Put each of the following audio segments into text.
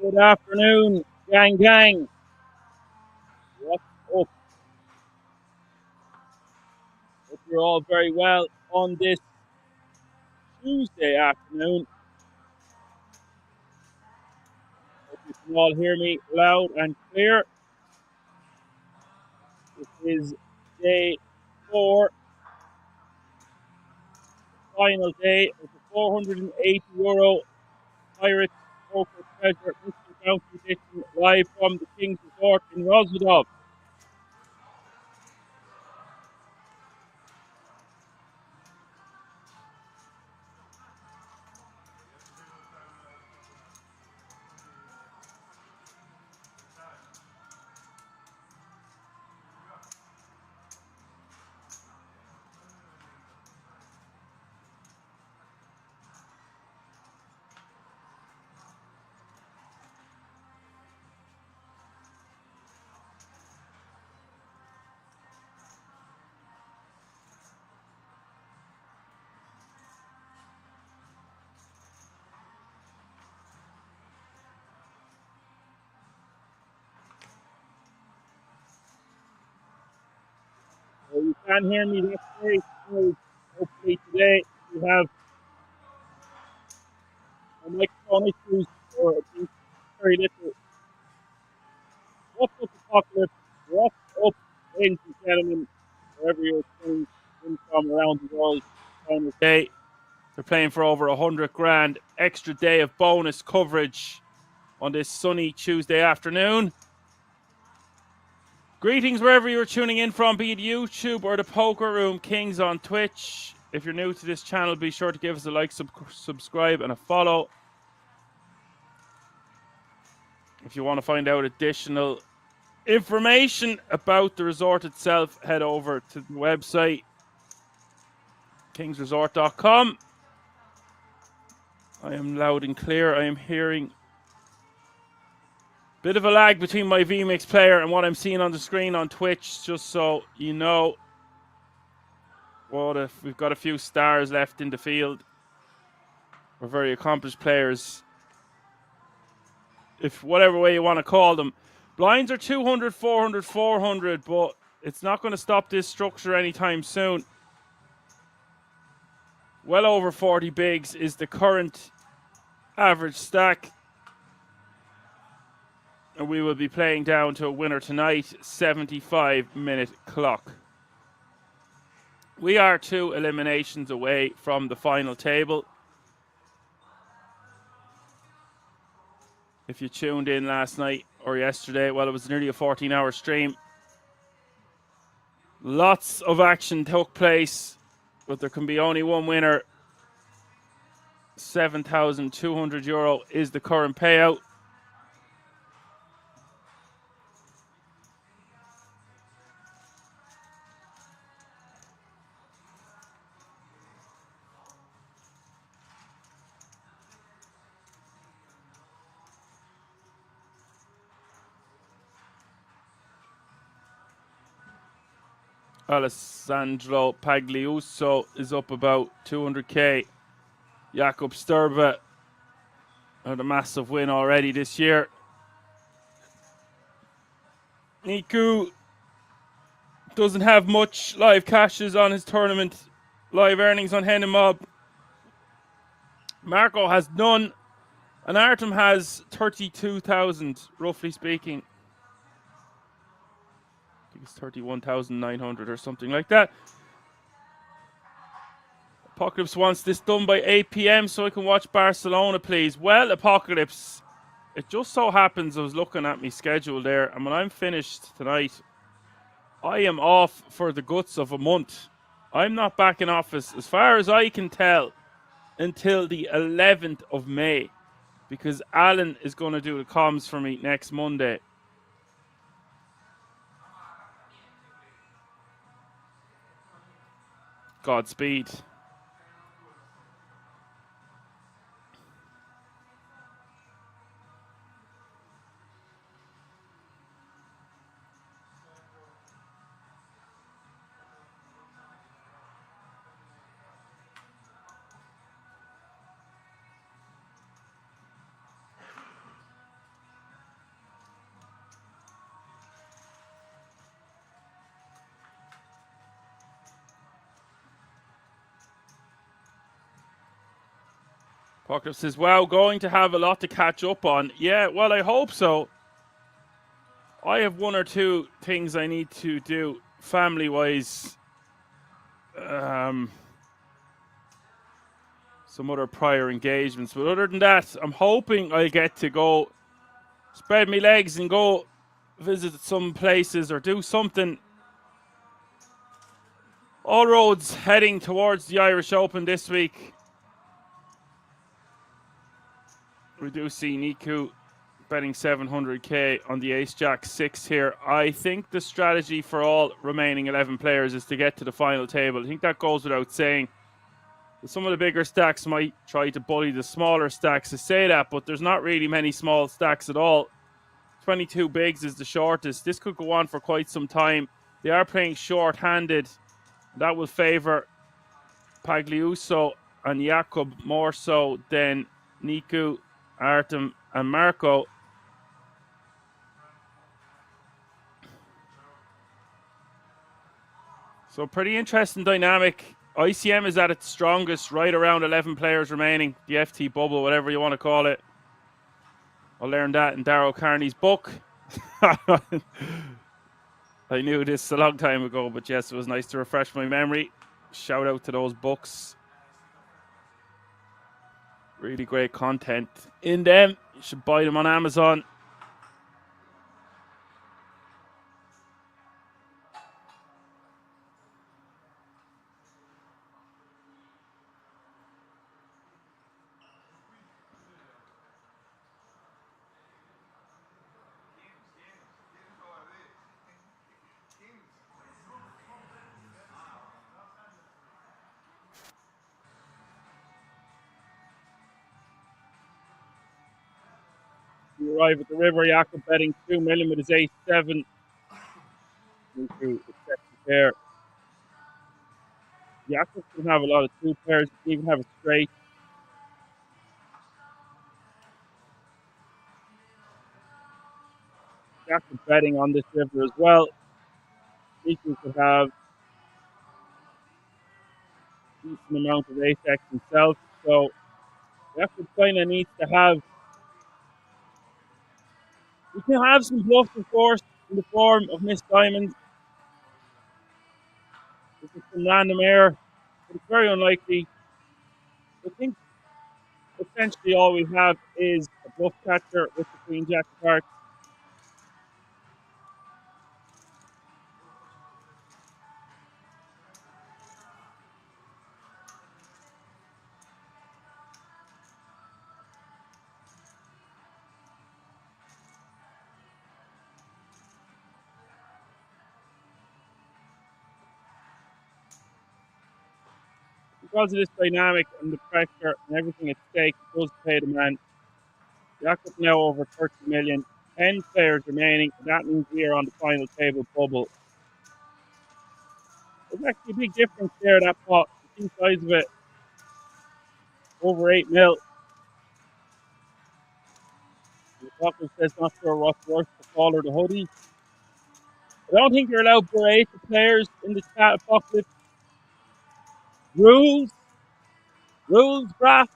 Good afternoon, gang. What's up? Hope you're all very well on this Tuesday afternoon. Hope you can all hear me loud and clear. This is day 4, the final day of the €480 Pirates Poker Treasure Mystery Bounty Edition live from the King's Resort in Rosendov. So you can hear me, that's great. Hopefully today we have a microphone issues or I think very little. What's up, Apocalypse? What's up, ladies and gentlemen, wherever you're tuning in from around the world? Final day. They're playing for over 100 grand. Extra day of bonus coverage on this sunny Tuesday afternoon. Greetings wherever you're tuning in from, be it YouTube or the Poker Room Kings on Twitch. If you're new to this channel, be sure to give us a like, subscribe, and a follow. If you want to find out additional information about the resort itself, head over to the website kingsresort.com. I am loud and clear. I am hearing a bit of a lag between my VMix player and what I'm seeing on the screen on Twitch, just so you know. We've got a few stars left in the field. We're very accomplished players, if whatever way you want to call them. Blinds are 200, 400, 400, but it's not going to stop this structure anytime soon. Well over 40 bigs is the current average stack. And we will be playing down to a winner tonight, 75-minute clock. We are 2 eliminations away from the final table. If you tuned in last night or yesterday, well, it was nearly a 14-hour stream. Lots of action took place, but there can be only one winner. €7,200 is the current payout. Alessandro Pagliuso is up about 200k. Jakub Sturba had a massive win already this year. Niku doesn't have much live cashes on his tournament. Live earnings on Hen and Mob. Marco has none. And Artem has 32,000, roughly speaking. I think it's 31,900 or something like that. Apocalypse wants this done by 8 p.m. so I can watch Barcelona, please. Well, Apocalypse, it just so happens I was looking at my schedule there, and when I'm finished tonight, I am off for the guts of a month. I'm not back in office, as far as I can tell, until the 11th of May, because Alan is going to do the comms for me next Monday. Godspeed. Pocket says, wow, going to have a lot to catch up on. Yeah, well, I hope so. I have one or two things I need to do family-wise. Some other prior engagements. But other than that, I'm hoping I get to go spread my legs and go visit some places or do something. All roads heading towards the Irish Open this week. We do see Niku betting 700k on the Ace Jack 6 here. I think the strategy for all remaining 11 players is to get to the final table. I think that goes without saying. Some of the bigger stacks might try to bully the smaller stacks to say that, but there's not really many small stacks at all. 22 bigs is the shortest. This could go on for quite some time. They are playing short-handed. That will favour Pagliuso and Jakob more so than Niku, Artem, and Marco. So pretty interesting dynamic. ICM is at its strongest, right around 11 players remaining. The FT bubble, whatever you want to call it. I learned that in Darrow Carney's book. I knew this a long time ago, but yes, it was nice to refresh my memory. Shout out to those books. Really great content in them. You should buy them on Amazon. You arrive at the river, Jakob betting 2 million with his ace 7. Into there. Jakob can have a lot of 2 pairs, he can even have a straight. Jakob betting on this river as well. He could have a decent amount of ace X himself. So Jakob kind of needs to have. We can have some bluffs, of course, in the form of missed diamonds. This is some random air, but it's very unlikely. I think essentially all we have is a bluff catcher with the Queen Jack of Hearts. Because of this dynamic and the pressure and everything at stake, it does pay the man. Jakob now over 30 million, 10 players remaining, and that means we are on the final table bubble. There's actually a big difference there, that pot, the two sides of it, over 8 mil. The Pocket says not sure what's worse, the fall or the hoodie. I don't think you're allowed to berate the players in the chat, Apocalypse. Rules, bruh.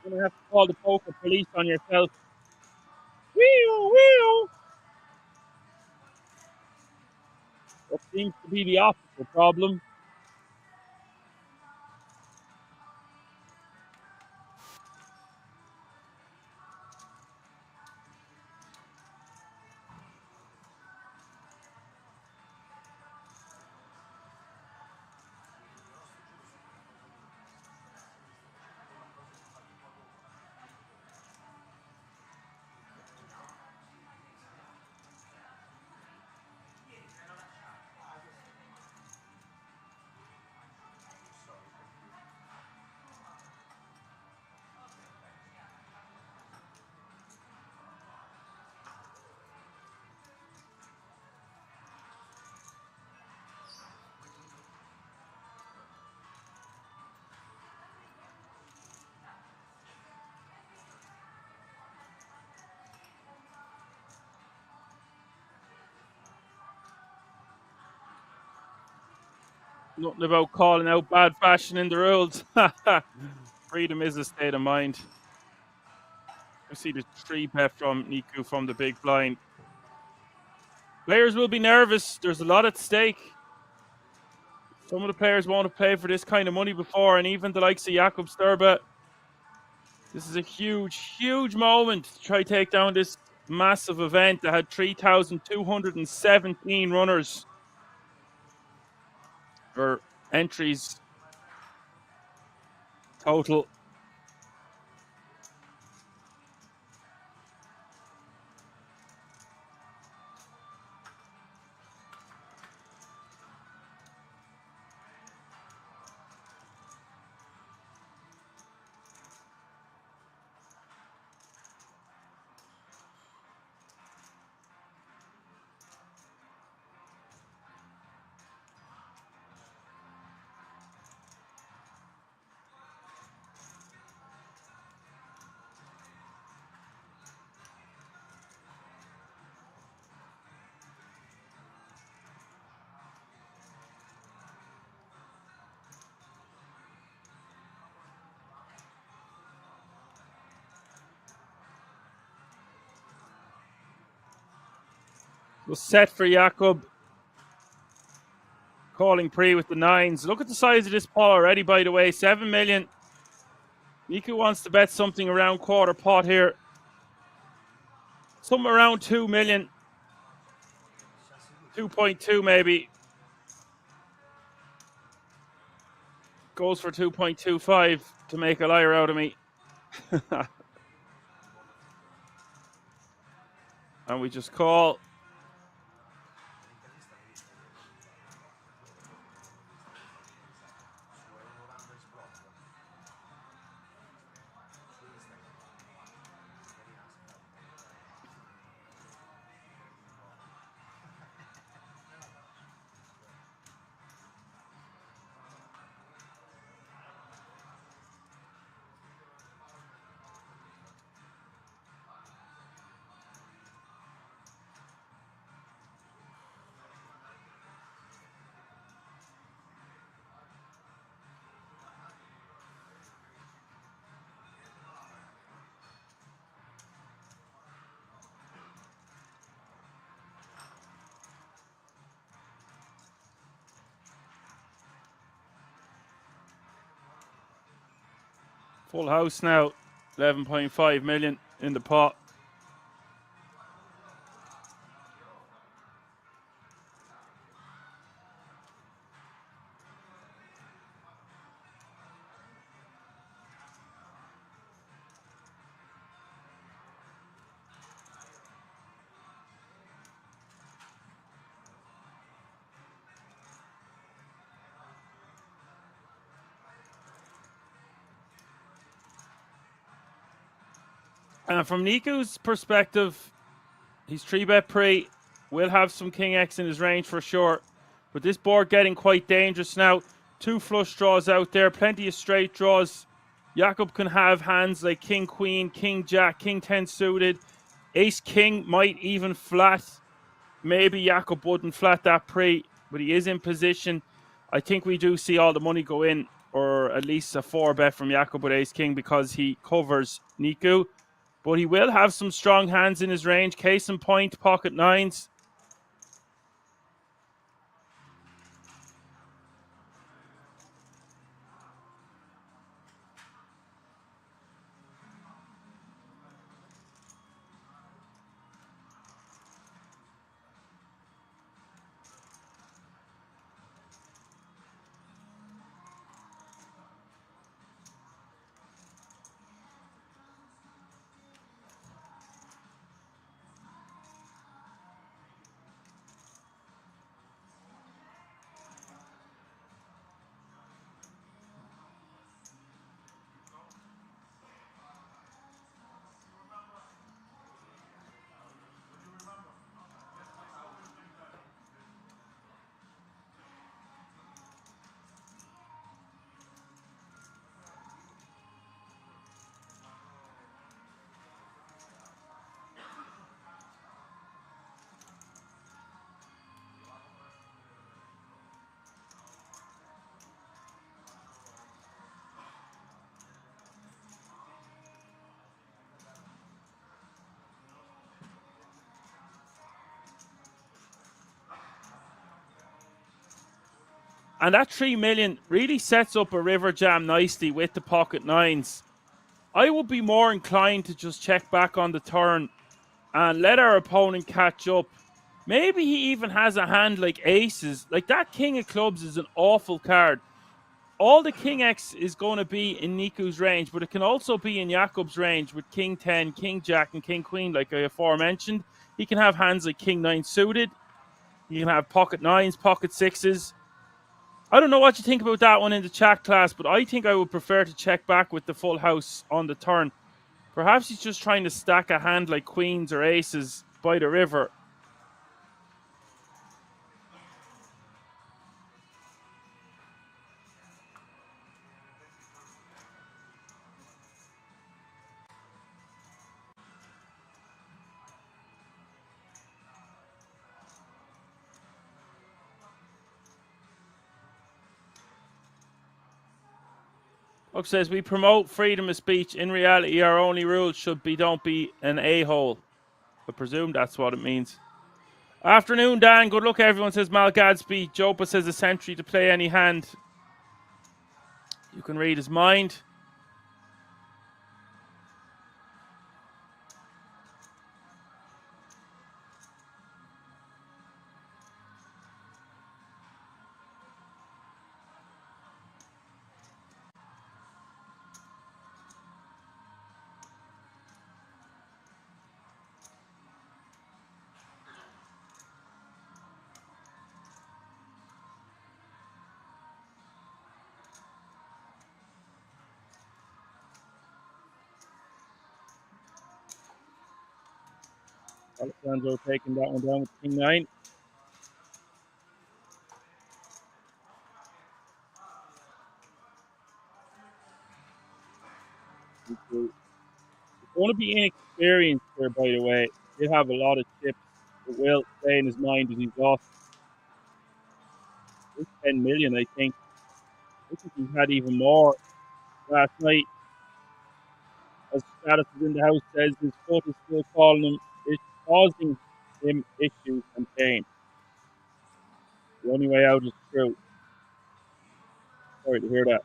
You're going to have to call the poker police on yourself. Wheel. What seems to be the opposite problem. Nothing about calling out bad fashion in the rules. Freedom is a state of mind. You see the 3-bet from Niku from the big blind. Players will be nervous. There's a lot at stake. Some of the players won't have played for this kind of money before, and even the likes of Jakob Sturba. This is a huge, huge moment to try to take down this massive event that had 3,217 runners or entries total. Was set for Jakob. Calling pre with the 9s. Look at the size of this pot already, by the way. 7 million. Niku wants to bet something around quarter pot here. Something around 2 million. 2.2 maybe. Goes for 2.25 to make a liar out of me. And we just call. Full house now. 11.5 million in the pot. And from Niku's perspective, he's 3-bet pre. Will have some King X in his range for sure. But this board getting quite dangerous now. 2 flush draws out there. Plenty of straight draws. Jakob can have hands like King Queen, King Jack, King 10 suited. Ace King might even flat. Maybe Jakob wouldn't flat that pre, but he is in position. I think we do see all the money go in, or at least a 4-bet from Jakob with Ace King because he covers Niku. But he will have some strong hands in his range. Case in point, pocket 9s. And that 3 million really sets up a river jam nicely with the pocket nines. I would be more inclined to just check back on the turn and let our opponent catch up. Maybe he even has a hand like aces. Like that king of clubs is an awful card. All the king X is going to be in Niku's range, but it can also be in Jakob's range with king 10, king jack, and king queen, like I aforementioned. He can have hands like king 9 suited. He can have pocket nines, pocket sixes. I don't know what you think about that one in the chat class, but I think I would prefer to check back with the full house on the turn. Perhaps he's just trying to stack a hand like queens or aces by the river. Buck says, we promote freedom of speech. In reality, our only rule should be don't be an a-hole. I presume that's what it means. Afternoon, Dan. Good luck, everyone, says Mal Gadsby. Jopa says a century to play any hand. You can read his mind. Alessandro taking that one down with king 9. It's going to be inexperienced here, by the way. He'll have a lot of chips. It will stay in his mind as he's lost 10 million, I think. I think he's had even more last night. As status is in the house says, his foot is still causing him issues and pain. The only way out is through. Sorry to hear that.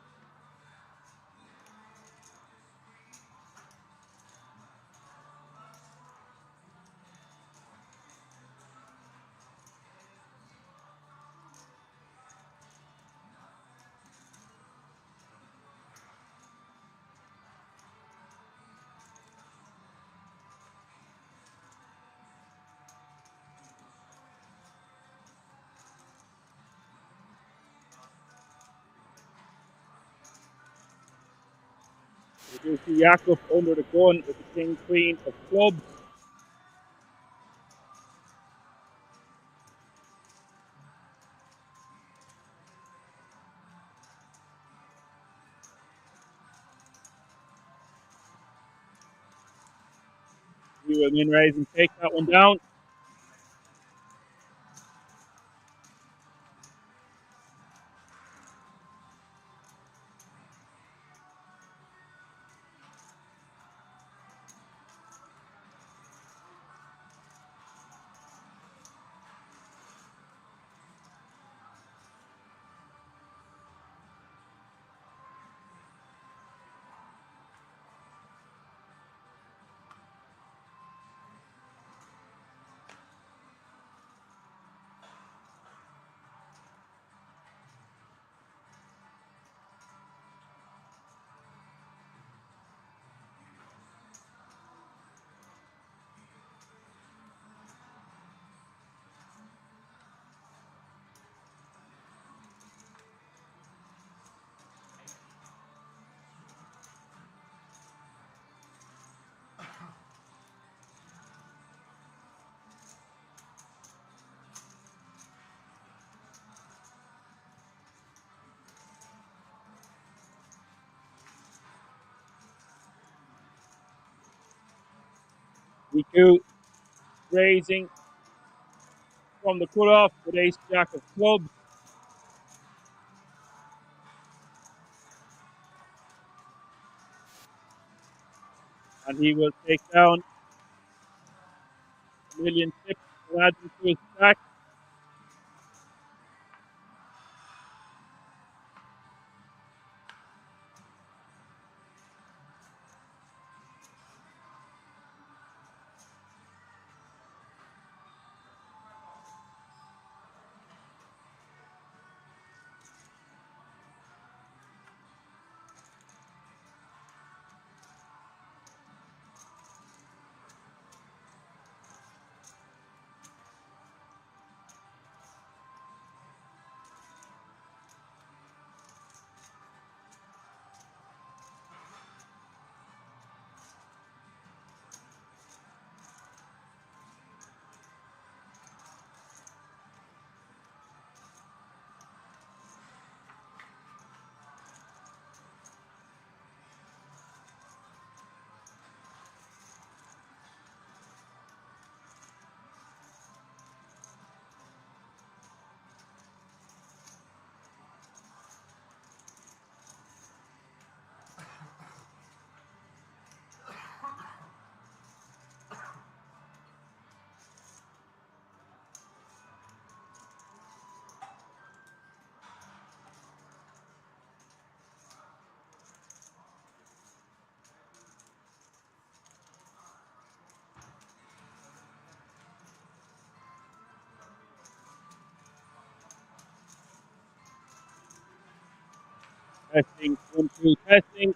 We do see Jakob under the gun with the king queen of clubs. He will min raise and take that one down. Niku raising from the cutoff with ace jack of clubs. And he will take down a million chips to add into his stack. Testing, 1, 2, testing.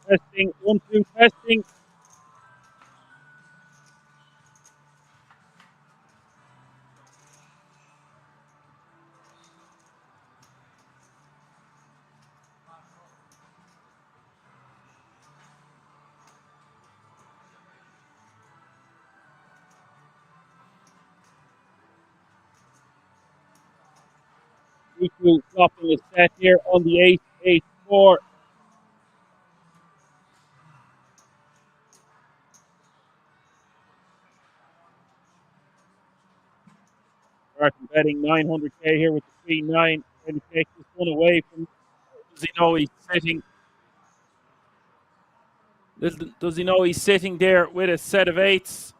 Testing, 1, 2, testing. Equal flopping is set here on the 8, 8, 4. Starting betting 900k here with the 3, 9. Trying to take this one away from. Does he know he's sitting? Does he know he's sitting there with a set of 8s?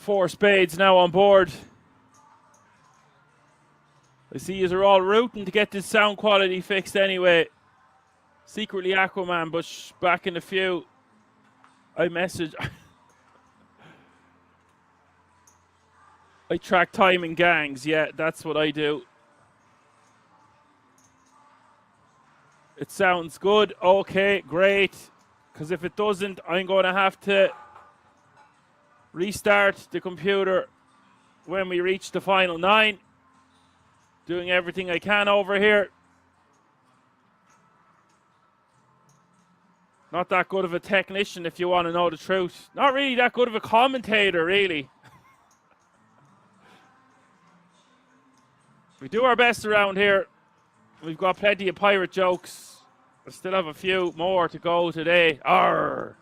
4 spades now on board. I see you are all rooting to get this sound quality fixed anyway. Secretly Aquaman, but back in a few. I message. I track time in gangs. Yeah, that's what I do. It sounds good. Okay, great. Because if it doesn't, I'm going to have to restart the computer when we reach the final 9. Doing everything I can over here. Not that good of a technician, if you want to know the truth. Not really that good of a commentator, really. We do our best around here. We've got plenty of pirate jokes. I still have a few more to go today. Arr!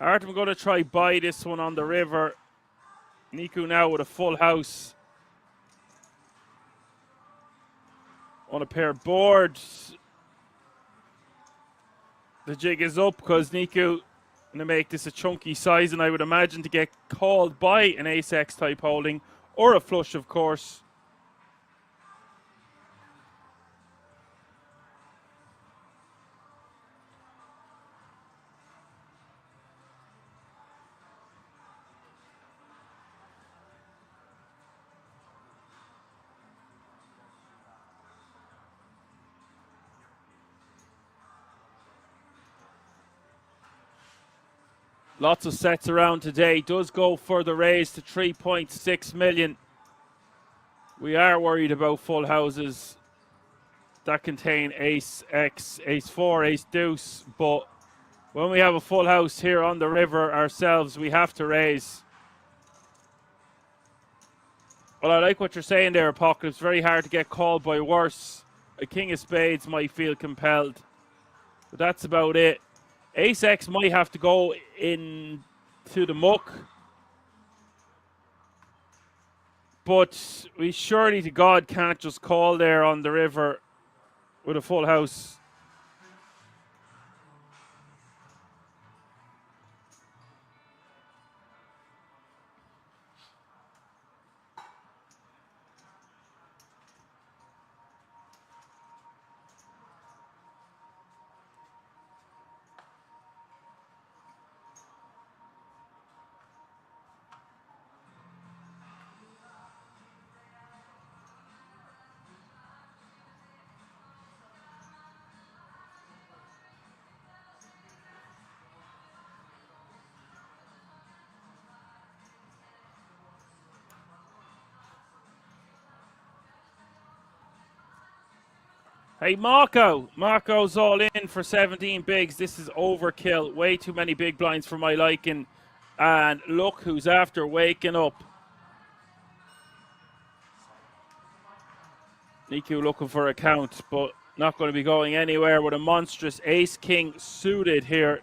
Alright, I'm going to try buy this one on the river. Niku now with a full house. On a pair of boards. The jig is up because Niku going to make this a chunky size, and I would imagine to get called by an ace-x type holding, or a flush, of course. Lots of sets around today. Does go for the raise to 3.6 million. We are worried about full houses that contain ace, X, ace 4, ace deuce. But when we have a full house here on the river ourselves, we have to raise. Well, I like what you're saying there, Pocket. It's very hard to get called by worse. A king of spades might feel compelled. But that's about it. Ace X might have to go in to the muck. But we surely to God can't just call there on the river with a full house. Hey, Marco. Marco's all in for 17 bigs. This is overkill. Way too many big blinds for my liking. And look who's after waking up. Niku looking for a count, but not going to be going anywhere with a monstrous ace-king suited here.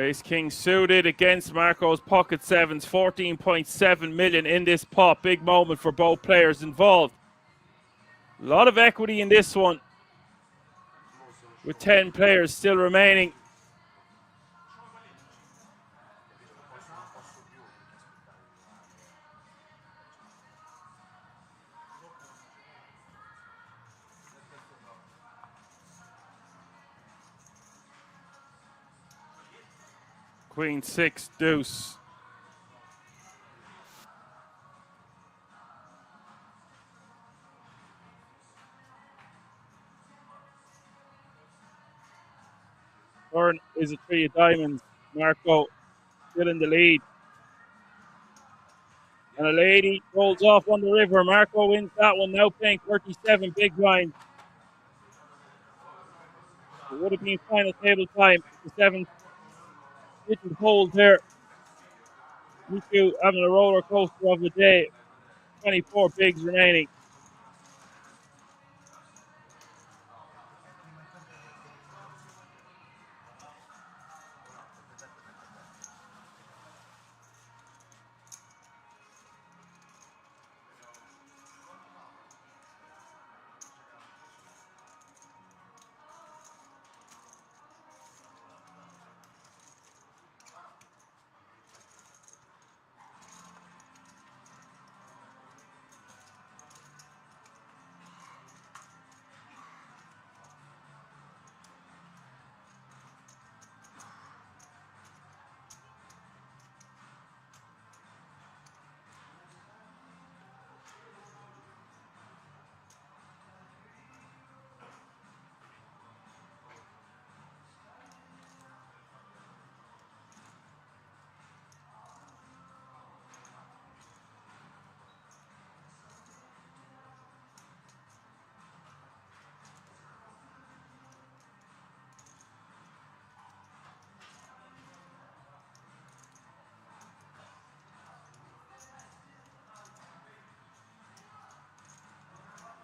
Ace-king suited against Marco's pocket sevens. 14.7 million in this pot. Big moment for both players involved. A lot of equity in this one, with 10 players still remaining. Queen 6 deuce. Turn is a 3 of diamonds. Marco still in the lead. And a lady rolls off on the river. Marco wins that one, now playing 37 big blind. It would have been final table time. The 7-digit hold here. Miku having a roller coaster of the day. 24 bigs remaining.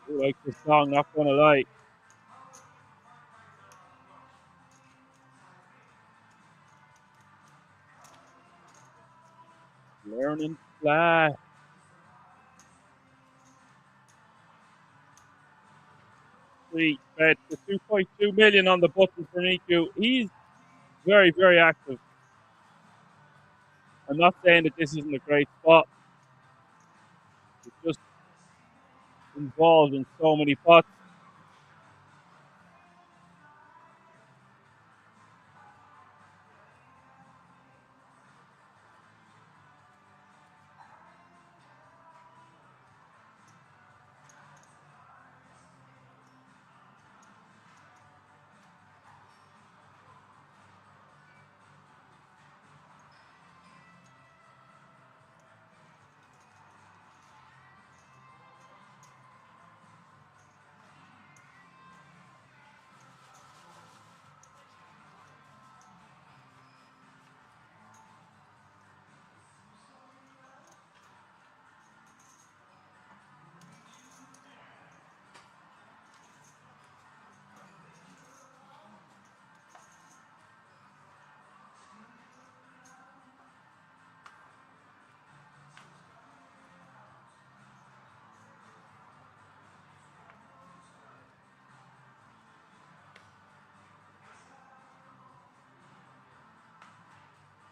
I like this song, not gonna lie. Learning to fly. Three bet the 2.2 million on the button for Miku. He's very, very active. I'm not saying that this isn't a great spot. He's just involved in so many pots.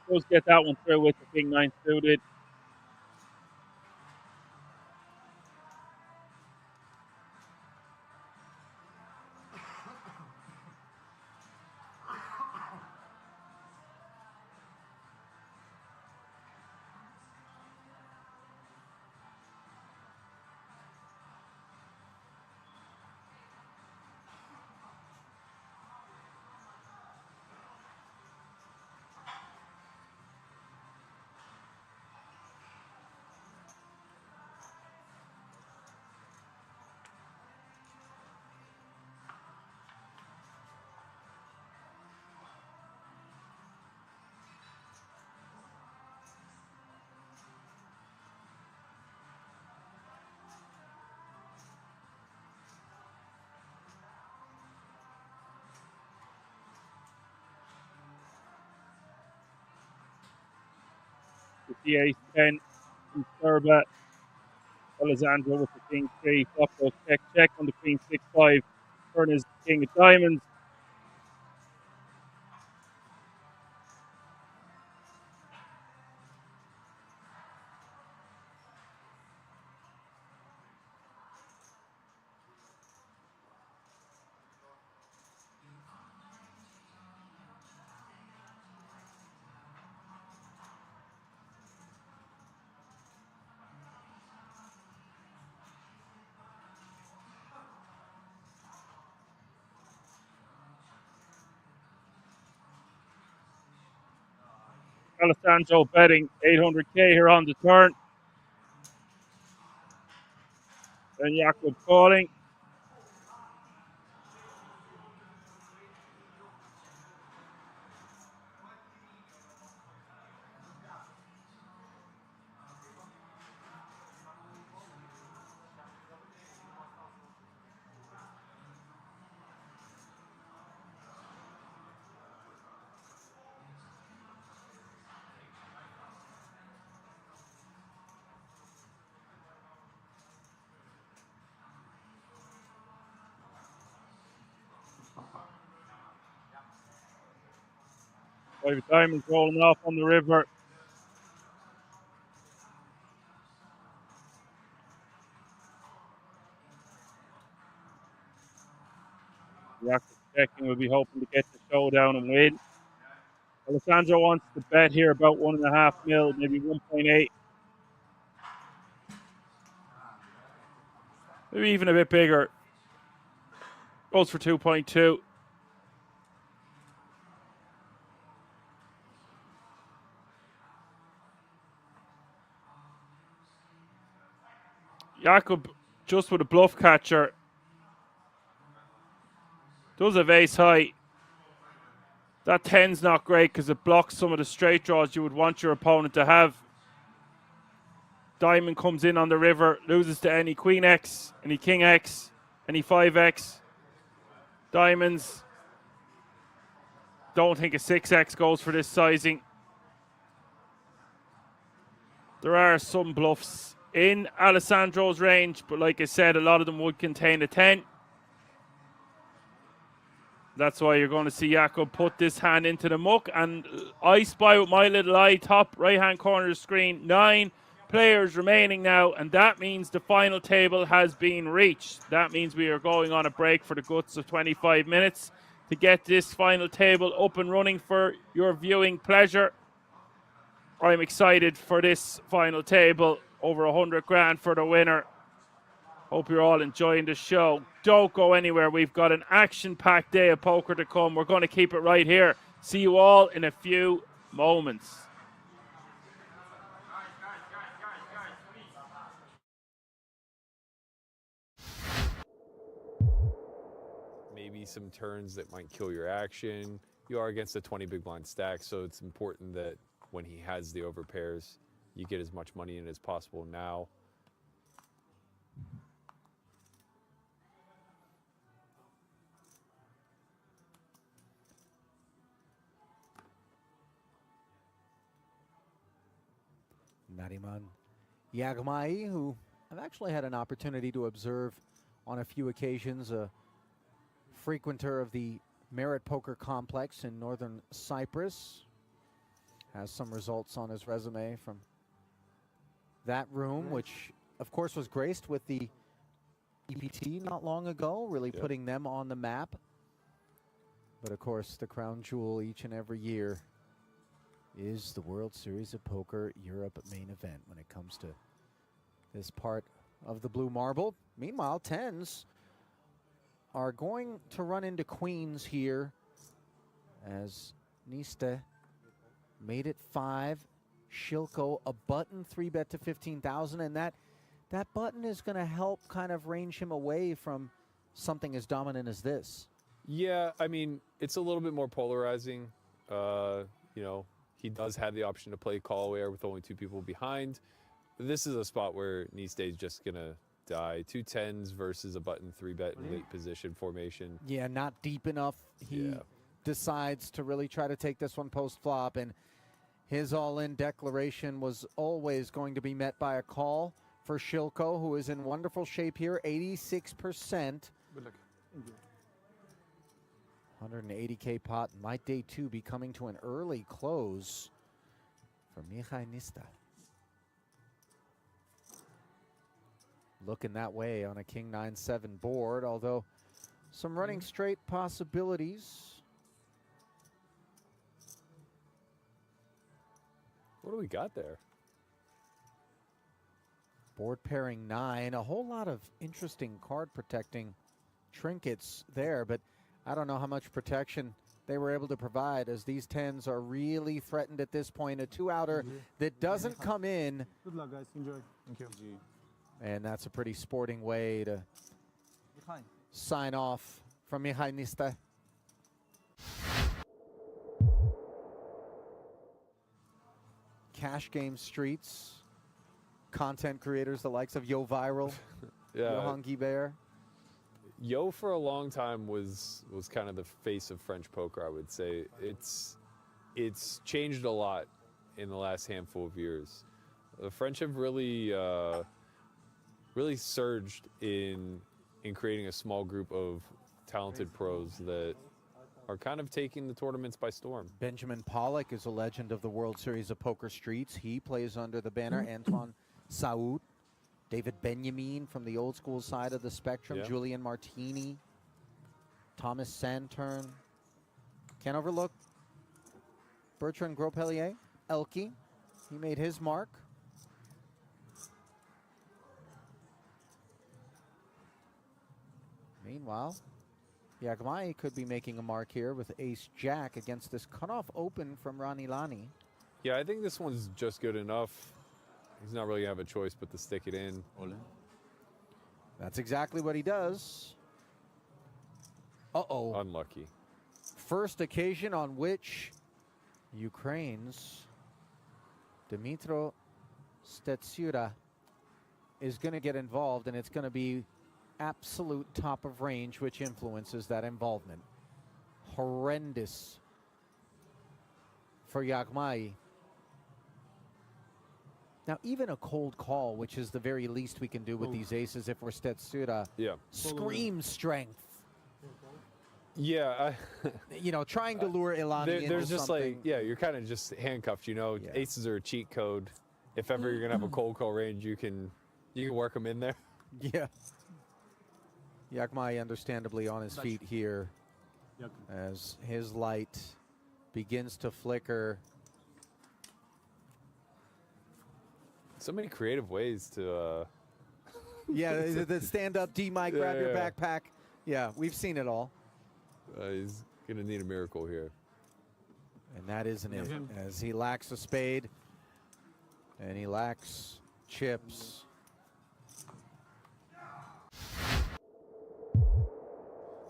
Let's get that one through with the King 9 suited. With the ace 10 from Serba. Alessandro with the King 3. Flop goes check on the Queen 6-5. Turn is King of Diamonds. Alessandro betting 800k here on the turn. And Jakob calling. Five diamonds rolling off on the river. Jakob checking, will be hoping to get the showdown and win. Alessandro wants to bet here about 1.5 mil, maybe 1.8. Maybe even a bit bigger. Goes for 2.2. Jakob just with a bluff catcher. Does have ace high. That 10's not great because it blocks some of the straight draws you would want your opponent to have. Diamond comes in on the river, loses to any Queen X, any King X, any 5X. Diamonds. Don't think a 6X goes for this sizing. There are some bluffs in Alessandro's range, but like I said, a lot of them would contain a 10. That's why you're going to see Jakob put this hand into the muck. And I spy with my little eye, top right-hand corner of the screen, 9 players remaining now. And that means the final table has been reached. That means we are going on a break for the guts of 25 minutes to get this final table up and running for your viewing pleasure. I'm excited for this final table. Over 100 grand for the winner. Hope you're all enjoying the show. Don't go anywhere. We've got an action-packed day of poker to come. We're going to keep it right here. See you all in a few moments. Maybe some turns that might kill your action. You are against a 20 big blind stack, so it's important that when he has the overpairs, you get as much money in as possible now. Nariman Yagmai, who I've actually had an opportunity to observe on a few occasions, a frequenter of the Merit Poker Complex in northern Cyprus, has some results on his resume from that room, which of course was graced with the EPT not long ago, really putting them on the map. But of course, the crown jewel each and every year is the World Series of Poker Europe main event when it comes to this part of the blue marble. Meanwhile, 10s are going to run into queens here as Niste made it 5. Shilko a button 3-bet to 15,000, and that button is going to help kind of range him away from something as dominant as this. Yeah, I mean, it's a little bit more polarizing. You know, he does have the option to play call away with only 2 people behind. This is a spot where Niste is just going to die. 2 10s versus a button 3-bet in late position formation. Yeah, not deep enough. He decides to really try to take this one post-flop, and his all-in declaration was always going to be met by a call for Shilko, who is in wonderful shape here, 86%. Good luck. 180K pot. Might day 2 be coming to an early close for Mihai Nista. Looking that way on a King 9-7 board, although some running straight possibilities. What do we got there? Board pairing 9. A whole lot of interesting card protecting trinkets there, but I don't know how much protection they were able to provide, as these 10s are really threatened at this point. A 2-outer that doesn't come in. Good luck, guys. Enjoy. Thank you. And that's a pretty sporting way to sign off from Mihai Niste. Cash game streets, content creators, the likes of Yo Viral, Johan Guibert. Yo for a long time was kind of the face of French poker, I would say. It's changed a lot in the last handful of years. The French have really surged in creating a small group of talented pros that are kind of taking the tournaments by storm. Benjamin Pollock is a legend of the World Series of Poker Streets. He plays under the banner. Antoine Saoud, David Benjamin from the old school side of the spectrum, Yeah. Julian Martini, Thomas Santern. Can't overlook Bertrand Gros-Pellier, Elke. He made his mark. Meanwhile, Yagmai could be making a mark here with ace-jack against this cutoff open from Ranilani. Yeah, I think this one's just good enough. He's not really going to have a choice but to stick it in. That's exactly what he does. Uh-oh. Unlucky. First occasion on which Ukraine's Dmytro Stetsura is going to get involved, and it's going to be absolute top of range, which influences that involvement. Horrendous for Yagmai. Now, even a cold call, which is the very least we can do with these aces if we're Stetsura, screams strength. Yeah. You know, trying to lure Ilani into there's just something. like, you're kind of just handcuffed, you know. Yeah. Aces are a cheat code. If ever you're going to have a cold call range, you can work them in there. Yeah. Yagmai understandably on his feet here as his light begins to flicker. So many creative ways to... Yeah, the stand-up D-Mike, grab your backpack. Yeah, we've seen it all. He's going to need a miracle here. And that isn't it, as he lacks a spade and he lacks chips.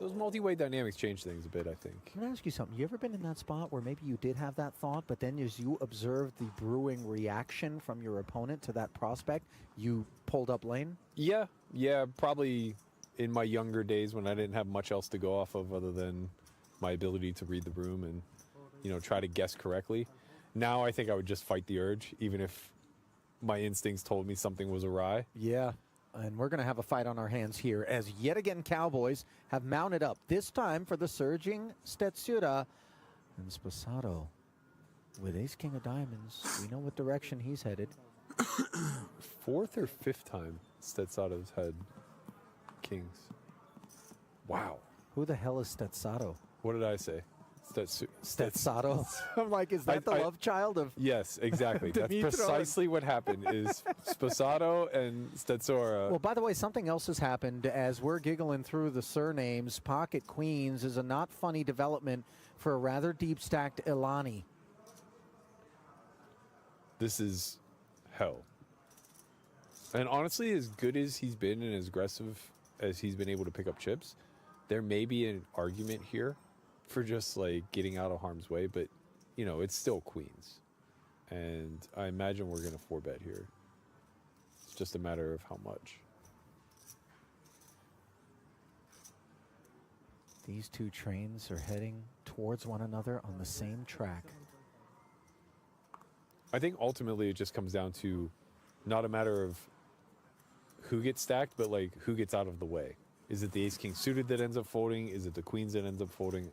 Those multi-way dynamics change things a bit, I think. Let me ask you something. You ever been in that spot where maybe you did have that thought, but then as you observed the brewing reaction from your opponent to that prospect, you pulled up lane? Yeah, probably in my younger days when I didn't have much else to go off of other than my ability to read the room and, you know, try to guess correctly. Now I think I would just fight the urge, even if my instincts told me something was awry. Yeah, and we're going to have a fight on our hands here as yet again Cowboys have mounted up, this time for the surging Stetsura. And Sposato with ace-king of diamonds. We know what direction he's headed. Fourth or fifth time Stetsato's had kings. Wow. Who the hell is Stetsato? What did I say? Stetsato? I'm like, is that the love child of... Yes, exactly. That's Dmytro. precisely what happened is Sposato and Stetsura. Well, by the way, something else has happened as we're giggling through the surnames. Pocket Queens is a not funny development for a rather deep-stacked Ilani. This is hell. And honestly, as good as he's been and as aggressive as he's been able to pick up chips, there may be an argument here for just like getting out of harm's way, but you know, it's still queens. And I imagine we're going to 4-bet here. It's just a matter of how much. These two trains are heading towards one another on the same track. I think ultimately it just comes down to not a matter of who gets stacked, but like who gets out of the way. Is it the ace-king suited that ends up folding? Is it the queens that ends up folding?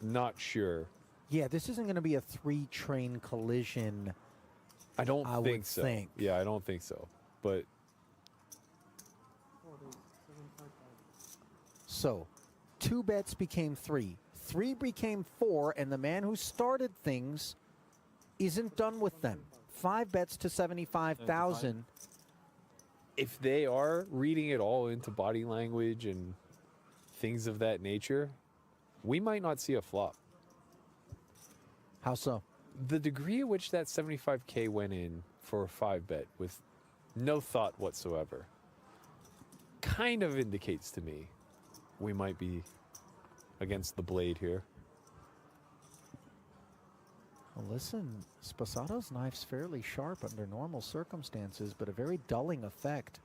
Not sure. Yeah, this isn't going to be a 3-train collision. I don't I think would so. think. Yeah, I don't think so. But So, 2 bets became 3. 3 became 4, and the man who started things isn't done with them. 5 bets to 75,000. if they are reading it all into body language and things of that nature, we might not see a flop. How so? The degree at which that 75K went in for a 5-bet with no thought whatsoever. Kind of indicates to me we might be against the blade here. Well, listen, Sposato's knife's fairly sharp under normal circumstances, but a very dulling effect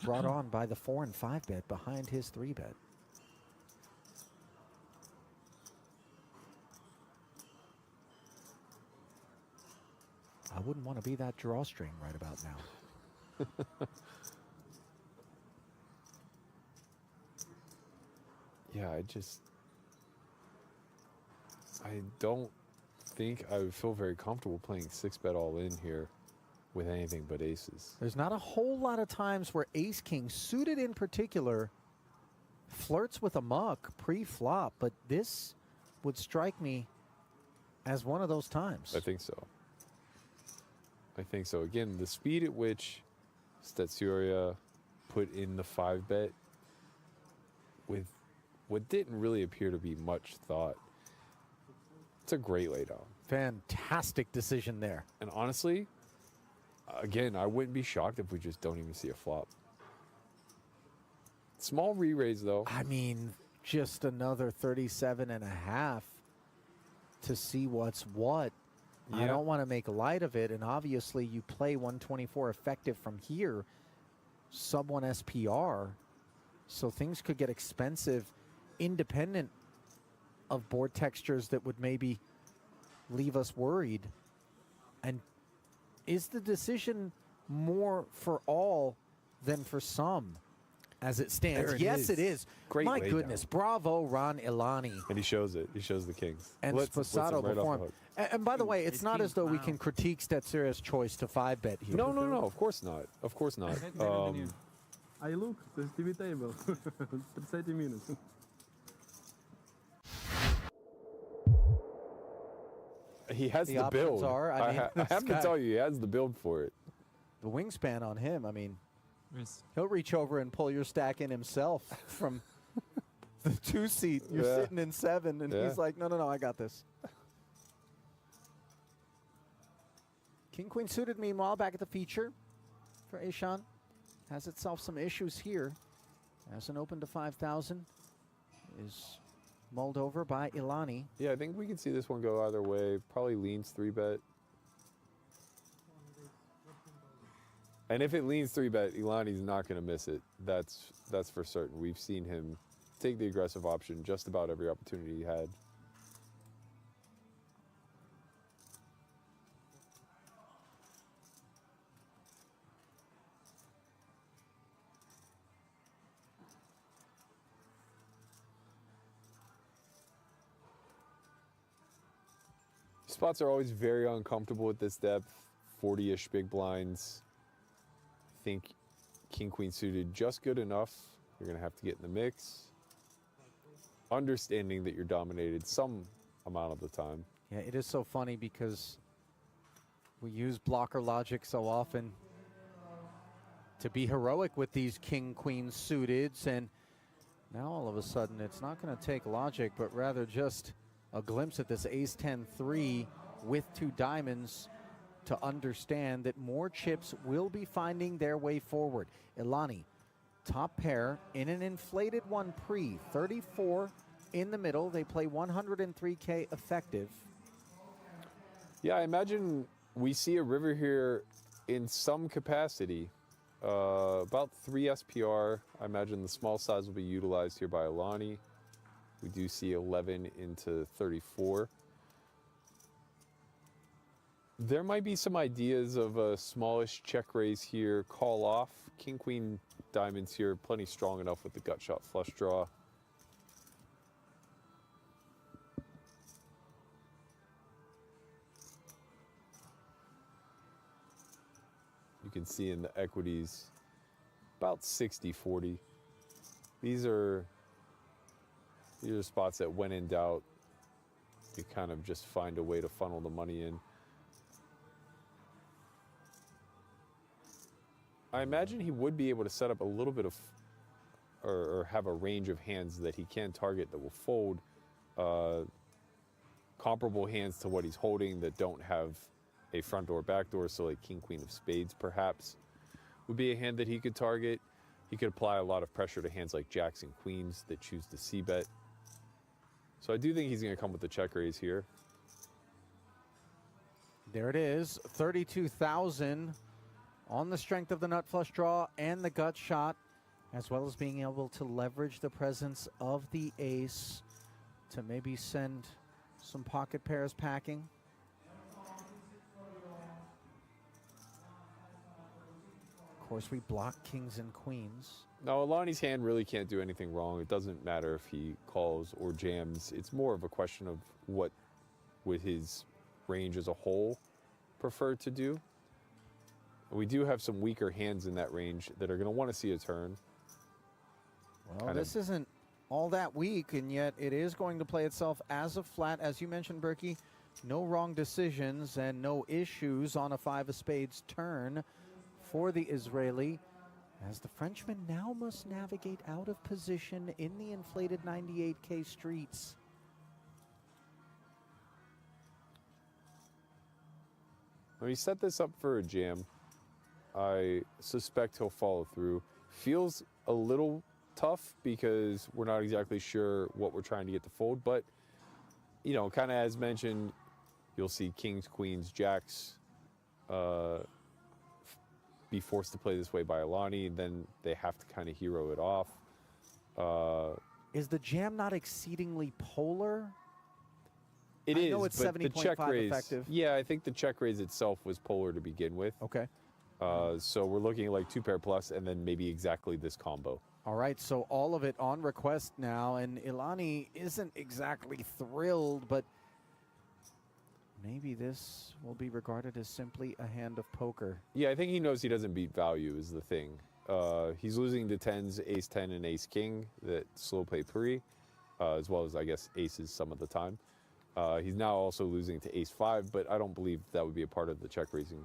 brought on by the 4 and 5 bet behind his 3 bet. I wouldn't want to be that drawstring right about now. Yeah, I don't think I would feel very comfortable playing 6-bet all in here with anything but aces. There's not a whole lot of times where ace-king, suited in particular, flirts with a muck pre-flop, but this would strike me as one of those times. I think so. I think so. Again, the speed at which Stetsuria put in the 5-bet with what didn't really appear to be much thought. It's a great laydown. Fantastic decision there. And honestly, again, I wouldn't be shocked if we just don't even see a flop. Small re-raise, though. I mean, just another 37 and a half to see what's what. I Yeah. don't want to make light of it, and obviously you play 124 effective from here, sub 1 SPR, so things could get expensive independent of board textures that would maybe leave us worried. And is the decision more for all than for some as it stands? There it Yes, is. it is. Great My laydown. goodness. Bravo, Ron Ilani. And he shows it. He shows the kings. And Lets him Sposato right off before the him. hook. And by the way, it's not as though we can Wow. critique Stetsuria's choice to 5-bet here. No, no, no. Of course not. Of course not. I look, there's TV table. 30 minutes. He has The the options build. are, I mean, I this have to guy- tell you, he has the build for it. The wingspan on him, I mean, Yes. he'll reach over and pull your stack in himself from the 2 seat. You're Yeah. sitting in 7, and Yeah. he's like, no, no, no, I got this. King Queen suited, meanwhile, back at the feature for Aishan. Has itself some issues here. As an open to 5,000 is mulled over by Ilani. Yeah, I think we can see this one go either way. Probably leans 3-bet. And if it leans 3-bet, Ilani's not going to miss it. That's for certain. We've seen him take the aggressive option just about every opportunity he had. Spots are always very uncomfortable at this depth. 40-ish big blinds. I think King Queen suited just good enough. You're gonna have to get in the mix. Understanding that you're dominated some amount of the time. Yeah, it is so funny because we use blocker logic so often to be heroic with these king-queen suiteds, and now all of a sudden it's not going to take logic, but rather just a glimpse at this ace-10-3 with 2 diamonds to understand that more chips will be finding their way forward. Ilani, top pair in an inflated one pre, 34 in the middle. They play 103K effective. Yeah, I imagine we see a river here in some capacity. About 3 SPR. I imagine the small size will be utilized here by Ilani. We do see 11 into 34. There might be some ideas of a smallish check raise here, call off. King, queen, diamonds here, plenty strong enough with the gut shot flush draw. You can see in the equities about 60-40. These are spots that, when in doubt, you kind of just find a way to funnel the money in. I imagine he would be able to set up a little bit of, or have a range of hands that he can target that will fold, comparable hands to what he's holding that don't have a front door, back door, so like king, queen of spades, perhaps. would be a hand that he could target. He could apply a lot of pressure to hands like jacks and queens that choose to c-bet. So I do think he's going to come with the check raise here. There it is, 32,000 on the strength of the nut flush draw and the gut shot, as well as being able to leverage the presence of the ace to maybe send some pocket pairs packing. Of course, we block kings and queens. Now, Alani's hand really can't do anything wrong. It doesn't matter if he calls or jams. It's more of a question of what would his range as a whole prefer to do. We do have some weaker hands in that range that are going to want to see a turn. Well, this isn't all that weak, and yet it is going to play itself as a flat. As you mentioned, Berkey, no wrong decisions and no issues on a 5 of spades turn for the Israeli, as the Frenchman now must navigate out of position in the inflated 98K streets. When he set this up for a jam, I suspect he'll follow through. Feels a little tough because we're not exactly sure what we're trying to get to fold, but, you know, kind of as mentioned, you'll see kings, queens, jacks be forced to play this way by Alani, then they have to kind of hero it off. Is the jam not exceedingly polar? It I is, know it's but the check 70.5 raise, effective. yeah, I think the check raise itself was polar to begin with. Okay. So we're looking at like 2 pair plus and then maybe exactly this combo. All right, so all of it on request now, and Ilani isn't exactly thrilled, but maybe this will be regarded as simply a hand of poker. Yeah, I think he knows he doesn't beat value is the thing. He's losing to 10s, ace 10 and ace king that slow play pre, as well as I guess aces some of the time. He's now also losing to ace 5, but I don't believe that would be a part of the check raising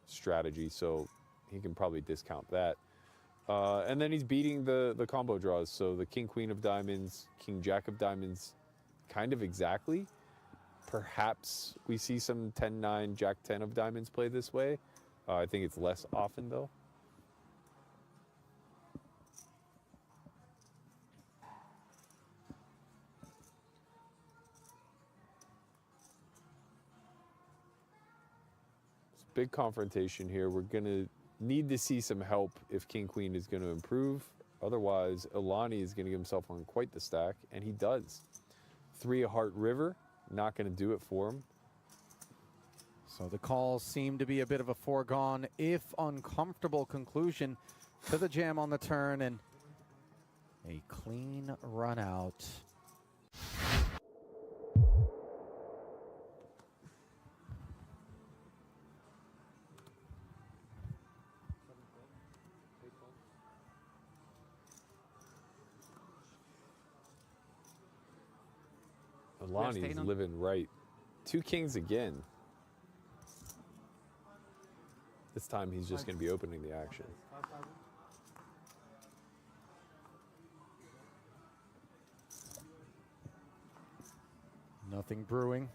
strategy, so he can probably discount that. And then he's beating the combo draws, so the king queen of diamonds, king jack of diamonds, kind of exactly. Perhaps we see some 10-9, jack 10 of diamonds play this way. I think it's less often though. It's a big confrontation here. We're gonna need to see some help if king queen is going to improve. Otherwise, Ilani is going to get himself on quite the stack, and he does. 3 of heart river, not going to do it for him. So the calls seem to be a bit of a foregone, if uncomfortable, conclusion to the jam on the turn, and a clean run out. Alani's living right. 2 kings again. This time he's just going to be opening the action. Nothing brewing.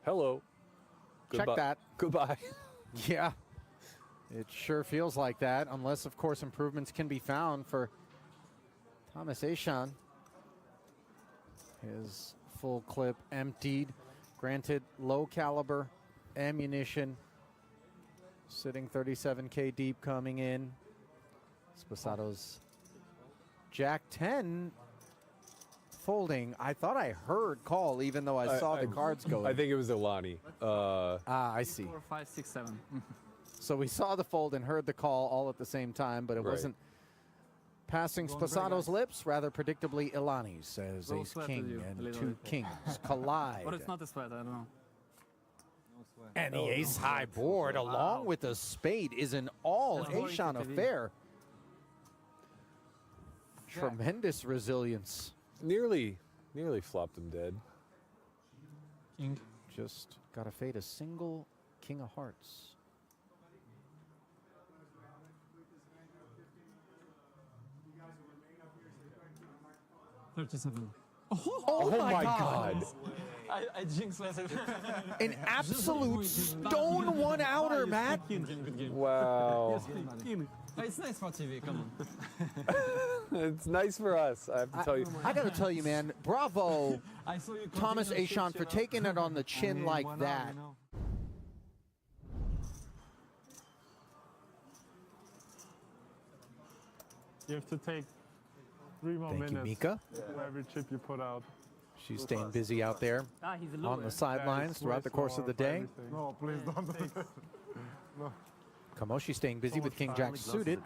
Hello. Check Goodbye. that. Goodbye. Yeah, it sure feels like that, unless, of course, improvements can be found for Thomas Achan. His full clip emptied. Granted, low caliber ammunition. Sitting 37K deep coming in. Sposato's Jack 10 folding. I thought I heard call, even though I saw the cards go in. I think it was Ilani. I see. 4, 5, 6, 7. So we saw the fold and heard the call all at the same time, but it Right. wasn't passing Sposato's lips, rather predictably Ilani's, as Roll ace sweat king with you, a and little 2 bit. kings collide. But it's not a sweat, I don't know. And the ace high board, along with the spade, is an all That's more Achan into TV. affair. Tremendous resilience. Nearly flopped him dead. King. Just got to fade a single king of hearts. 37. Oh my God. I jinxed myself. An absolute stone one-outer Matt. Wow. It's nice for TV, come on. It's nice for us, I have to tell you. I got to tell you, man, bravo, I saw you Thomas Echant, for taking it on the chin like that. You have to take 3 more Thank you, minutes Mika. for every chip you put out. She's staying busy out there He's on the sidelines throughout the course of the day. No, please don't. Kamoshi staying busy with King Jack suited.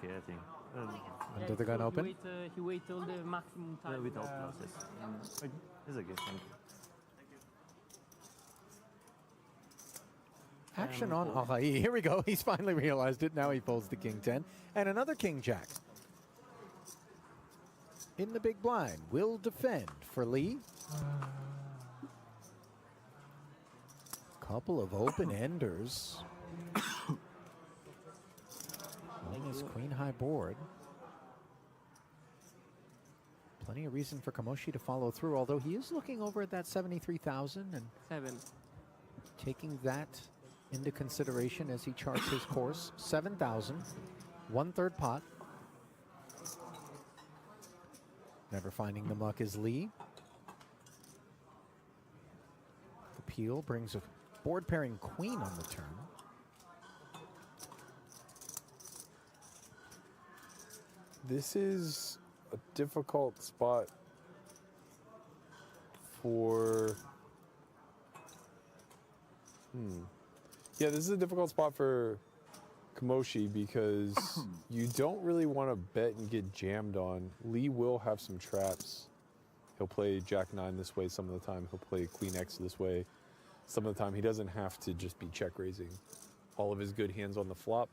Under the gun open. He wait till the maximum time. Without classes. It's okay, thank you. Action on Ahai. Here we go. He's finally realized it. Now he folds the King 10. And another King Jack. In the big blind. Will defend for Lee. Couple of open-enders. On this queen high board. Plenty of reason for Kamoshi to follow through, although he is looking over at that 73,000 and 7. taking that into consideration as he charts his course. 7,000, 1/3 pot. Never finding the muck is Lee. The peel brings a board pairing queen on the turn. This is a difficult spot for... Yeah, this is a difficult spot for Kamoshi because you don't really want to bet and get jammed on. Lee will have some traps. He'll play Jack 9 this way some of the time. He'll play Queen X this way some of the time. He doesn't have to just be check raising all of his good hands on the flop.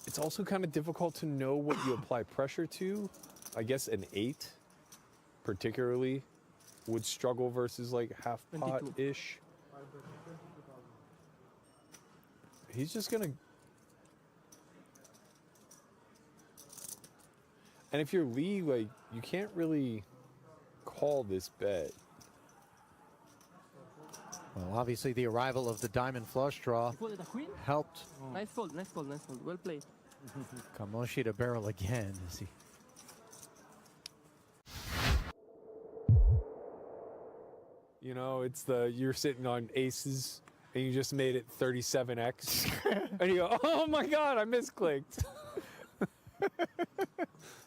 It's also kind of difficult to know what you apply pressure to. I guess an 8 particularly would struggle versus like half pot-ish. He's just gonna... And if you're Lee, like, you can't really call this bet. Well, obviously the arrival of the diamond flush draw Folded a queen? helped Nice fold, nice fold, nice fold. Well played. Kamoshi to barrel again as he... You know, it's the, you're sitting on aces and you just made it 37x. And you go, oh my God, I misclicked.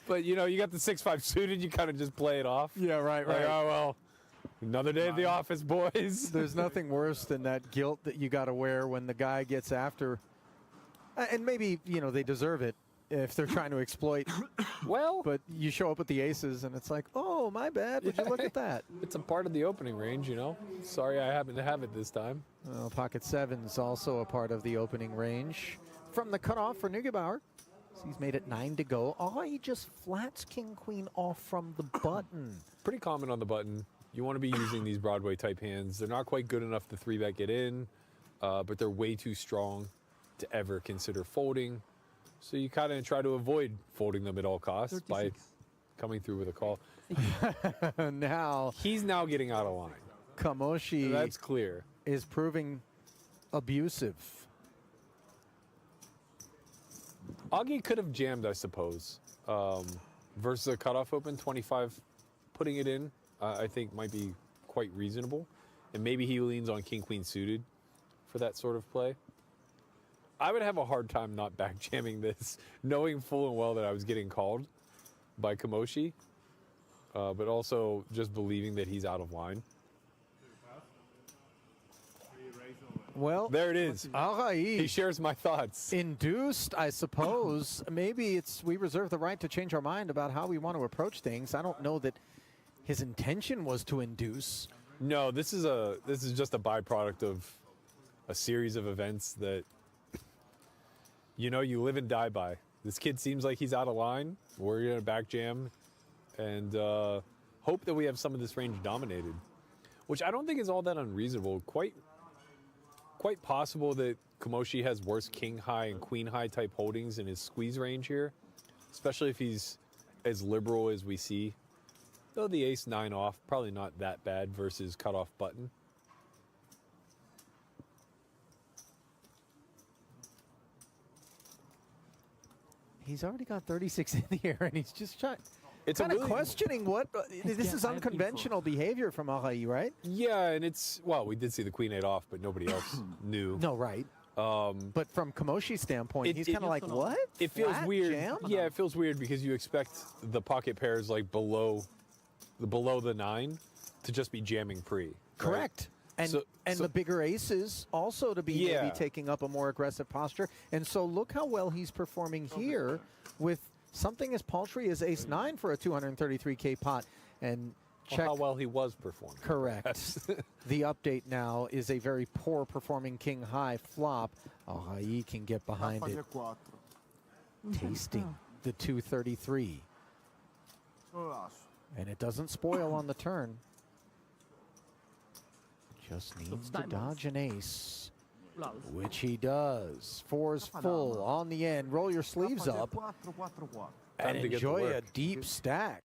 But you know, you got the 6-5 suited, you kind of just play it off. Yeah, right, Like, oh well, another day at the office, boys. There's nothing worse than that guilt that you got to wear when the guy gets after. And maybe, you know, they deserve it if they're trying to exploit. Well, But you show up with the aces and it's like, oh, my bad. Would you look at that? it's a part of the opening range, you know. Sorry I happen to have it this time. Well, pocket 7's also a part of the opening range. From the cutoff for Neugebauer. So he's made it 9 to go. Oh, he just flats King Queen off from the button. Pretty common on the button. You want to be using these Broadway type hands. They're not quite good enough to 3-bet get in, but they're way too strong to ever consider folding. So you kind of try to avoid folding them at all costs 36. by coming through with a call. Now, He's now getting out of line. Kamoshi That's clear. is proving abusive. Augie could have jammed, I suppose. Versus a cutoff open, 25, putting it in, I think might be quite reasonable. And maybe he leans on King-Queen suited for that sort of play. I would have a hard time not back jamming this, knowing full and well that I was getting called by Kamoshi, but also just believing that he's out of line. Well, There it is. He Ahai shares my thoughts. induced, I suppose. Maybe it's we reserve the right to change our mind about how we want to approach things. I don't know that his intention was to induce. No, this is just a byproduct of a series of events that, you know, you live and die by. This kid seems like he's out of line. We're going to back jam and hope that we have some of this range dominated, which I don't think is all that unreasonable. Quite possible that Kamoshi has worse king high and queen high type holdings in his squeeze range here, especially if he's as liberal as we see. Though the ace 9 off, probably not that bad versus cutoff button. He's already got 36 in the air, and he's just trying. It's a Kind of really questioning what this is I have info. unconventional behavior from Ahai, right? yeah, and it's well, we did see the queen 8 off, but nobody else knew. No, right. But from Kamoshi's standpoint, he's kind of like, what? It feels Flat weird. jam? Yeah, it feels weird because you expect the pocket pairs like below the 9 to just be jamming pre. right? Correct. And So- the bigger aces also to be Yeah. maybe taking up a more aggressive posture. And so look how well he's performing here with something as paltry as ace 9 for a 233K pot. And Well, check. how well he was performing. Correct. The update now is a very poor performing king high flop. Ahai can get behind it, tasting the 233. And it doesn't spoil on the turn. Just needs to dodge an ace, Lull. which he does. 4's full on the end. Roll your sleeves up and Time to get to enjoy a work. deep stack.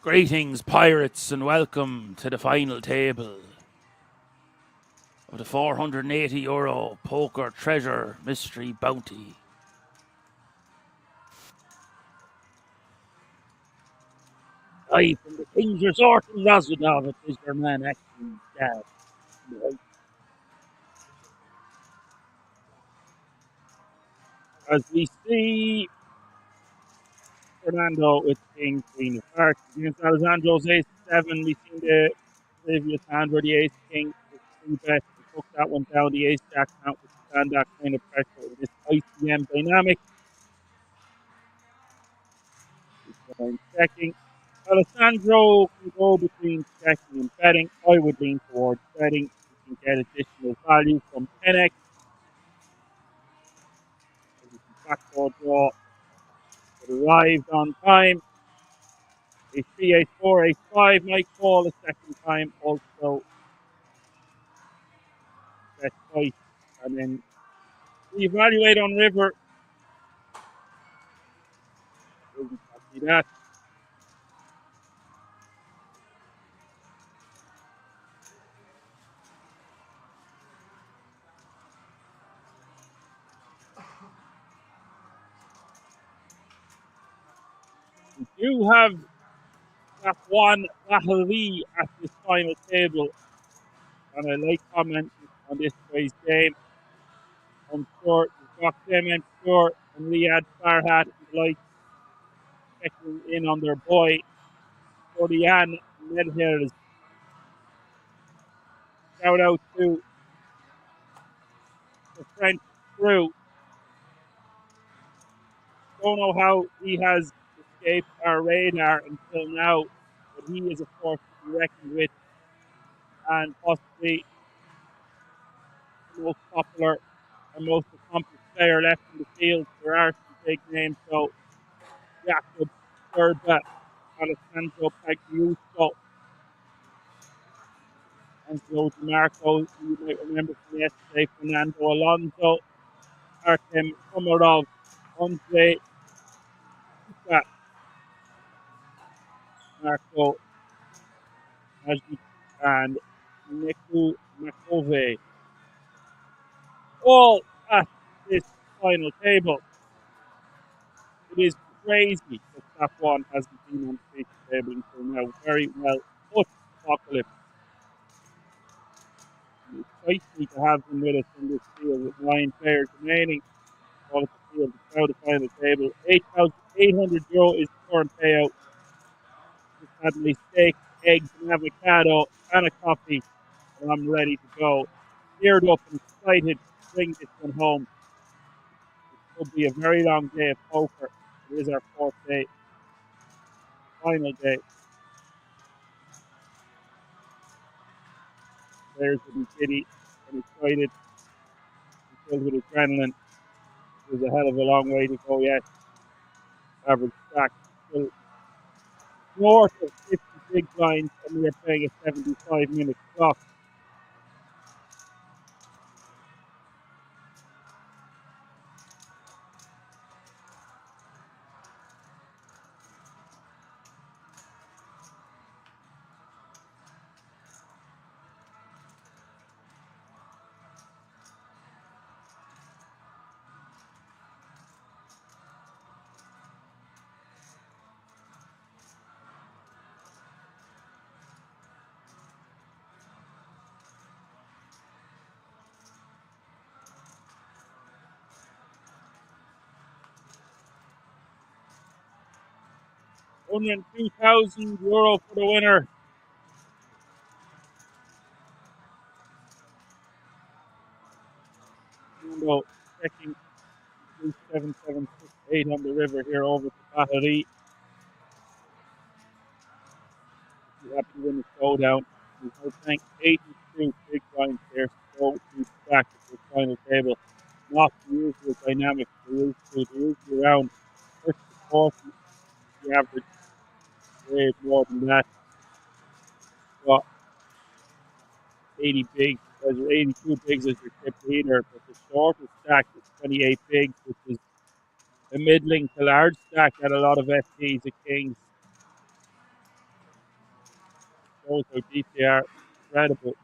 Greetings, pirates, and welcome to the final table of the €480 Poker Treasure Mystery Bounty. Live from the King's Resort in Rosvedov, it is your man acting dad. As we see Fernando with King, Queen of Hearts against Alessandro's Ace 7. We've seen the previous hand where the Ace King was 3-bet. He took that one down. The Ace Jack count with stand that kind of pressure with this ICM dynamic. I'm checking. Alessandro can go between checking and betting. I would lean towards betting. You can get additional value from 10x. Backdoor draw. It arrived on time. A3, A4, A5 might call a second time. Also, bet twice. And then reevaluate on river. Doesn't copy that. We do have that one Lahari at this final table. And I like commenting on this guy's game. I'm sure you've got Clement Stewart and Riyad Farhat who like checking in on their boy, Florian Medhers. Shout out to the French crew. Don't know how he has escaped our radar until now, but he is a force to be reckoned with and possibly the most popular and most accomplished player left in the field. There are some big names, so Jakob Serba, Alessandro Pagliusto, Angelo Di Marco, you might remember from yesterday, Fernando Alonso, Artem Komarov, Andre Kuka, Marco Magic, and Niku Makove. All at this final table. It is crazy that that one hasn't been on the table until now. Very well put, Apocalypse. It excites me to have him with us in this field with 9 players remaining. All at the field, it's now the final table. €8,800 is the current payout. Just had my steak, eggs, and avocado, and a coffee, and I'm ready to go. Geared up and excited to bring this one home. It will be a very long day of poker. It is our 4th day, final day. Players will be giddy and excited and filled with adrenaline. There's a hell of a long way to go yet. Average stack still north of 50 big blinds, and we are playing a 75-minute clock. €102,000 for the winner. Fernando checking 7,768 on the river here over to Bahari. You have to win the showdown. There's no playing 82 big blinds there, so we back to the final table. Not the usual dynamic they're usually around 30 to 40, the average, way more than that. Got 80 bigs, or 82 bigs as your tip leader, but the shortest stack is 28 bigs, which is a middling to large stack at a lot of FTs at Kings. shows how deep they are. Incredible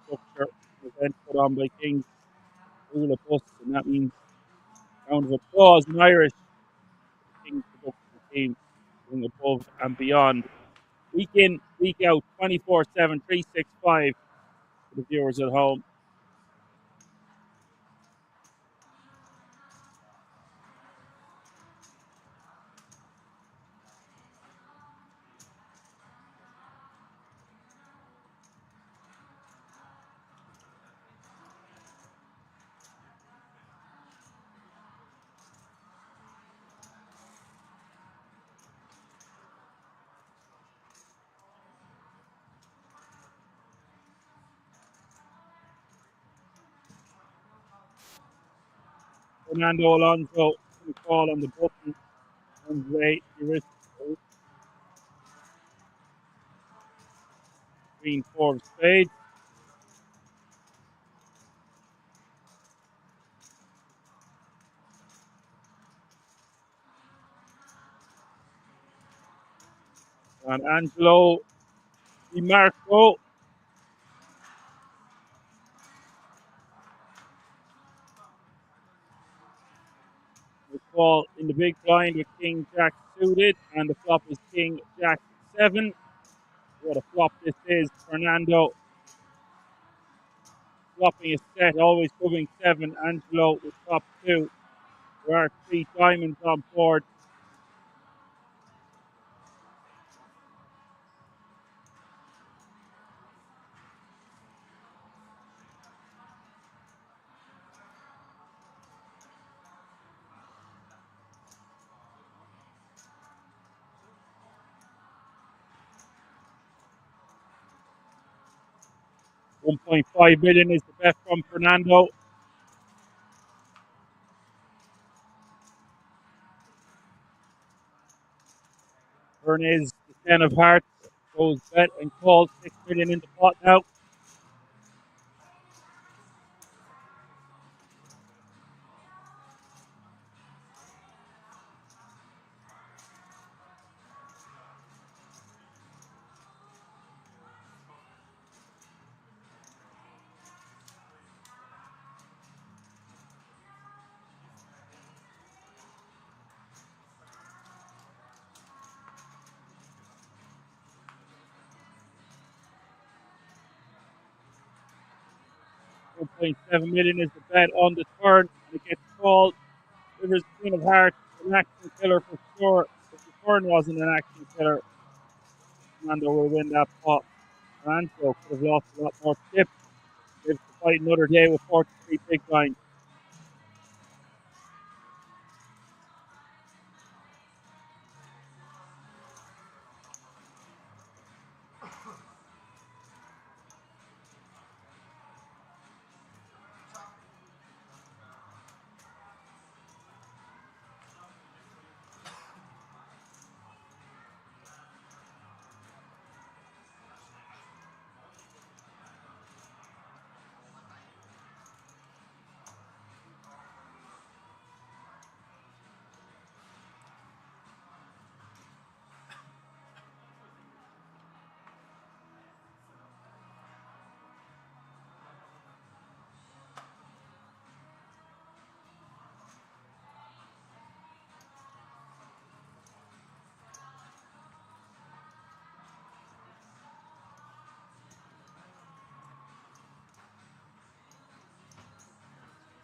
structure. Event put on by Kings. Rule of us, and that means round of applause in Irish. Kings production team going above and beyond. Week in, week out, 24/7, 365 for the viewers at home. Fernando Alonso going to call on the button. Andre green 4 of spades. And Angelo Di Marco. The call in the big blind with King Jack suited, and the flop is King Jack 7. What a flop this is. Fernando flopping a set, always covering 7. Angelo with top 2. There are 3 diamonds on board. $1.5 million is the bet from Fernando. Turn is the 10 of hearts. Goes bet and calls. $6 million in the pot now. $1.7 million is the bet on the turn, and it gets called. Rivers Queen of Hearts, an action killer for sure. If the turn wasn't an action killer, Fernando will win that pot. Fernando could have lost a lot more chips. Lives to fight another day with 43 big blinds.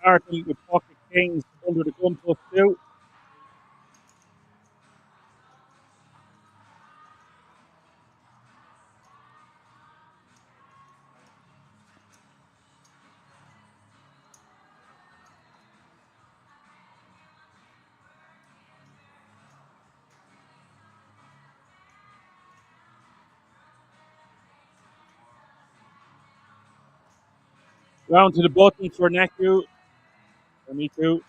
Starting with pocket kings under the gun +2. Round to the button for Neku. For me too.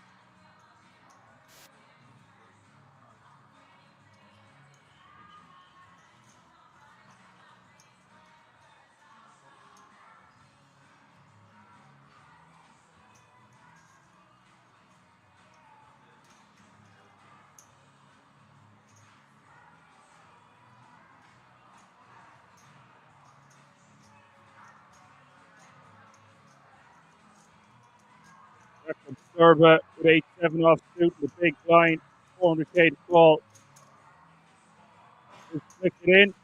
Serba with 8-7 off suit, the big blind, 400k to call. Just flick it in.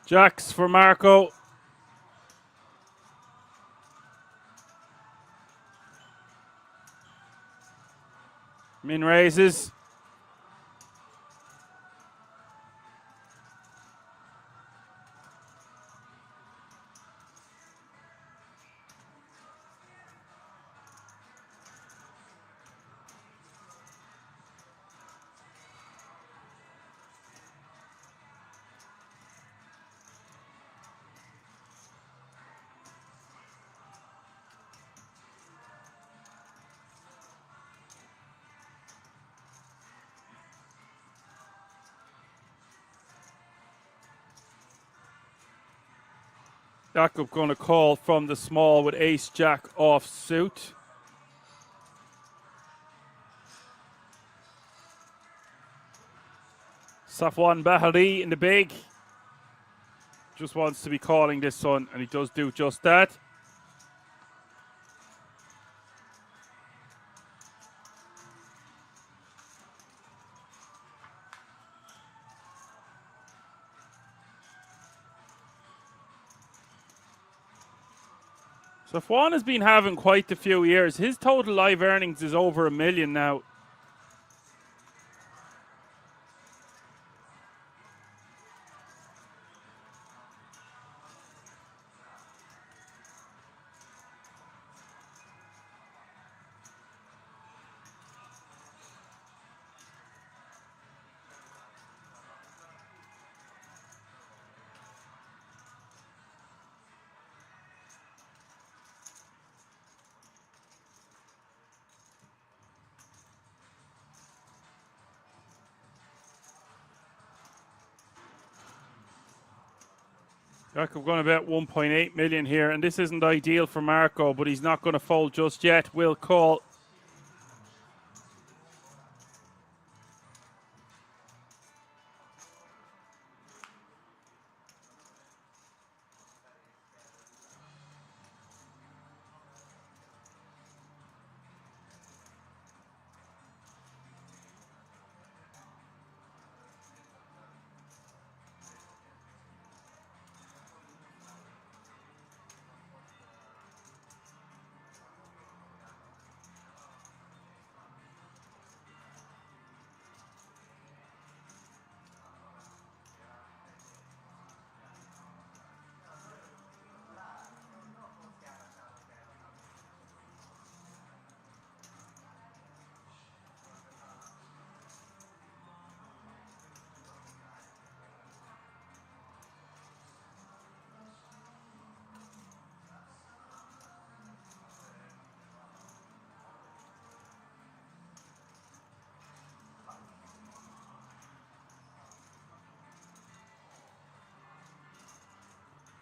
Jacks for Marco. Min raises. Jakob going to call from the small with ace jack off suit. Safwan Bahari in the big. Just wants to be calling this one, and he does do just that. Safwan has been having quite a few years. His total live earnings is over $1 million now. Jakob going about 1.8 million here, and this isn't ideal for Marco, but he's not going to fold just yet. Will call.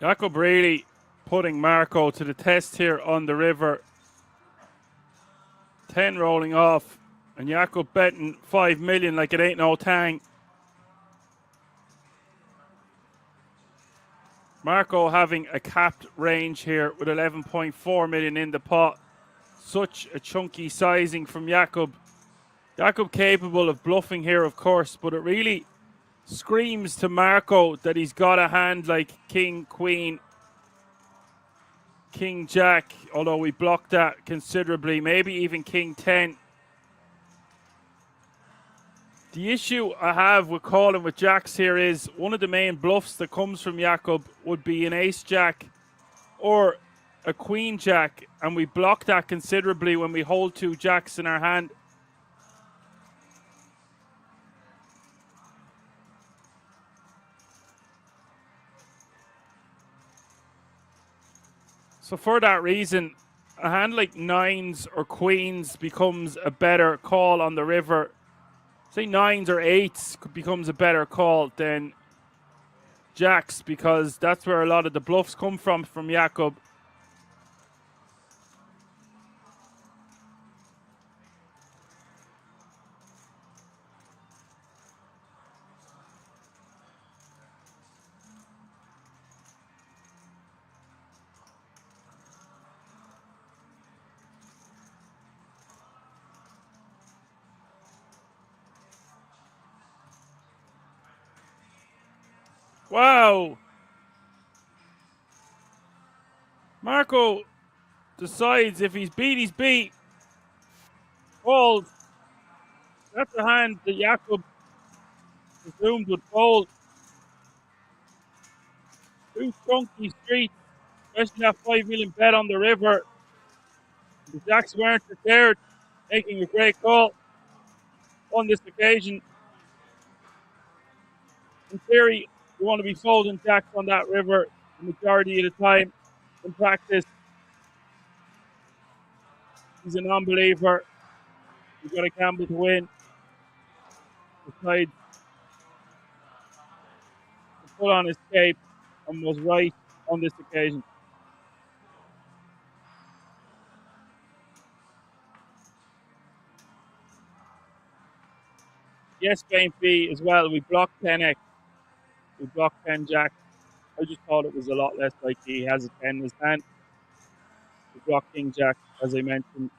Jakob really putting Marco to the test here on the river. 10 rolling off. And Jakob betting 5 million like it ain't no tang. Marco having a capped range here with 11.4 million in the pot. Such a chunky sizing from Jakob. Jakob capable of bluffing here, of course, but it really screams to Marco that he's got a hand like King, Queen, King, Jack, although we blocked that considerably, maybe even King 10. The issue I have with calling with Jacks here is one of the main bluffs that comes from Jakob would be an Ace Jack or a Queen Jack, and we block that considerably when we hold 2 Jacks in our hand. So for that reason, a hand like 9s or Queens becomes a better call on the river. Say 9s or 8s becomes a better call than Jacks, because that's where a lot of the bluffs come from Jakob. Wow. Marco decides if he's beat, he's beat. Fold. That's a hand that Jakob presumed would fold. 2 chunky streets, especially that 5 million bet on the river. The Jacks weren't prepared, making a great call on this occasion. In theory, you want to be folding Jacks on that river the majority of the time. In practice, he's a non-believer. He's got a gamble to win. Decides to put on his cape and was right on this occasion. Yes, Game B as well. We blocked 10x. We blocked 10 Jack. I just thought it was a lot less likely he has a 10 in his hand. We blocked King Jack, as I mentioned.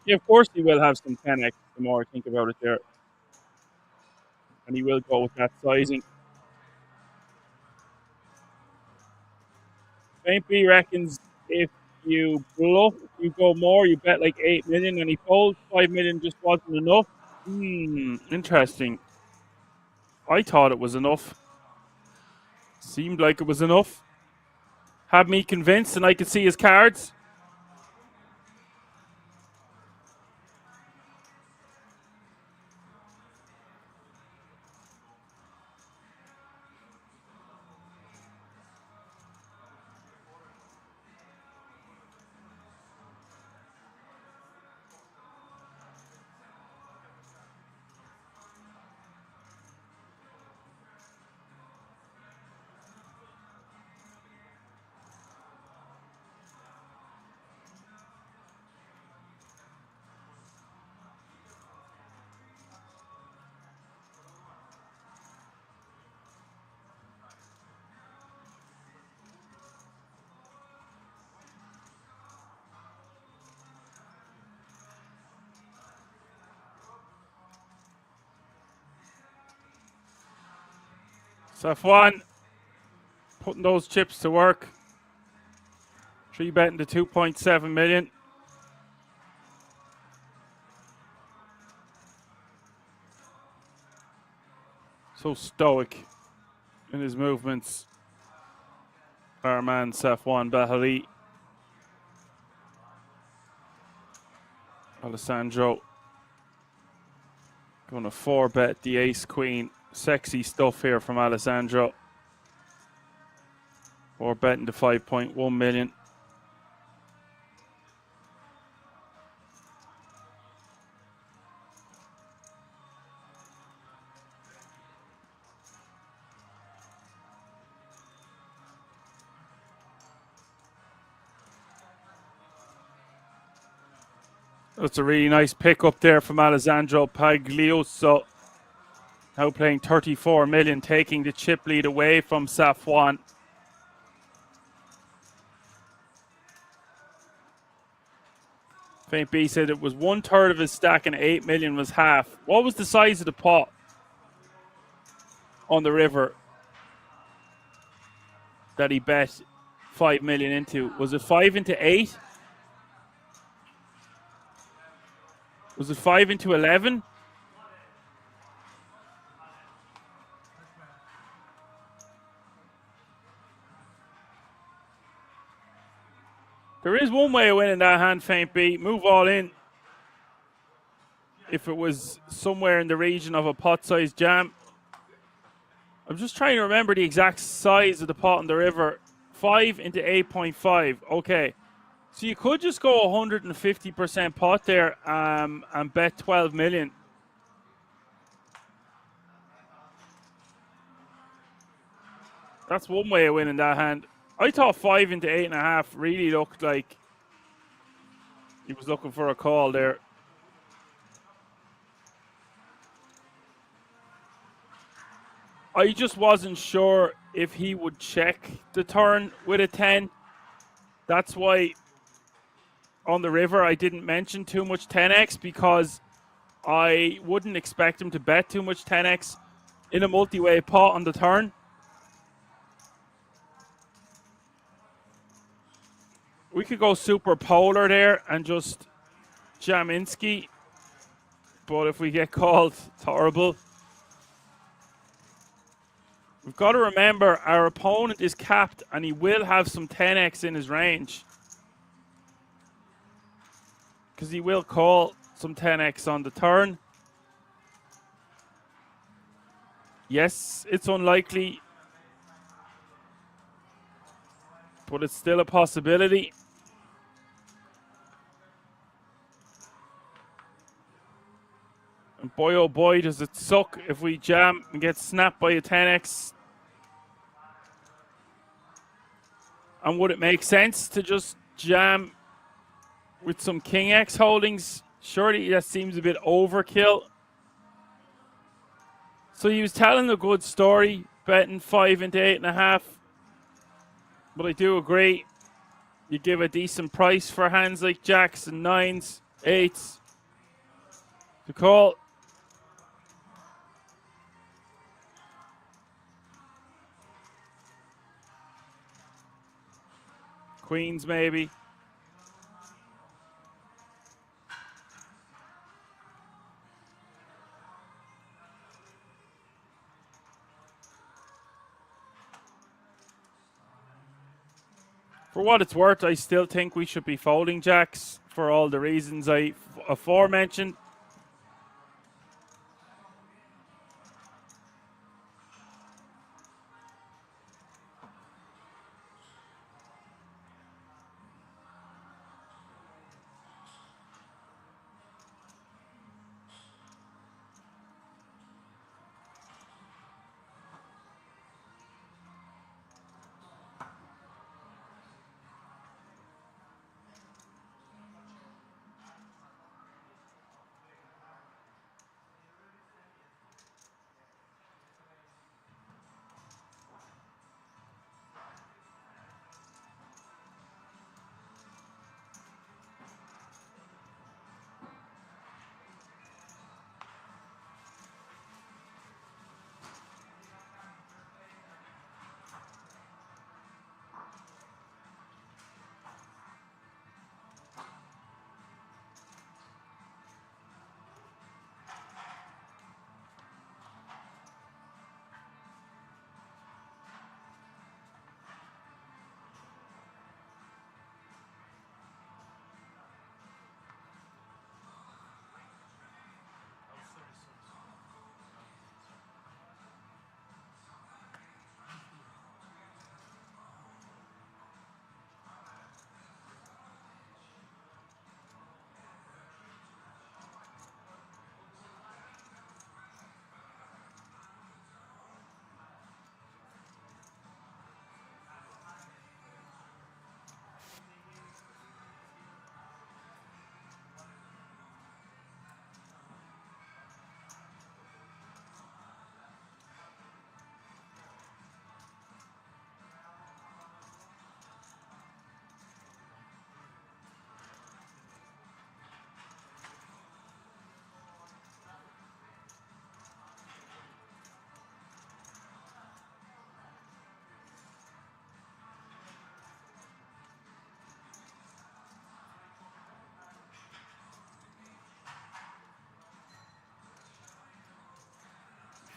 Yeah, of course he will have some 10x the more I think about it there. And he will go with that sizing. Game B reckons if you bluff, you go more, you bet like 8 million, and he folds 5 million just wasn't enough. Interesting. I thought it was enough. Seemed like it was enough. Had me convinced, and I could see his cards. Safwan putting those chips to work. 3 betting to 2.7 million. So stoic in his movements. Our man Safwan Bahali. Alessandro going to 4-bet the ace queen. Sexy stuff here from Alessandro. 4-betting to 5.1 million. That's a really nice pick up there from Alessandro Pagliuso. Now playing 34 million, taking the chip lead away from Safwan. Faint B said it was 1/3 of his stack and 8 million was half. What was the size of the pot on the river that he bet 5 million into? Was it 5 into 8? Was it 5 into 11? There is one way of winning that hand, Faint B. Move all in. If it was somewhere in the region of a pot-sized jam. I'm just trying to remember the exact size of the pot on the river. 5 into 8.5. Okay. So you could just go 150% pot there and bet 12 million. That's one way of winning that hand. I thought 5 into 8.5 really looked like he was looking for a call there. I just wasn't sure if he would check the turn with a 10. That's why on the river I didn't mention too much 10x, because I wouldn't expect him to bet too much 10x in a multi-way pot on the turn. We could go super polar there and just Jaminski. But if we get called, it's horrible. We've got to remember our opponent is capped and he will have some 10x in his range. Because he will call some 10x on the turn. Yes, it's unlikely. But it's still a possibility. And boy, oh boy, does it suck if we jam and get snapped by a 10x. And would it make sense to just jam with some King X holdings? Surely that seems a bit overkill. So he was telling a good story, betting 5 into 8.5. But I do agree, you give a decent price for hands like jacks and 9s, 8s to call. Queens maybe. For what it's worth, I still think we should be folding jacks for all the reasons I aforementioned.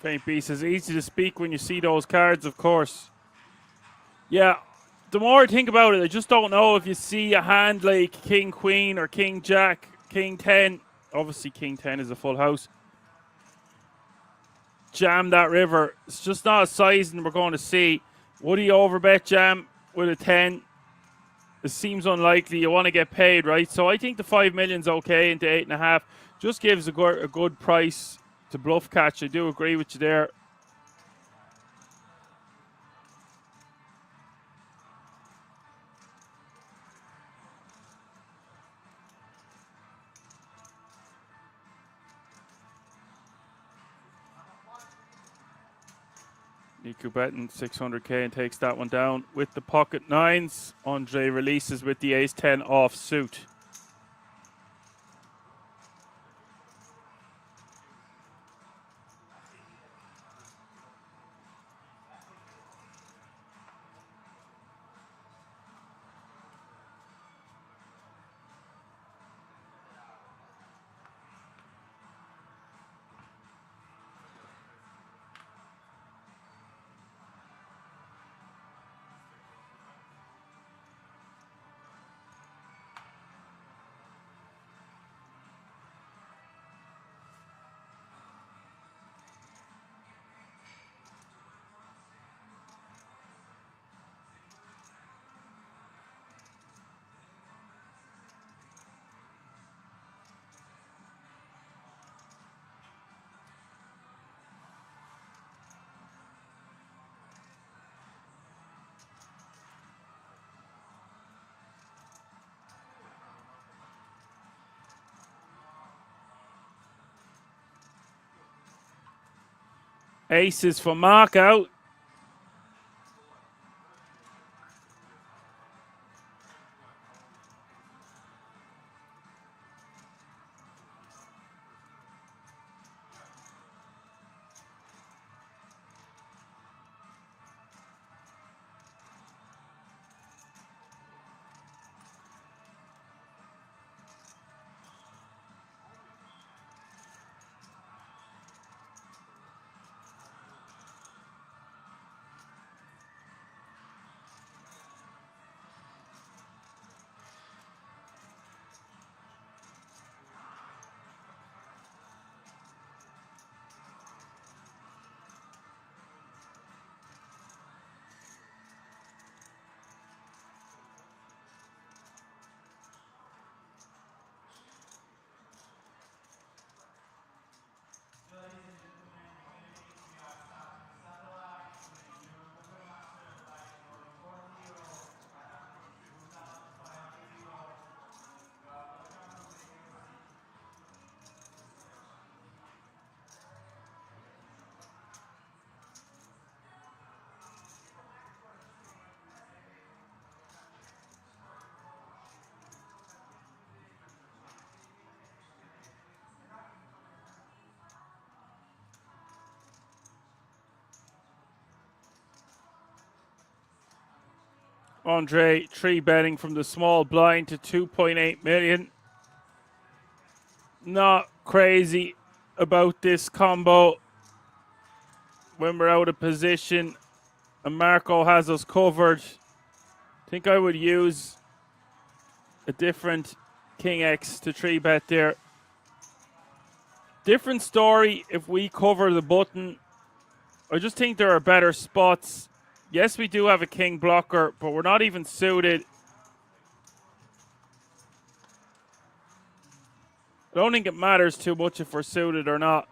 Faint Beast says easy to speak when you see those cards, of course. Yeah, the more I think about it, I just don't know if you see a hand like King Queen or King Jack, King 10. Obviously, King 10 is a full house. Jam that river. It's just not a sizing we're going to see. Would he overbet jam with a 10? It seems unlikely. You want to get paid, right? So I think the 5 million's okay into 8.5. Just gives a good price to bluff catch. I do agree with you there. Niku betting 600k and takes that one down with the pocket nines. Andre releases with the ace 10 off suit. Aces for Mark out. Andre three betting from the small blind to 2.8 million. Not crazy about this combo when we're out of position and Marco has us covered. I think I would use a different King X to 3-bet there. Different story if we cover the button. I just think there are better spots. Yes, we do have a king blocker, but we're not even suited. I don't think it matters too much if we're suited or not.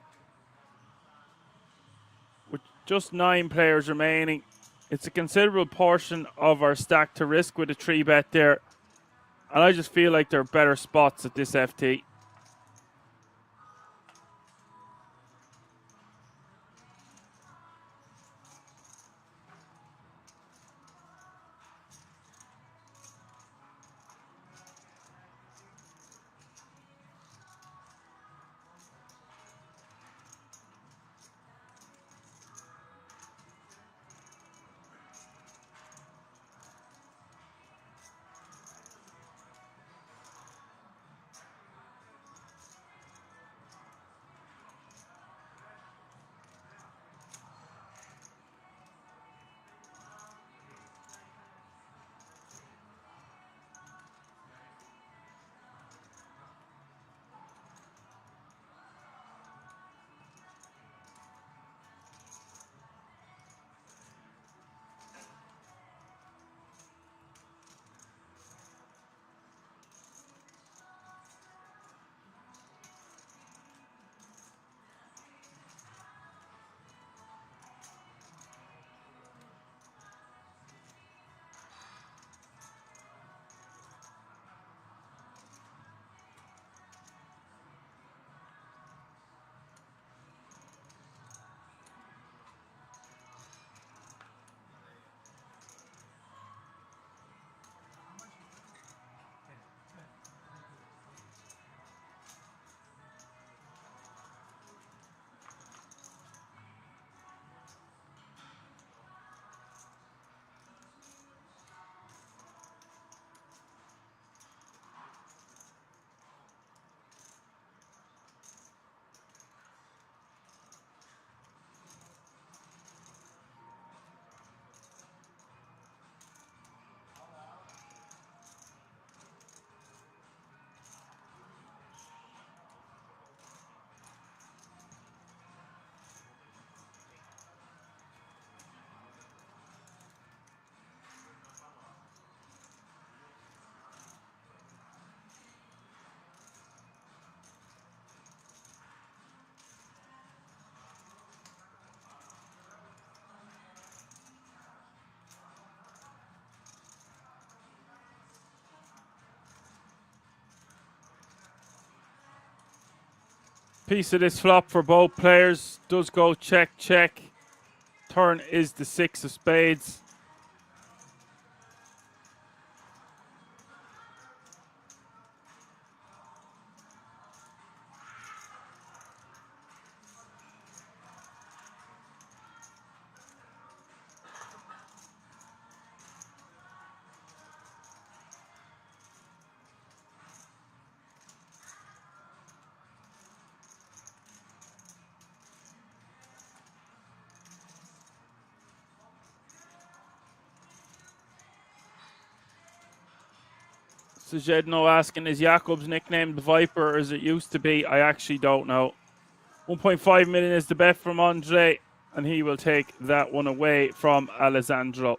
With just 9 players remaining, it's a considerable portion of our stack to risk with a 3-bet there. And I just feel like there are better spots at this FT. Piece of this flop for both players. Does go check, check. Turn is the 6 of spades. Sajedno asking, is Jakob's nickname the Viper as it used to be? I actually don't know. 1.5 million is the bet from Andre, and he will take that one away from Alessandro.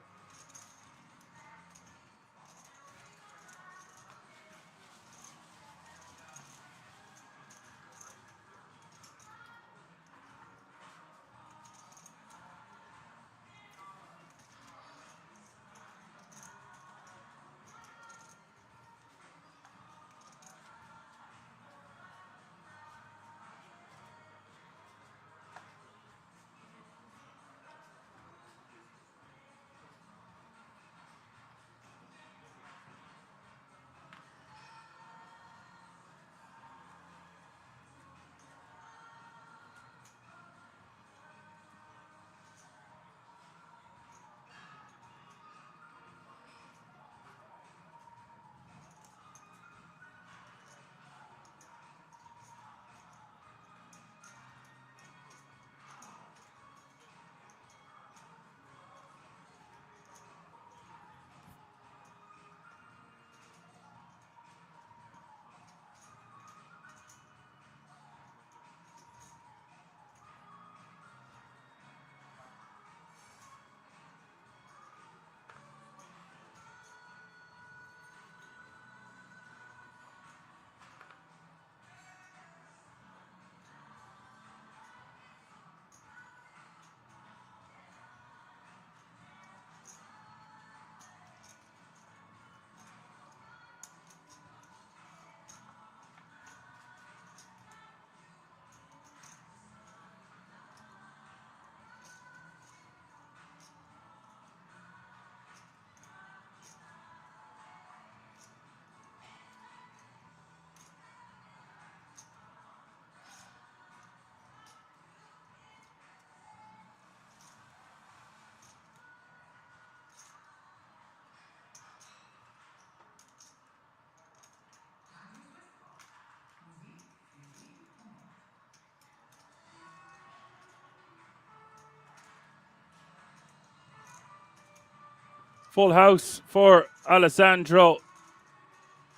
Full house for Alessandro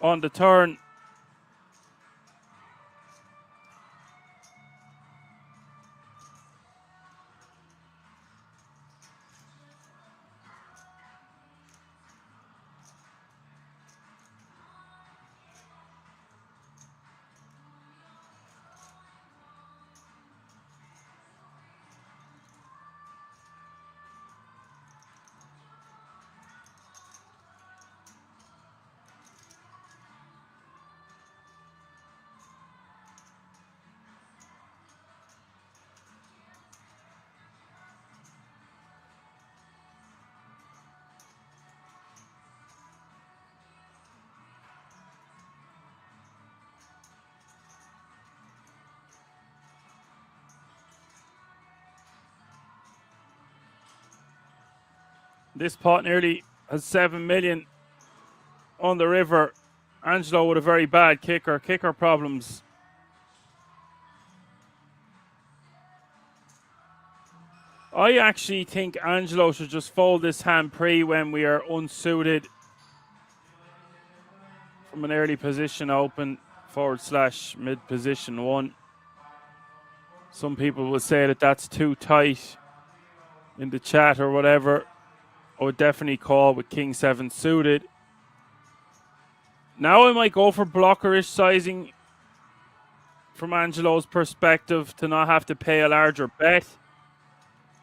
on the turn. This pot nearly has 7 million on the river. Angelo with a very bad kicker problems. I actually think Angelo should just fold this hand pre when we are unsuited from an early position open / mid position 1. Some people will say that that's too tight in the chat or whatever. I would definitely call with King 7 suited. Now I might go for blockerish sizing from Angelo's perspective to not have to pay a larger bet.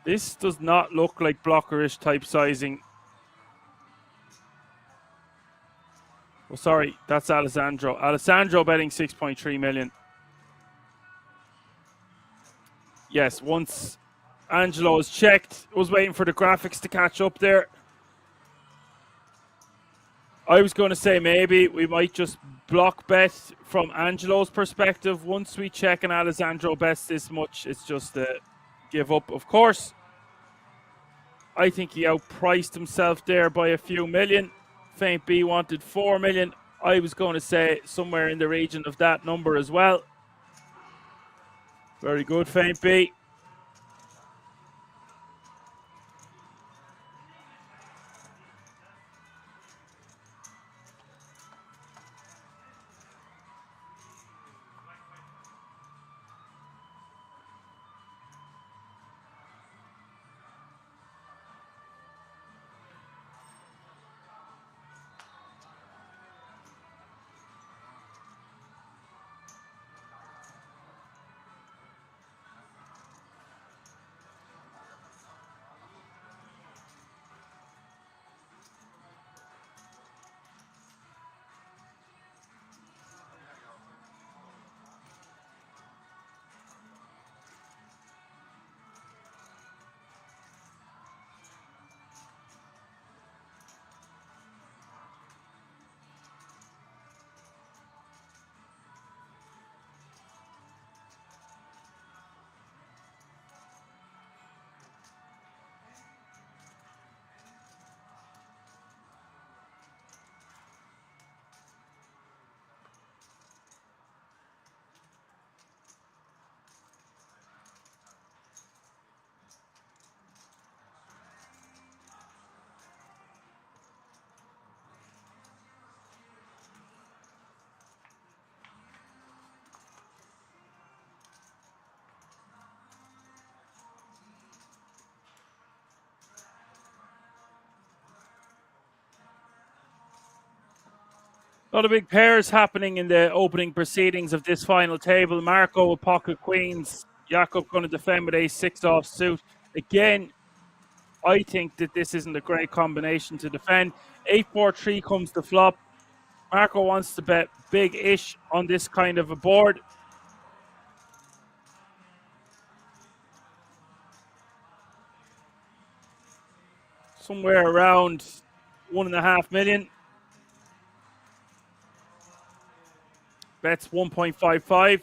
This does not look like blockerish type sizing. Oh, sorry, that's Alessandro. Alessandro betting 6.3 million. Yes, once Angelo is checked, was waiting for the graphics to catch up there. I was going to say maybe we might just block bet from Angelo's perspective. Once we check and Alessandro bets this much, it's just a give up. Of course, I think he outpriced himself there by a few million. Faint B wanted 4 million. I was going to say somewhere in the region of that number as well. Very good, Faint B. A lot of big pairs happening in the opening proceedings of this final table. Marco with pocket queens. Jakob going to defend with ace-6 off suit. Again, I think that this isn't a great combination to defend. 8-4-3 comes the flop. Marco wants to bet big-ish on this kind of a board. Somewhere around 1.5 million. Bets 1.55.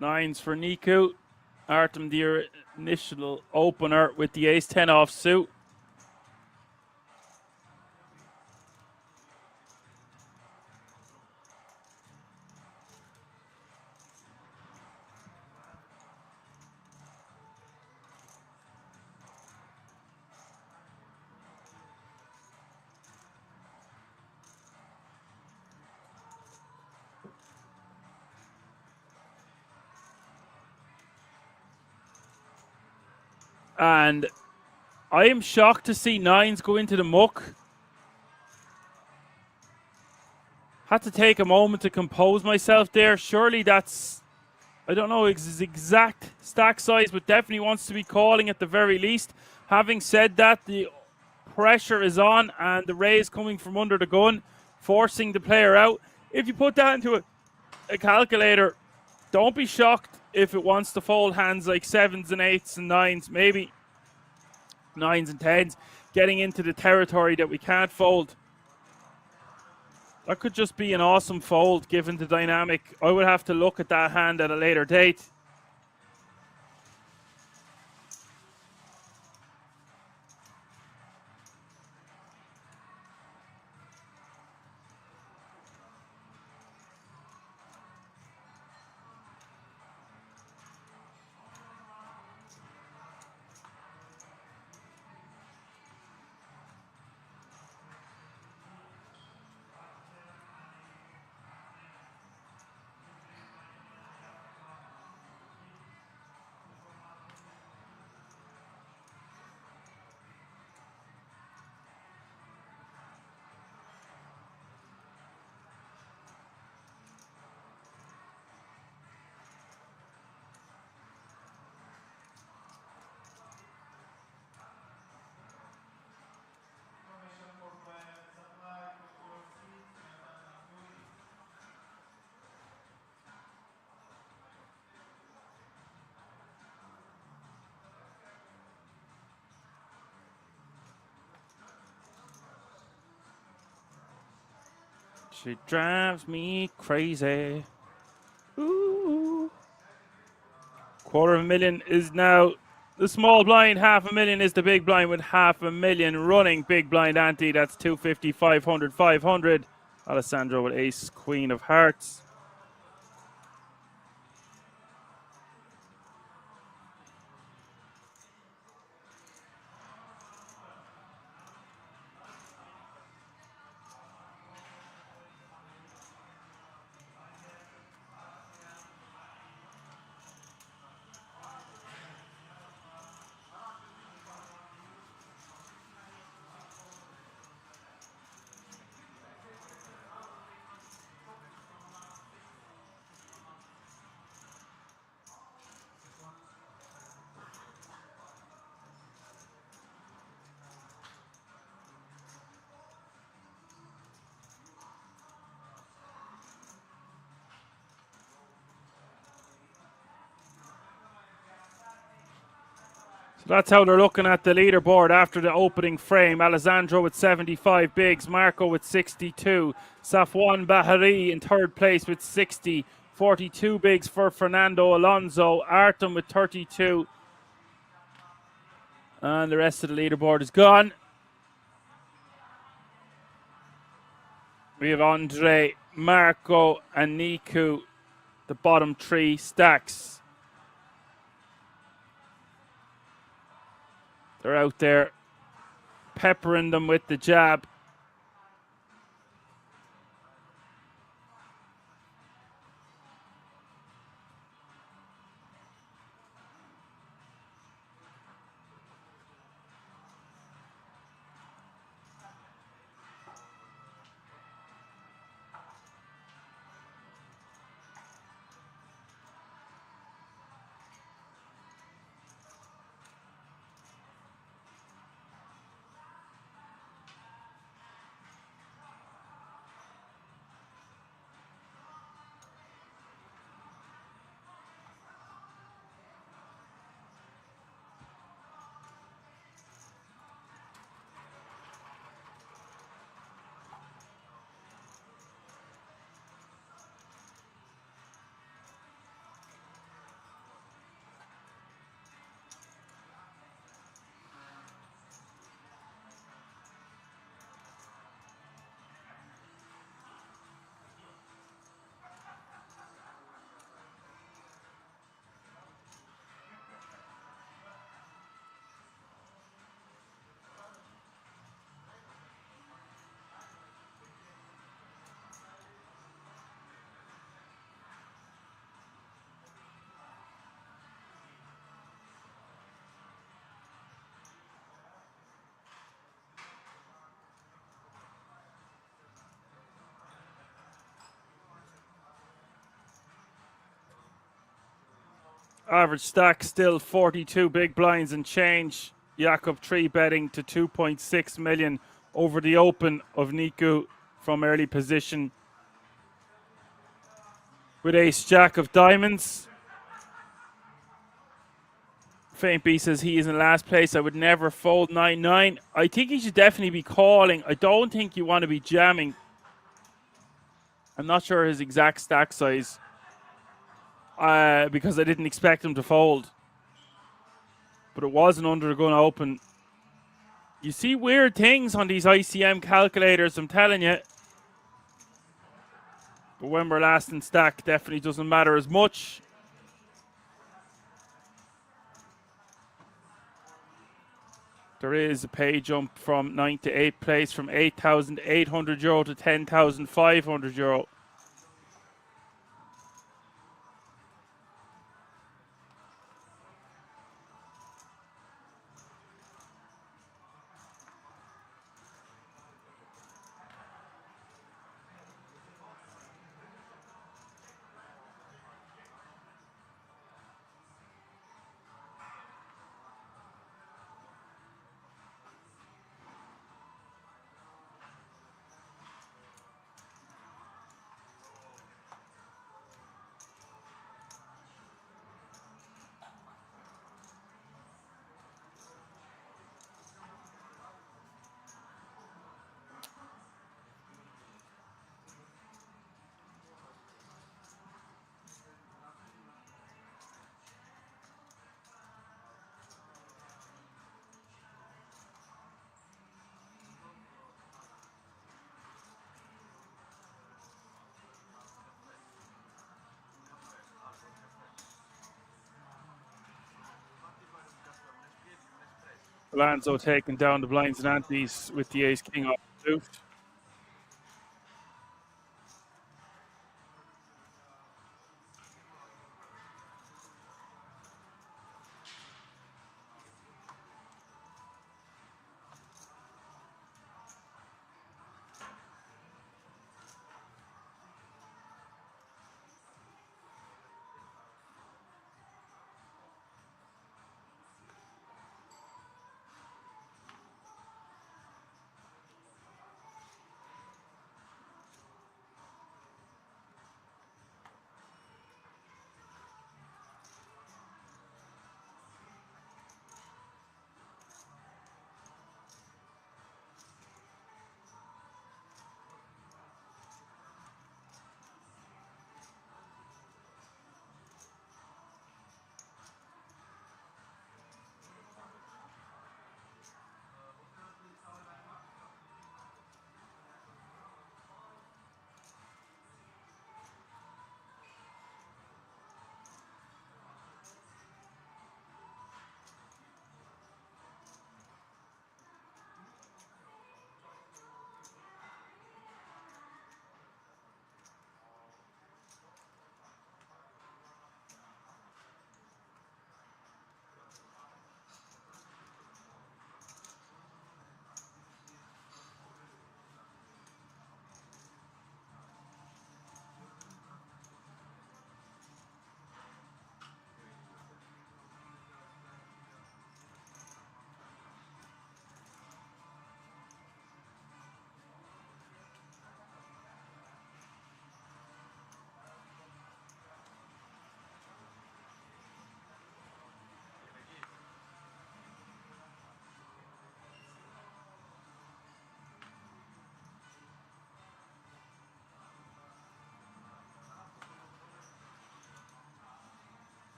Nines for Niku. Artem, the initial opener with the ace-10 off suit. And I am shocked to see nines go into the muck. Had to take a moment to compose myself there. Surely that's, I don't know his exact stack size, but definitely wants to be calling at the very least. Having said that, the pressure is on and the raise coming from under the gun, forcing the player out. If you put that into a calculator, don't be shocked if it wants to fold hands like sevens and eights and nines, maybe nines and tens, getting into the territory that we can't fold. That could just be an awesome fold given the dynamic. I would have to look at that hand at a later date. She drives me crazy. Ooh. $250,000 is now the small blind. $500,000 is the big blind with $500,000 running. Big blind ante, that's 250, 500, 500. Alessandro with ace, queen of hearts. That's how they're looking at the leaderboard after the opening frame. Alessandro with 75 bigs, Marco with 62, Safwan Bahari in third place with 60, 42 bigs for Fernando Alonso, Artem with 32, and the rest of the leaderboard is gone. We have Andre, Marco, and Niku, the bottom three stacks. They're out there peppering them with the jab. Average stack still 42 big blinds and change. Jakob 3 betting to 2.6 million over the open of Niku from early position. With ace jack of diamonds. Faint B says he is in last place. I would never fold 9-9. I think he should definitely be calling. I don't think you want to be jamming. I'm not sure his exact stack size. Because I didn't expect him to fold. But it was an under the gun open. You see weird things on these ICM calculators, I'm telling you. But when we're last in stack, definitely doesn't matter as much. There is a pay jump from 9th to 8th place from €8,800 to €10,500. Alonso taking down the blinds and antes with the ace king off the suit.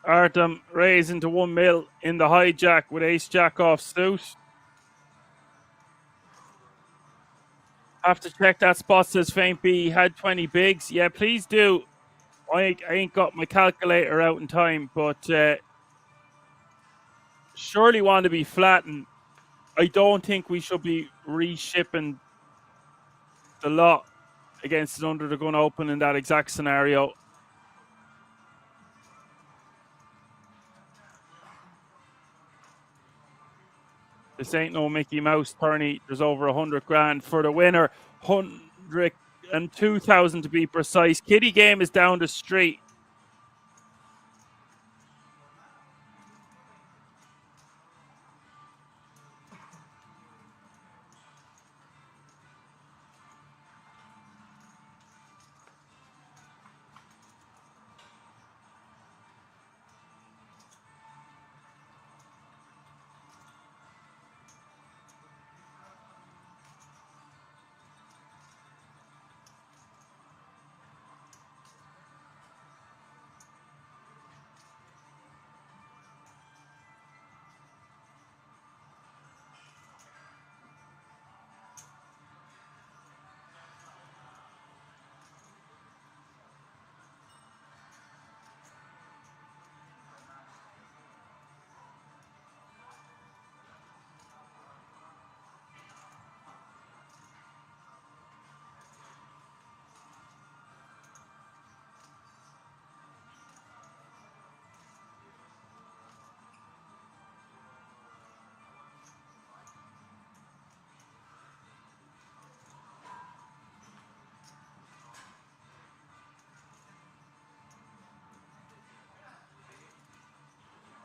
Artem raising to 1 mil in the hijack with ace jack off suit. Have to check that spot, says Faint B. He had 20 bigs. Yeah, please do. I ain't got my calculator out in time, but surely want to be flat, and I don't think we should be reshipping the lot against an under the gun open in that exact scenario. This ain't no Mickey Mouse tourney. There's over 100 grand for the winner. 102,000 to be precise. Kitty game is down the street.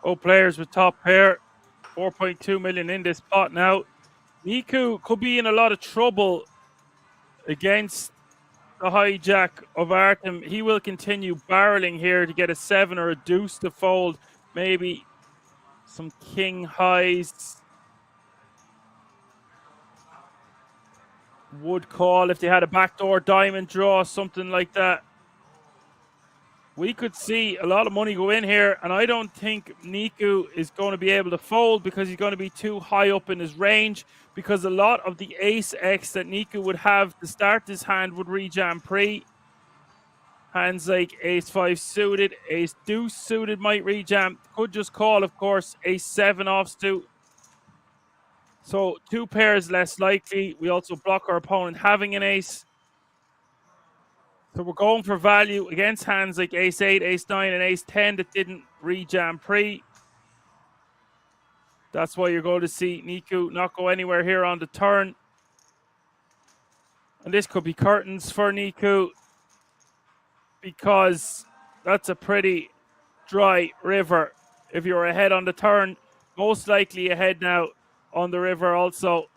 Oh, players with top pair. 4.2 million in this pot now. Niku could be in a lot of trouble against the hijack of Artem. He will continue barreling here to get a 7 or a deuce to fold. Maybe some king highs. Would call if they had a backdoor diamond draw, something like that. We could see a lot of money go in here, and I don't think Niku is going to be able to fold because he's going to be too high up in his range, because a lot of the ace X that Niku would have to start this hand would rejam pre. Hands like ace 5 suited, ace deuce suited might rejam. Could just call, of course, ace 7 offsuit. So 2 pairs less likely. We also block our opponent having an ace. So we're going for value against hands like ace 8, ace 9, and ace 10 that didn't rejam pre. That's why you're going to see Niku not go anywhere here on the turn. And this could be curtains for Niku, because that's a pretty dry river. If you're ahead on the turn, most likely ahead now on the river also.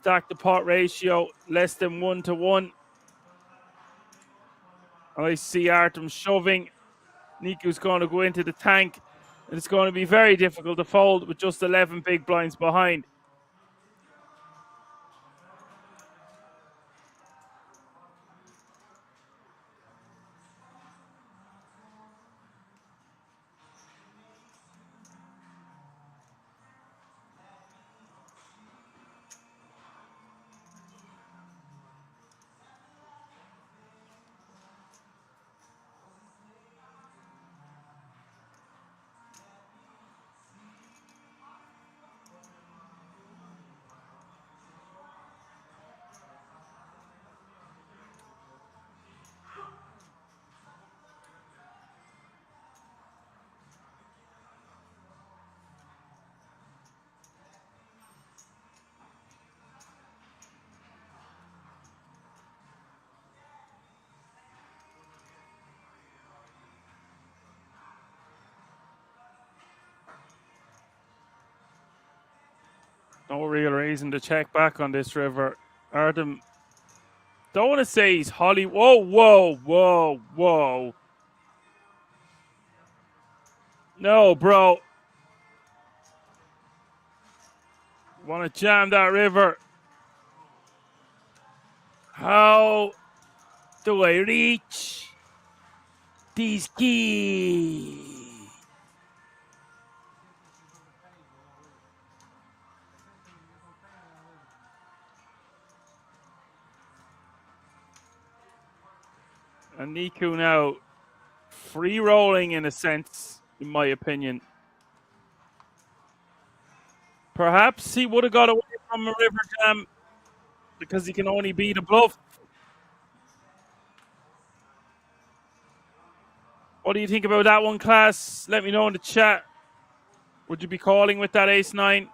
Stack the pot ratio less than 1 to 1. I see Artem shoving. Niku's going to go into the tank, and it's going to be very difficult to fold with just 11 big blinds behind. No real reason to check back on this river. Artem, don't want to say he's Holly. Whoa, whoa, whoa, whoa. No, bro. Want to jam that river. How do I reach these keys? And Niku now free rolling in a sense, in my opinion. Perhaps he would have got away from a river jam because he can only beat a bluff. What do you think about that one, class? Let me know in the chat. Would you be calling with that ace-9?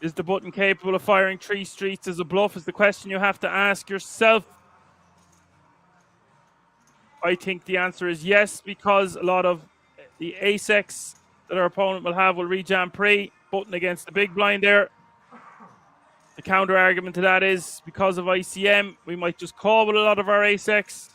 Is the button capable of firing 3 streets as a bluff? Is the question you have to ask yourself. I think the answer is yes, because a lot of the ace-X that our opponent will have will rejam pre, button against the big blind there. The counter argument to that is because of ICM, we might just call with a lot of our ace-X.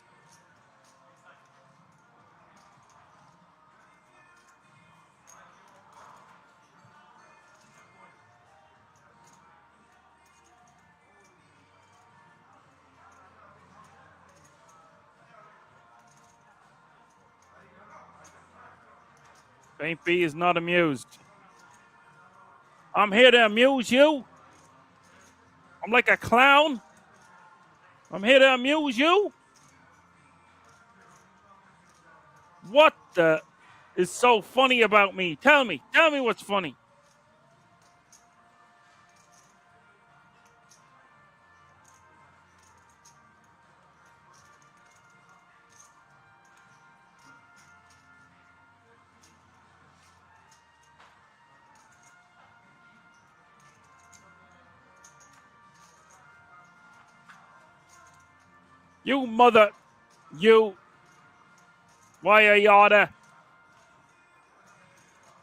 Saint B is not amused. I'm here to amuse you. I'm like a clown. I'm here to amuse you. What the is so funny about me? Tell me what's funny. You mother, you. Why are you order?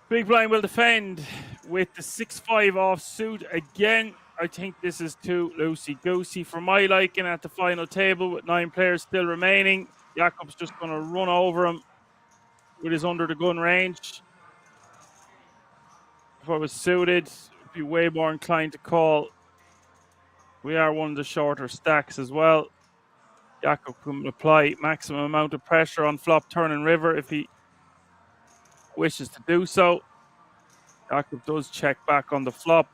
Big blind will defend with the 6-5 offsuit again. I think this is too loosey-goosey for my liking at the final table with 9 players still remaining. Jakob's just going to run over him with his under the gun range. If I was suited, I'd be way more inclined to call. We are one of the shorter stacks as well. Jakob can apply maximum amount of pressure on flop, turn, and river if he wishes to do so. Jakob does check back on the flop.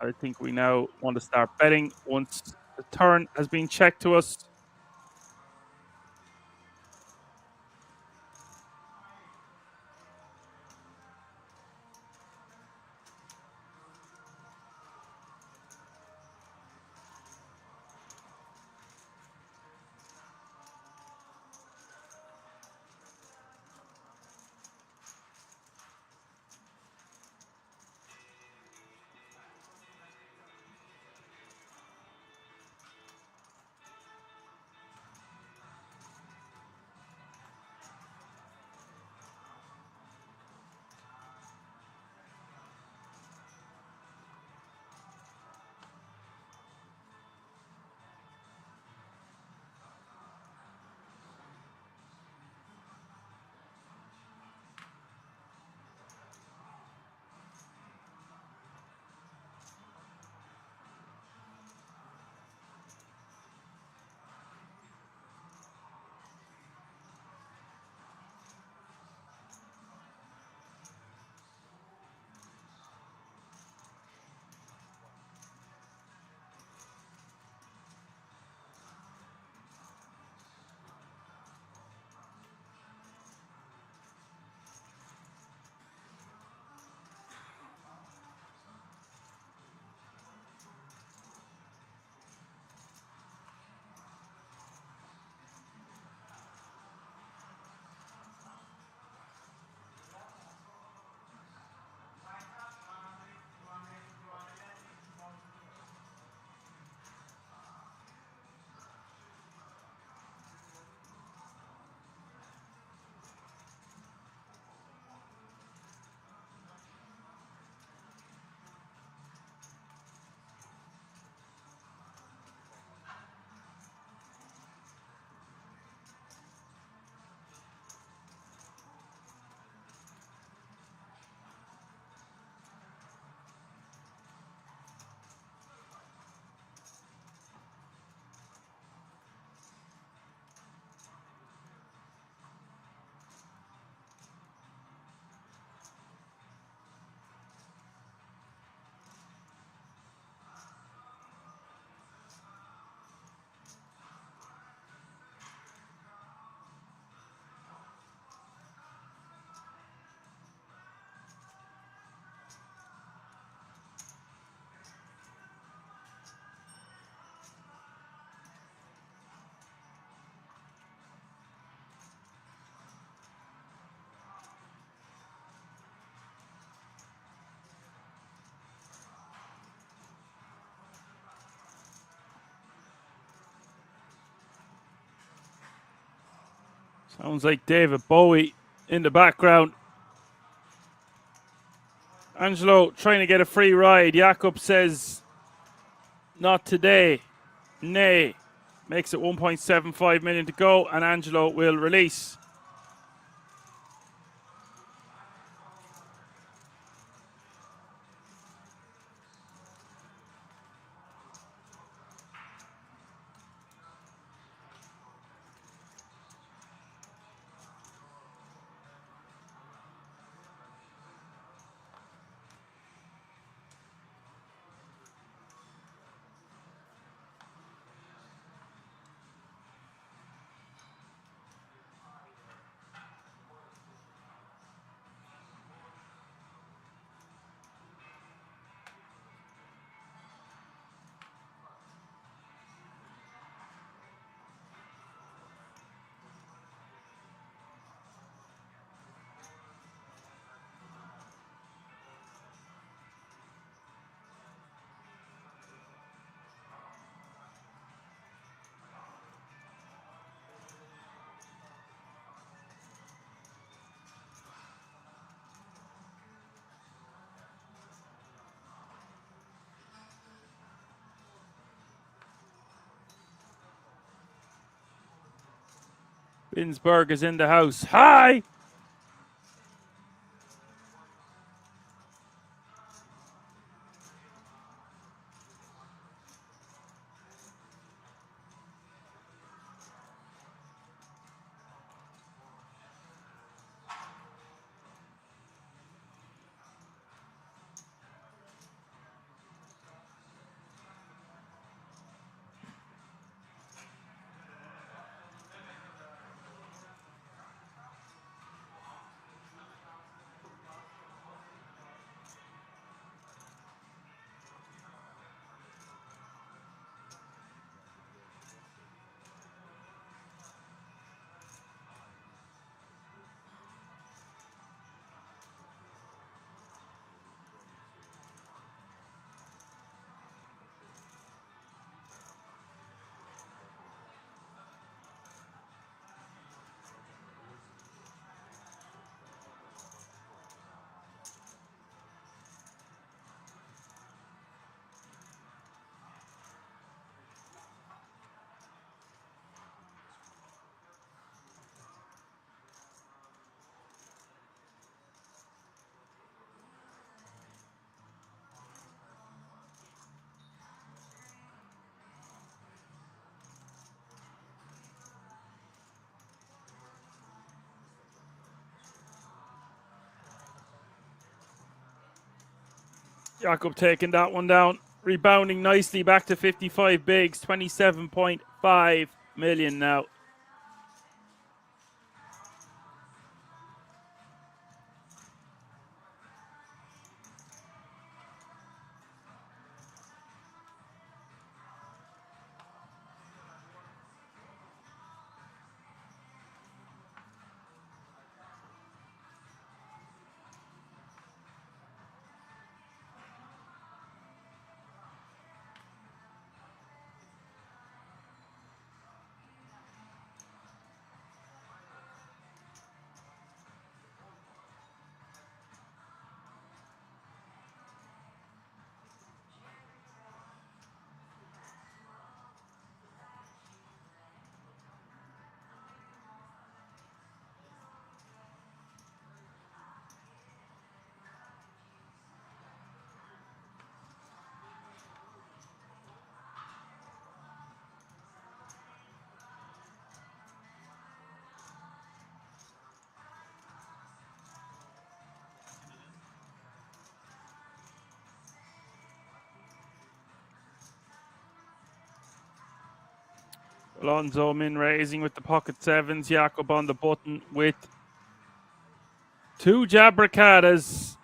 I think we now want to start betting once the turn has been checked to us. Sounds like David Bowie in the background. Angelo trying to get a free ride. Jakob says, not today. Nay. Makes it 1.75 million to go, and Angelo will release. Binsberg is in the house. Hi! Jakob taking that one down. Rebounding nicely back to 55 bigs. 27.5 million now. Alonso min raising with the pocket sevens. Jakob on the button with two Jabracadas.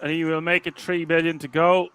And he will make it 3 billion to go.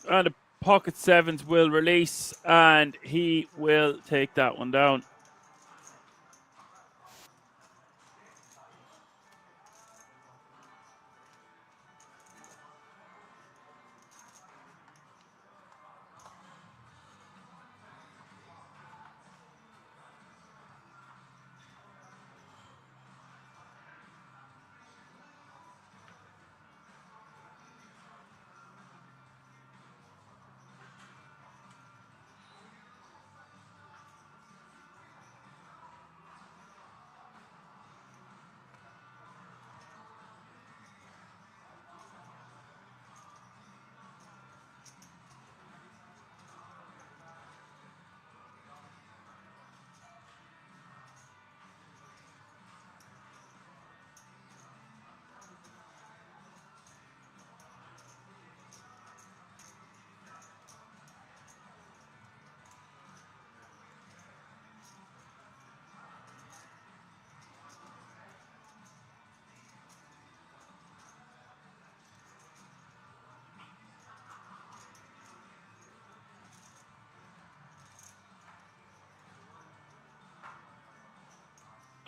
And the pocket sevens will release, and he will take that one down.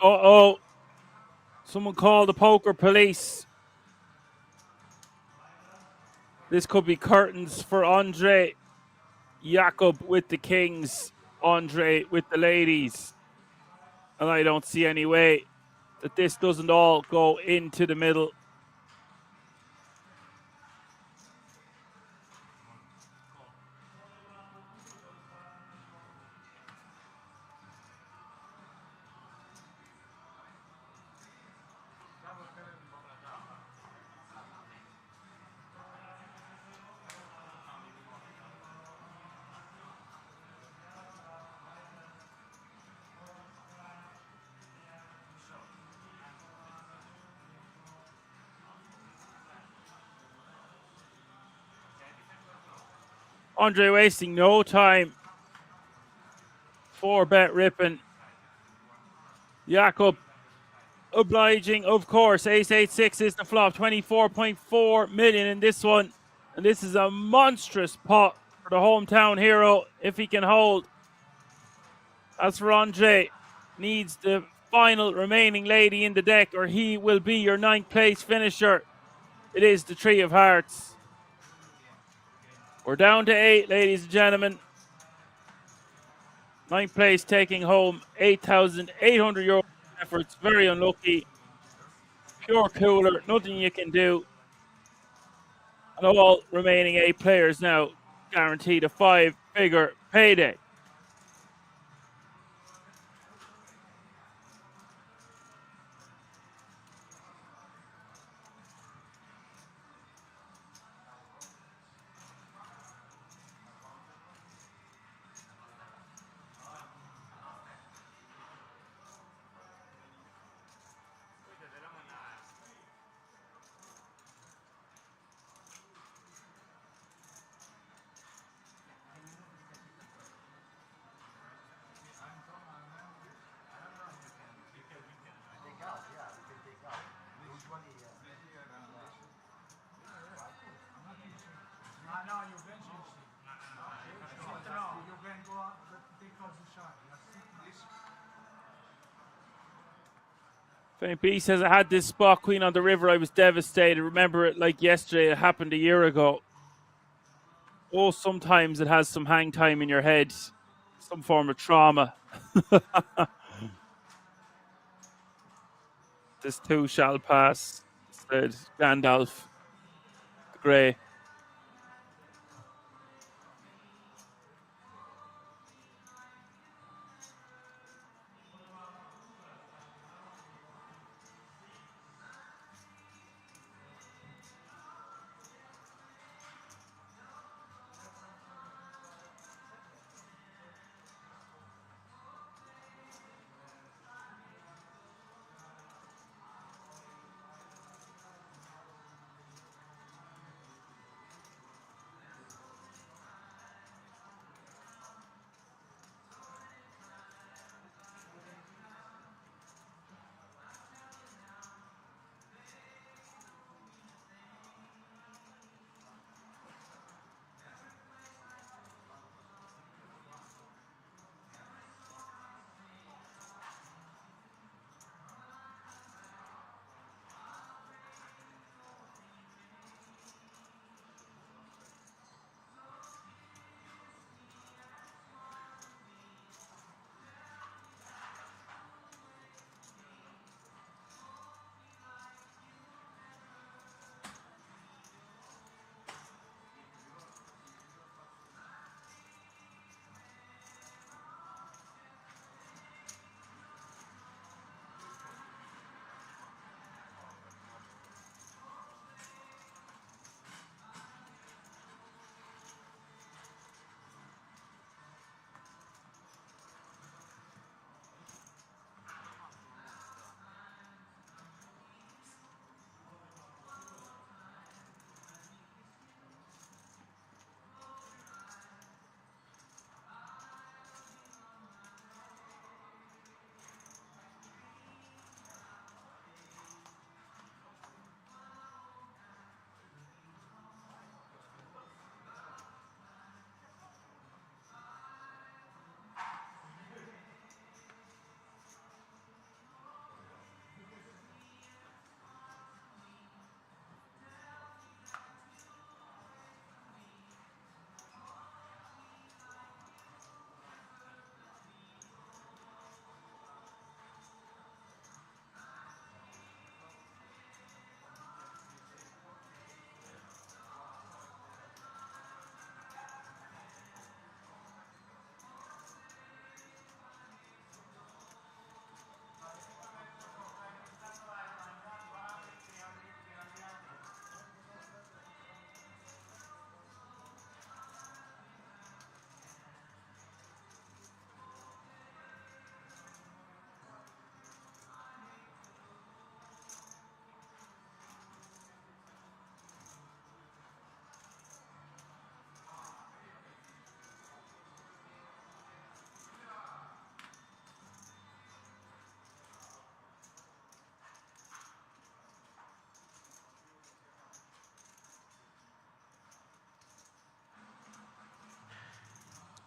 Uh-oh. Someone call the poker police. This could be curtains for Andre. Jakob with the kings. Andre with the ladies. And I don't see any way that this doesn't all go into the middle. Andre wasting no time. 4-bet ripping. Jakob obliging, of course. Ace-8-6 is the flop. 24.4 million in this one. And this is a monstrous pot for the hometown hero if he can hold. As for Andre, needs the final remaining lady in the deck or he will be your 9th place finisher. It is the Three of Hearts. We're down to 8, ladies and gentlemen. 9th place taking home 8,800 euro efforts. Very unlucky. Pure cooler. Nothing you can do. And all remaining 8 players now guaranteed a 5-figure payday. Faint B says, I had this spot queen on the river. I was devastated. Remember it like yesterday. It happened a year ago. Oh, sometimes it has some hang time in your head, some form of trauma. This too shall pass, said Gandalf the Grey.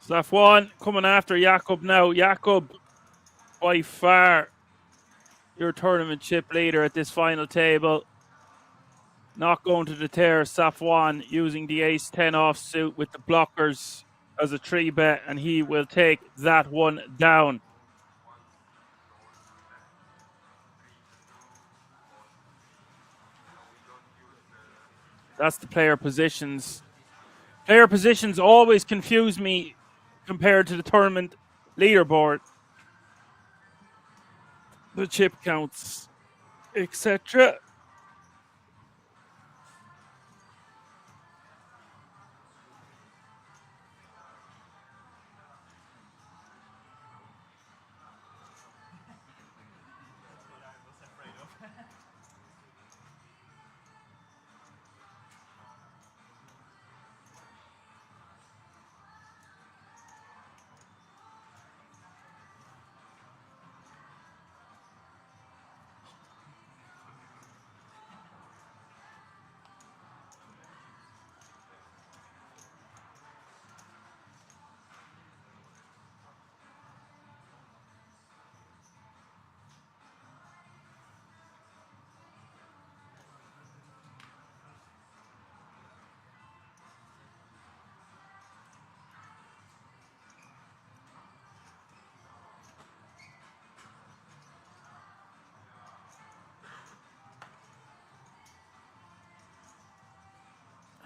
Safwan coming after Jakob now. Jakob, by far, your tournament chip leader at this final table. Not going to deter Safwan using the ace-10 offsuit with the blockers as a 3-bet, and he will take that one down. That's the player positions. Player positions always confuse me compared to the tournament leaderboard. The chip counts, etc.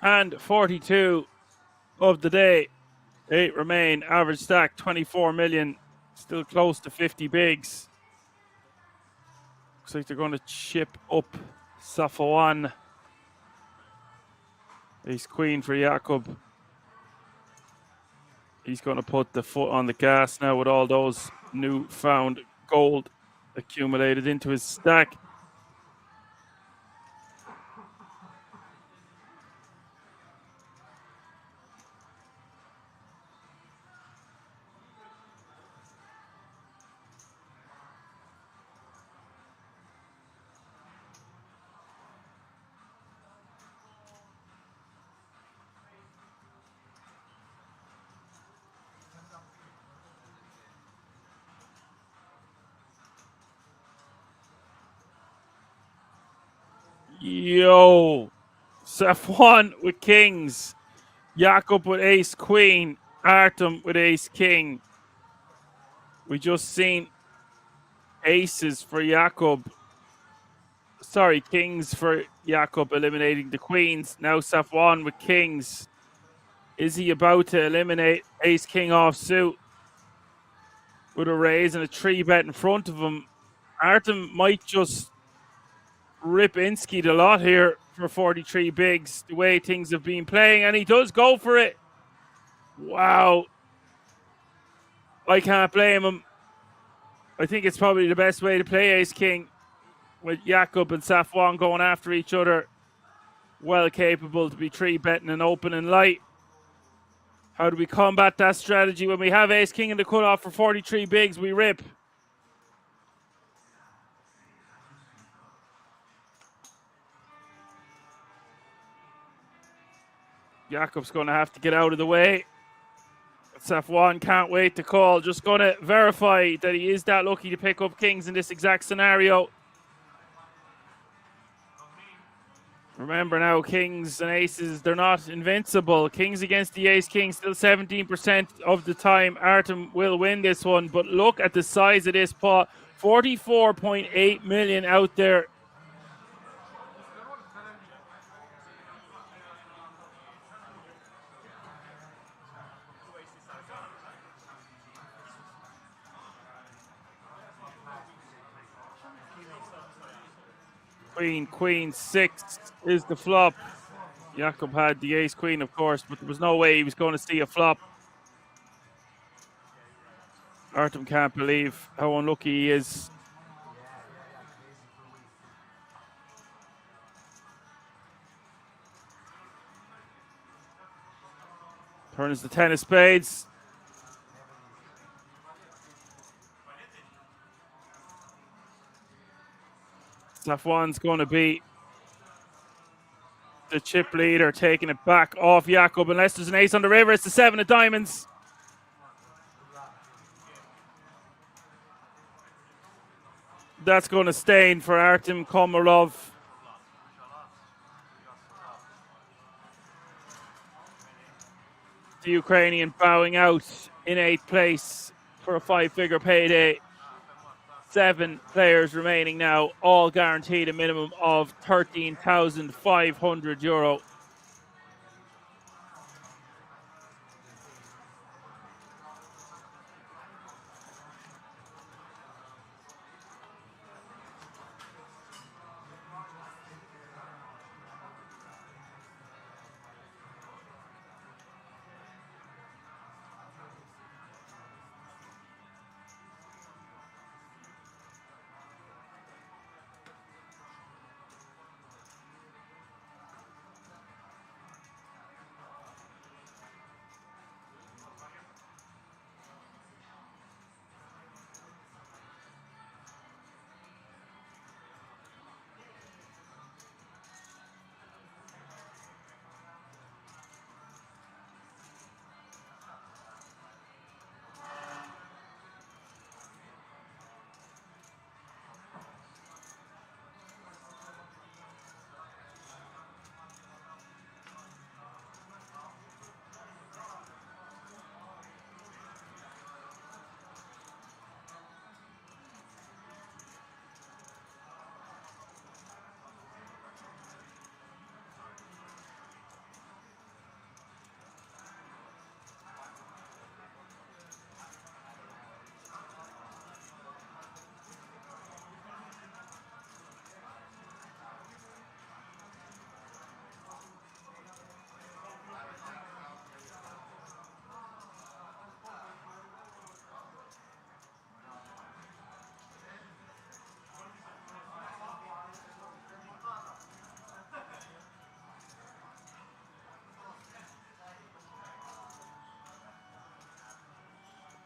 And 42 of the day. 8 remain. Average stack 24 million. Still close to 50 bigs. Looks like they're going to chip up Safawan. Ace queen for Jakob. He's going to put the foot on the gas now with all those newfound gold accumulated into his stack. Yo, Safwan with kings, Jakob with ace queen, Artem with ace king. We just seen aces for Jakob. Sorry, kings for Jakob eliminating the queens. Now Safwan with kings. Is he about to eliminate ace king offsuit with a raise and a 3-bet in front of him? Artem might just rip Inskeed a lot here for 43 bigs, the way things have been playing, and he does go for it. Wow. I can't blame him. I think it's probably the best way to play ace king, with Jakob and Safwan going after each other. Well capable to be 3-betting and opening light. How do we combat that strategy? When we have ace king in the cutoff for 43 bigs, we rip. Jakob's going to have to get out of the way. Safwan can't wait to call. Just going to verify that he is that lucky to pick up kings in this exact scenario. Remember now, kings and aces, they're not invincible. Kings against the ace king, still 17% of the time. Artem will win this one, but look at the size of this pot. 44.8 million out there. Queen, queen, 6 is the flop. Jakob had the ace queen, of course, but there was no way he was going to see a flop. Artem can't believe how unlucky he is. Turns the 10 of spades. Safwan's going to be the chip leader, taking it back off Jakob. Unless there's an ace on the river, it's the 7 of diamonds. That's going to stain for Artem Komarov. The Ukrainian bowing out in 8th place for a 5-figure payday. 7 players remaining now, all guaranteed a minimum of €13,500.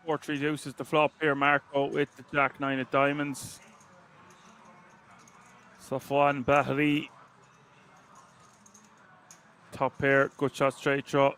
4-3 deuces the flop here. Marco with the Jack 9 of diamonds. Safwan Bahri. Top pair, good shot, straight draw.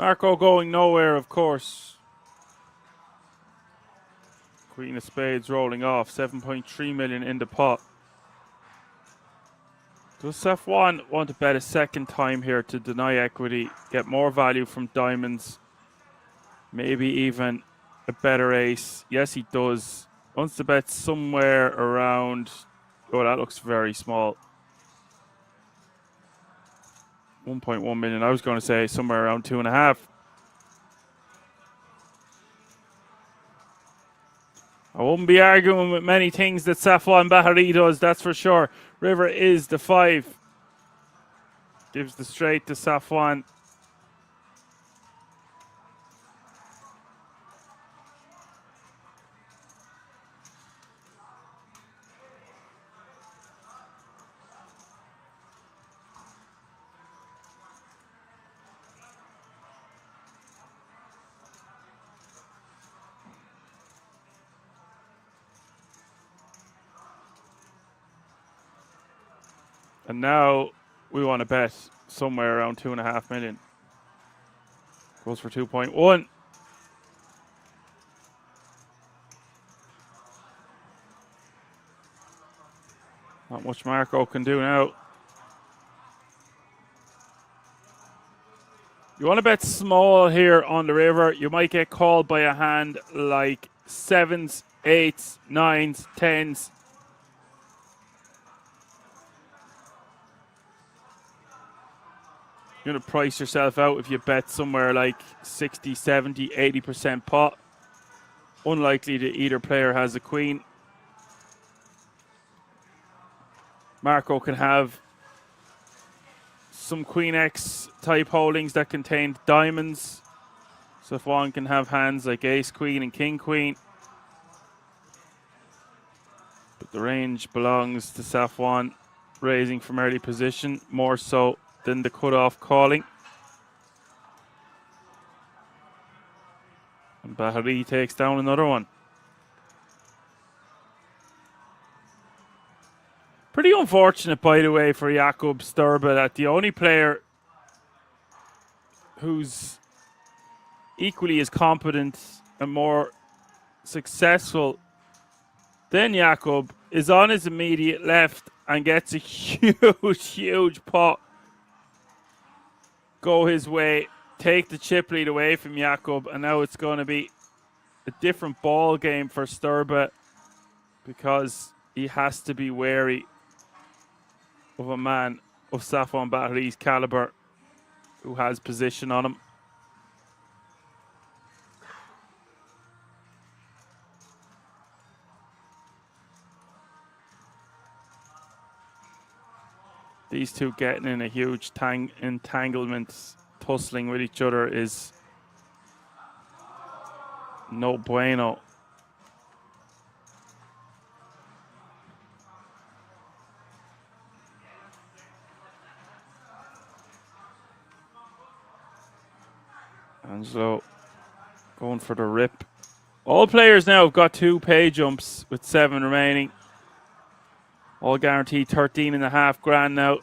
Marco going nowhere, of course. Queen of spades rolling off. 7.3 million in the pot. Does Safwan want to bet a second time here to deny equity, get more value from diamonds, maybe even a better ace? Yes, he does. Wants to bet somewhere around, oh, that looks very small. 1.1 million. I was going to say somewhere around 2.5. I wouldn't be arguing with many things that Safwan Bahari does, that's for sure. River is the 5. Gives the straight to Safwan. And now we want to bet somewhere around 2.5 million. Goes for 2.1. Not much Marco can do now. You want to bet small here on the river. You might get called by a hand like 7s, 8s, 9s, 10s. You're going to price yourself out if you bet somewhere like 60, 70, 80% pot. Unlikely that either player has a queen. Marco can have some Queen X type holdings that contain diamonds. Safwan can have hands like Ace Queen and King Queen. But the range belongs to Safwan, raising from early position, more so than the cutoff calling. And Bahari takes down another one. Pretty unfortunate, by the way, for Jakub Sturba that the only player who's equally as competent and more successful than Jakub is on his immediate left and gets a huge pot go his way, take the chip lead away from Jakub, and now it's going to be a different ball game for Sturba because he has to be wary of a man of Safwan Bahri's caliber who has position on him. These two getting in a huge entanglement, tussling with each other is no bueno. Angelo going for the rip. All players now have got 2 pay jumps with 7 remaining. All guaranteed 13.5 grand now.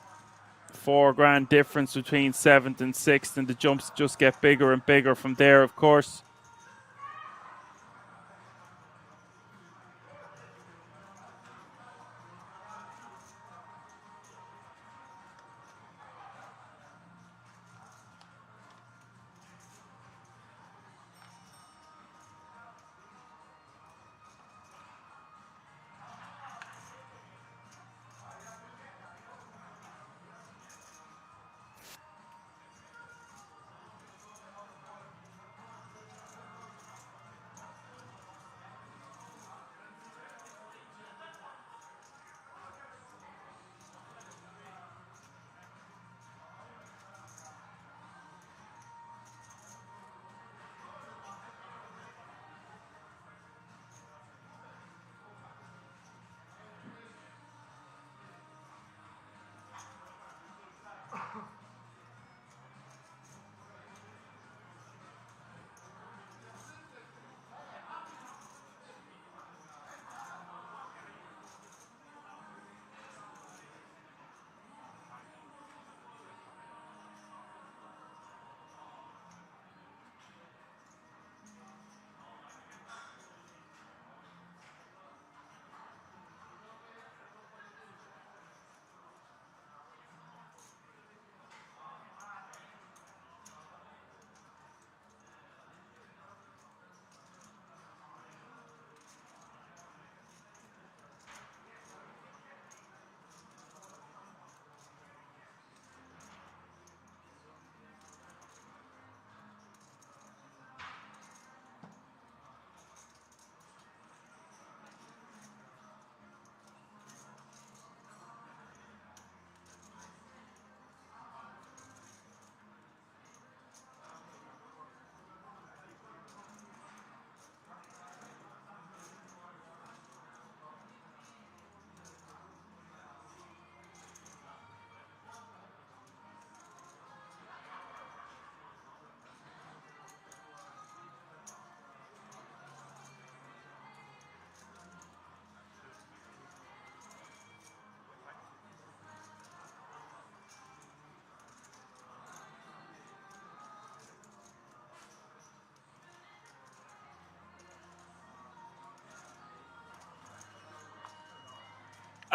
4 grand difference between 7th and 6th, and the jumps just get bigger and bigger from there, of course.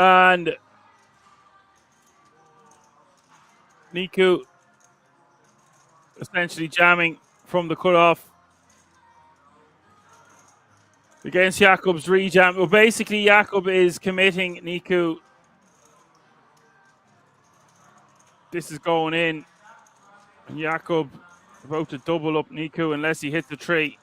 And Niku essentially jamming from the cutoff against Jakob's rejam. Well, basically, Jakob is committing Niku. This is going in. And Jakob about to double up Niku unless he hits the tree.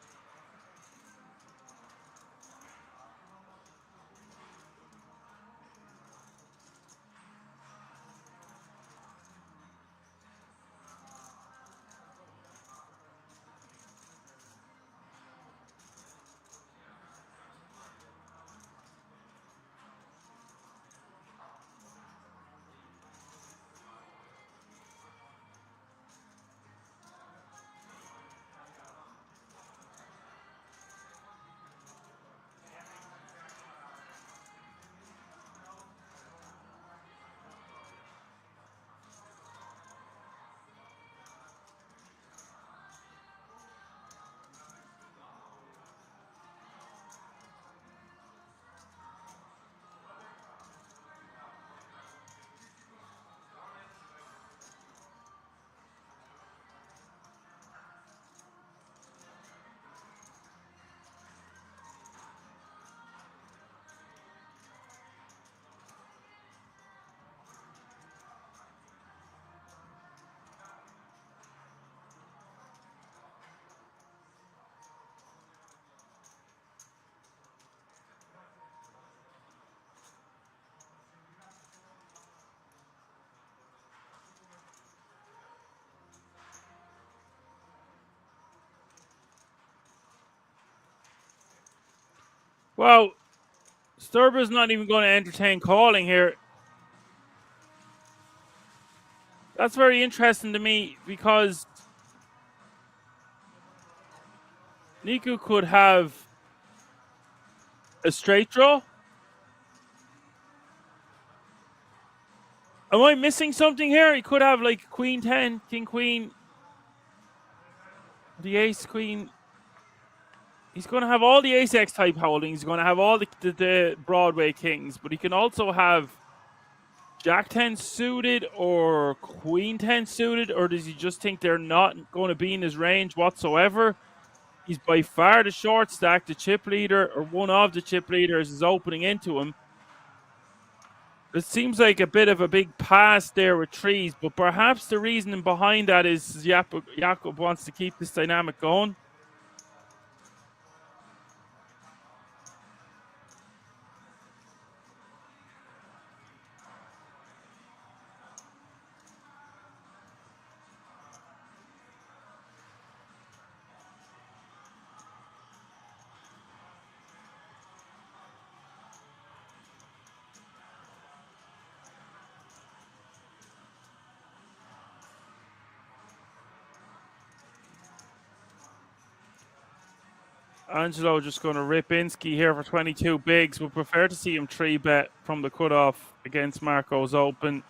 Well, Sturba's not even going to entertain calling here. That's very interesting to me because Niku could have a straight draw. Am I missing something here? He could have like Queen 10, King Queen, the Ace Queen. He's going to have all the Ace X type holdings. He's going to have all the Broadway Kings, but he can also have Jack 10 suited or Queen 10 suited, or does he just think they're not going to be in his range whatsoever? He's by far the short stack. The chip leader, or one of the chip leaders, is opening into him. It seems like a bit of a big pass there with trees, but perhaps the reasoning behind that is Jakob wants to keep this dynamic going. Angelo just going to rip Insky here for 22 bigs. Would prefer to see him 3-bet from the cutoff against Marco's open.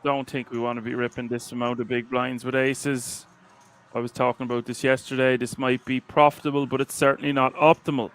Don't think we want to be ripping this amount of big blinds with aces. I was talking about this yesterday. This might be profitable, but it's certainly not optimal.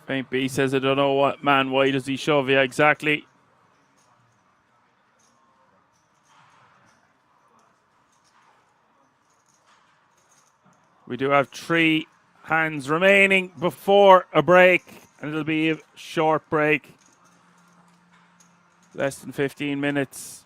Paint B says, I don't know what, man, why does he shove? Yeah, exactly. We do have 3 hands remaining before a break, and it'll be a short break. Less than 15 minutes.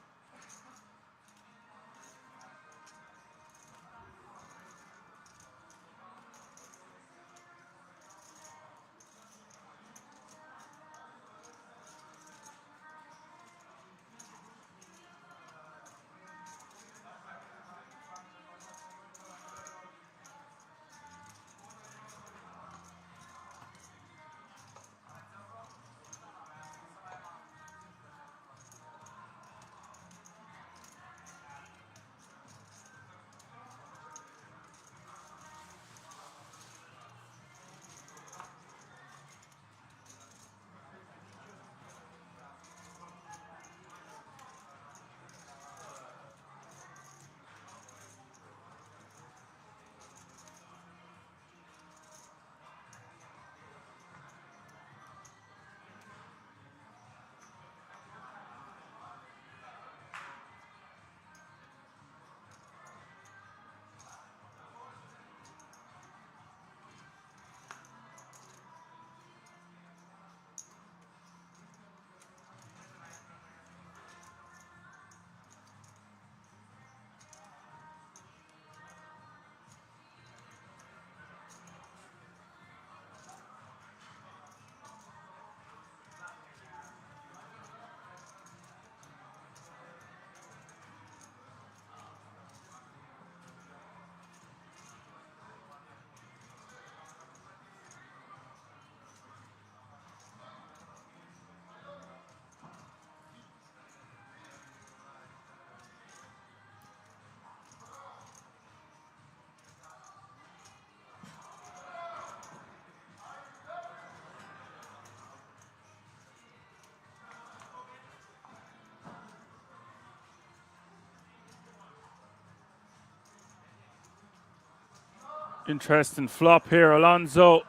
Interesting flop here. Alonso.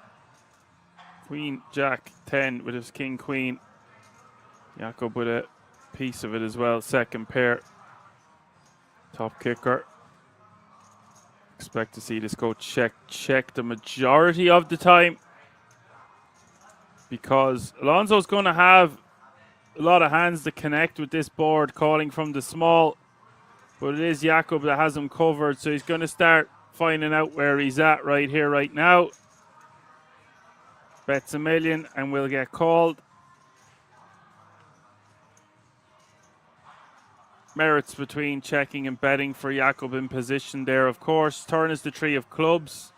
Queen, Jack, 10 with his King, Queen. Jakob with a piece of it as well. Second pair. Top kicker. Expect to see this go check the majority of the time, because Alonso's going to have a lot of hands to connect with this board, calling from the small, but it is Jakob that has him covered, so he's going to start finding out where he's at right here, right now. Bets a million and will get called. Merits between checking and betting for Jakob in position there, of course. Turn is the 3 of clubs.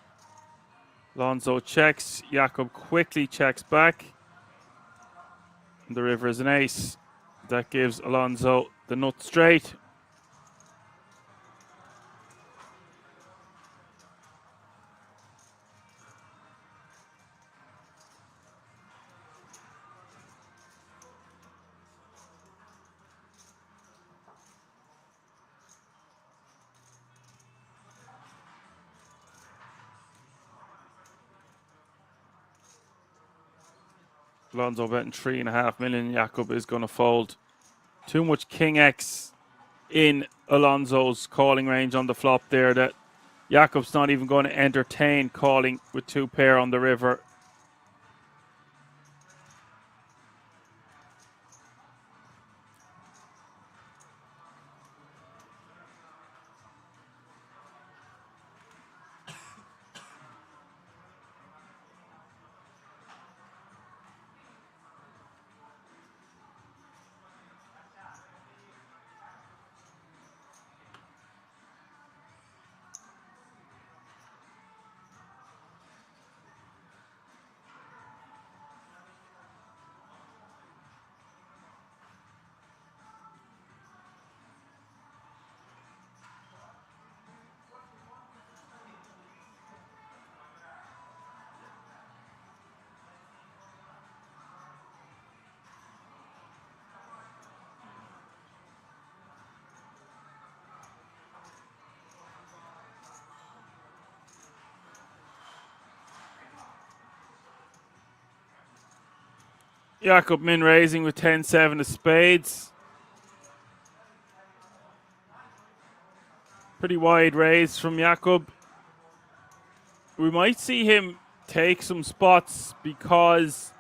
Alonso checks. Jakob quickly checks back. And the river is an ace. That gives Alonso the nut straight. Alonso betting 3.5 million. Jakob is going to fold. Too much King X in Alonso's calling range on the flop there that Jakob's not even going to entertain calling with 2 pair on the river. Jakob min raising with 10-7 of spades. Pretty wide raise from Jakob. We might see him take some spots because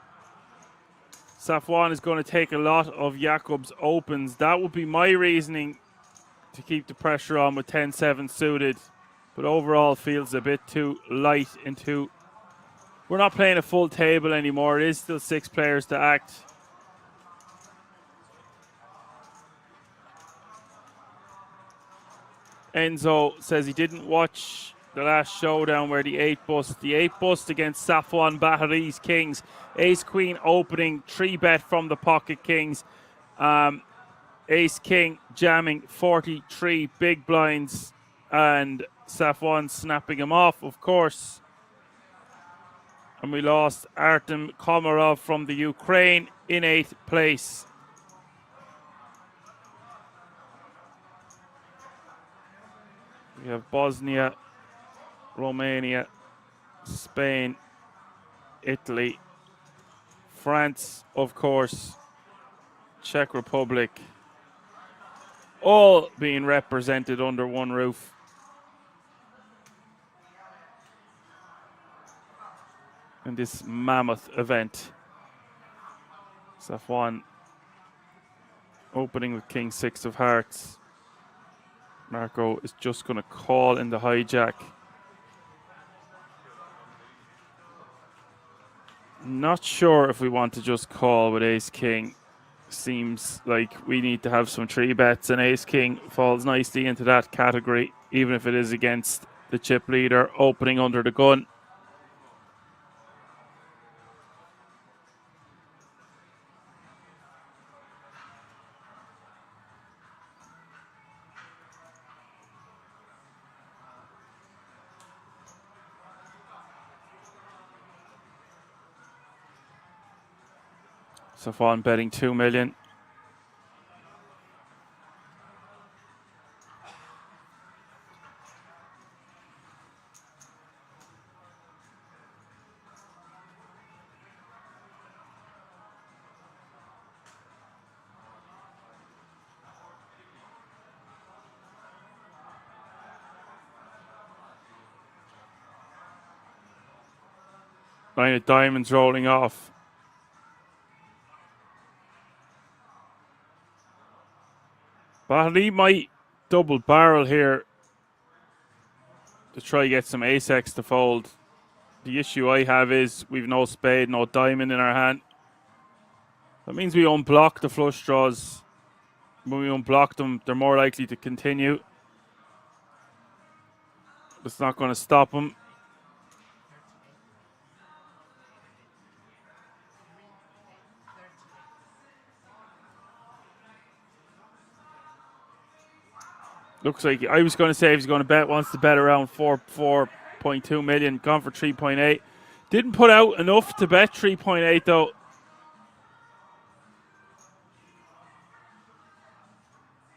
Safwan is going to take a lot of Jakob's opens. That would be my reasoning to keep the pressure on with 10-7 suited. But overall feels a bit too light and too... We're not playing a full table anymore. It is still 6 players to act. Enzo says he didn't watch the last showdown where the 8 bust. The 8 bust against Safwan Bahari's Kings. Ace Queen opening, 3-bet from the pocket Kings. Ace King jamming 43 big blinds and Safwan snapping him off, of course. And we lost Artem Komarov from the Ukraine in 8th place. We have Bosnia, Romania, Spain, Italy, France, of course, Czech Republic, all being represented under one roof. In this mammoth event. Safwan opening with King 6 of Hearts. Marco is just going to call in the hijack. Not sure if we want to just call with Ace King. Seems like we need to have some 3-bets, and Ace King falls nicely into that category, even if it is against the chip leader opening under the gun. Safwan betting 2 million. Line of diamonds rolling off. Bahali might double barrel here to try get some ace-x to fold. The issue I have is we've no spade, no diamond in our hand. That means we unblock the flush draws. When we unblock them, they're more likely to continue. It's not going to stop them. Looks like I was going to say if he's going to bet, wants to bet around 4.2 million, gone for 3.8. Didn't put out enough to bet 3.8 though.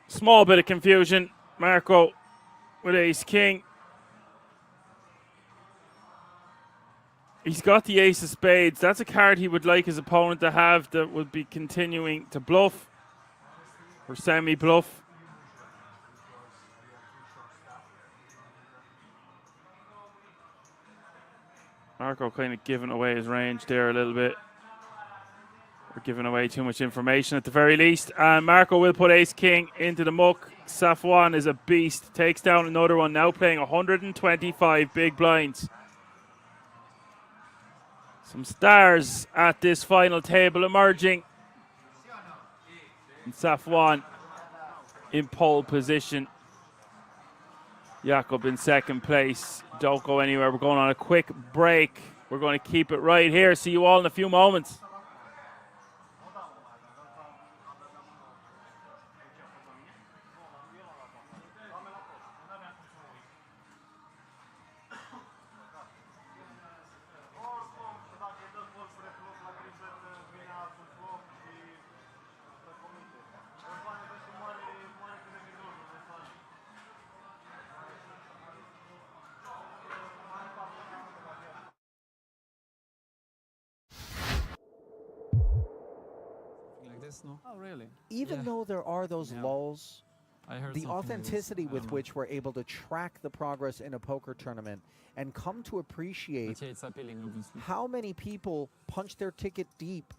Small bit of confusion. Marco with Ace King. He's got the Ace of Spades. That's a card he would like his opponent to have that would be continuing to bluff or semi-bluff. Marco kind of giving away his range there a little bit. We're giving away too much information at the very least. And Marco will put Ace King into the muck. Safwan is a beast. Takes down another one. Now playing 125 big blinds. Some stars at this final table emerging. And Safwan in pole position. Jakob in second place. Don't go anywhere. We're going on a quick break. We're going to keep it right here. See you all in a few moments. this, no? Oh, really? even Yeah. though there are those Yeah. lulls, I heard the something like this. authenticity I with don't know. which we're able to track the progress in a poker tournament and come to appreciate But yeah, it's appealing, obviously. how many people punch their ticket deep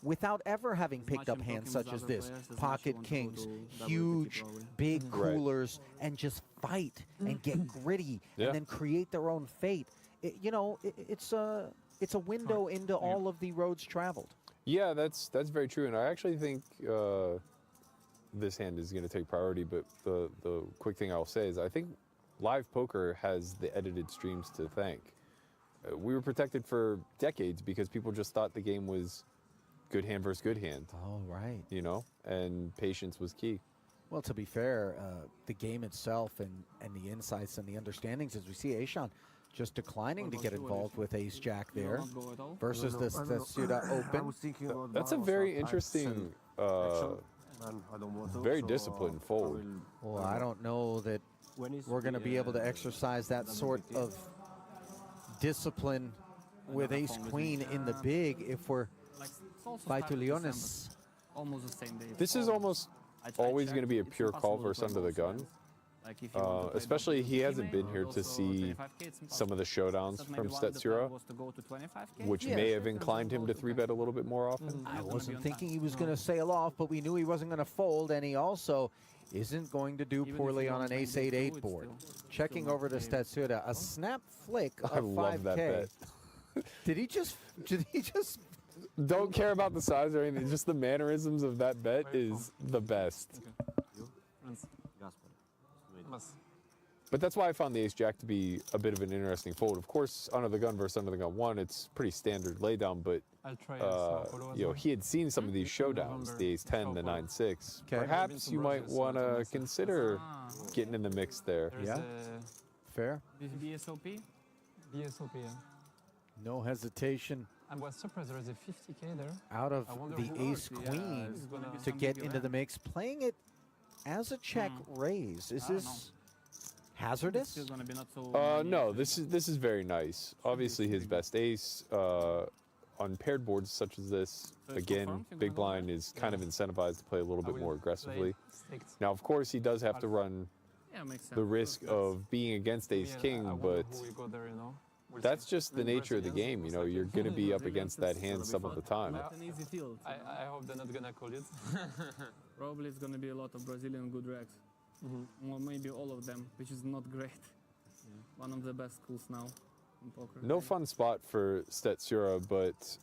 without ever having As picked much up I'm hands talking such with as other this, players, as much you pocket want to go kings, to WSOP huge, probably. big Right. coolers, and just fight and get gritty Yeah. and then create their own fate. It's a window into all of the roads traveled. Yeah, that's very true, and I actually think this hand is going to take priority. But the quick thing I'll say is I think live poker has the edited streams to thank. We were protected for decades because people just thought the game was good hand versus good hand, Oh, right. you know, and patience was key. Well, to be fair, the game itself and the insights and the understandings, as we see Aishan just declining to get involved with Ace Jack You will there not go at all? versus I don't the know. Suda I Open. was thinking about That's a barrels very of interesting, action, and I don't want to, very so, disciplined I fold. will- Well, I don't know that When is we're going to be able to exercise that sort of discipline with Another Ace phone with Queen me. in the big if we're Like, it's also by started December. Leonis. Almost the same day. This is almost I tried always check, going to be a it's pure call impossible to versus play under the both gun. sides. Like if you want to play Especially both he hasn't teammate, been here but to also see 25K, it's some of the showdowns But from maybe one of the plan Stetsura, was to go to 25K. which Yeah. may have inclined him to 3-bet a little bit more often. I Not gonna wasn't be on thinking time. he was going to sail off, but we knew he wasn't going to fold, and he also isn't going to do Even if poorly you on don't an make ace the 8-8 two, board. it's Checking still over to not Stetsura, a snap flick of I love 5K. that bet. Did he just Don't care about the size or anything. Just the mannerisms of that bet Very is the best. Friends, Gasper. Wait. must. But that's why I found the ace jack to be a bit of an interesting fold. Of course, under the gun versus under the gun 1, it's pretty standard laydown. But I'll try Sao Paulo as well. he had seen some of these showdowns, the ace 10, the 9-6. Okay. Perhaps you might want to consider Ah, getting in the mix there. There's Yeah. fair? this BSOP. BSOP, yeah. No hesitation I was surprised there is a 50K there. out of I wonder the who ace Yeah, queen it's gonna be to some get big into the event. mix, playing it as a check raise. Is I don't this hazardous? Still gonna be not so. No, this is very nice. Obviously, his best ace on paired boards such as this. So it's Again, confirmed you're big gonna go blind is kind of incentivized to play a little I bit will more play aggressively. staked. Now, of course, he does have to run Yeah, makes sense. the risk of being against ace Yeah, king, I wonder but who will go there, you know. We'll that's see. just the nature of the game. You know, you're going to be up against that hand some of the time. Not an easy field. I hope they're not gonna call it. Probably it's gonna be a lot of Brazilian good racks. Or maybe all of them, which is not great. One of the best schools now in poker. No fun spot for Stetsura, but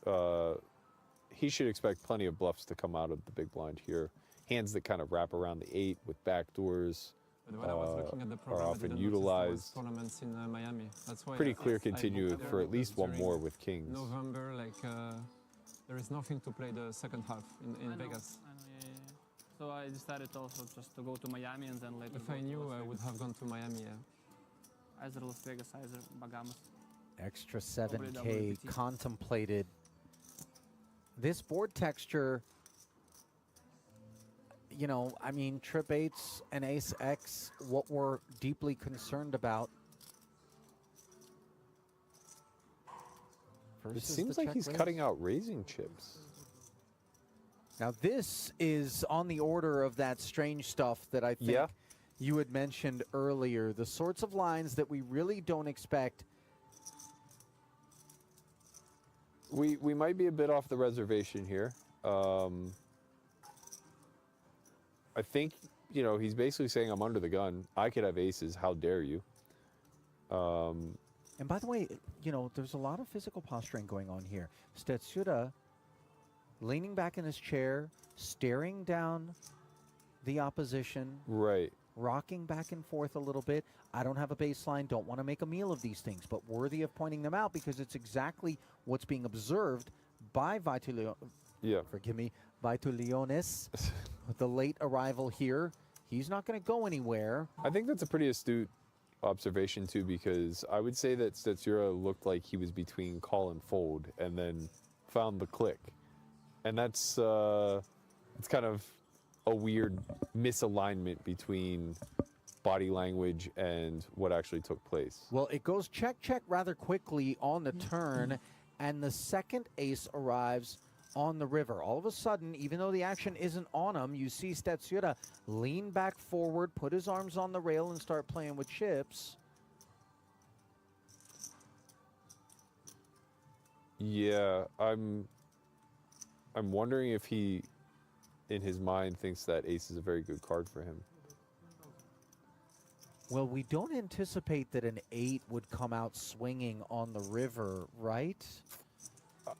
he should expect plenty of bluffs to come out of the big blind here. Hands that kind of wrap around the 8 with backdoors. But when I was looking at the are program, I often didn't notice there was utilized. tournaments in Miami. That's why Pretty I clear booked continue there for at least because one during more with kings. November, like there is nothing to play the second half in I know, Vegas. I know, yeah. So I decided also just to go to Miami and then later. If go I to knew, Las I would Vegas. have gone to Miami. Yeah. Either Las Vegas, either Bahamas. Extra Probably 7K WPT. contemplated. This board texture, you know, I mean, trip 8s and ace X, what we're deeply concerned about. It versus seems the like check he's raise. cutting out raising chips. Now, this is on the order of that strange stuff that I think Yeah. you had mentioned earlier. The sorts of lines that we really don't expect. We might be a bit off the reservation here. I think, you know, he's basically saying I'm under the gun. I could have aces. How dare you? And by the way, you know, there's a lot of physical posturing going on here. Stetsura leaning back in his chair, staring down the opposition, Right. rocking back and forth a little bit. I don't have a baseline, don't want to make a meal of these things, but worthy of pointing them out because it's exactly what's being observed by Yeah. Vitulionis, with the late arrival here. He's not going to go anywhere. I think that's a pretty astute observation too, because I would say that Stetsura looked like he was between call and fold, and then found the click, and that's it's kind of a weird misalignment between body language and what actually took place. Well, it goes check, check rather quickly on the turn, and the second ace arrives on the river. All of a sudden, even though the action isn't on him, you see Stetsuda lean back forward, put his arms on the rail, and start playing with chips. Yeah, I'm wondering if he, in his mind, thinks that ace is a very good card for him. Well, we don't anticipate that an 8 would come out swinging on the river, right?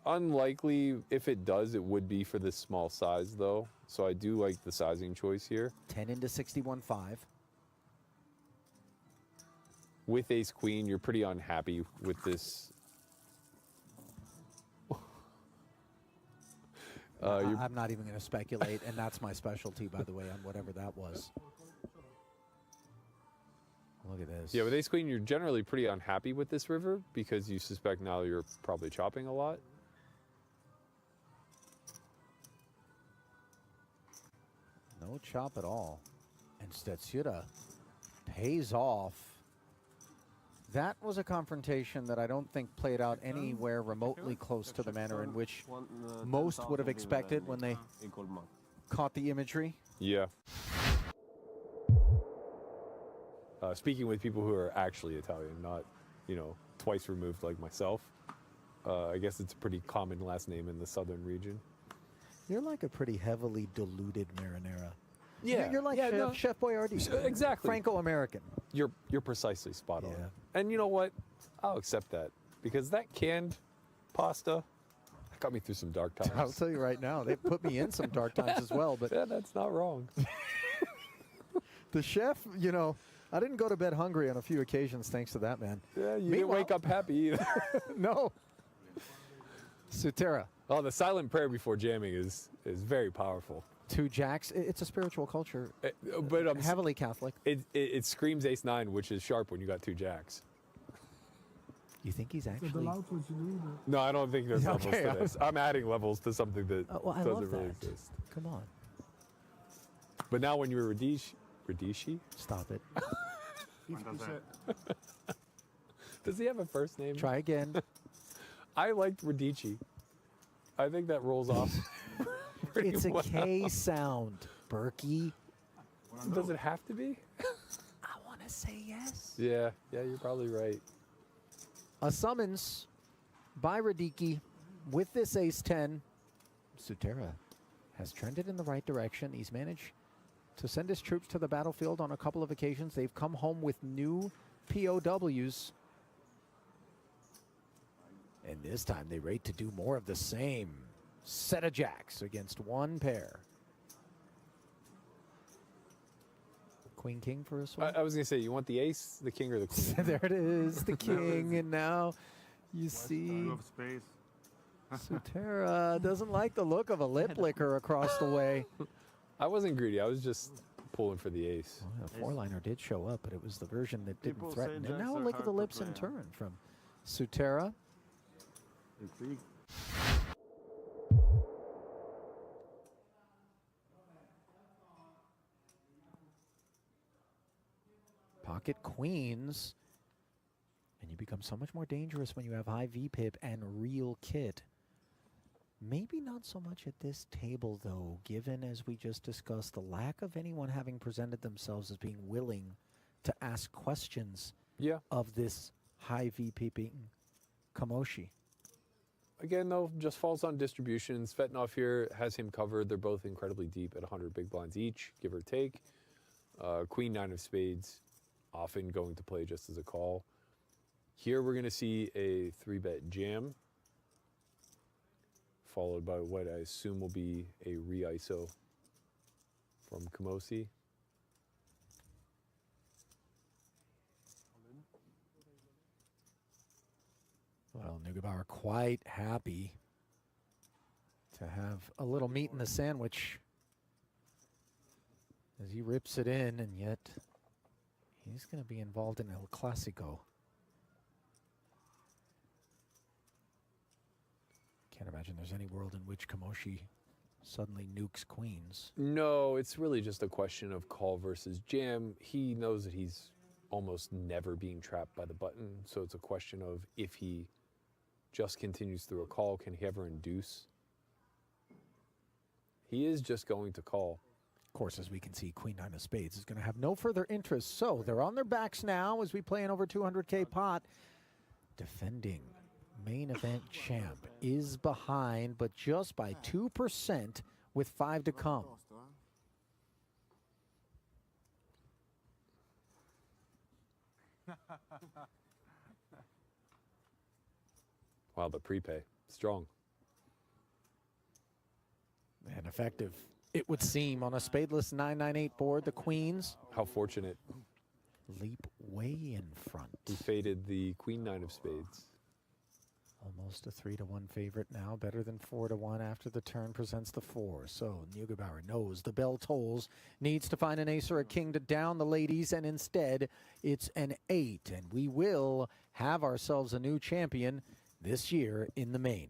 Unlikely. If it does, it would be for this small size, though. So I do like the sizing choice here. 10 into 61.5. With ace queen, you're pretty unhappy with this. I'm not even going to speculate, and that's my specialty, by the way, on whatever that was. Look at this. Yeah, with ace queen, you're generally pretty unhappy with this river because you suspect now you're probably chopping a lot. No chop at all. And Stetsuda pays off. That was a confrontation that I don't think played out anywhere remotely close to the manner in which most would have expected when they caught the imagery. Yeah. Speaking with people who are actually Italian, not, twice removed like myself. I guess it's a pretty common last name in the southern region. You're like a pretty heavily diluted marinara. Yeah. You're like Chef Boyardee. Exactly. Franco-American. You're precisely spot on. Yeah. And you know what? I'll accept that because that canned pasta got me through some dark times. I'll tell you right now, they put me in some dark times as well. But yeah, that's not wrong. the chef, I didn't go to bed hungry on a few occasions thanks to that, man. Yeah, you didn't wake up happy either. No. Sutera. Oh, the silent prayer before jamming is very powerful. 2 jacks. It's a spiritual culture. But I'm heavily Catholic. It screams ace 9, which is sharp when you got 2 jacks. You think he's actually... No, I don't think there's levels to this. I'm adding levels to something that I doesn't love really that. exist. Come on. But now when you're Radishi? Stop it. Does he have a first name? Try again. I liked Radici. I think that rolls off. It's a K sound, Berkey. Does it have to be? I want to say yes. Yeah, you're probably right. A summons by Radicki with this ace-10. Sutera has trended in the right direction. He's managed to send his troops to the battlefield on a couple of occasions. They've come home with new POWs. And this time they rate to do more of the same. Set of jacks against one pair. Queen, king for a swing? I was going to say, you want the ace, the king, or the queen? There it is, the king. And now you see Sutera doesn't like the look of a lip licker across the way. I wasn't greedy. I was just pulling for the ace. Well, a four-liner did show up, but it was the version that didn't threaten. And now look at the lips in turn from Sutera. Pocket queens, and you become so much more dangerous when you have high VPIP and real kit. Maybe not so much at this table, though, given, as we just discussed, the lack of anyone having presented themselves as being willing to ask questions of this high VPIPing Kamoshi. Again, though, just falls on distribution. Svetnov here has him covered. They're both incredibly deep at 100 big blinds each, give or take. Queen 9 of spades, often going to play just as a call. Here we're going to see a 3-bet jam, followed by what I assume will be a re-ISO from Kamosi. Well, Neugebauer quite happy to have a little meat in the sandwich as he rips it in, and yet he's going to be involved in El Clasico. Can't imagine there's any world in which Kamoshi suddenly nukes queens. No, it's really just a question of call versus jam. He knows that he's almost never being trapped by the button, so it's a question of if he just continues through a call, can he ever induce he is just going to call. Of course, as we can see, Queen Nine of Spades is going to have no further interest. So they're on their backs now as we play an over 200K pot. Defending main event champ is behind, but just by 2% with 5 to come. Wow, the prepay. Strong. And effective, it would seem, on a spadeless 998 board. The Queens How fortunate. leap way in front. He faded the Queen Nine of Spades. Almost a 3-1 favorite now, better than 4-1 after the turn presents the 4. So Neugebauer knows the bell tolls, needs to find an ace or a king to down the ladies, and instead it's an 8. And we will have ourselves a new champion this year in the main.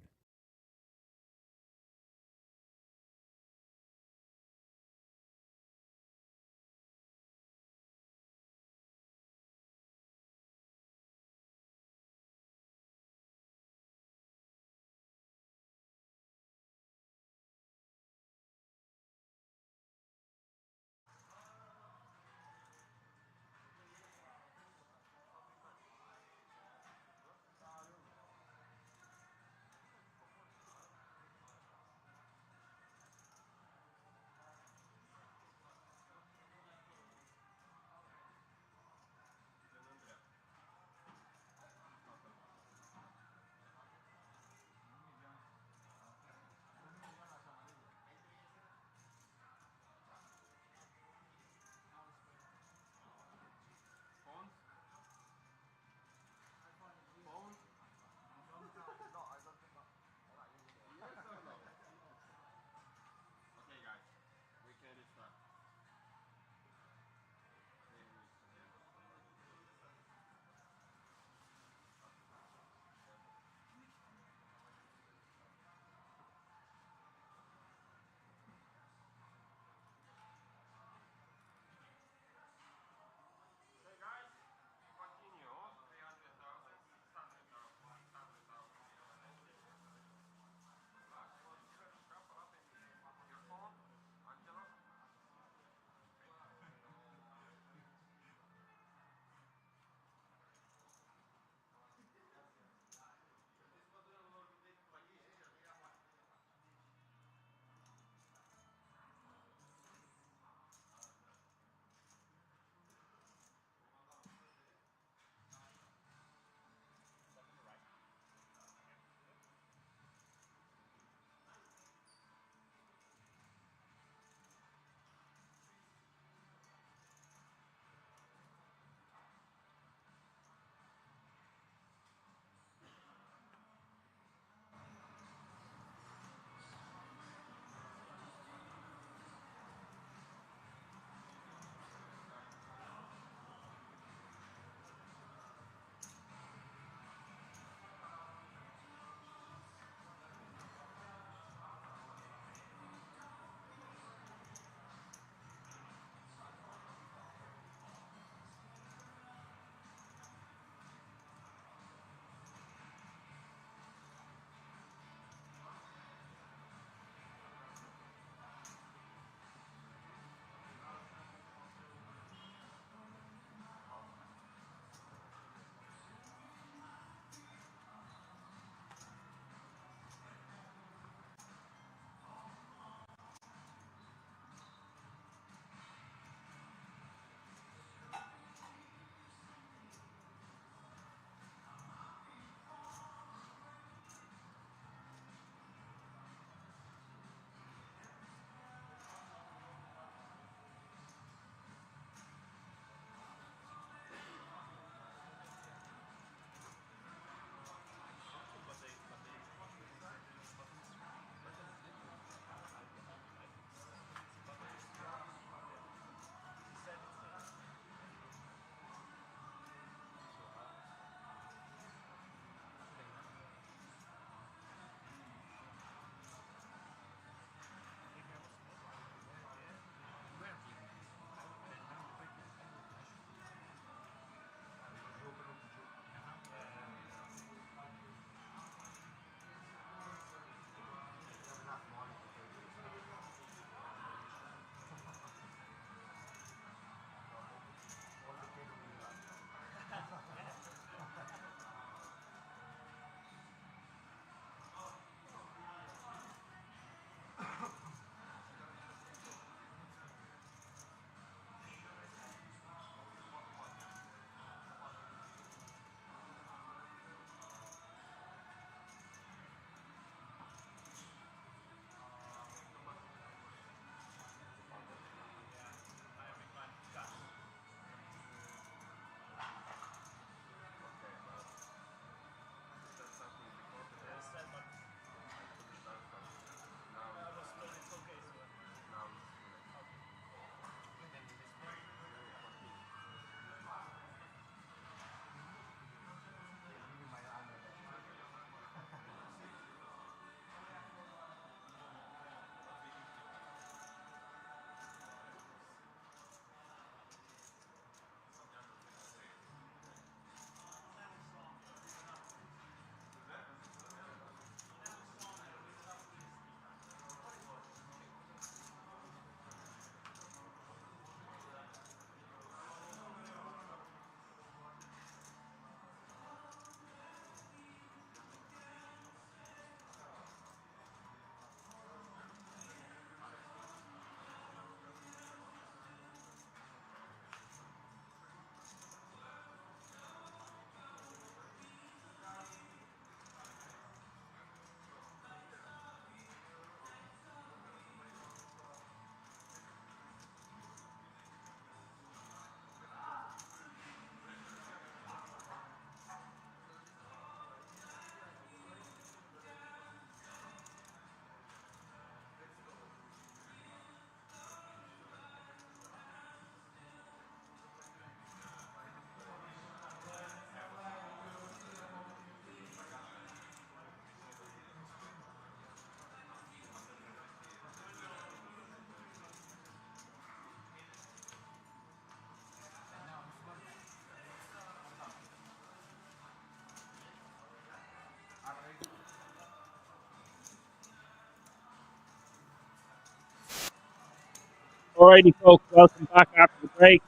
Alrighty, folks, welcome back after the break.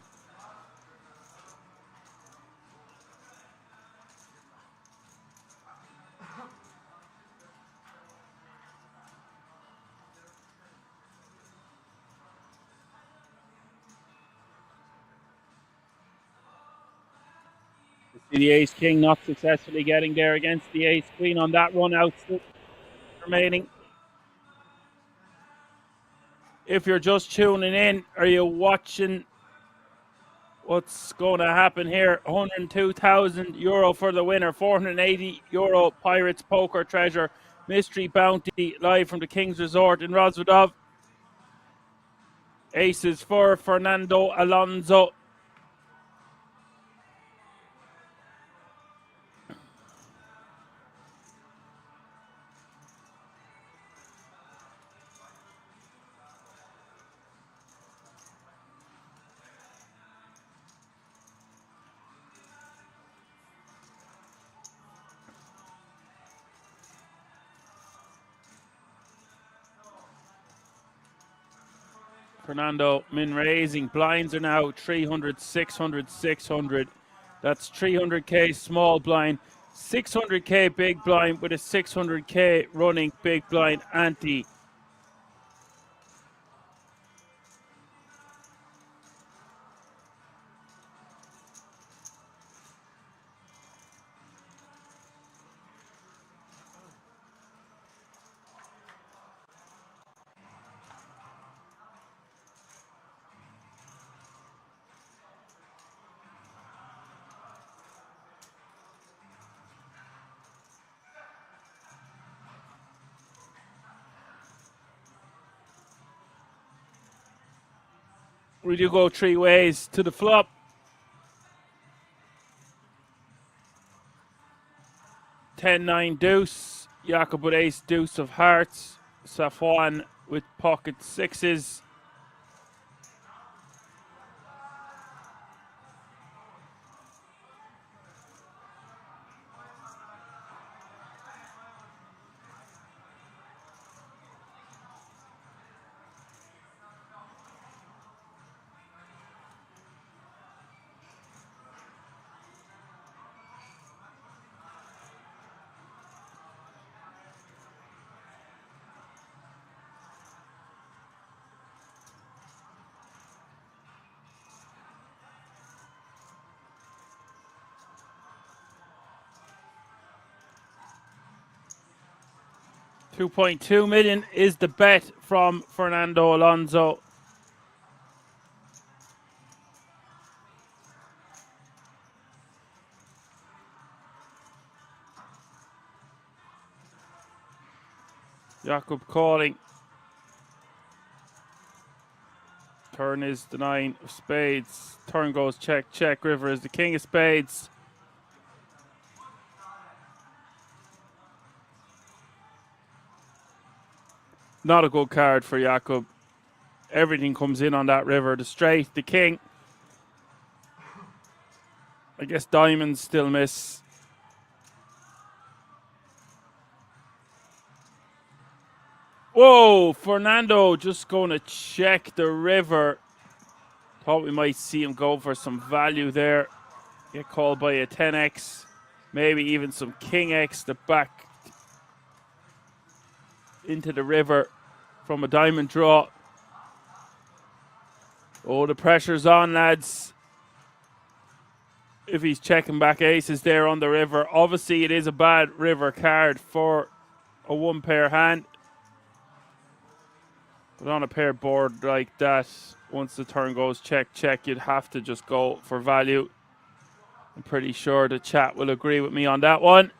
The ace king not successfully getting there against the ace queen on that run out still remaining. If you're just tuning in, are you watching what's going to happen here? €102,000 for the winner, €480 Pirates Poker Treasure Mystery Bounty live from the King's Resort in Rosvedov. Aces for Fernando Alonso. Fernando min raising. Blinds are now 300, 600, 600. That's 300k small blind, 600k big blind with a 600k running big blind ante. We do go three ways to the flop. Ten nine deuce. Jakob with ace deuce of hearts. Safwan with pocket sixes. $2.2 million is the bet from Fernando Alonso. Jakob calling. Turn is the nine of spades. Turn goes check, check. River is the king of spades. Not a good card for Jakob. Everything comes in on that river. The straight, the king. I guess diamonds still miss. Whoa, Fernando just going to check the river. Thought we might see him go for some value there. Get called by a 10x. Maybe even some king x to back into the river from a diamond draw. Oh, the pressure's on, lads. If he's checking back aces there on the river. Obviously, it is a bad river card for a one pair hand. But on a pair board like that, once the turn goes check, check, you'd have to just go for value. I'm pretty sure the chat will agree with me on that one.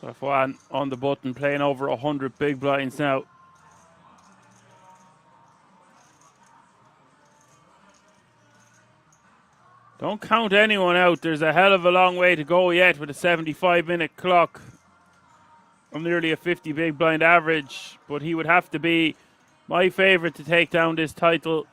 Safwan on the button, playing over 100 big blinds now. Don't count anyone out. There's a hell of a long way to go yet with a 75-minute clock. I'm nearly a 50 big blind average, but he would have to be my favorite to take down this title.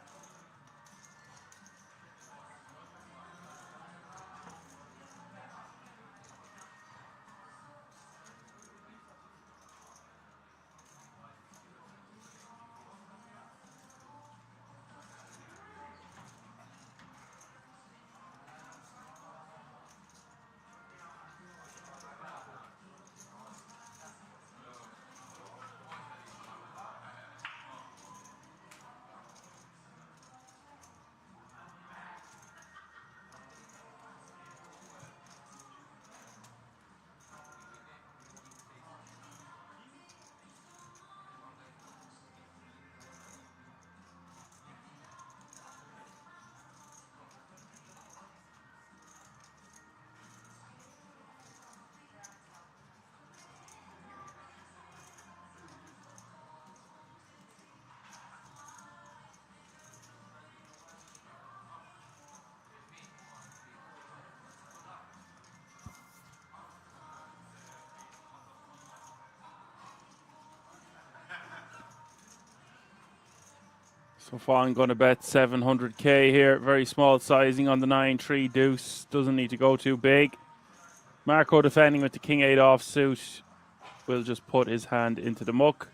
So far, I'm going to bet 700k here. Very small sizing on the 9-3 deuce. Doesn't need to go too big. Marco defending with the king-8 offsuit. Will just put his hand into the muck.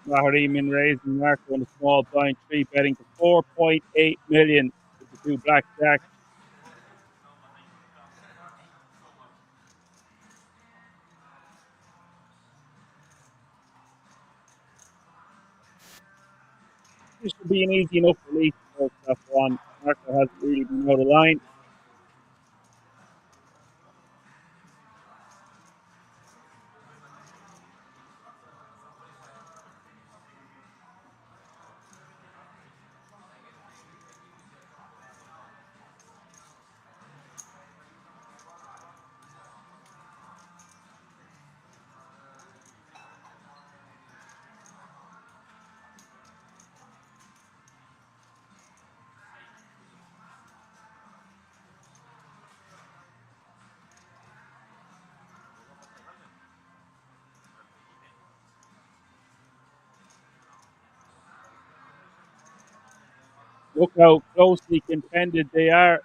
Mahariman raising Marco on the small blind 3, betting to 4.8 million with the 2 blackjack. This should be an easy enough release for that one. Marco hasn't really been out of line. Look how closely contended they are.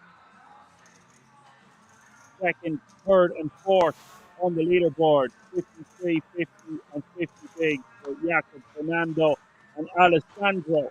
Second, third, and fourth on the leaderboard. 53, 50, and 50 big for Jakob, Fernando, and Alessandro.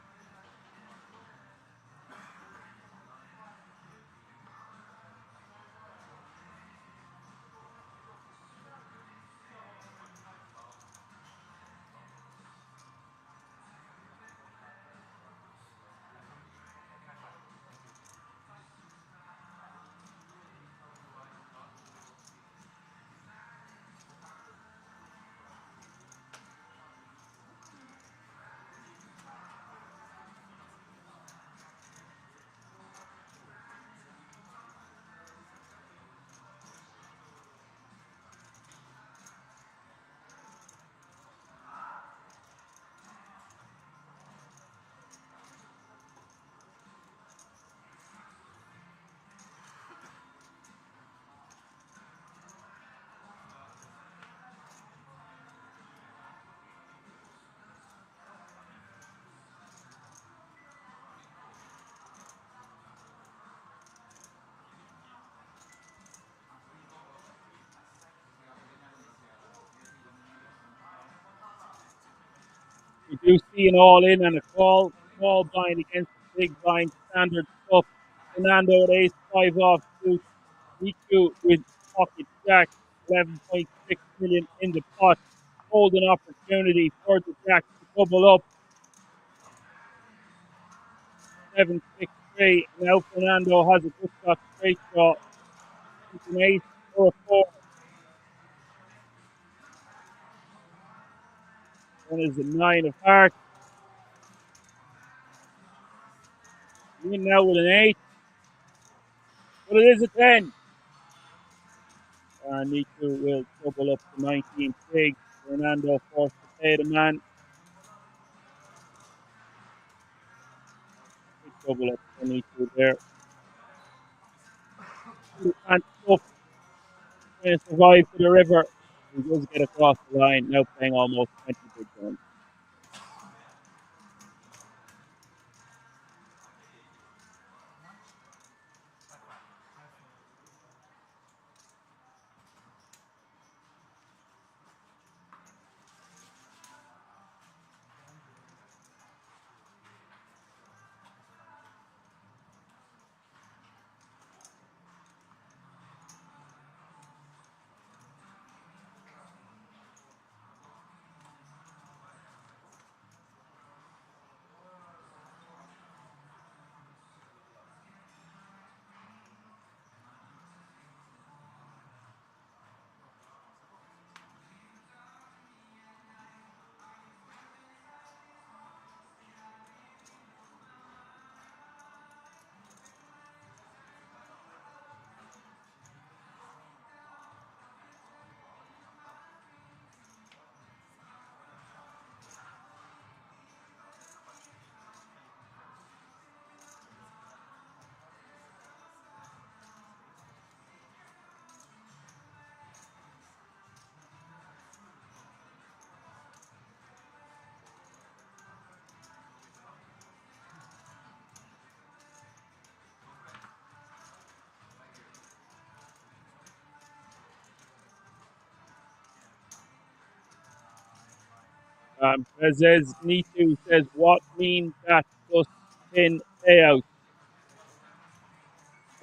We do see an all-in and a call. Small blind against the big blind. Standard stuff. Fernando at ace-5 off suit. Niku with pocket jack. 11.6 million in the pot. Golden opportunity for the jack to double up. 7-6-3. Now Fernando has a good shot straight draw. An ace or a 4. One is a 9 of hearts. In now with an 8. But it is a 10. Niku will double up to 19 big. Fernando forced to pay the man. Big double up for Niku there. And tough trying to survive to the river. He does get across the line, now playing almost 20 big guns. Perez Nitu says, what mean that plus 10 payout?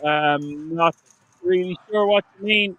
Not really sure what you mean.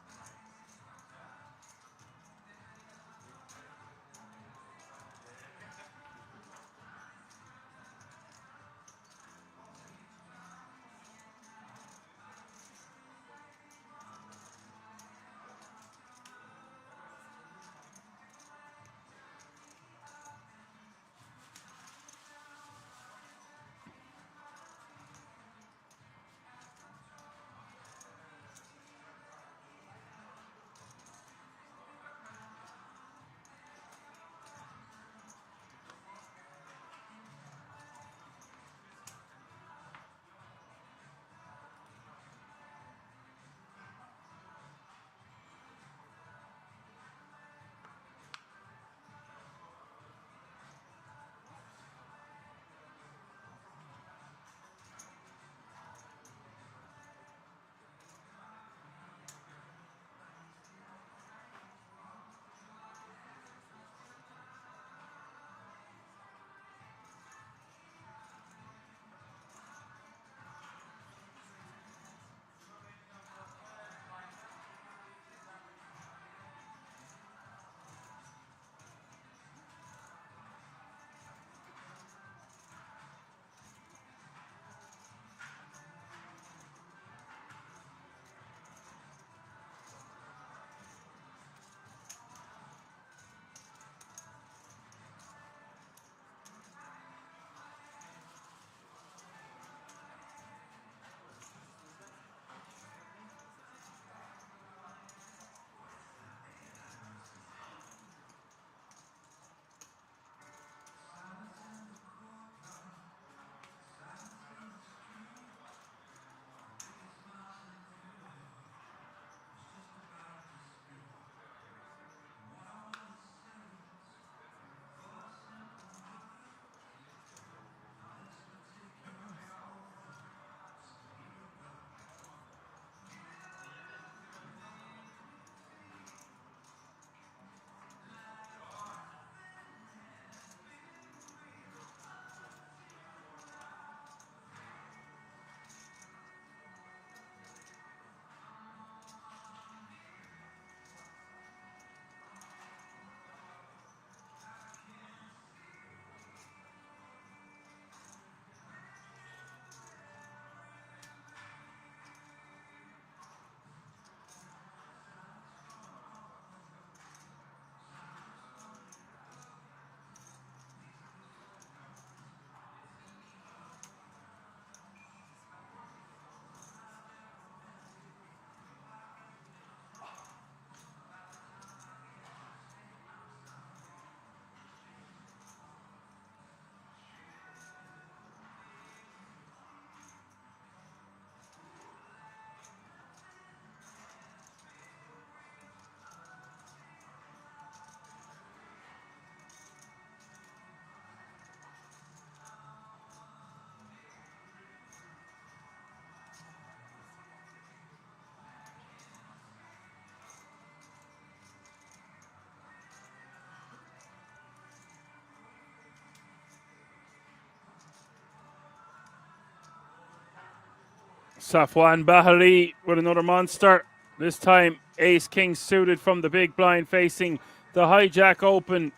Safwan Bahari with another monster. This time, Ace King suited from the big blind facing the hijack open.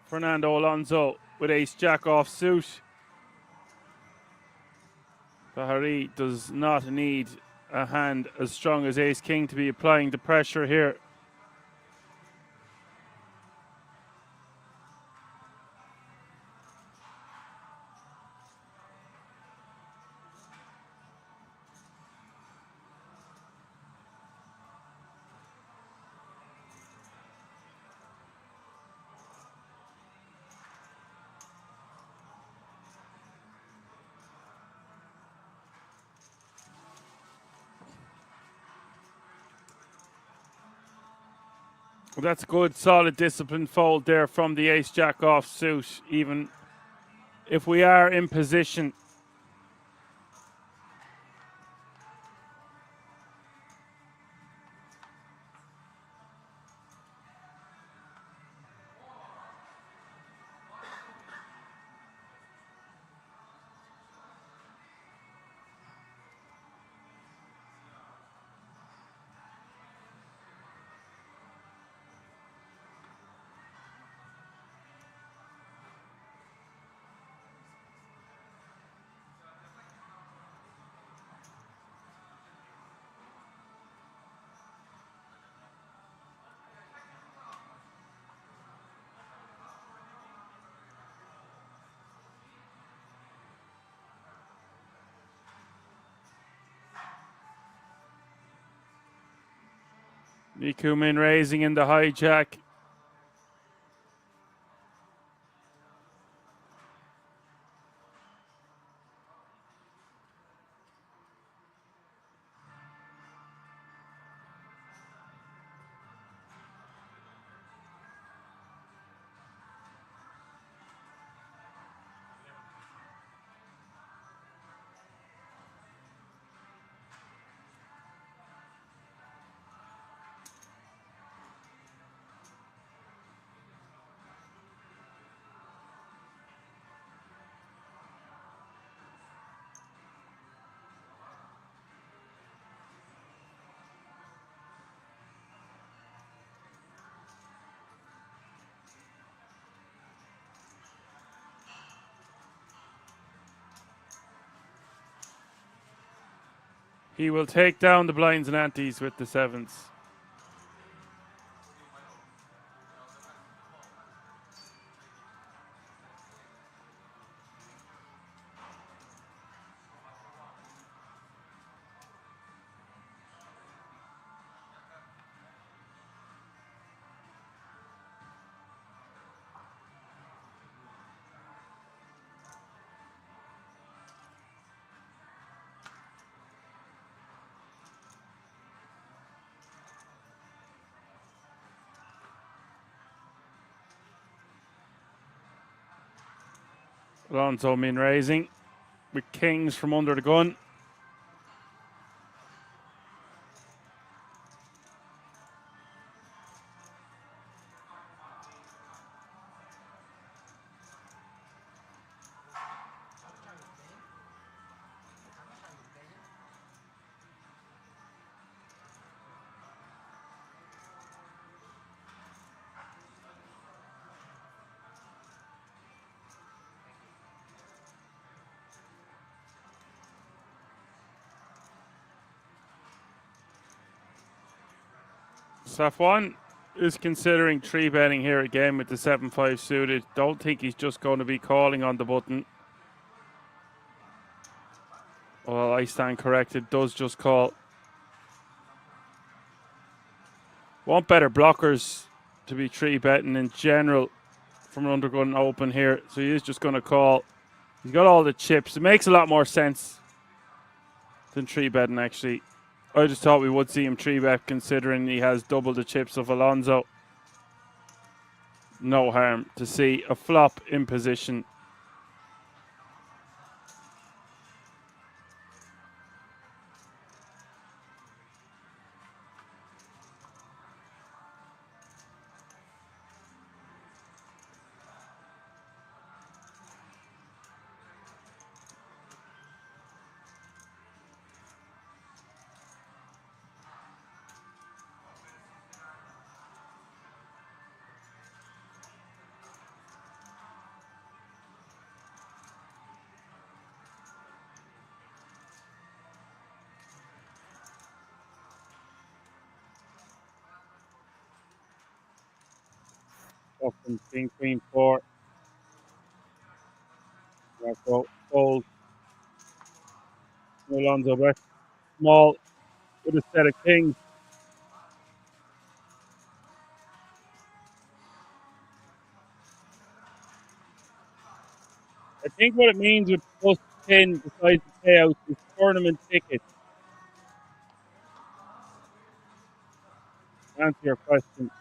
Fernando Alonso with Ace Jack off suit. Bahari does not need a hand as strong as Ace King to be applying the pressure here. Well, that's a good, solid, disciplined fold there from the Ace Jack off suit, even if we are in position. Niku Min raising in the hijack. He will take down the blinds and antes with the sevens. Alonso Min raising with kings from under the gun. Safwan is considering three betting here again with the 7-5 suited. Don't think he's just going to be calling on the button. Well, I stand corrected. Does just call. Want better blockers to be three betting in general from an undergun open here. So he is just going to call. He's got all the chips. It makes a lot more sense than three betting actually. I just thought we would see him three bet considering he has double the chips of Alonso. No harm to see a flop in position. Fucking king, queen, 4. Yeah, fold. Alonso back small with a set of kings. I think what it means with plus 10 besides the payouts is tournament tickets. To answer your question.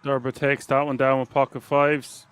Derber takes that one down with pocket 5s.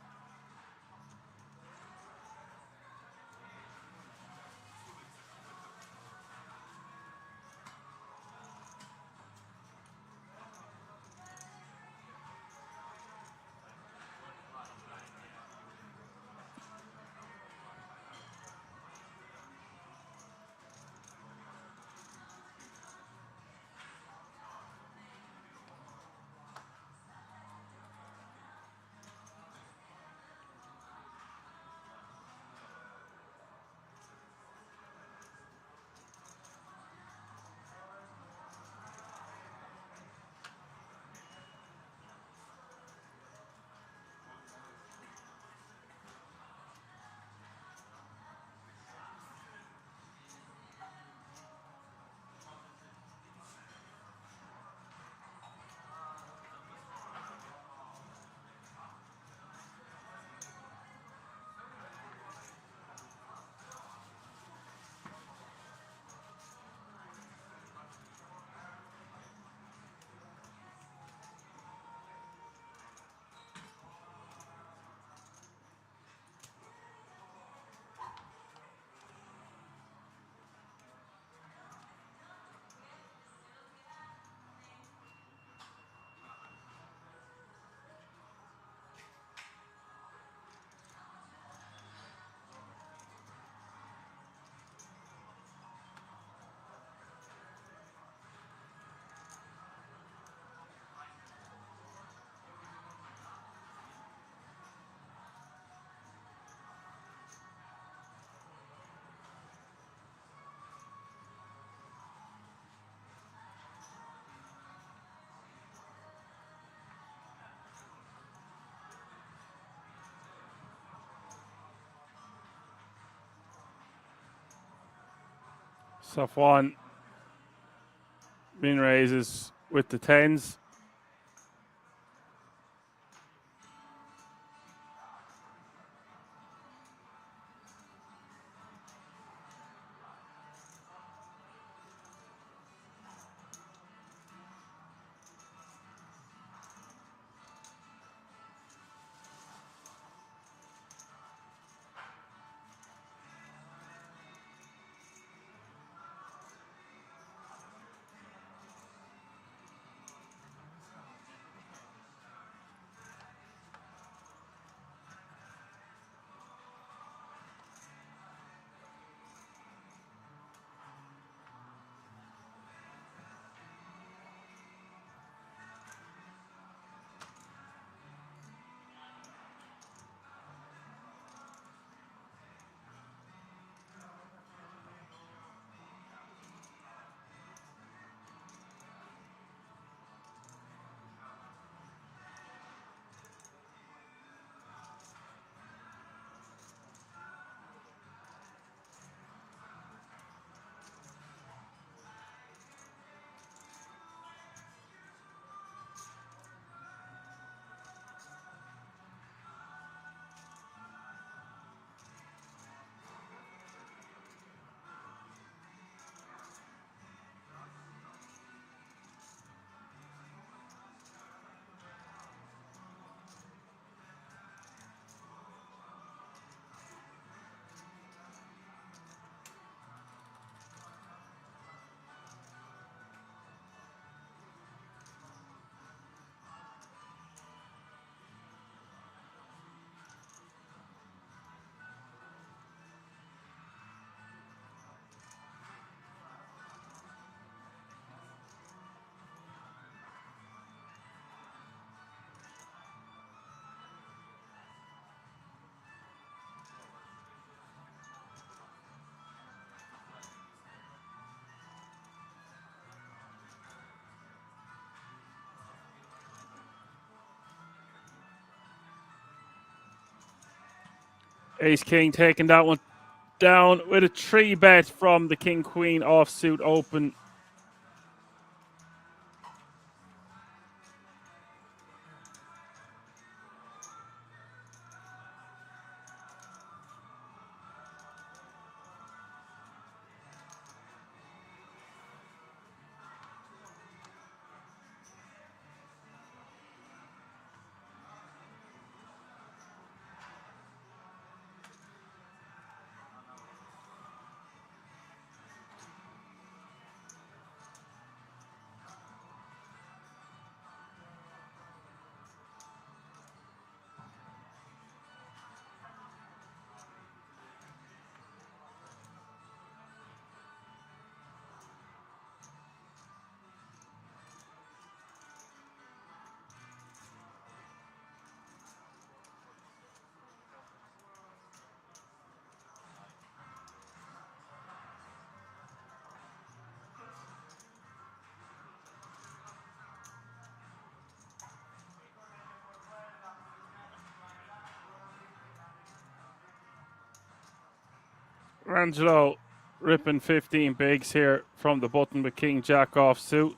Safwan min raises with the 10s. Ace King taking that one down with a 3-bet from the King Queen offsuit open. Angelo ripping 15 bigs here from the button with King Jack offsuit.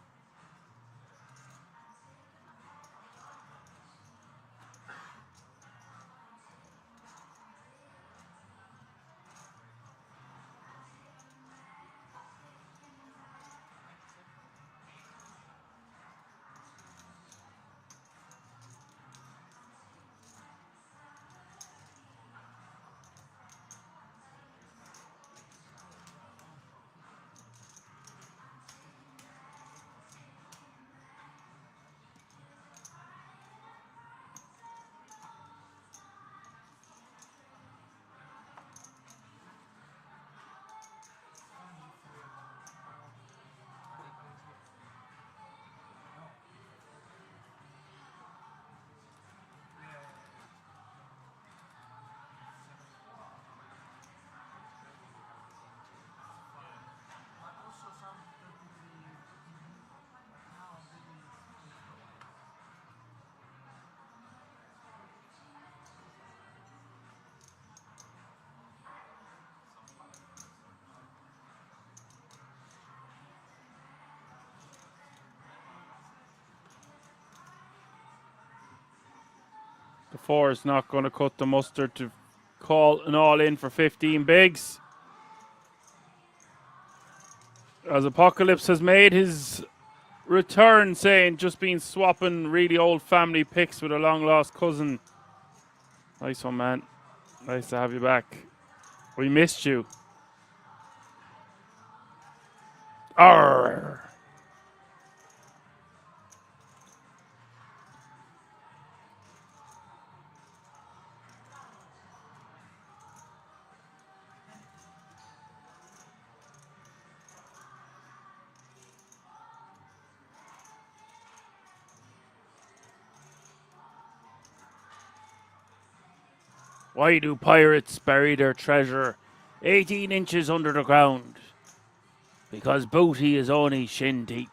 The 4 is not going to cut the mustard to call an all in for 15 bigs. As Apocalypse has made his return, saying just been swapping really old family picks with a long lost cousin. Nice one, man. Nice to have you back. We missed you. Arr. Why do pirates bury their treasure 18 inches under the ground? Because booty is only shin deep.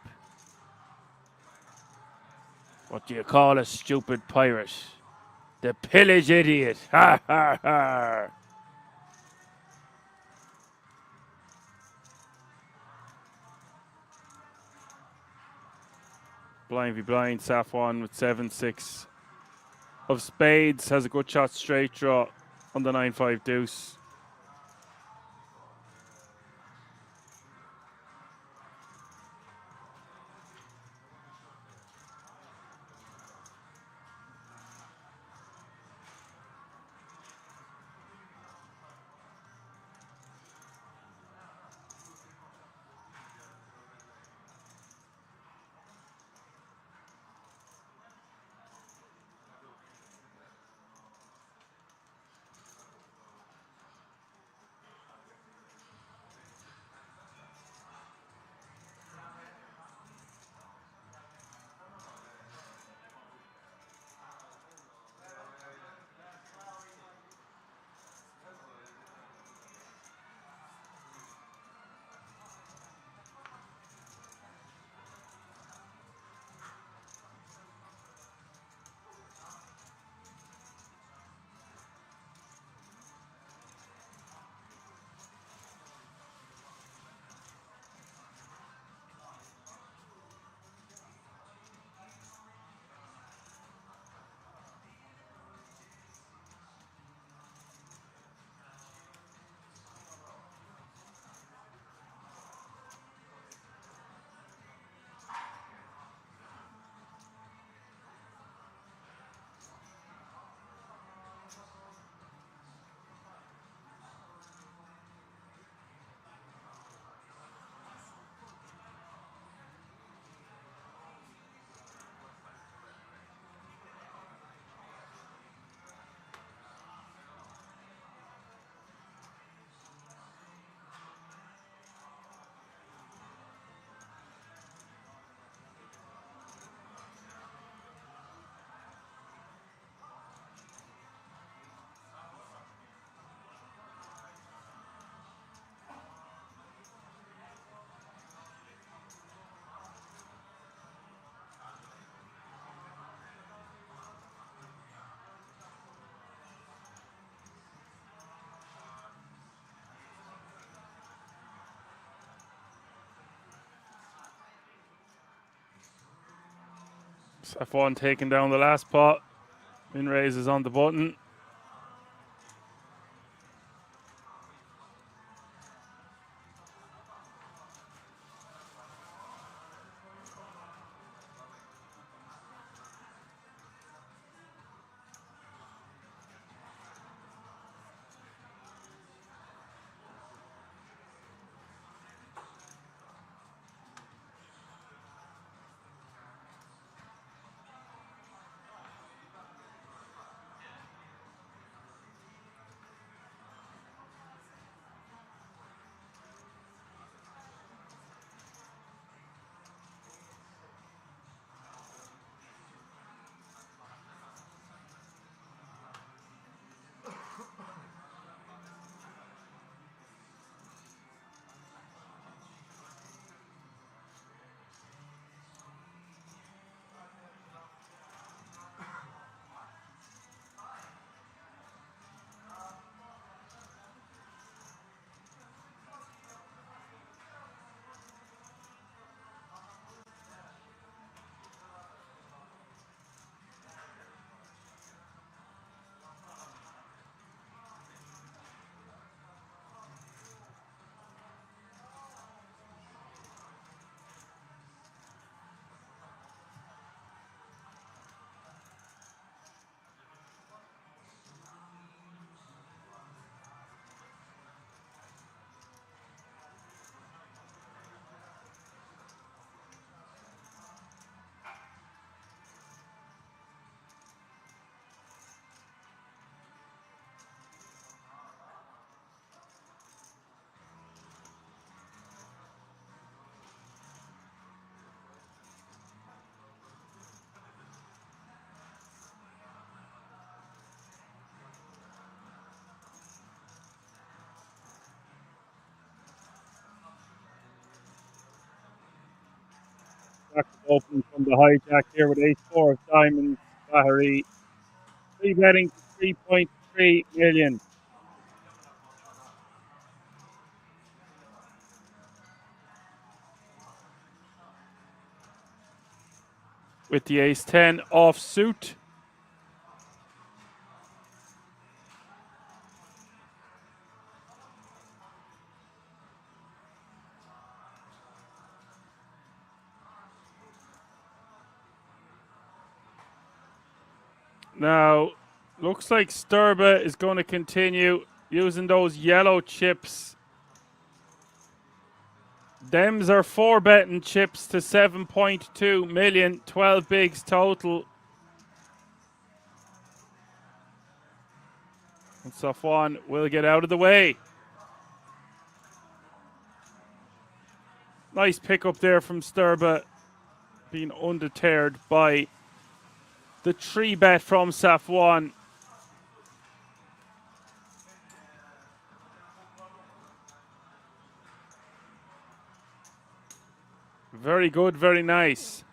What do you call a stupid pirate? The pillage idiot. Ha ha ha. Blind v blind, Safwan with 7-6 of spades has a good shot straight draw on the 9-5 deuce. F1 taking down the last pot. Min raise is on the button. Opening from the hijack here with ace-4 of diamonds. Bahari. Free betting to 3.3 million. With the ace-10 offsuit. Now, looks like Sturba is going to continue using those yellow chips. Dems are 4-betting chips to 7.2 million, 12 bigs total. And Safwan will get out of the way. Nice pickup there from Sturba, being undeterred by the 3-bet from Safwan. Very good, very nice.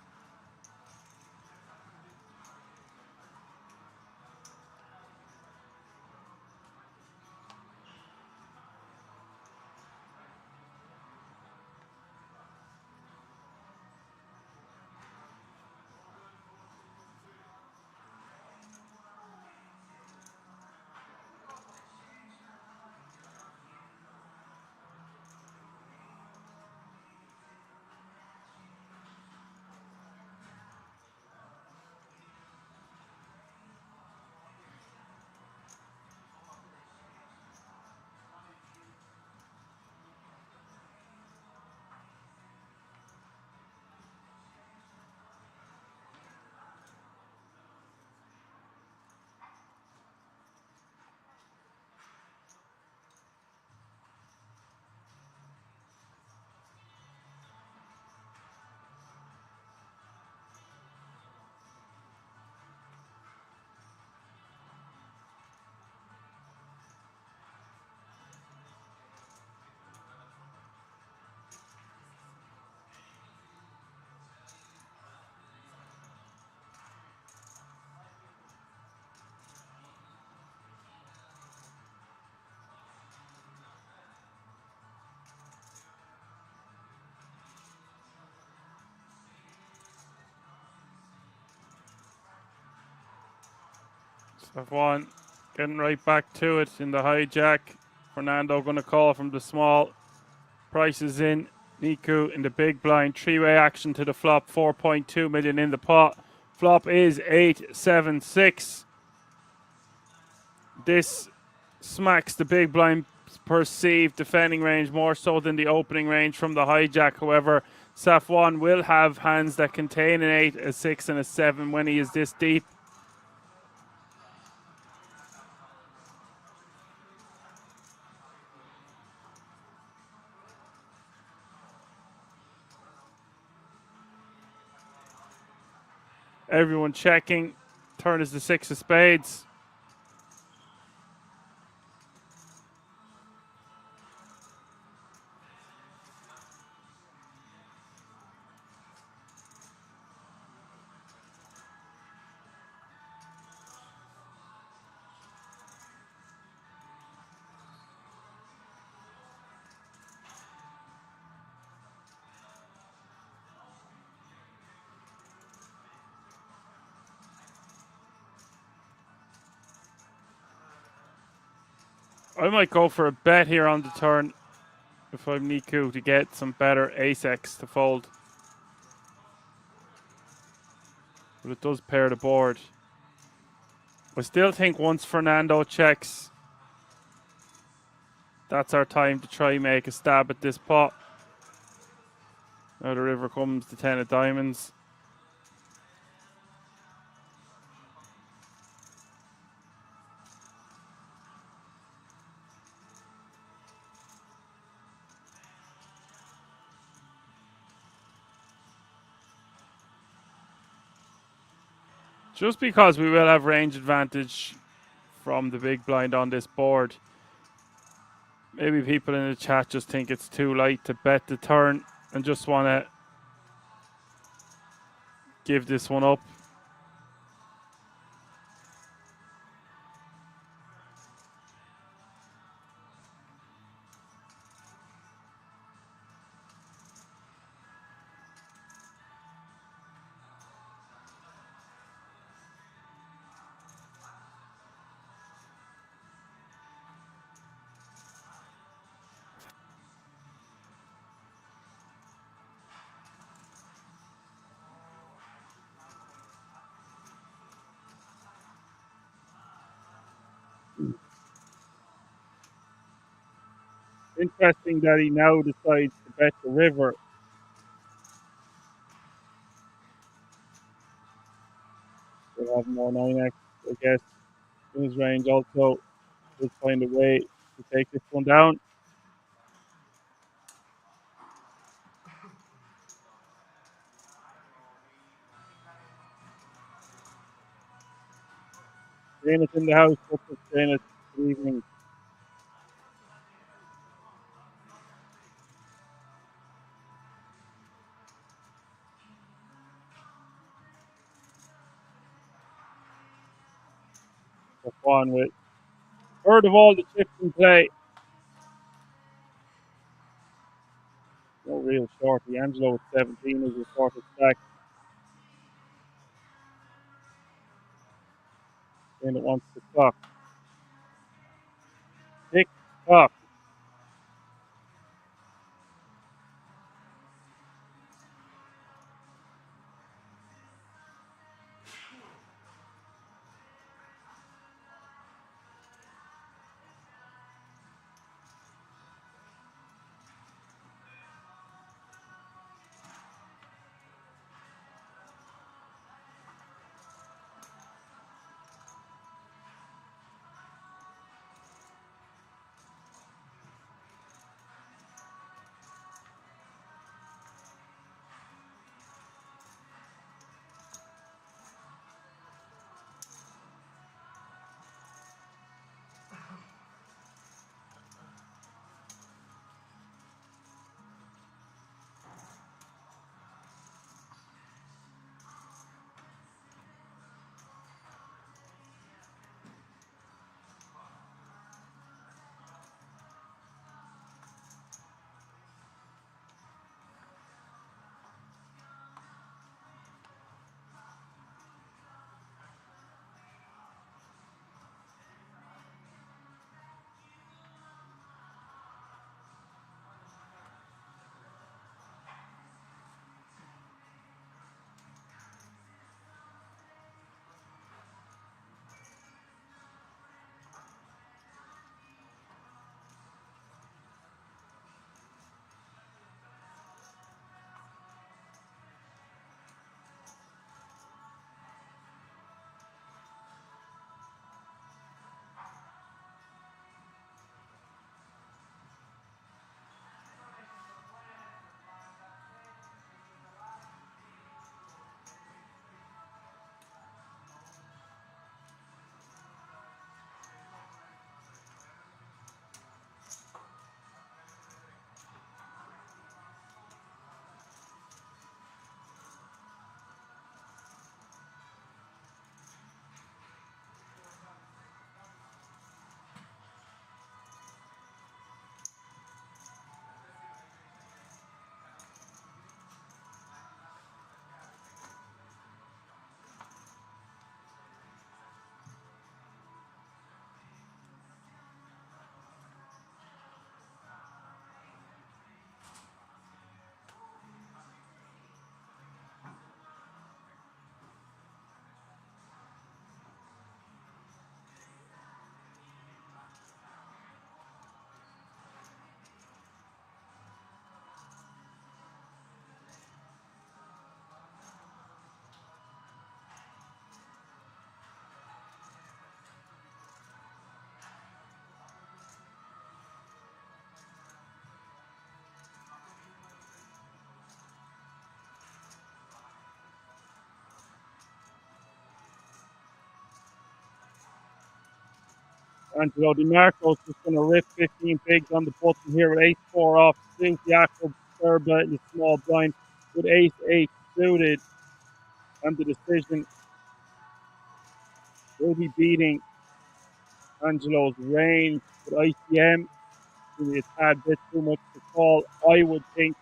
F1 getting right back to it in the hijack. Fernando going to call from the small. Prices in. Niku in the big blind. Three-way action to the flop. 4.2 million in the pot. Flop is 8-7-6. This smacks the big blind perceived defending range more so than the opening range from the hijack. However, Safwan will have hands that contain an 8, a 6, and a 7 when he is this deep. Everyone checking. Turn is the 6 of spades. I might go for a bet here on the turn if I'm Niku to get some better ace-x to fold. But it does pair the board. I still think once Fernando checks, that's our time to try make a stab at this pot. Now the river comes the 10 of diamonds. Just because we will have range advantage from the big blind on this board, maybe people in the chat just think it's too light to bet the turn and just want to give this one up. Interesting that he now decides to bet the river. He'll have more 9x, I guess, in his range. Also, he'll find a way to take this one down. Janet in the house. What's up, Janet? Good evening. For fun with third of all the chips in play. No real shorty. Angelo with 17 is the shortest stack. Janet wants to clock. Tick tock. Angelo Di Marco's just going to rip 15 bigs on the button here with ace-4 off suit. Jakob Sturba in the small blind with ace-8 suited. And the decision will be beating Angelo's range with ICM. Really a tad bit too much to call, I would think.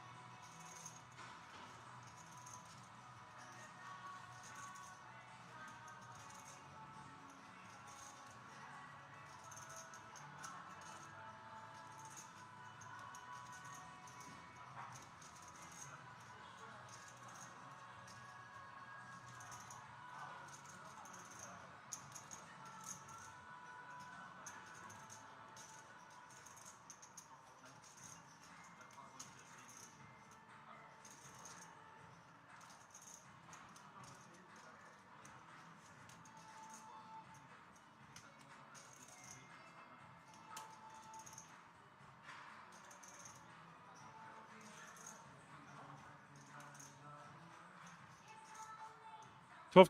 Tough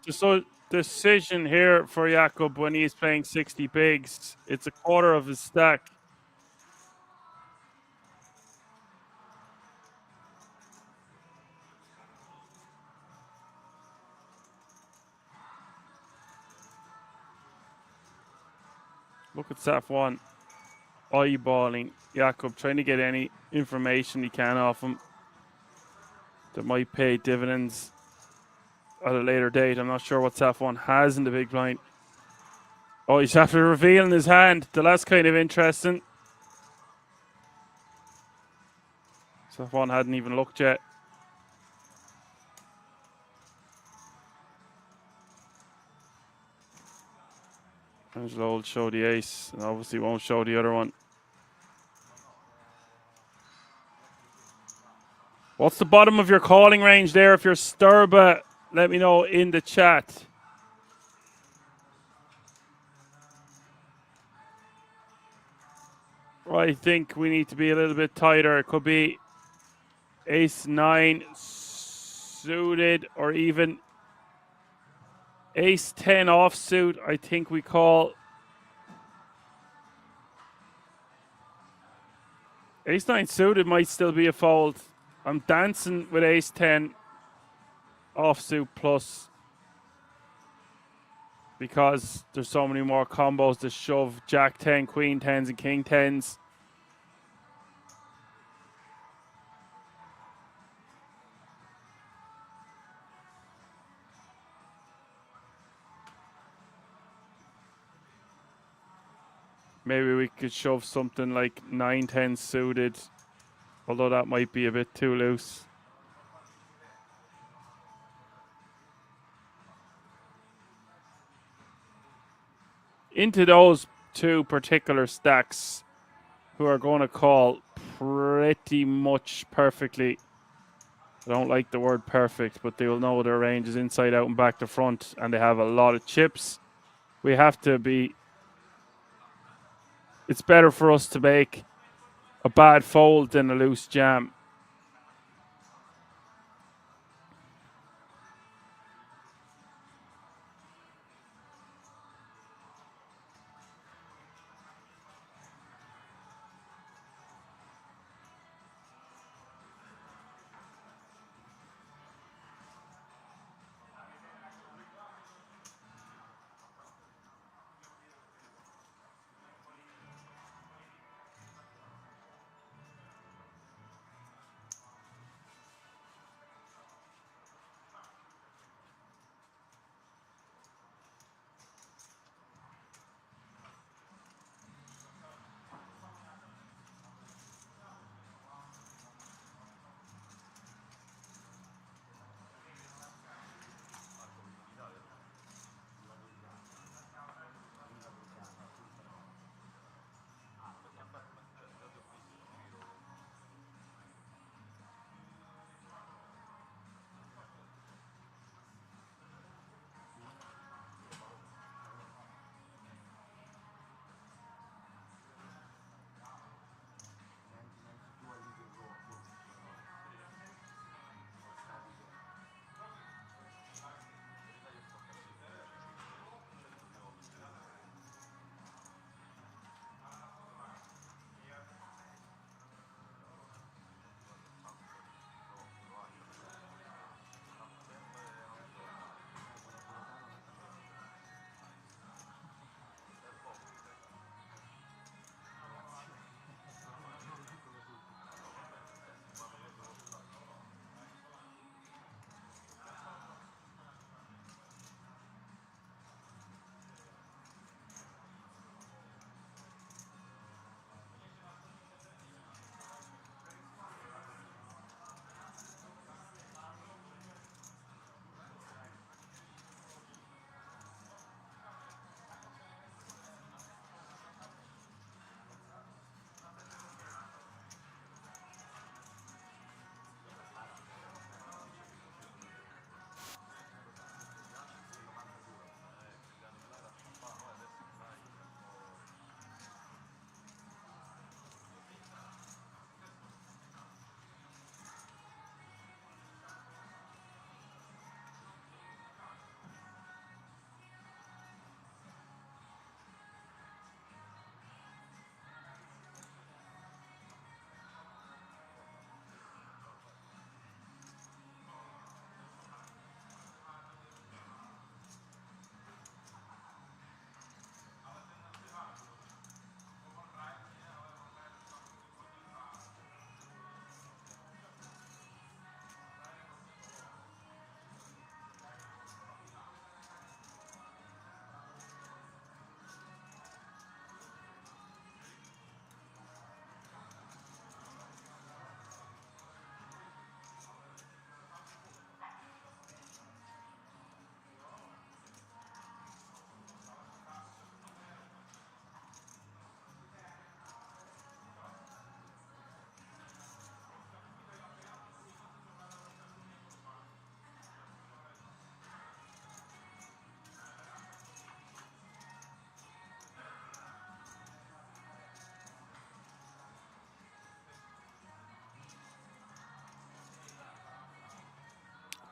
decision here for Jakob when he's playing 60 bigs. It's a quarter of his stack. Look at Saf1 eyeballing Jakob, trying to get any information he can off him that might pay dividends at a later date. I'm not sure what Saf1 has in the big blind. Oh, he's after revealing his hand. That's kind of interesting. Saf1 hadn't even looked yet. Angelo will show the ace and obviously won't show the other one. What's the bottom of your calling range there? If you're Sturba, let me know in the chat. I think we need to be a little bit tighter. It could be ace-9 suited or even ace-10 offsuit. I think we call. Ace-9 suited might still be a fold. I'm dancing with ace-10 offsuit plus because there's so many more combos to shove. Jack-10, Queen-10s, and King-10s. Maybe we could shove something like 9-10 suited, although that might be a bit too loose. Into those two particular stacks who are going to call pretty much perfectly. I don't like the word perfect, but they will know their range is inside out and back to front, and they have a lot of chips. We have to be. It's better for us to make a bad fold than a loose jam.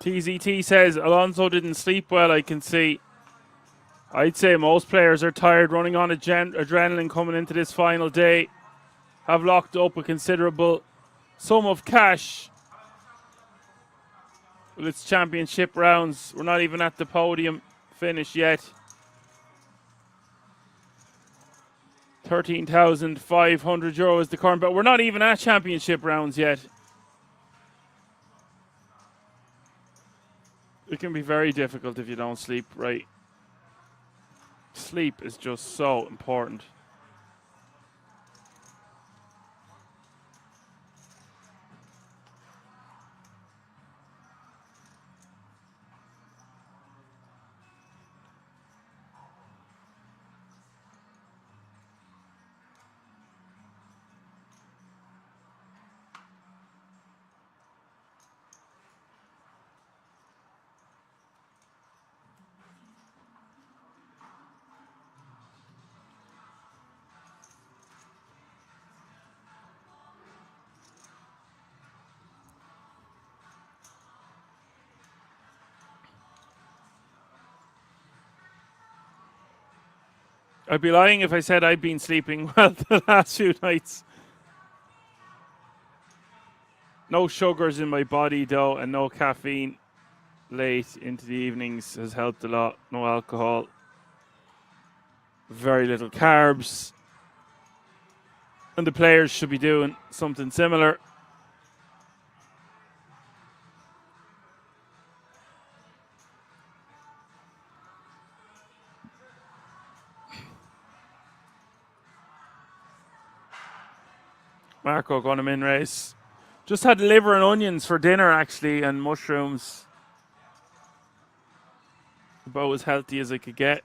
TZT says Alonso didn't sleep well, I can see. I'd say most players are tired, running on adrenaline coming into this final day. Have locked up a considerable sum of cash. Well, it's championship rounds. We're not even at the podium finish yet. 13,500 euros the current, but we're not even at championship rounds yet. It can be very difficult if you don't sleep right. Sleep is just so important. I'd be lying if I said I'd been sleeping well the last few nights. No sugars in my body though, and no caffeine late into the evenings has helped a lot. No alcohol. Very little carbs. And the players should be doing something similar. Marco going to min race. Just had liver and onions for dinner actually, and mushrooms. About as healthy as I could get.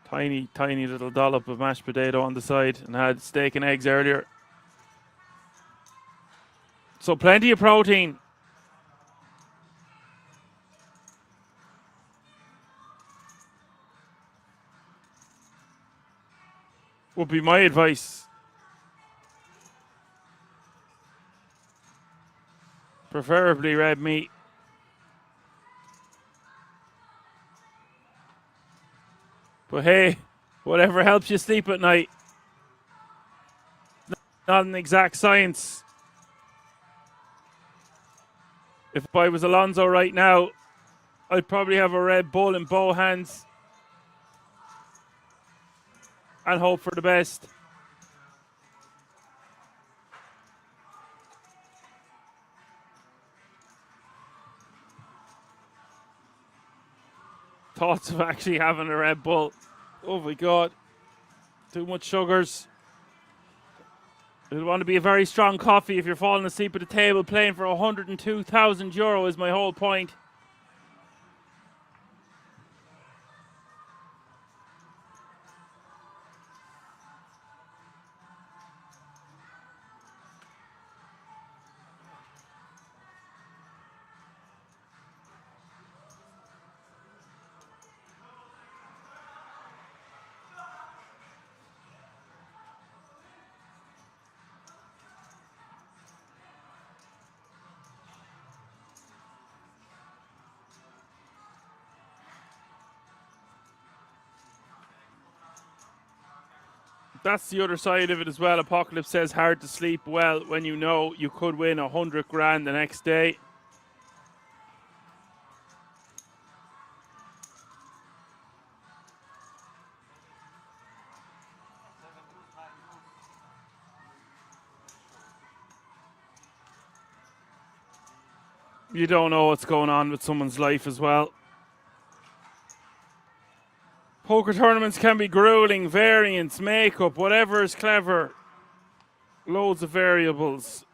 Tiny little dollop of mashed potato on the side, and had steak and eggs earlier. So plenty of protein. Would be my advice. Preferably red meat. But hey, whatever helps you sleep at night. Not an exact science. If I was Alonso right now, I'd probably have a Red Bull in both hands and hope for the best. Thoughts of actually having a Red Bull. Oh my God. Too much sugars. It'll want to be a very strong coffee if you're falling asleep at the table playing for 102,000 euro is my whole point. That's the other side of it as well. Apocalypse says hard to sleep well when you know you could win 100 grand the next day. You don't know what's going on with someone's life as well. Poker tournaments can be grueling, variance, makeup, whatever is clever. Loads of variables.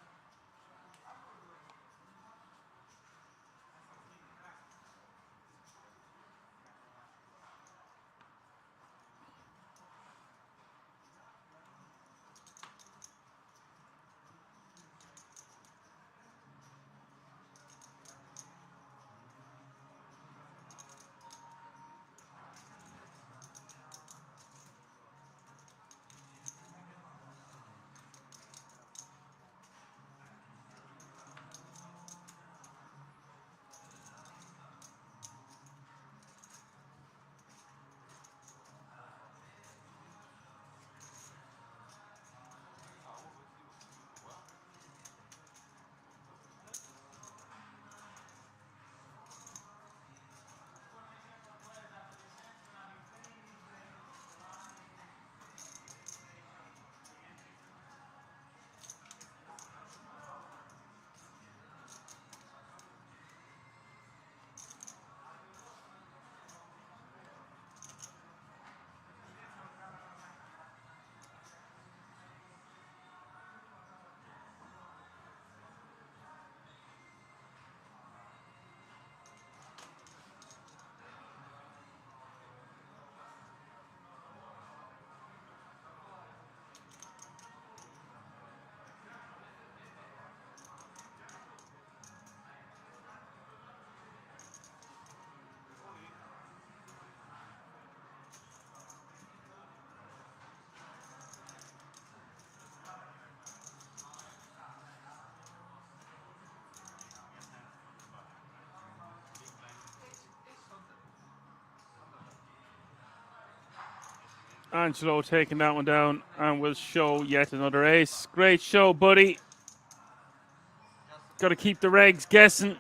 Angelo taking that one down and will show yet another ace. Great show, buddy. Got to keep the regs guessing.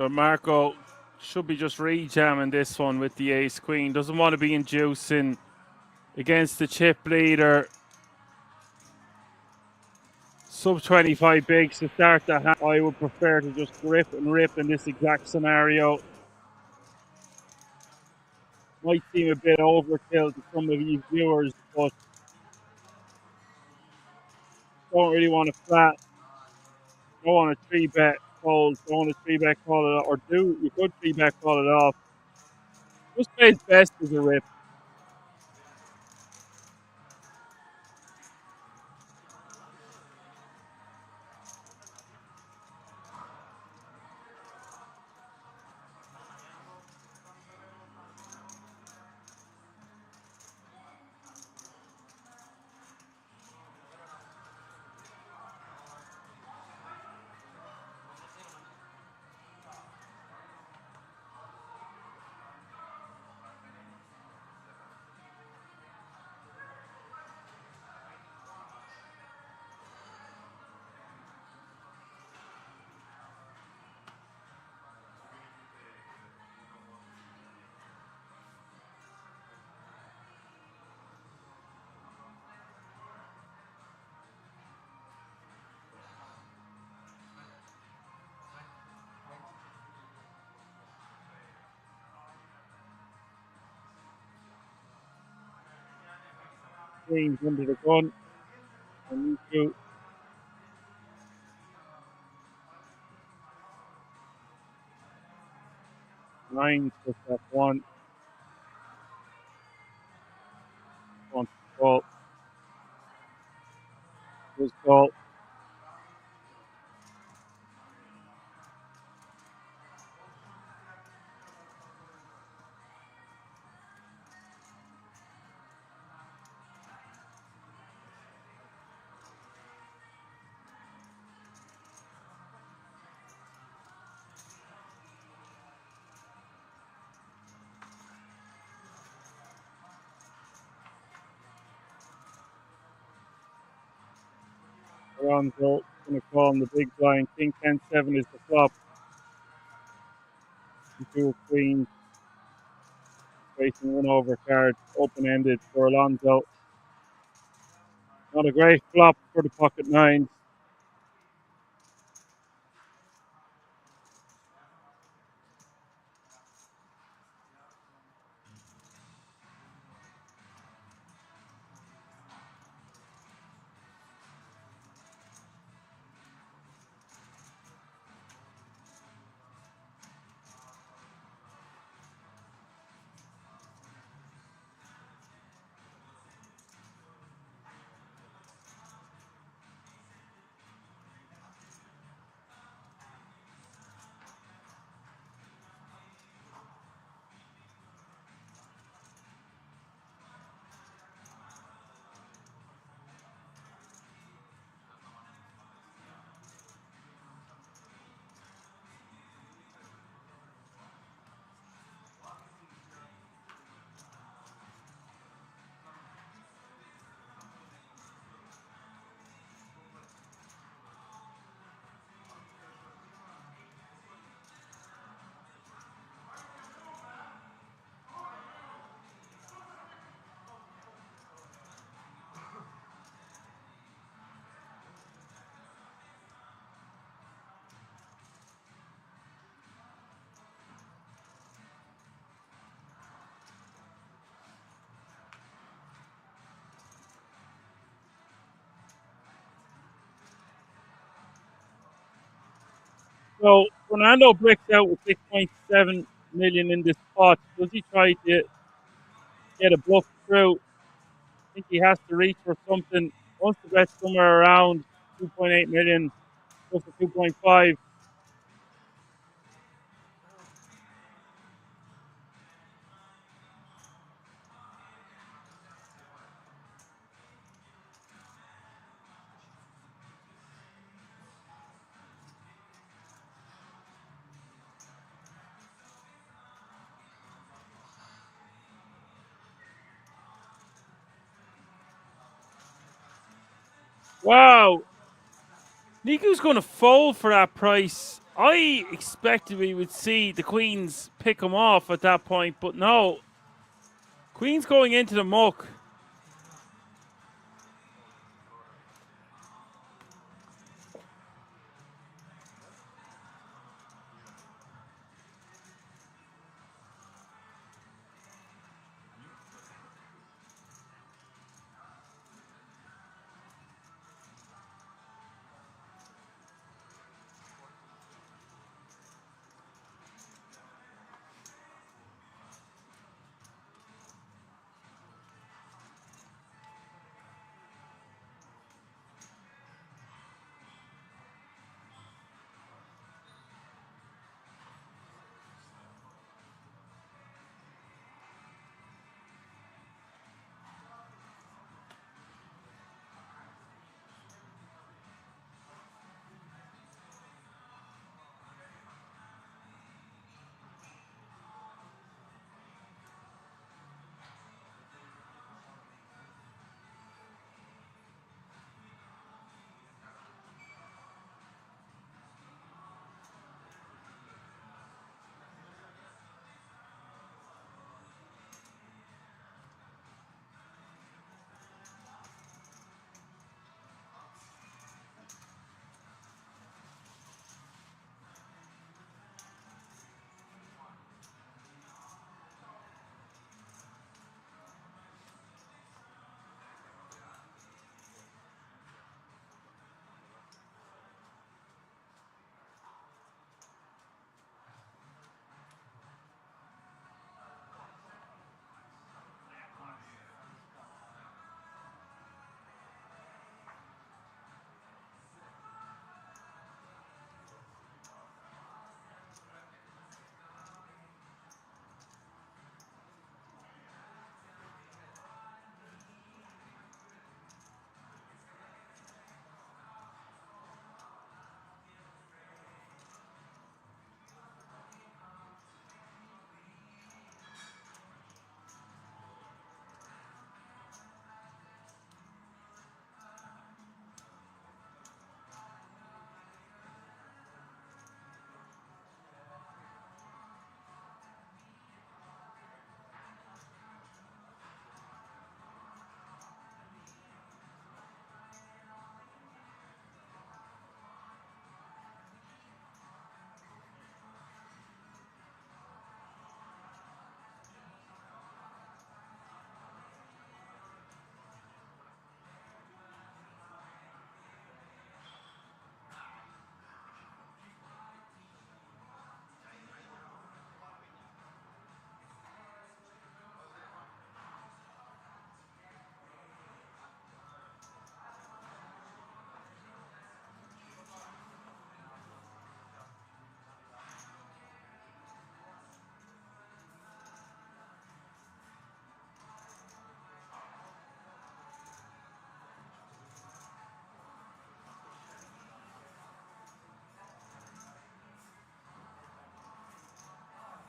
Marco should be just rejamming this one with the ace queen. Doesn't want to be inducing against the chip leader. Sub 25 bigs to start the hand. I would prefer to just grip and rip in this exact scenario. Might seem a bit overkill to some of you viewers, but don't really want to flat. Don't want to 3-bet fold. Don't want to 3-bet call it off. Or you could 3-bet call it off. Just plays best as a rip. Queens under the gun. And you shoot 9 plus that 1. Want to call. Just call. Alonso going to call him the big blind. King 10-7 is the flop. Two queens facing one overcard, open-ended for Alonso. Not a great flop for the pocket nines. So Fernando bricks out with 6.7 million in this pot. Does he try to get a bluff through? I think he has to reach for something. Wants to bet somewhere around 2.8 million plus a 2.5. Wow. Niku's going to fold for that price. I expected we would see the queens pick him off at that point, but no. Queen's going into the muck.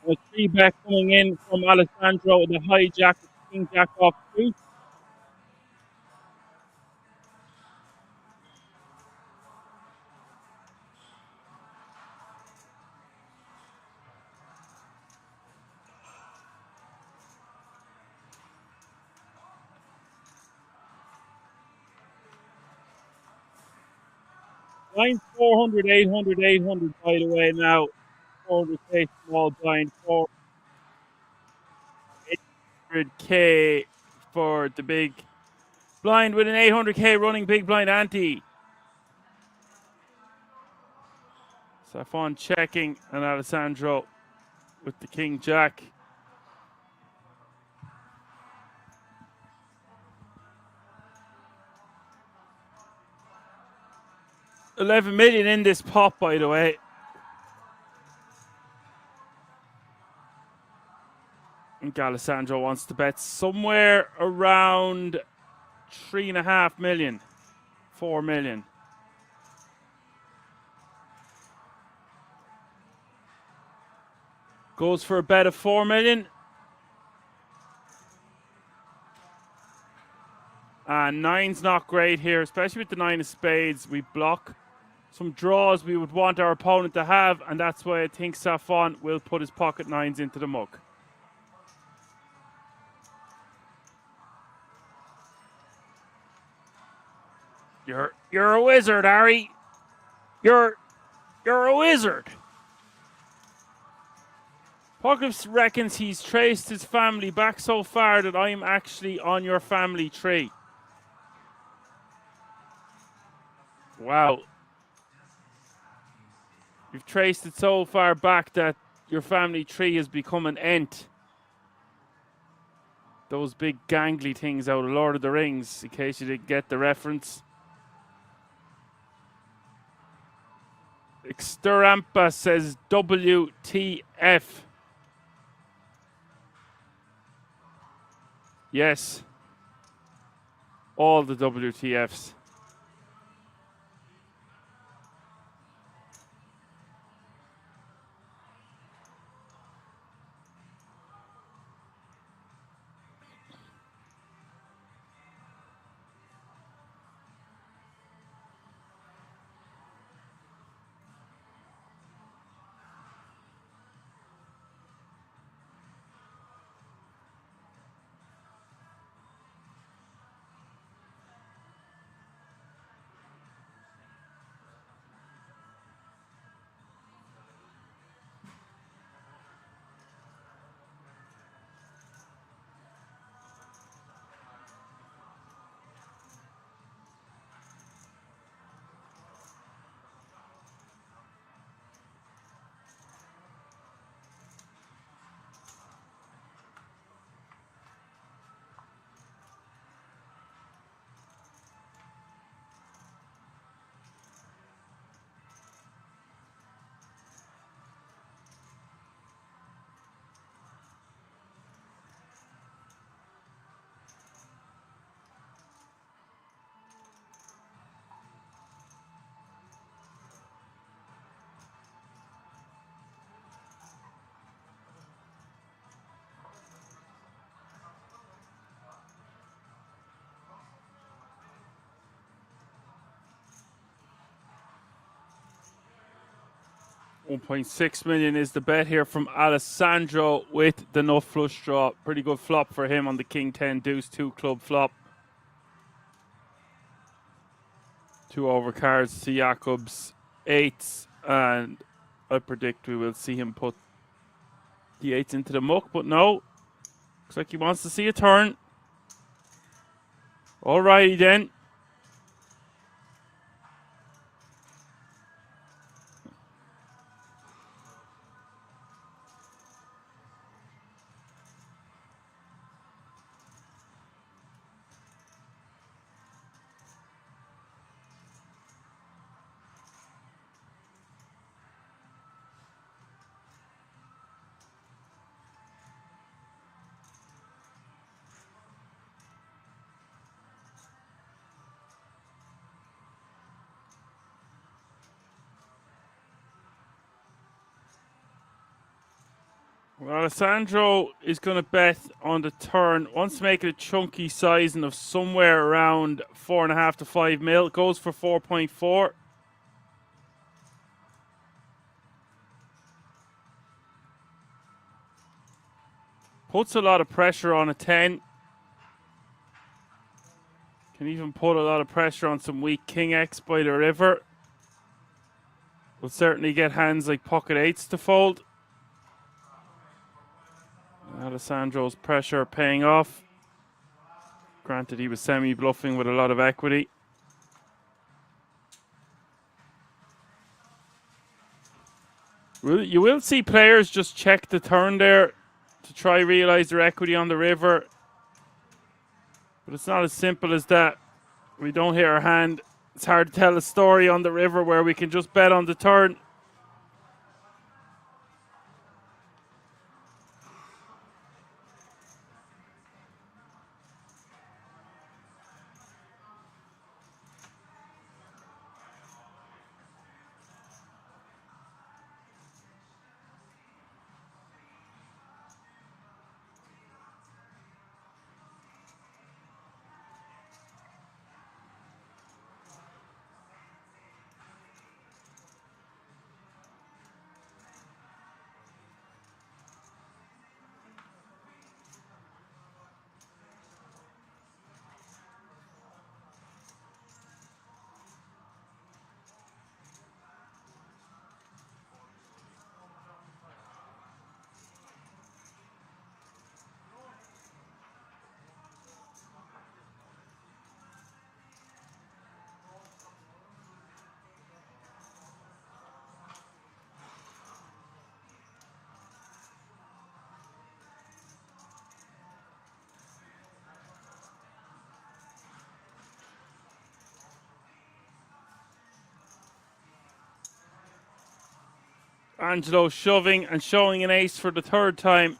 A 3-bet coming in from Alessandro with a hijack of King Jack off 2. Blind 400, 800, 800, by the way, now. 400k small blind, 400k for the big blind with an 800k running big blind ante. Safon checking and Alessandro with the King Jack. $11 million in this pot, by the way. I think Alessandro wants to bet somewhere around 3.5 million, 4 million. Goes for a bet of 4 million. And 9's not great here, especially with the 9 of spades. We block some draws we would want our opponent to have, and that's why I think Safon will put his pocket 9s into the muck. You're a wizard, Harry. You're a wizard. Pockets reckons he's traced his family back so far that I'm actually on your family tree. Wow. You've traced it so far back that your family tree has become an ent. Those big gangly things out of Lord of the Rings, in case you didn't get the reference. Exterampa says WTF. Yes. All the WTFs. $1.6 million is the bet here from Alessandro with the nut flush draw. Pretty good flop for him on the King 10 Deuce 2 club flop. 2 overcards to Jakob's 8s, and I predict we will see him put the 8s into the muck, but no. Looks like he wants to see a turn. Alrighty then. Well, Alessandro is going to bet on the turn. Wants to make it a chunky sizing of somewhere around 4.5 to 5 mil. Goes for 4.4. Puts a lot of pressure on a 10. Can even put a lot of pressure on some weak King X by the river. Will certainly get hands like pocket 8s to fold. Alessandro's pressure paying off. Granted, he was semi-bluffing with a lot of equity. You will see players just check the turn there to try realize their equity on the river. But it's not as simple as that. We don't hit our hand. It's hard to tell a story on the river where we can just bet on the turn. Angelo shoving and showing an ace for the third time.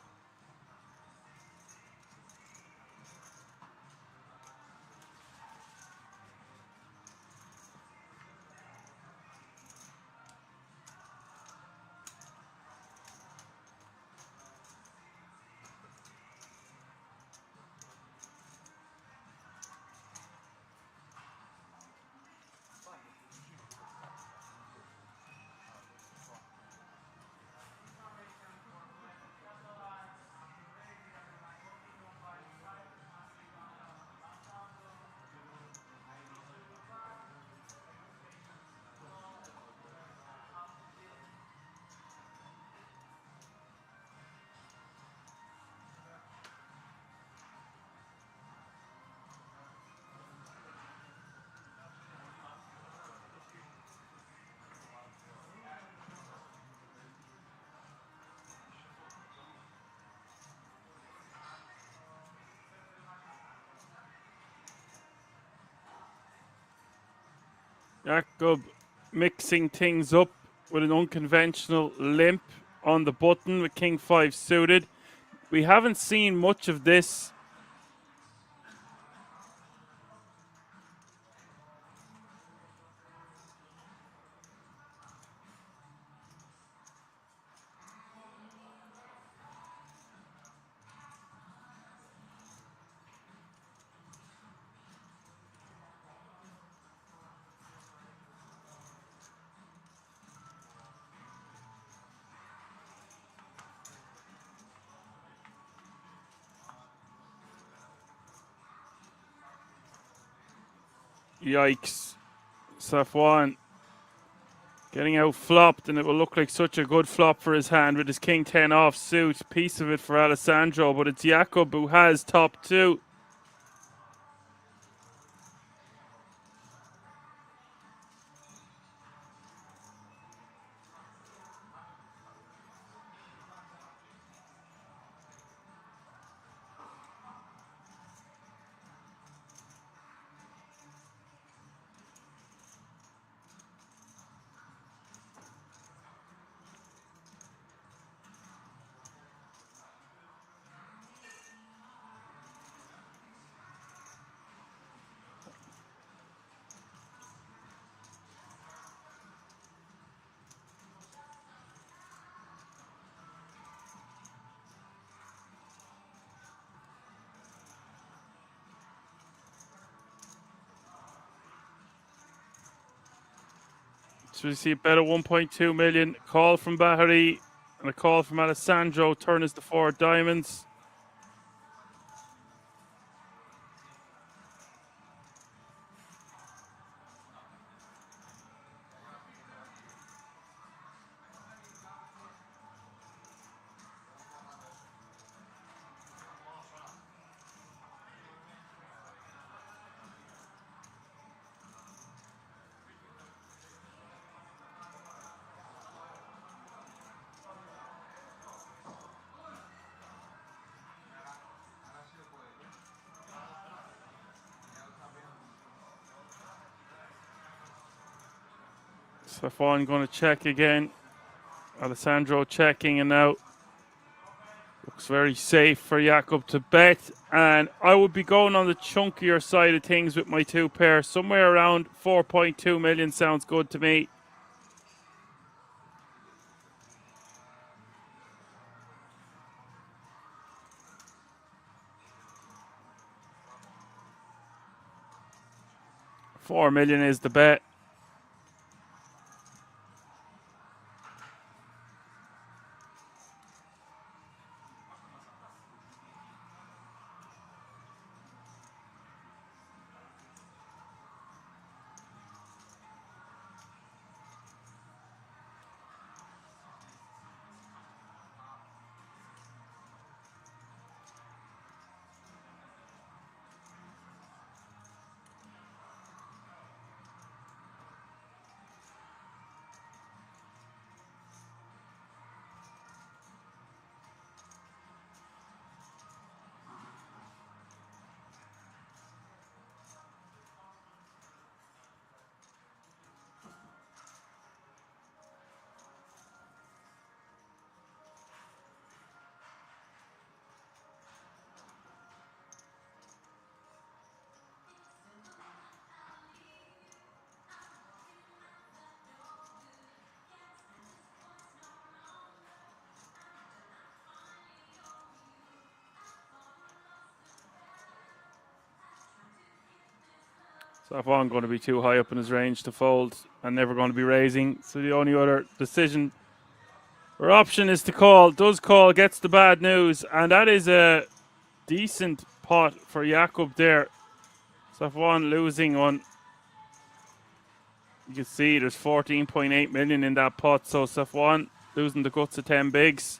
Jakob mixing things up with an unconventional limp on the button with King 5 suited. We haven't seen much of this. Yikes. Safwan getting out flopped, and it will look like such a good flop for his hand with his King 10 off suit. Piece of it for Alessandro, but it's Jakob who has top two. So we see a bet of 1.2 million. Call from Bahari and a call from Alessandro. Turn is the 4 diamonds. Safwan going to check again. Alessandro checking, and now looks very safe for Jakob to bet. And I would be going on the chunkier side of things with my 2 pair. Somewhere around 4.2 million sounds good to me. $4 million is the bet. Safwan going to be too high up in his range to fold and never going to be raising. So the only other decision or option is to call. Does call, gets the bad news. And that is a decent pot for Jakob there. Safwan losing one. You can see there's 14.8 million in that pot. So Safwan losing the guts of 10 bigs.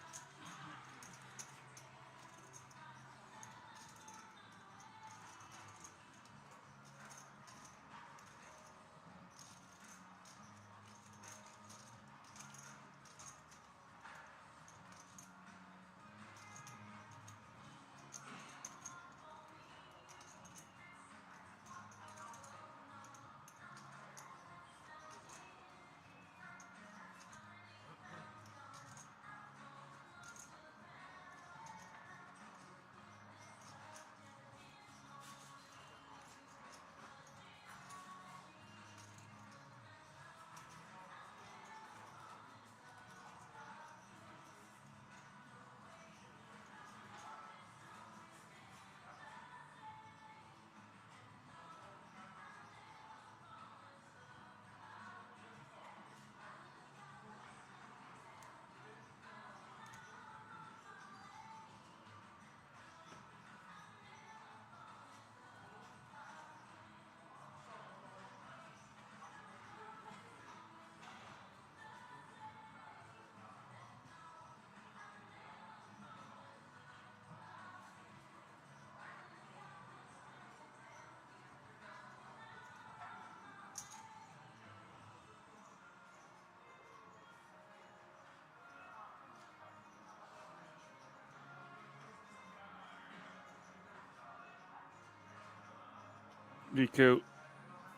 Riku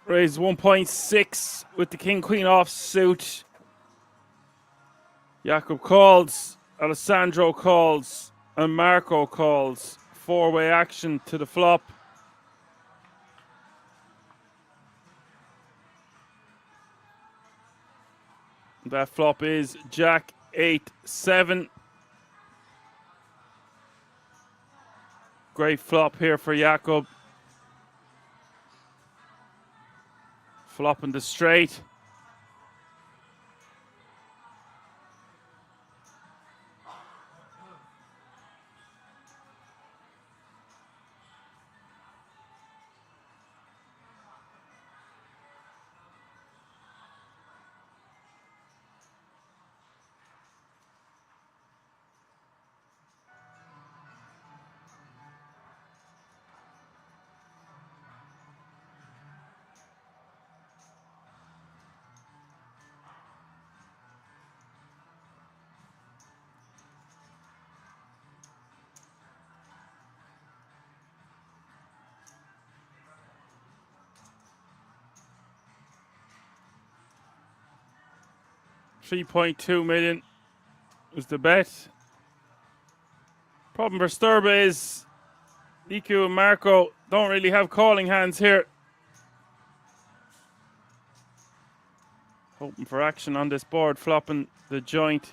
raised 1.6 with the king queen offsuit. Jakob calls, Alessandro calls, and Marco calls. 4-way action to the flop. That flop is Jack 8-7. Great flop here for Jakob. Flopping the straight. 3.2 million was the bet. Problem for Sturba is Niku and Marco don't really have calling hands here. Hoping for action on this board, flopping the joint.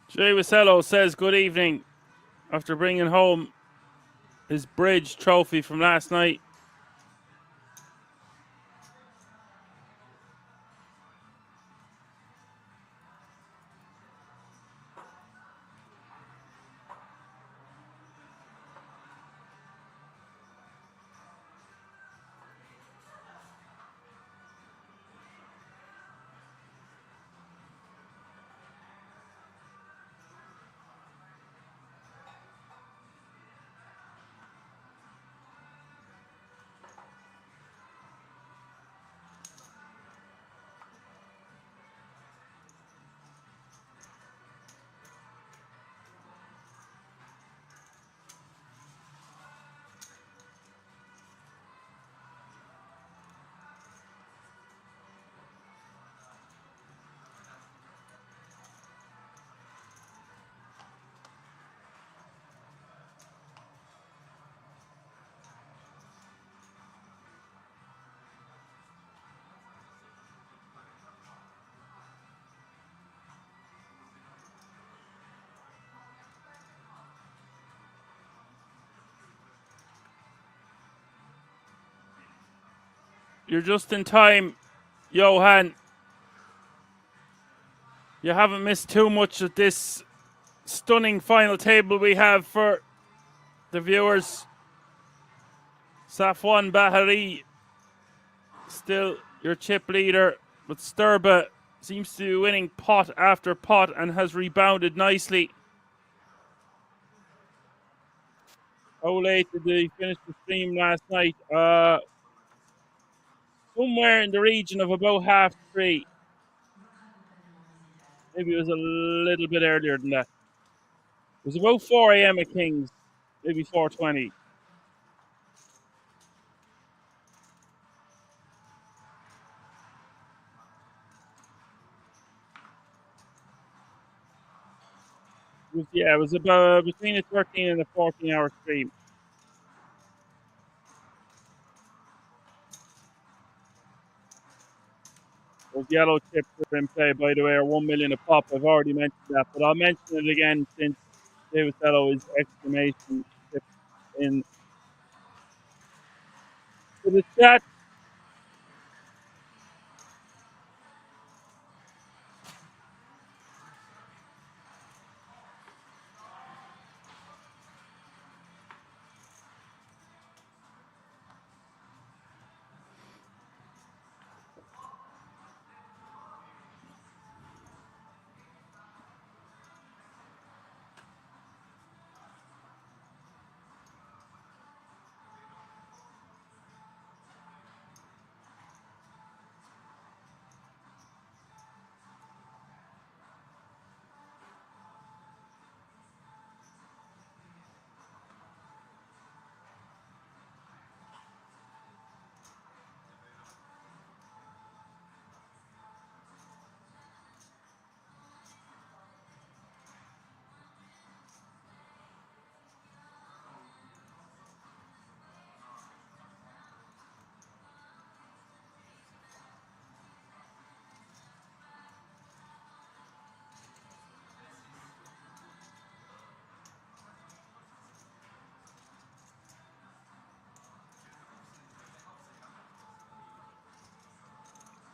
Jay Wasello says good evening after bringing home his bridge trophy from last night. You're just in time, Johan. You haven't missed too much of this stunning final table we have for the viewers. Safwan Bahari still your chip leader, but Sturba seems to be winning pot after pot and has rebounded nicely. How late did they finish the stream last night? Somewhere in the region of about 3:30. Maybe it was a little bit earlier than that. It was about 4 a.m. at Kings, maybe 4:20. It was about between a 13 and a 14-hour stream. Those yellow chips are in play, by the way, are 1 million a pop. I've already mentioned that, but I'll mention it again since David Fellow is exclamation chip in to the chat.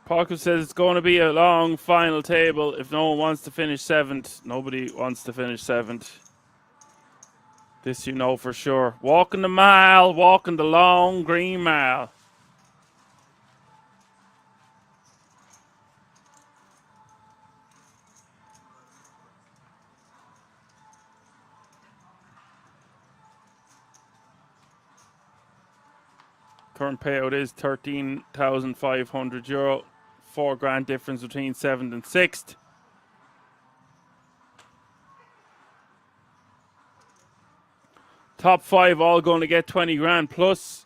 Parker says it's going to be a long final table if no one wants to finish 7th. Nobody wants to finish 7th. This you know for sure. Walking the mile, walking the long green mile. Current payout is €13,500. £4,000 difference between 7th and 6th. Top 5 all going to get 20 grand plus.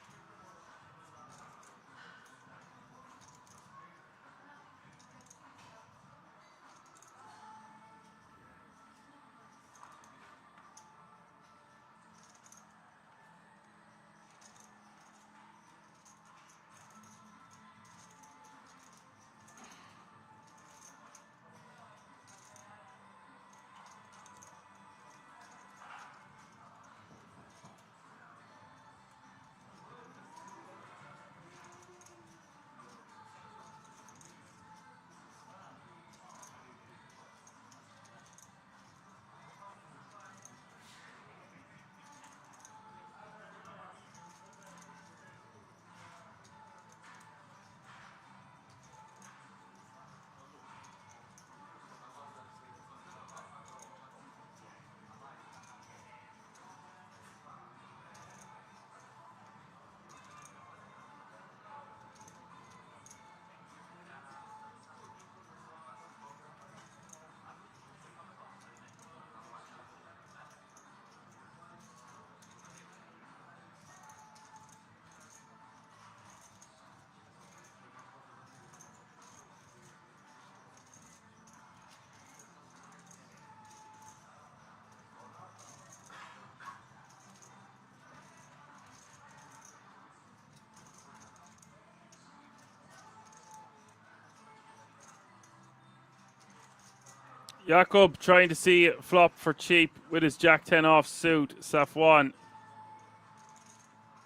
Jakob trying to see it flop for cheap with his Jack 10 off suit. Safwan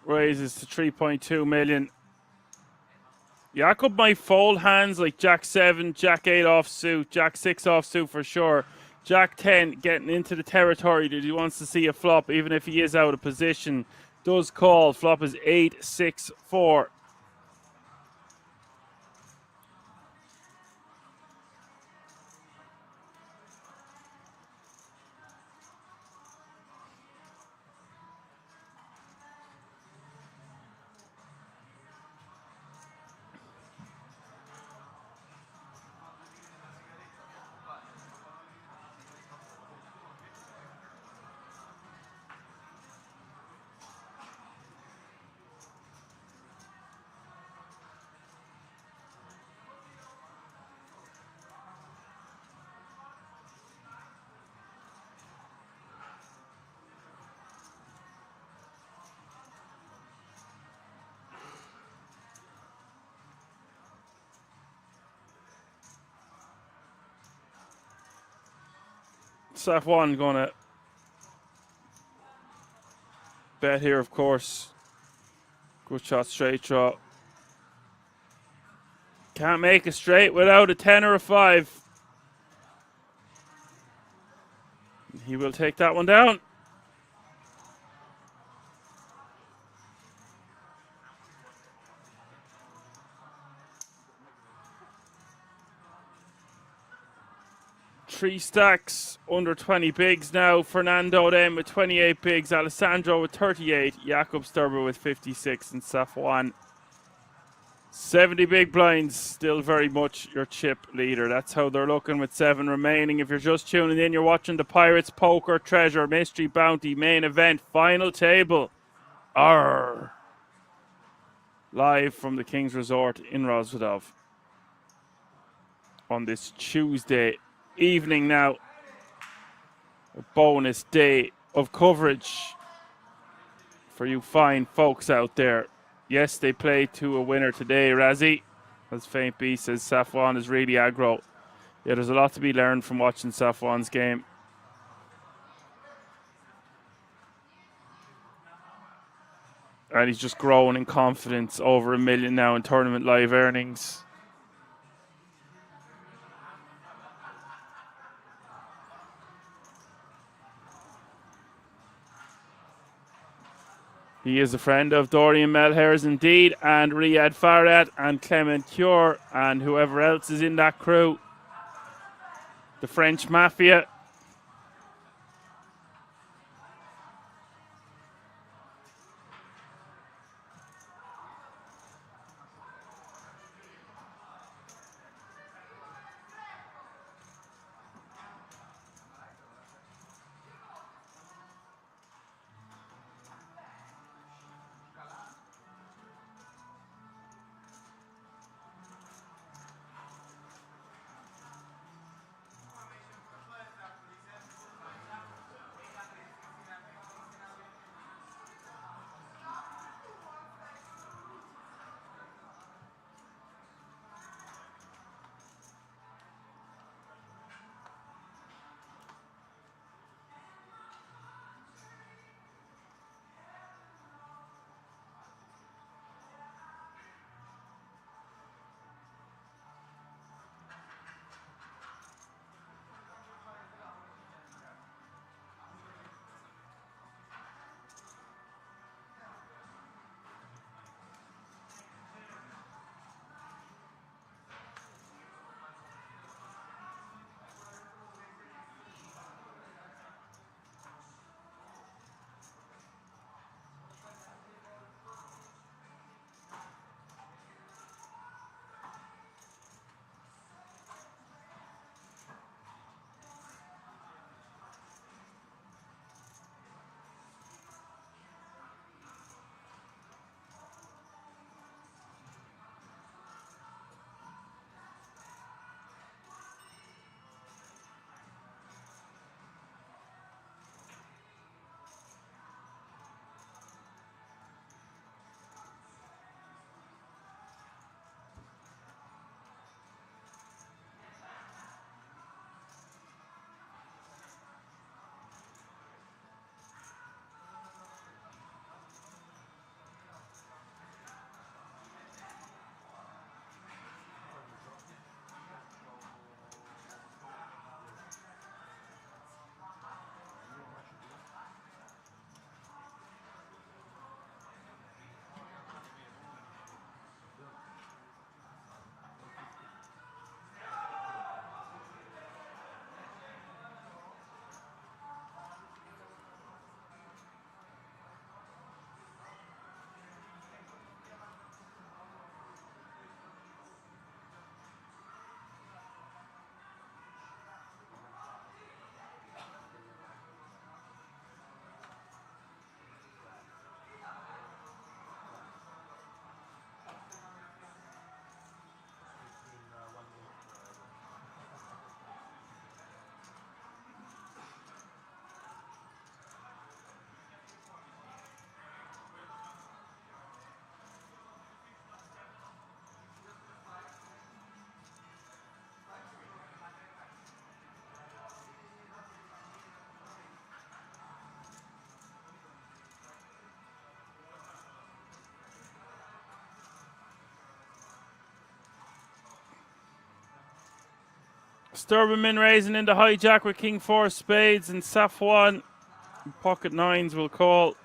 raises to 3.2 million. Jakob might fold hands like Jack 7, Jack 8 off suit, Jack 6 off suit for sure. Jack 10 getting into the territory that he wants to see a flop, even if he is out of position. Does call. Flop is 8-6-4. Safwan gonna bet here, of course. Good shot, straight draw. Can't make a straight without a 10 or a 5. He will take that one down. Three stacks under 20 bigs now. Fernando then with 28 bigs. Alessandro with 38. Jakob Sturber with 56. And Safwan 70 big blinds. Still very much your chip leader. That's how they're looking with 7 remaining. If you're just tuning in, you're watching the Pirates Poker Treasure Mystery Bounty main event final table. Arr. Live from the King's Resort in Rosvedov on this Tuesday evening now. A bonus day of coverage for you fine folks out there. Yes, they played to a winner today, Razzie. As Faint B says, Safwan is really aggro. Yeah, there's a lot to be learned from watching Safwan's game. And he's just growing in confidence. Over $1 million now in tournament live earnings. He is a friend of Dorian Melhair's indeed, and Riyad Farad and Clement Cure and whoever else is in that crew. The French Mafia. Sturberman raising into hijack with King 4 spades and Safwan. Pocket nines will call.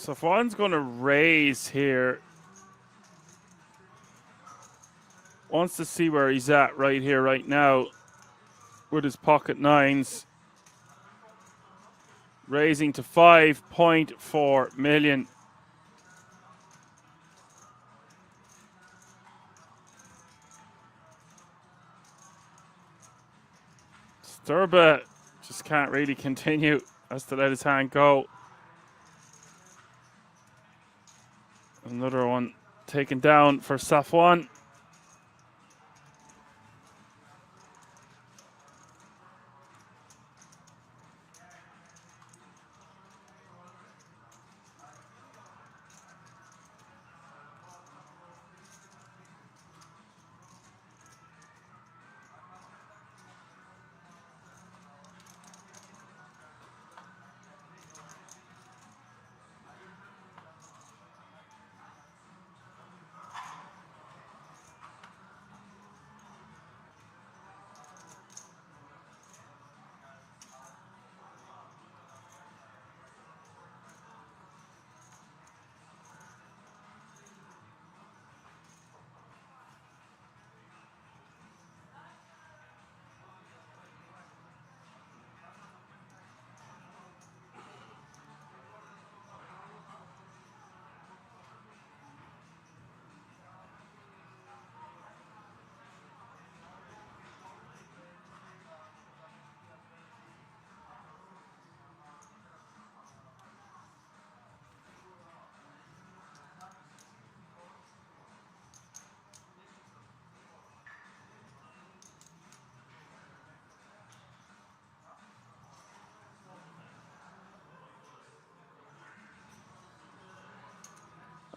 So if one's going to raise here, wants to see where he's at right here, right now, with his pocket nines. Raising to 5.4 million. Sturba just can't really continue. Has to let his hand go. Another one taken down for Safwan.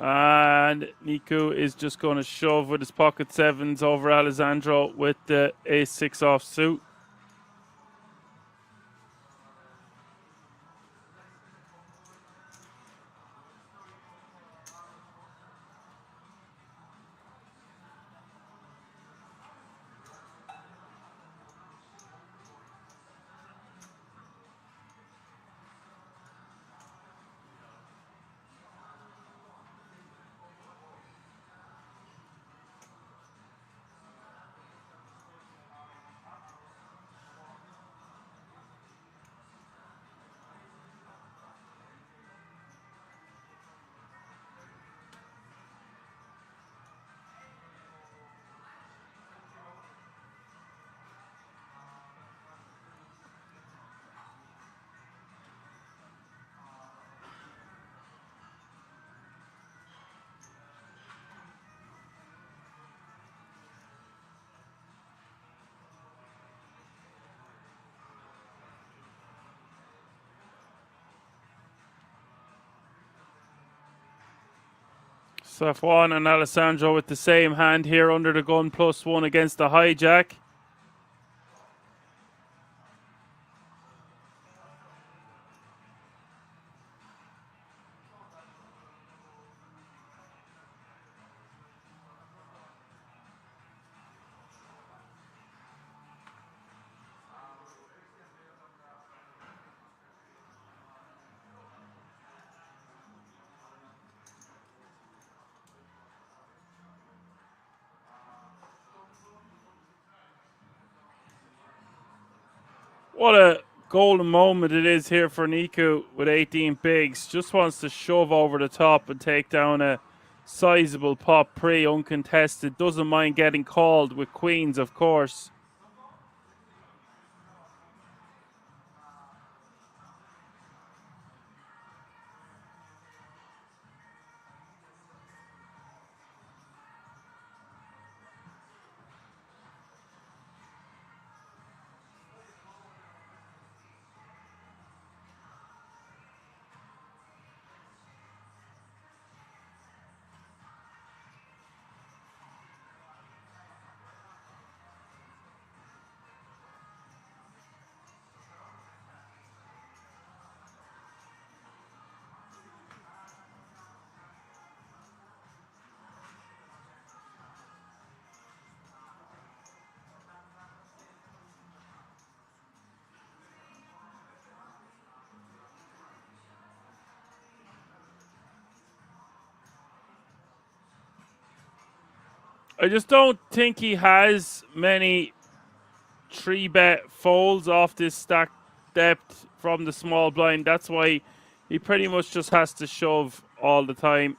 And Niku is just going to shove with his pocket sevens over Alessandro with the ace-6 off suit. Safwan and Alessandro with the same hand here under the gun, +1 against the hijack. What a golden moment it is here for Niku with 18 bigs. Just wants to shove over the top and take down a sizable pop pre uncontested. Doesn't mind getting called with queens, of course. I just don't think he has many 3-bet folds off this stack depth from the small blind. That's why he pretty much just has to shove all the time.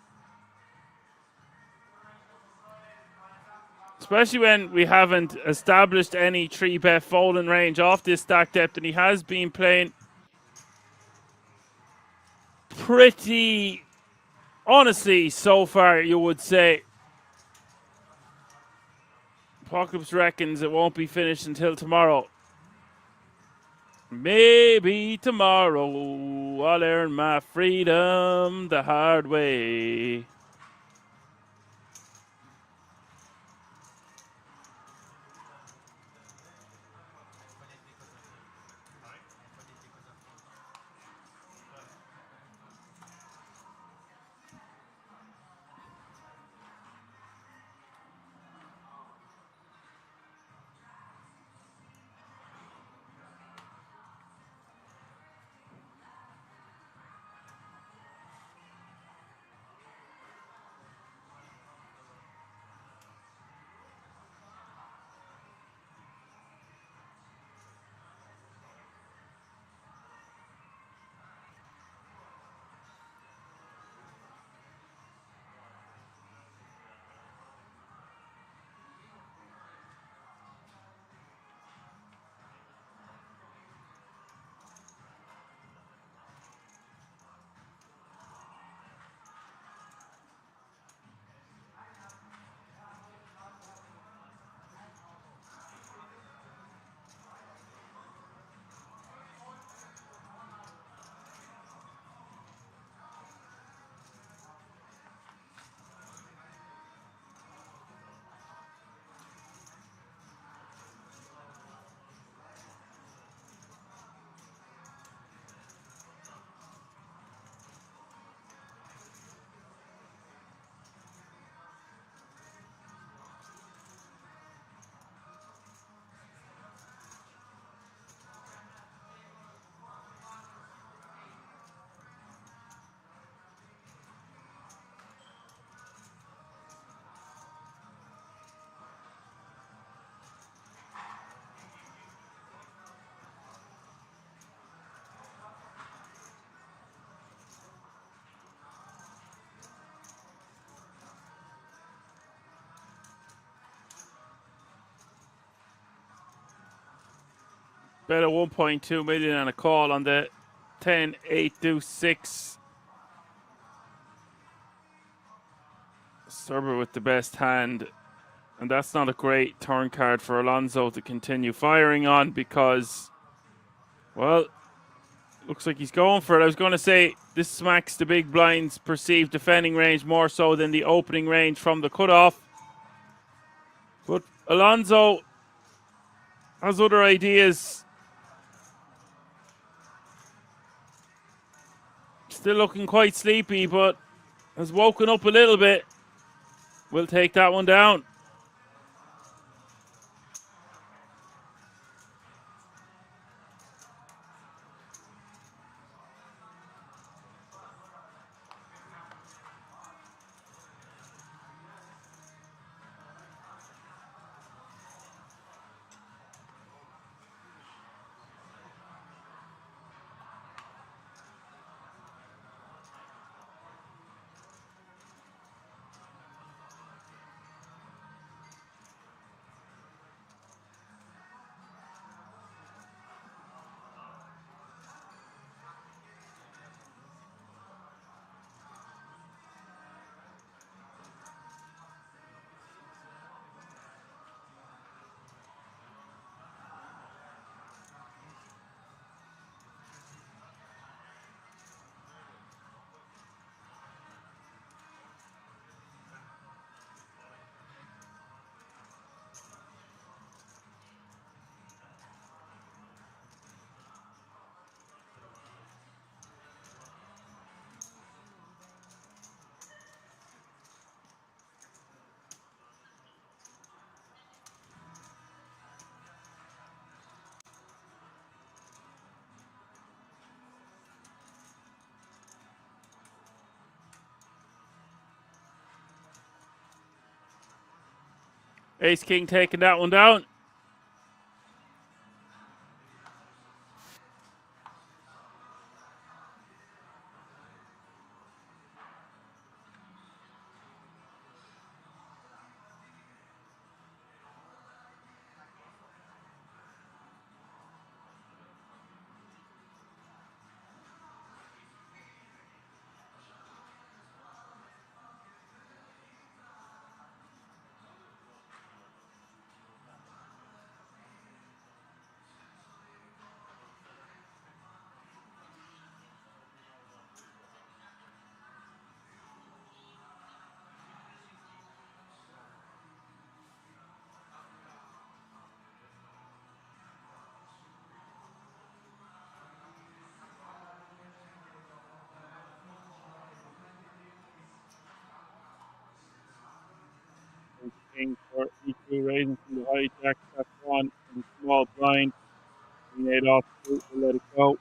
Especially when we haven't established any 3-bet folding range off this stack depth, and he has been playing pretty honestly so far, you would say. Apocalypse reckons it won't be finished until tomorrow. Maybe tomorrow I'll earn my freedom the hard way. Bet a 1.2 million and a call on the 10, 8, deuce 6. Serber with the best hand. And that's not a great turn card for Alonso to continue firing on because, well, looks like he's going for it. I was going to say this smacks the big blind's perceived defending range more so than the opening range from the cutoff. But Alonso has other ideas. Still looking quite sleepy, but has woken up a little bit. We'll take that one down. Ace King taking that one down. King for EQ raising from the high jack, step one, and small blind. We made off two, we'll let it go.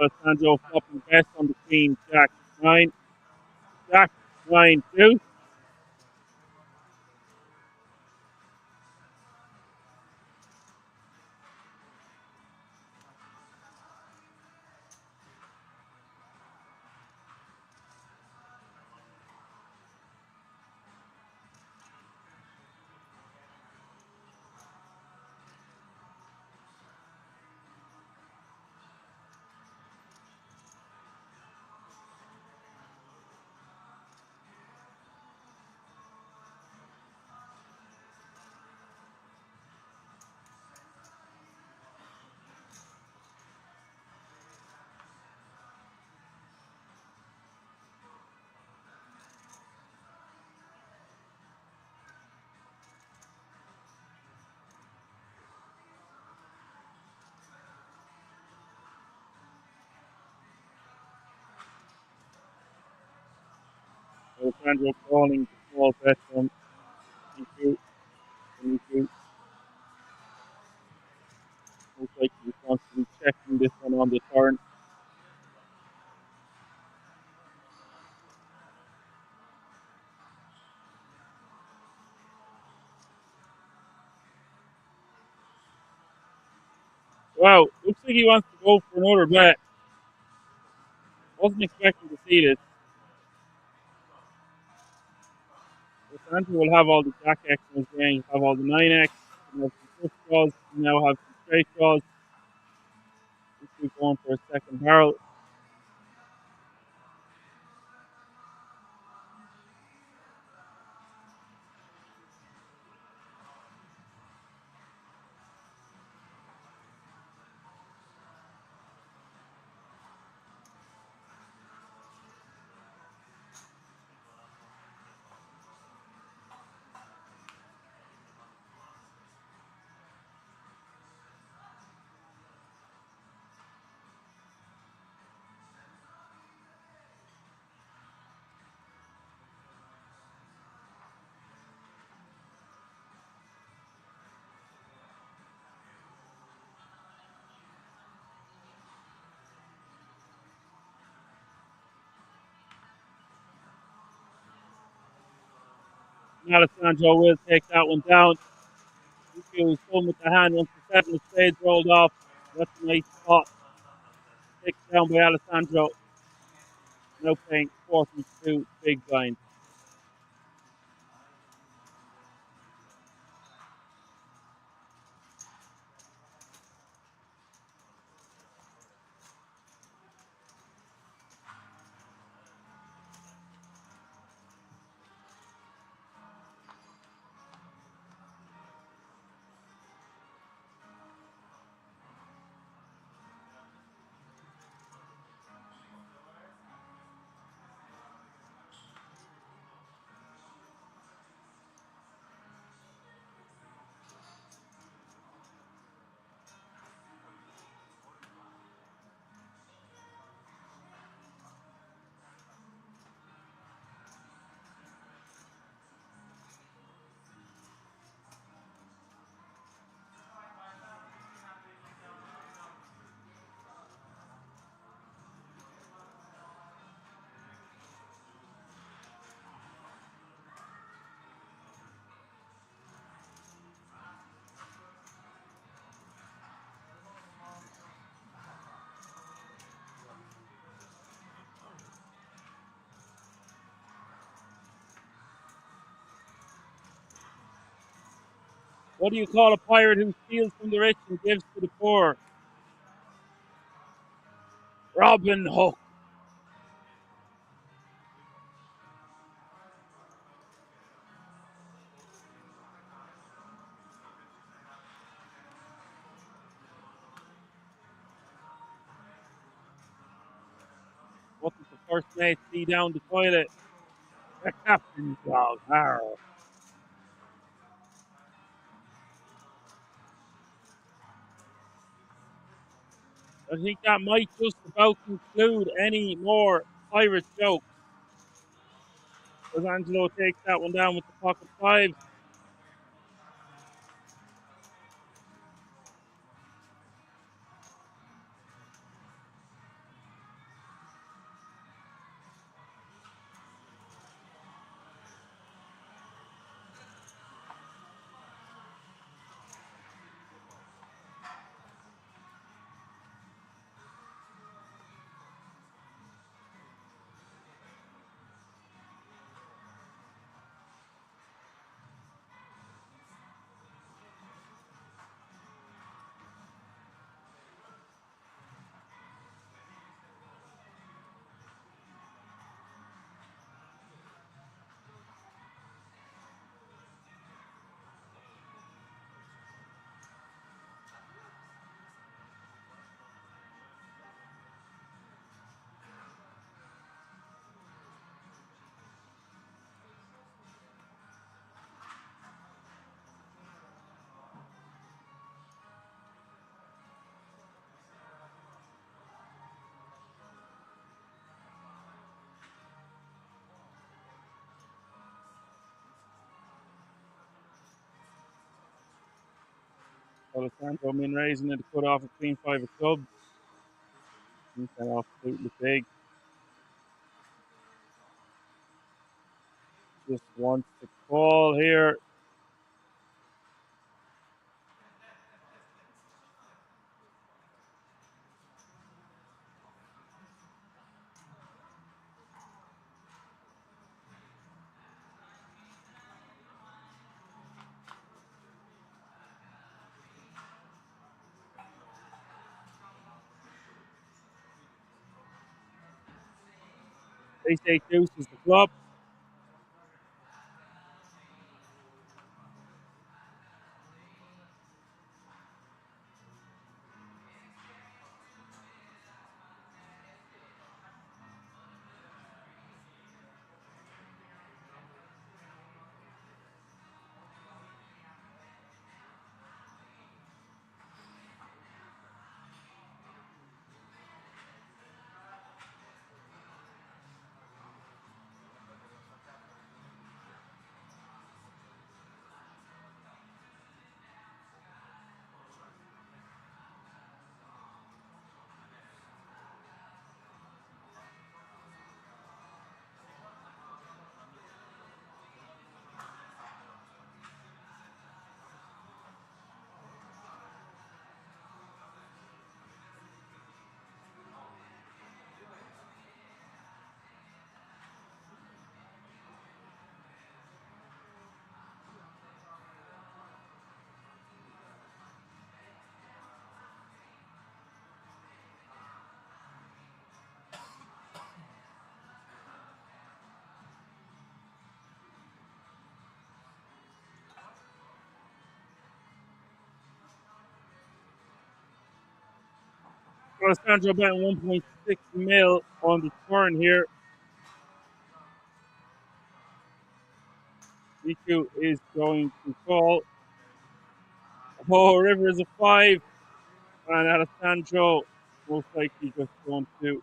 Alessandro flopping best on the queen, jack 9. Jack 9 2. Alessandro calling the small bet from EQ. EQ. Looks like he wants to be checking this one on the turn. Wow, looks like he wants to go for another bet. Wasn't expecting to see this. Alessandro will have all the jack X in his game, have all the 9X, and have some flush draws, now have some straight draws. We're going for a second barrel. Alessandro will take that one down. He was fun with the hand once the 7 of spades rolled off. That's a nice spot. Taken down by Alessandro. Now playing 42 big blinds. What do you call a pirate who steals from the rich and gives to the poor? Robin Hood. What did the first mate see down the toilet? The captain's dog. Arr. I think that might just about conclude any more pirate jokes. As Angelo takes that one down with the pocket five. Alessandro Min raising it to cut off a clean five of clubs. He's absolutely big. Just wants to call here. They say deuce is the flop. Alessandro betting 1.6 mil on the turn here. Miku is going to call. Oh, River is a 5. And Alessandro most likely just going to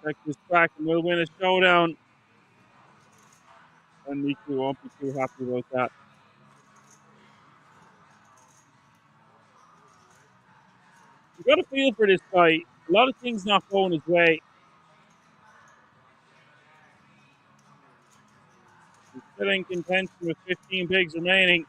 check this back and will win a showdown. And Miku won't be too happy about that. You got a feel for this guy. A lot of things not going his way. He's still in contention with 15 bigs remaining.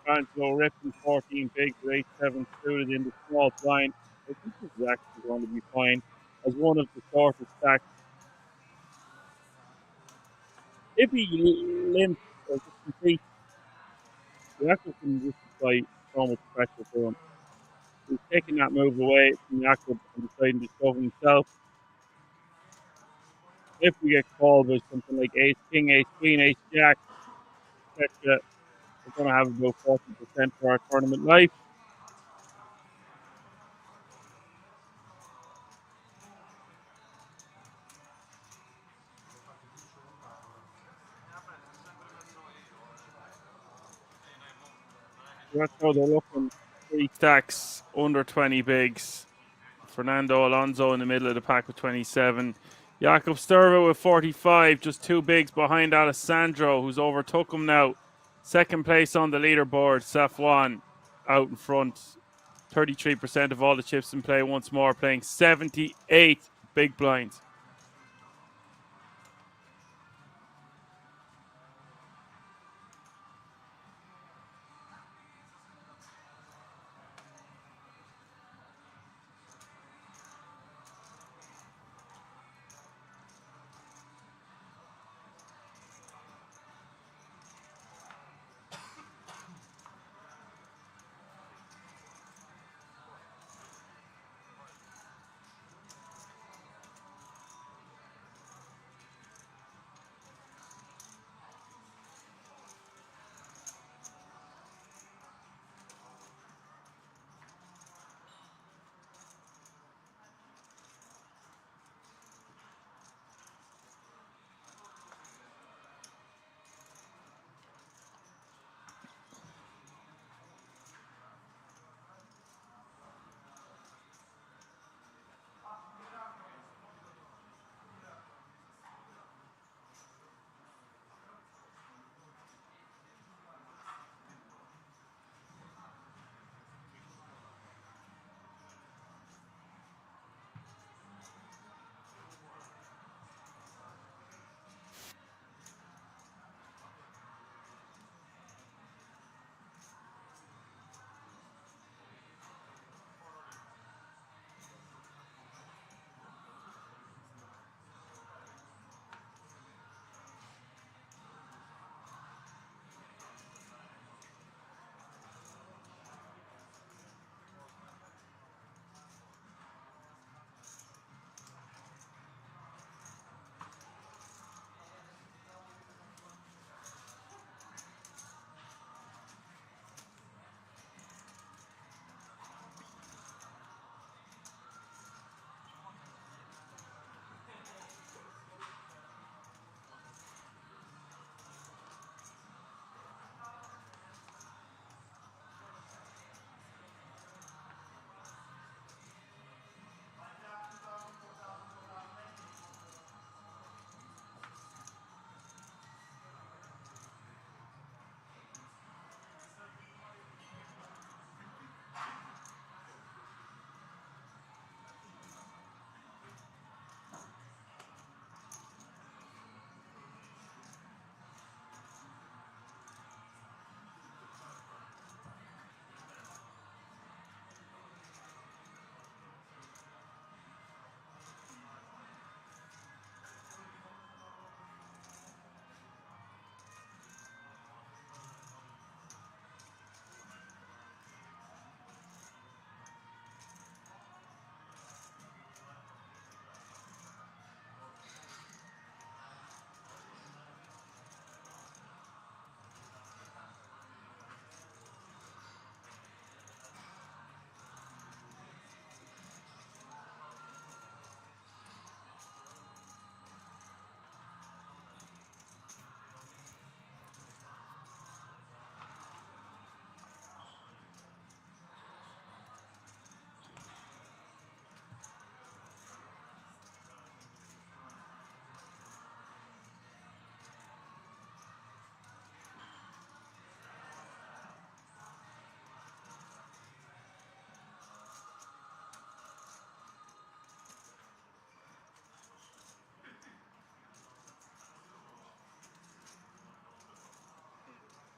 Angelo ripping 14 bigs with 8-7 suited in the small blind. I think this is actually going to be fine as one of the shortest stacks. If he limps or just completes, Jakob can just apply so much pressure to him. He's taking that move away from Jakob and deciding to shove himself. If we get called with something like ace king, ace queen, ace jack, etc., we're going to have about 40% for our tournament life. That's how they're looking. 3 stacks under 20 bigs. Fernando Alonso in the middle of the pack with 27. Jakob Sturva with 45, just 2 bigs behind Alessandro, who's overtook him now. Second place on the leaderboard, Safwan out in front. 33% of all the chips in play once more, playing 78 big blinds.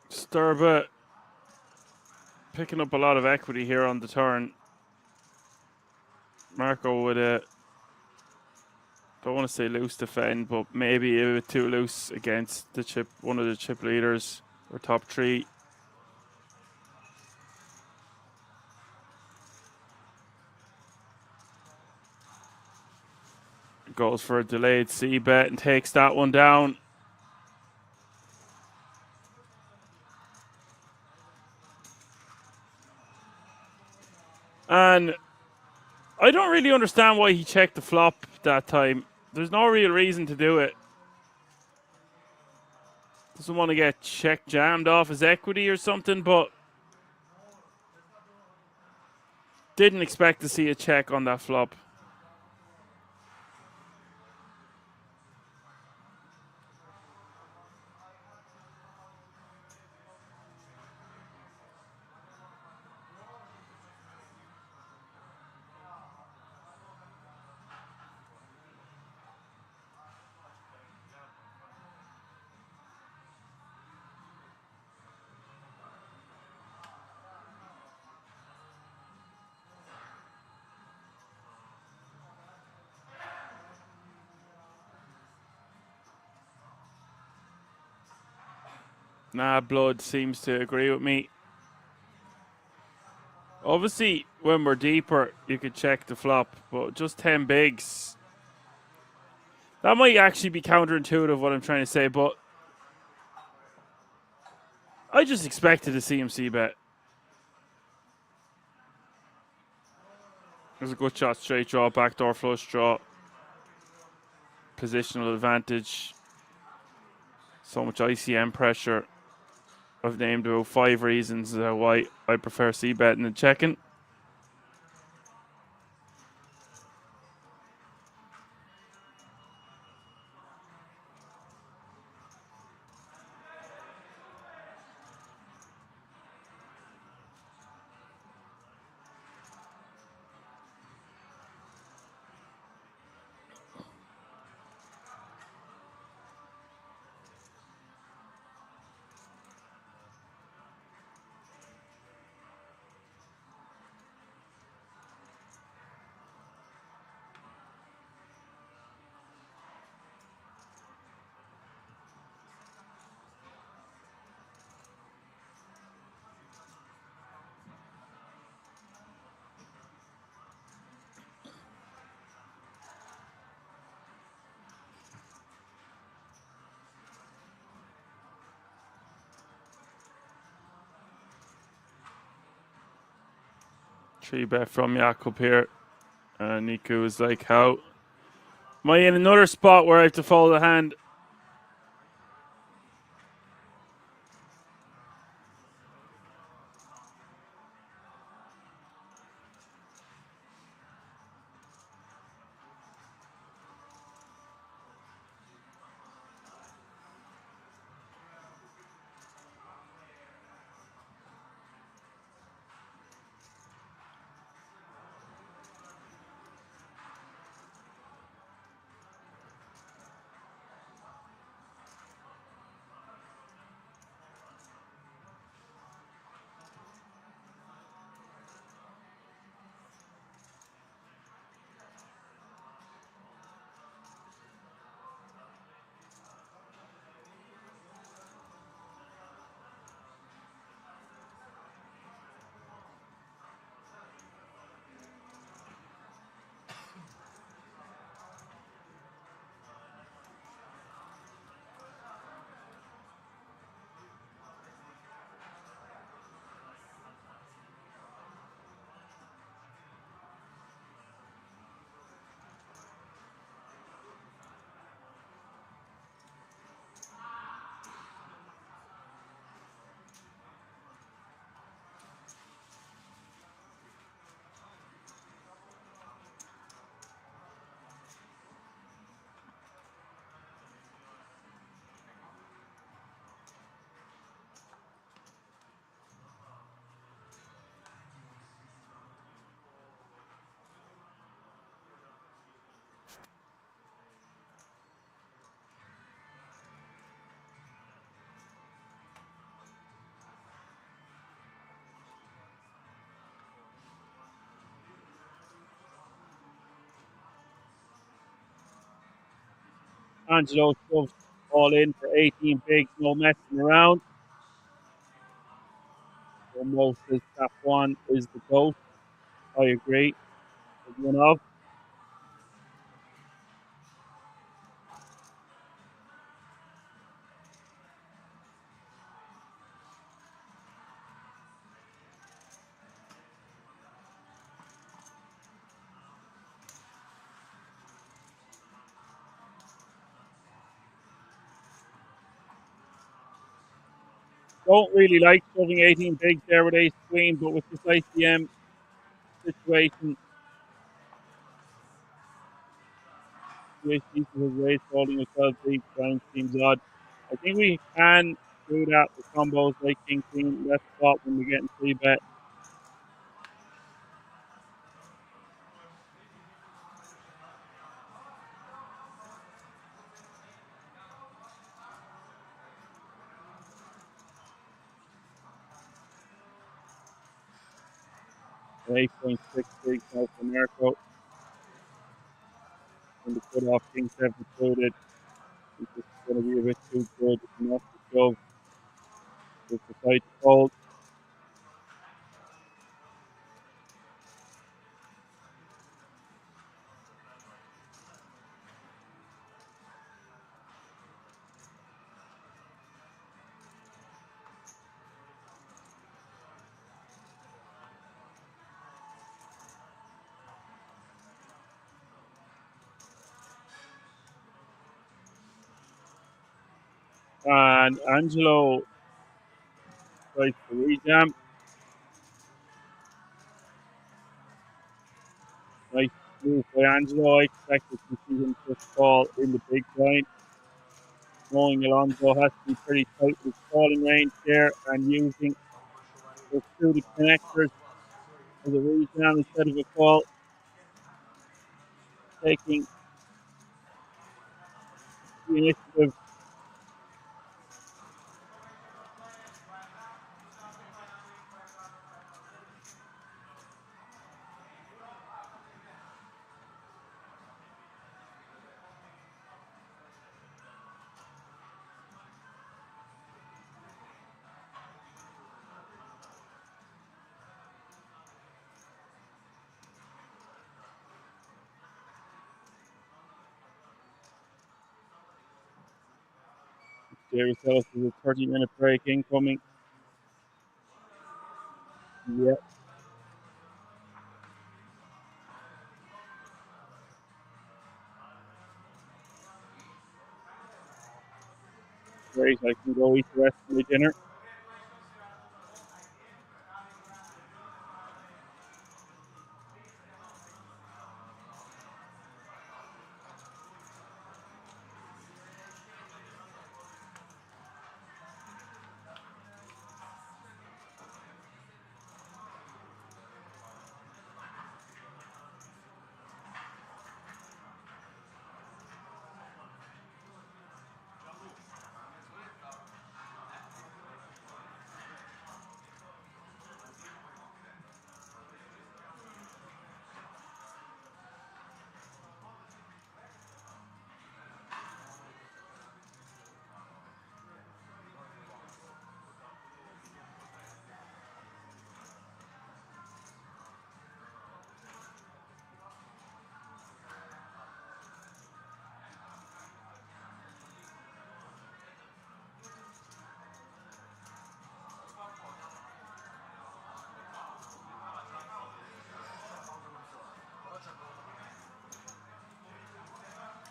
Sturba picking up a lot of equity here on the turn. Marco would, don't want to say loose defend, but maybe a bit too loose against the chip, one of the chip leaders or top 3. Goes for a delayed C bet and takes that one down. And I don't really understand why he checked the flop that time. There's no real reason to do it. Doesn't want to get check jammed off his equity or something, but didn't expect to see a check on that flop. Nah, Blood seems to agree with me. Obviously, when we're deeper, you could check the flop, but just 10 bigs. That might actually be counterintuitive, what I'm trying to say, but I just expected to see him c-bet. There's a good shot, straight draw, backdoor flush draw. Positional advantage. So much ICM pressure. I've named about 5 reasons why I prefer c-betting than checking. Three bet from Jakub here. Niku is like, how? Am I in another spot where I have to fold a hand? Angelo shoves all in for 18 bigs, no messing around. Almost says that one is the GOAT. I agree. It's one of. Don't really like shoving 18 bigs there with ace queen, but with this ICM situation, the pieces of race holding with 12 big blind seems odd. I think we can do that with combos like king queen left spot when we're getting 3-bet. An 8.6 bigs now for Marco. And the cutoff king 7 suited. It's just going to be a bit too good. It's enough to shove. Just decide to fold. And Angelo tries to rejam. Nice move by Angelo. I expected to see him just call in the big blind. Knowing Alonso has to be pretty tight with calling range there and using those suited connectors as a rejam instead of a call. Taking the initiative. Jerry tells us there's a 30-minute break incoming. Yeah. Great, I can go eat the rest of my dinner.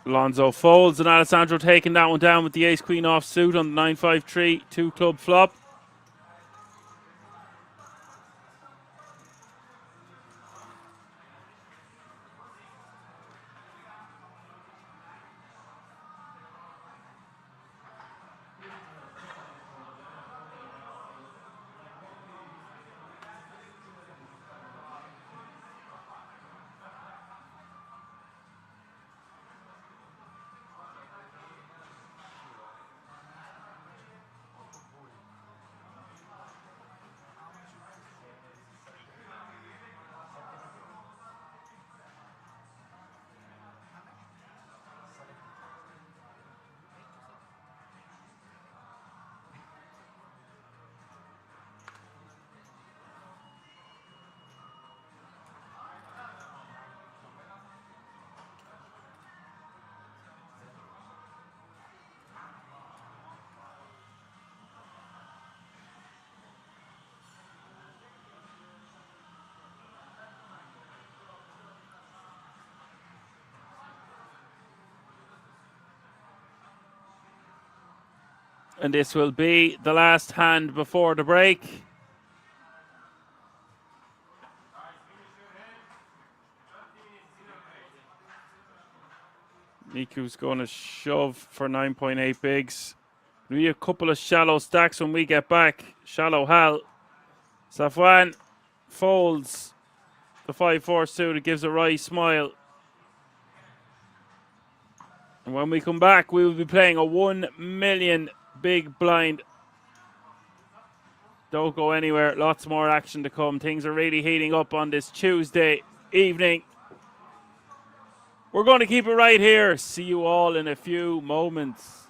Alonso folds and Alessandro taking that one down with the ace queen off suit on the 9-5-3 2 club flop. And this will be the last hand before the break. Niku's going to shove for 9.8 bigs. Maybe a couple of shallow stacks when we get back. Shallow Hal. Safwan folds the 5-4 suited, gives a wry smile. And when we come back, we will be playing a 1 million big blind. Don't go anywhere. Lots more action to come. Things are really heating up on this Tuesday evening. We're going to keep it right here. See you all in a few moments.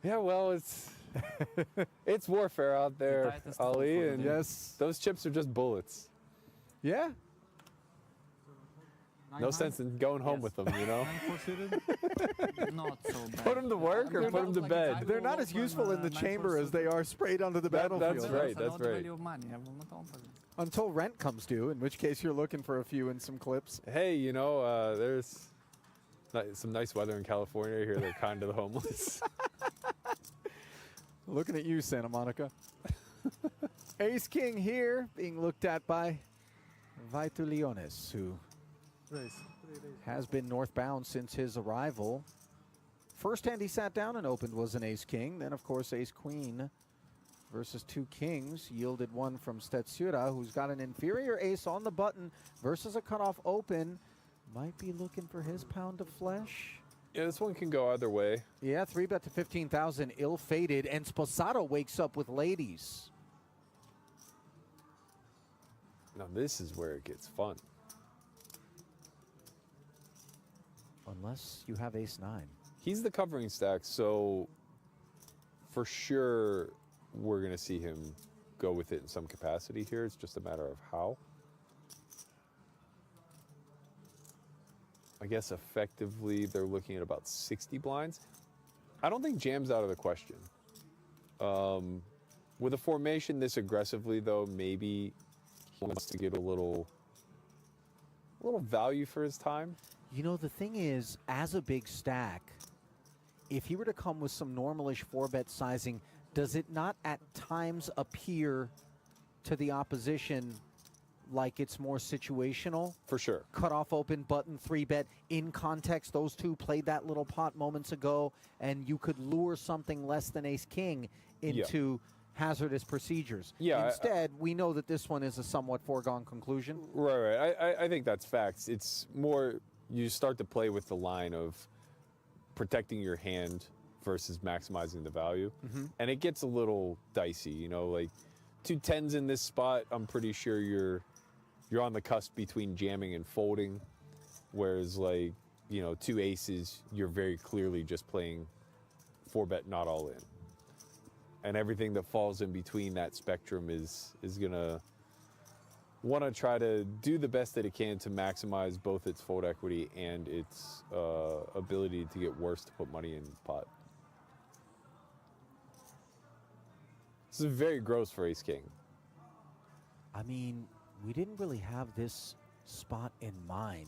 Yeah, well, it's warfare out there, tightest Ali, hole for and the- Yes. those chips are just bullets. Yeah. No sense in going home with them, you know? Not so bad. Put them to work or put them to bed. They're not as useful in the chamber as they are sprayed onto the That's battlefield. right. That's right. Until rent comes due, in which case you're looking for a few and some clips. Hey, you know, there's some nice weather in California here. They're kind to the homeless. Looking at you, Santa Monica. Ace King here, being looked at by Vaitu Leones, who has been northbound since his arrival. First hand he sat down and opened was an Ace King. Then, of course, Ace Queen versus two Kings. Yielded one from Stetsura, who's got an inferior ace on the button versus a cutoff open. Might be looking for his pound of flesh. Yeah, this one can go either way. Yeah, 3-bet to 15,000, ill-fated, and Sposato wakes up with ladies. Now this is where it gets fun. Unless you have ace-9. He's the covering stack, so for sure we're going to see him go with it in some capacity here. It's just a matter of how. I guess effectively they're looking at about 60 blinds. I don't think jam's out of the question. With a formation this aggressively, though, maybe he wants to get a little value for his time. You know, the thing is, as a big stack, if he were to come with some normalish 4-bet sizing, does it not at times appear to the opposition like it's more situational? For sure. Cut off open, button, 3-bet. In context, those two played that little pot moments ago, and you could lure something less than ace-king into hazardous procedures. Yeah, Instead, we know that this one is a somewhat foregone conclusion. Right. I think that's facts. It's more you start to play with the line of protecting your hand versus maximizing the value. And it gets a little dicey, you know, like 2 10s in this spot, I'm pretty sure you're on the cusp between jamming and folding, whereas like, you know, 2 aces, you're very clearly just playing 4-bet not all in. And everything that falls in between that spectrum is gonna want to try to do the best that it can to maximize both its fold equity and its ability to get worse to put money in the pot. This is very gross for ace king. I mean, we didn't really have this spot in mind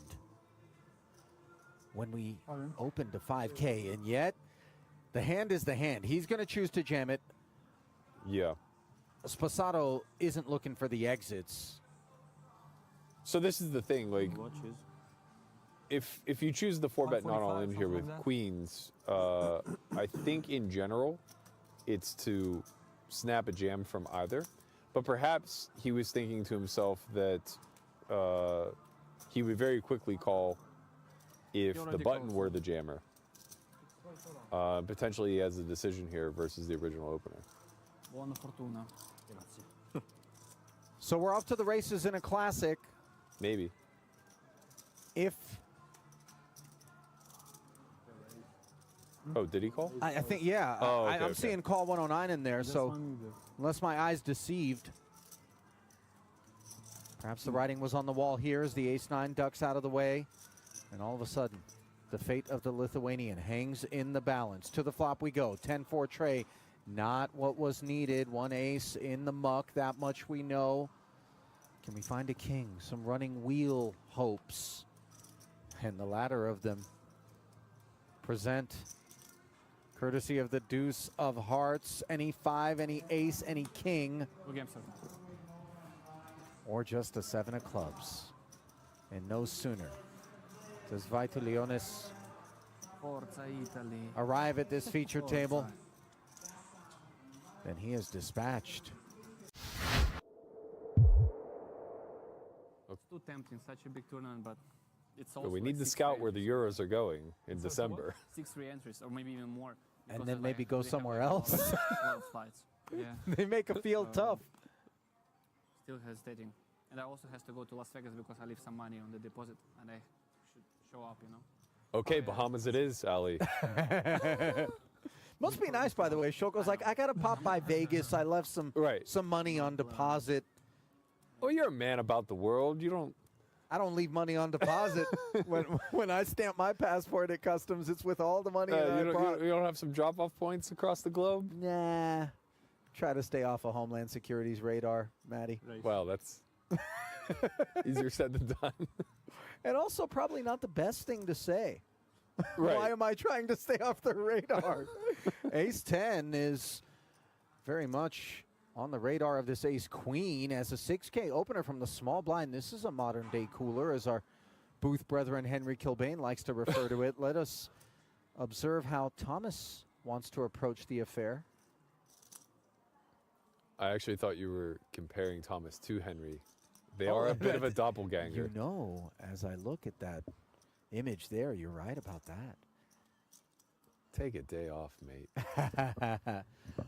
when we opened to 5K, and yet the hand is the hand. He's going to choose to jam it. Yeah. Sposato isn't looking for the exits. So this is the thing, like, if you choose the 4-bet not all in here with queens, I think in general it's to snap a jam from either. But perhaps he was thinking to himself that he would very quickly call if the button were the jammer. Potentially he has a decision here versus the original opener. Buona fortuna. So we're off to the races in a classic. Maybe. If Oh, did he call? I think, yeah. Oh, okay, I'm okay. seeing call 109 in there, so unless my eyes deceived. Perhaps the writing was on the wall here as the ace-9 ducks out of the way. And all of a sudden, the fate of the Lithuanian hangs in the balance. To the flop we go. 10-4 tray. Not what was needed. One ace in the muck. That much we know. Can we find a king? Some running wheel hopes. And the latter of them present courtesy of the deuce of hearts. Any 5, any ace, any king. Or just a 7 of clubs. And no sooner does Vito Leonis Forza Italy. arrive at this feature Forza. table than he is dispatched. It's too tempting, such a big tournament, but it's also But we like need to 6 scout where the re-entries. Euros are going in December. 6 re-entries, or maybe even more. And because then of, maybe like, go they have, somewhere like, a else. lot of flights. Yeah, They make a field tough. still hesitating. And I also has to go to Las Vegas because I leave some money on the deposit, and I should show up, you know. Okay, Bahamas it is, Ali. Must be nice, by the way. Shoko's like, I gotta pop by Vegas. I left some Right. some money on deposit. Well, you're a man about the world. You don't. I don't leave money on deposit. when I stamp my passport at customs, it's with all the money that I brought. you don't have some drop-off points across the globe? Nah. Try to stay off of Homeland Security's radar, Maddie. Well, that's easier said than done. And also probably not the best thing to say. Right. Why am I trying to stay off the radar? Ace-10 is very much on the radar of this ace-queen as a 6K opener from the small blind. This is a modern-day cooler, as our booth brethren Henry Kilbane likes to refer to it. Let us observe how Thomas wants to approach the affair. I actually thought you were comparing Thomas to Henry. They are a bit of a doppelganger. You know, as I look at that image there, you're right about that. Take a day off, mate.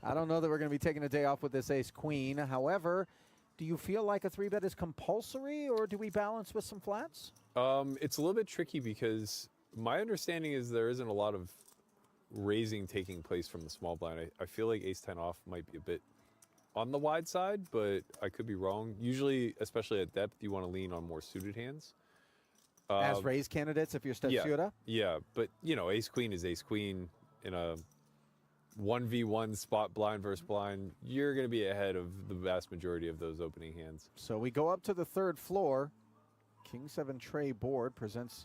I don't know that we're going to be taking a day off with this ace-queen. However, do you feel like a 3-bet is compulsory, or do we balance with some flats? It's a little bit tricky because my understanding is there isn't a lot of raising taking place from the small blind. I feel like ace-10 off might be a bit on the wide side, but I could be wrong. Usually, especially at depth, you want to lean on more suited hands. As raise candidates, if you're Stetsuda? Yeah, but, you know, ace-queen is ace-queen in a 1v1 spot blind versus blind. You're going to be ahead of the vast majority of those opening hands. So we go up to the 3rd floor. King 7 tray board presents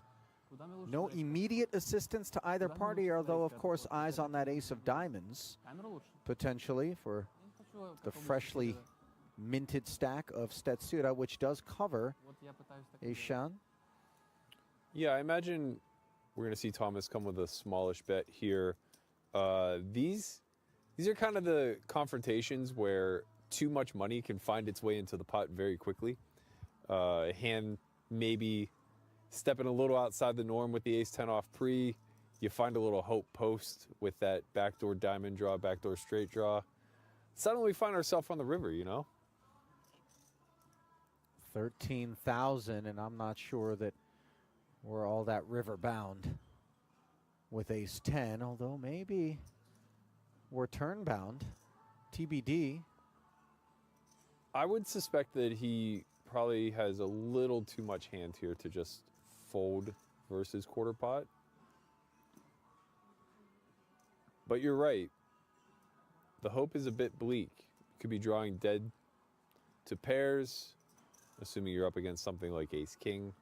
no immediate assistance to either party, although, of course, eyes on that ace of diamonds, potentially, for the freshly minted stack of Stetsuda, which does cover Ace-Shan. Yeah, I imagine we're going to see Thomas come with a smallish bet here. These are kind of the confrontations where too much money can find its way into the pot very quickly. A hand maybe stepping a little outside the norm with the ace-10 off pre. You find a little hope post with that backdoor diamond draw, backdoor straight draw. Suddenly we find ourselves on the river, you know? 13,000, and I'm not sure that we're all that river bound with ace-10, although maybe we're turn bound. TBD. I would suspect that he probably has a little too much hand here to just fold versus quarter pot. But you're right. The hope is a bit bleak. You could be drawing dead to pairs, assuming you're up against something like ace-king.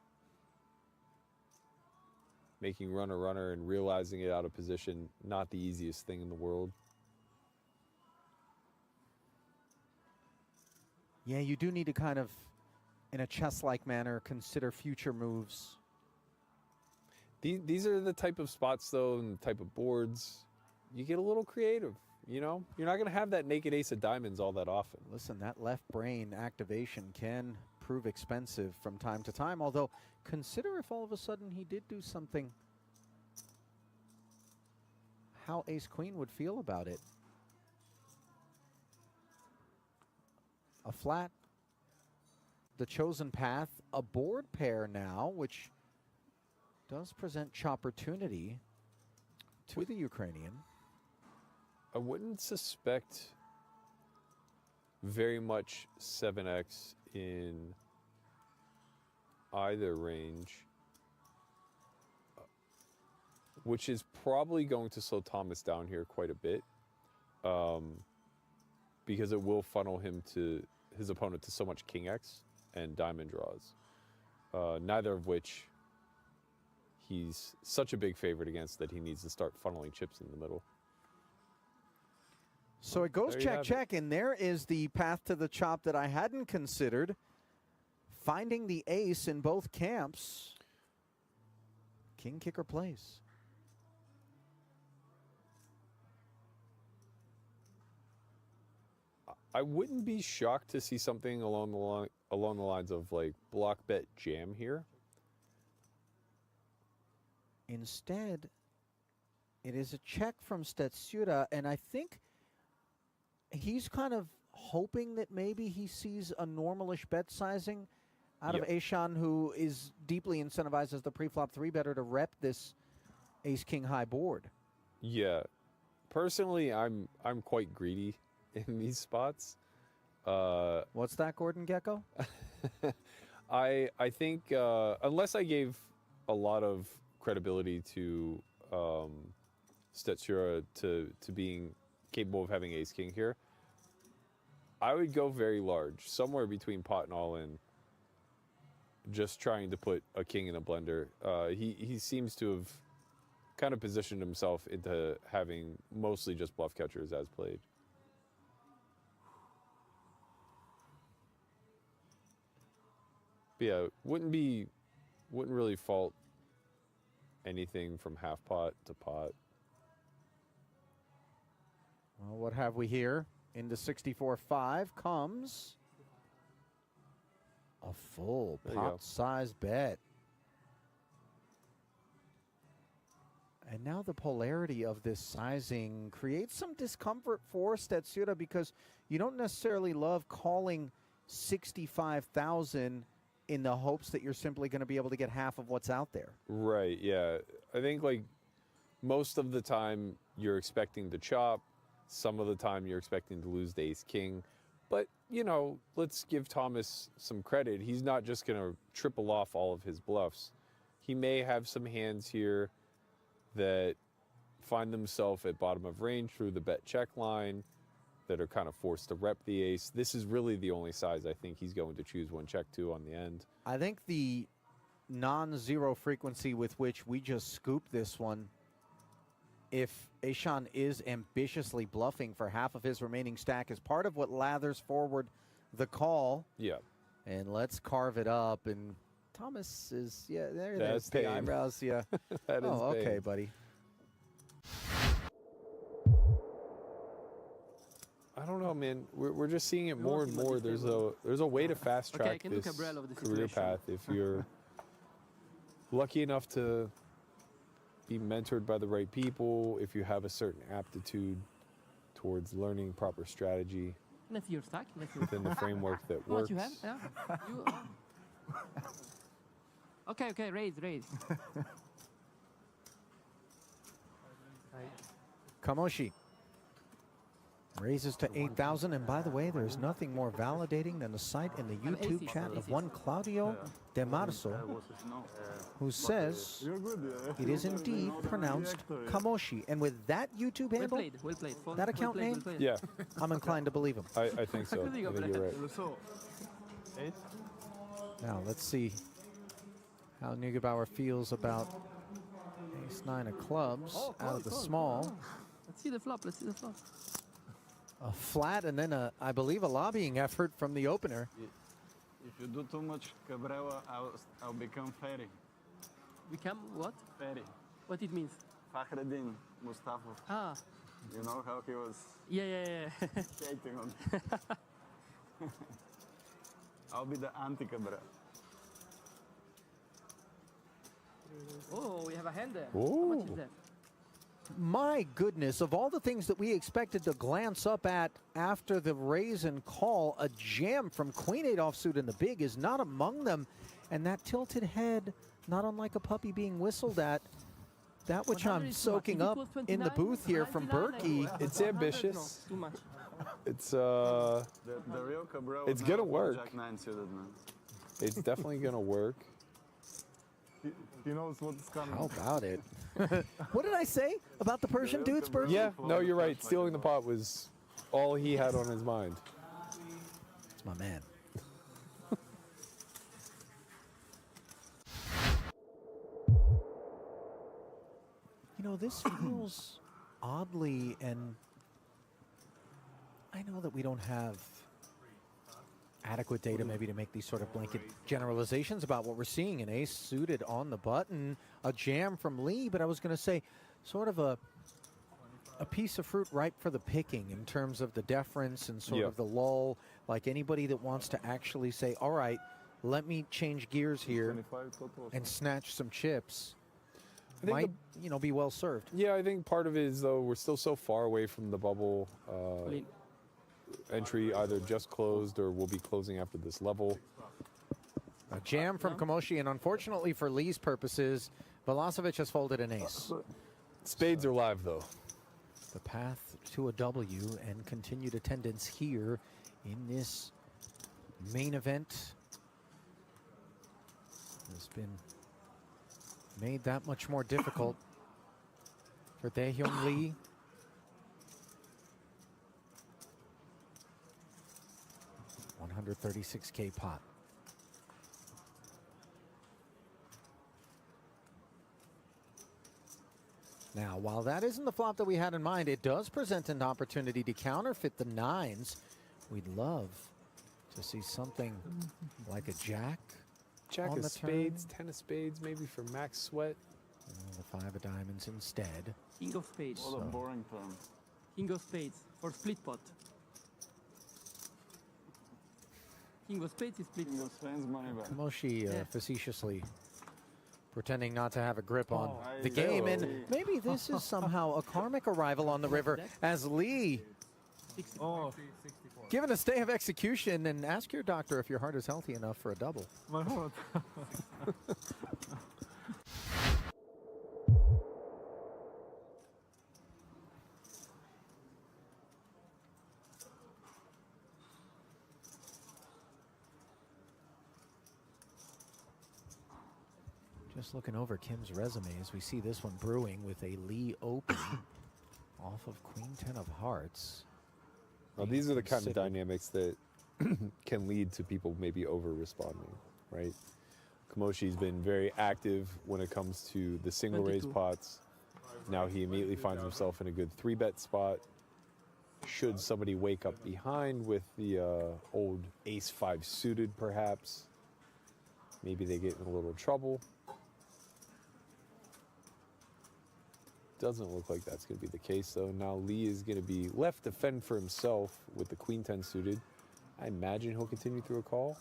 Making runner-runner and realizing it out of position, not the easiest thing in the world. Yeah, you do need to kind of, in a chess-like manner, consider future moves. These are the type of spots, though, and the type of boards. You get a little creative, you know? You're not going to have that naked ace of diamonds all that often. Listen, that left brain activation can prove expensive from time to time, although consider if all of a sudden he did do something, how ace-queen would feel about it. A flat, the chosen path, a board pair now, which does present opportunity to the Ukrainian. I wouldn't suspect very much 7x in either range, which is probably going to slow Thomas down here quite a bit, because it will funnel his opponent to so much King X and diamond draws, neither of which he's such a big favorite against that he needs to start funneling chips in the middle. So it goes There you have check, and there is the path to the chop that I hadn't considered. Finding the ace in both camps. King kicker plays. I wouldn't be shocked to see something along the lines of like block bet jam here. Instead, it is a check from Stetsura, and I think he's kind of hoping that maybe he sees a normalish bet sizing out of Aishan, who is deeply incentivized as the pre-flop 3-better to rep this ace-king high board. Yeah. Personally, I'm quite greedy in these spots. What's that, Gordon Gecko? I think unless I gave a lot of credibility to Stetsura to being capable of having ace king here, I would go very large, somewhere between pot and all in, just trying to put a king in a blender. He seems to have kind of positioned himself into having mostly just bluff catchers as played. But yeah, wouldn't really fault anything from half pot to pot. Well, what have we here? Into 64-5 comes a full pot-size bet. And now the polarity of this sizing creates some discomfort for Stetsura, because you don't necessarily love calling 65,000 in the hopes that you're simply going to be able to get half of what's out there. Right, yeah. I think like most of the time you're expecting to chop. Some of the time you're expecting to lose the ace king. But, you know, let's give Thomas some credit. He's not just going to triple off all of his bluffs. He may have some hands here that find themselves at bottom of range through the bet check line that are kind of forced to rep the ace. This is really the only size I think he's going to choose one check to on the end. I think the non-zero frequency with which we just scooped this one, if Aishan is ambitiously bluffing for half of his remaining stack, is part of what lathers forward the call. Yeah. And let's carve it up. And Thomas is, there's That's the pain. eyebrows, yeah. That is okay, pain. buddy. I don't know, man. We're just seeing it more and more. There's a way to fast track this career path if you're lucky enough to be mentored by the right people, if you have a certain aptitude towards learning proper strategy Let's your stack. within the framework that What works. you have? Yeah. Okay, raise. Kamoshi raises to 8,000, and by the way, there's nothing more validating than the sight in the YouTube chat of one Claudio De Marzo, who says it is indeed pronounced Kamoshi. And with that YouTube Well handle, played. Well played. that account well played, name? well played. Yeah, I'm inclined to believe him. I think so. I think you're right. So, 8. Now, let's see how Neugebauer feels about ace-9 of clubs out of the small. Let's see the flop. A flat, and then, I believe, a lobbying effort from the opener. If you do too much cabrera, I'll become Ferry. Become what? Ferry. What it means? Fakhreddin Mustafa. Ah. You know how he was Yeah. hating on. I'll be the anti-cabrera. Oh, we have a hand there. How Ooh. much is that? My goodness, of all the things that we expected to glance up at after the raise and call, a jam from Queen-8 offsuit in the big is not among them. And that tilted head, not unlike a puppy being whistled at, that which 100 I'm is too much. soaking If it up was in the 29, booth here from 99, Berkey. It's 100, ambitious. No, too much. It's The real cabrera. It's would gonna never work. Jack 9 suited, man. it's definitely gonna work. He knows what's coming. How about it? What did I say about the Persian dudes, Berkey? Yeah, no, you're right. Stealing the pot was all he had on his mind. It's my man. You know, this feels oddly, and I know that we don't have adequate data maybe to make these sort of blanket generalizations about what we're seeing. An ace suited on the button, a jam from Lee, but I was going to say sort of a piece of fruit ripe for the picking in terms of the deference and sort of the lull, like anybody that wants to actually say, all right, let me change gears here and snatch some chips. Might, you know, be well served. Yeah, I think part of it is, though, we're still so far away from the bubble entry, either just closed or will be closing after this level. A jam from Kamoshi, and unfortunately for Lee's purposes, Velocevic has folded an ace. Spades are live, though. The path to a W and continued attendance here in this main event has been made that much more difficult for Daehyung Lee. $136K pot. Now, while that isn't the flop that we had in mind, it does present an opportunity to counterfeit the nines. We'd love to see something like a jack. Jack on of the spades, turn. 10 of spades, maybe for max sweat. The 5 of diamonds instead. King of spades. What a boring term. King of spades for split pot. King of spades is split King pot. of spades, money back. Kamoshi facetiously pretending not to have a grip on the game. And maybe this is somehow a karmic arrival on the river as Lee, given a stay of execution, and ask your doctor if your heart is healthy enough for a double. My heart. Just looking over Kim's resume as we see this one brewing with a Lee open off of Queen 10 of hearts. Well, these are the kind of dynamics that can lead to people maybe over-responding, right? Kamoshi's been very active when it comes to the single raise pots. Now he immediately finds himself in a good 3-bet spot. Should somebody wake up behind with the old ace-5 suited, perhaps, maybe they get in a little trouble. Doesn't look like that's going to be the case, though. Now Lee is going to be left to fend for himself with the Queen 10 suited. I imagine he'll continue through a call.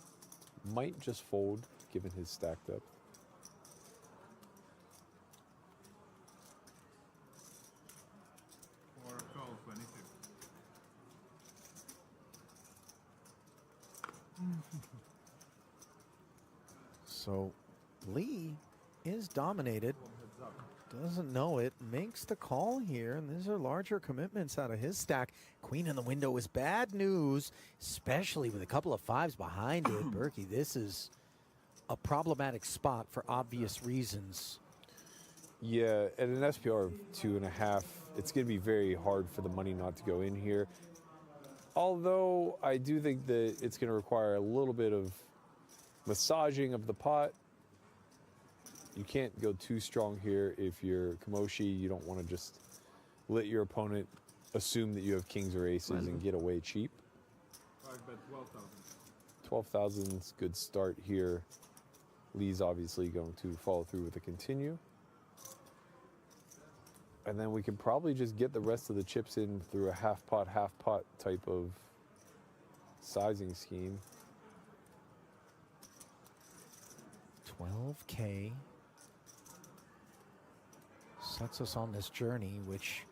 Might just fold, given his stack depth. Or call 22. So Lee is dominated. Doesn't know it, makes the call here, and these are larger commitments out of his stack. Queen in the window is bad news, especially with a couple of 5s behind it. Berkey, this is a problematic spot for obvious reasons. Yeah, at an SPR of 2.5, it's going to be very hard for the money not to go in here. Although I do think that it's going to require a little bit of massaging of the pot. You can't go too strong here if you're Kamoshi. You don't want to just let your opponent assume that you have kings or aces and get away cheap. 5-bet 12,000. 12,000 is a good start here. Lee's obviously going to follow through with a continue. And then we can probably just get the rest of the chips in through a half pot type of sizing scheme. 12K sets us on this journey, which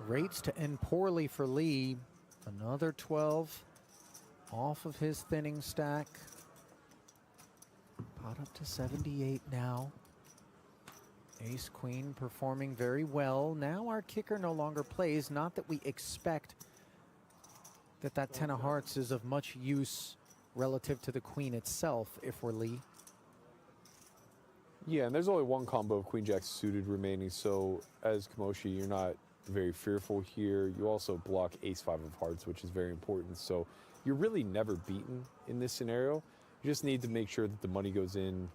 rates to end poorly for Lee. Another 12 off of his thinning stack. Pot up to 78 now. Ace Queen performing very well. Now our kicker no longer plays. Not that we expect that 10 of hearts is of much use relative to the Queen itself if we're Lee. Yeah, and there's only one combo of Queen Jack suited remaining, so as Kamoshi, you're not very fearful here. You also block Ace 5 of Hearts, which is very important, so you're really never beaten in this scenario. You just need to make sure that the money goes in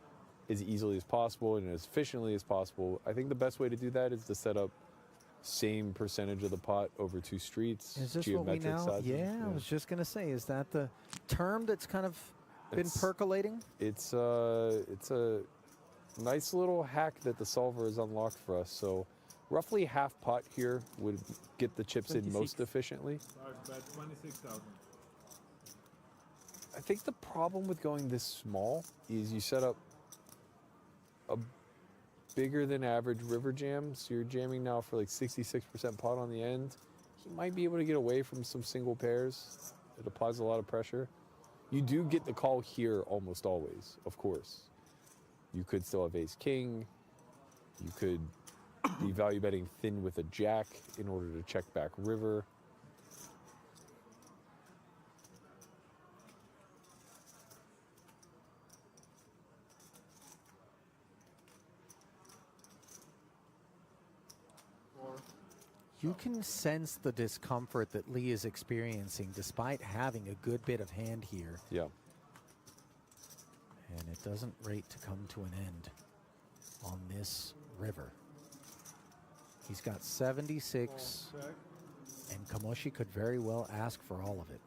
as easily as possible and as efficiently as possible. I think the best way to do that is to set up same percentage of the pot over 2 streets. Is this what we geometric now? sizes. Yeah, I was just going to say, is that the term that's kind of been It's- percolating? It's a nice little hack that the solver has unlocked for us. So roughly half pot here would get the chips in most 26. efficiently. Bet 26,000. I think the problem with going this small is you set up a bigger than average river jam. So you're jamming now for like 66% pot on the end. He might be able to get away from some single pairs. It applies a lot of pressure. You do get the call here almost always, of course. You could still have ace king. You could be value betting thin with a jack in order to check back river. You can sense the discomfort that Lee is experiencing despite having a good bit of hand here. Yeah. And it doesn't rate to come to an end on this river. He's got 76, and Kamoshi could very well ask for all of it.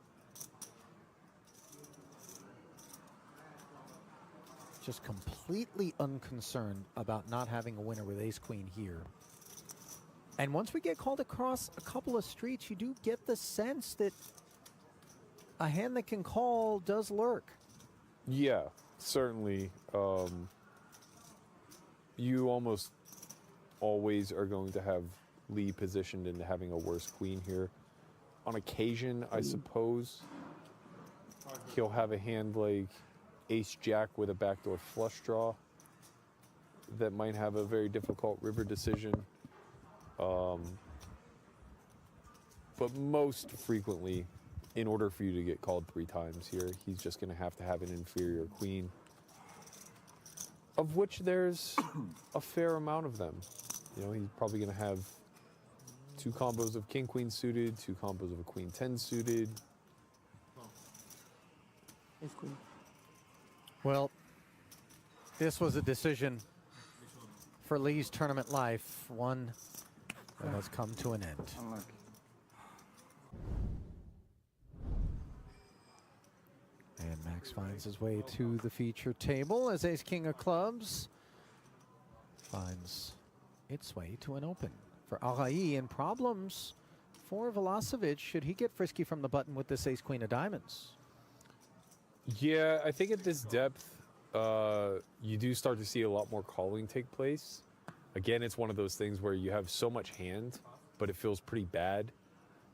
Just completely unconcerned about not having a winner with ace-queen here. And once we get called across a couple of streets, you do get the sense that a hand that can call does lurk. Yeah, certainly. You almost always are going to have Lee positioned into having a worse queen here. On occasion, I suppose, he'll have a hand like ace-jack with a backdoor flush draw that might have a very difficult river decision. But most frequently, in order for you to get called 3 times here, he's just going to have an inferior queen, of which there's a fair amount of them. You know, he's probably going to have 2 combos of king-queen suited, 2 combos of a queen-10 suited. Ace queen. Well, this was a decision for Lee's tournament life, one that has come to an end. Unlucky. And Max finds his way to the feature table as ace-king of clubs finds its way to an open for Arai, and problems for Velocevic should he get frisky from the button with this ace-queen of diamonds. Yeah, I think at this depth, you do start to see a lot more calling take place. Again, it's one of those things where you have so much hand, but it feels pretty bad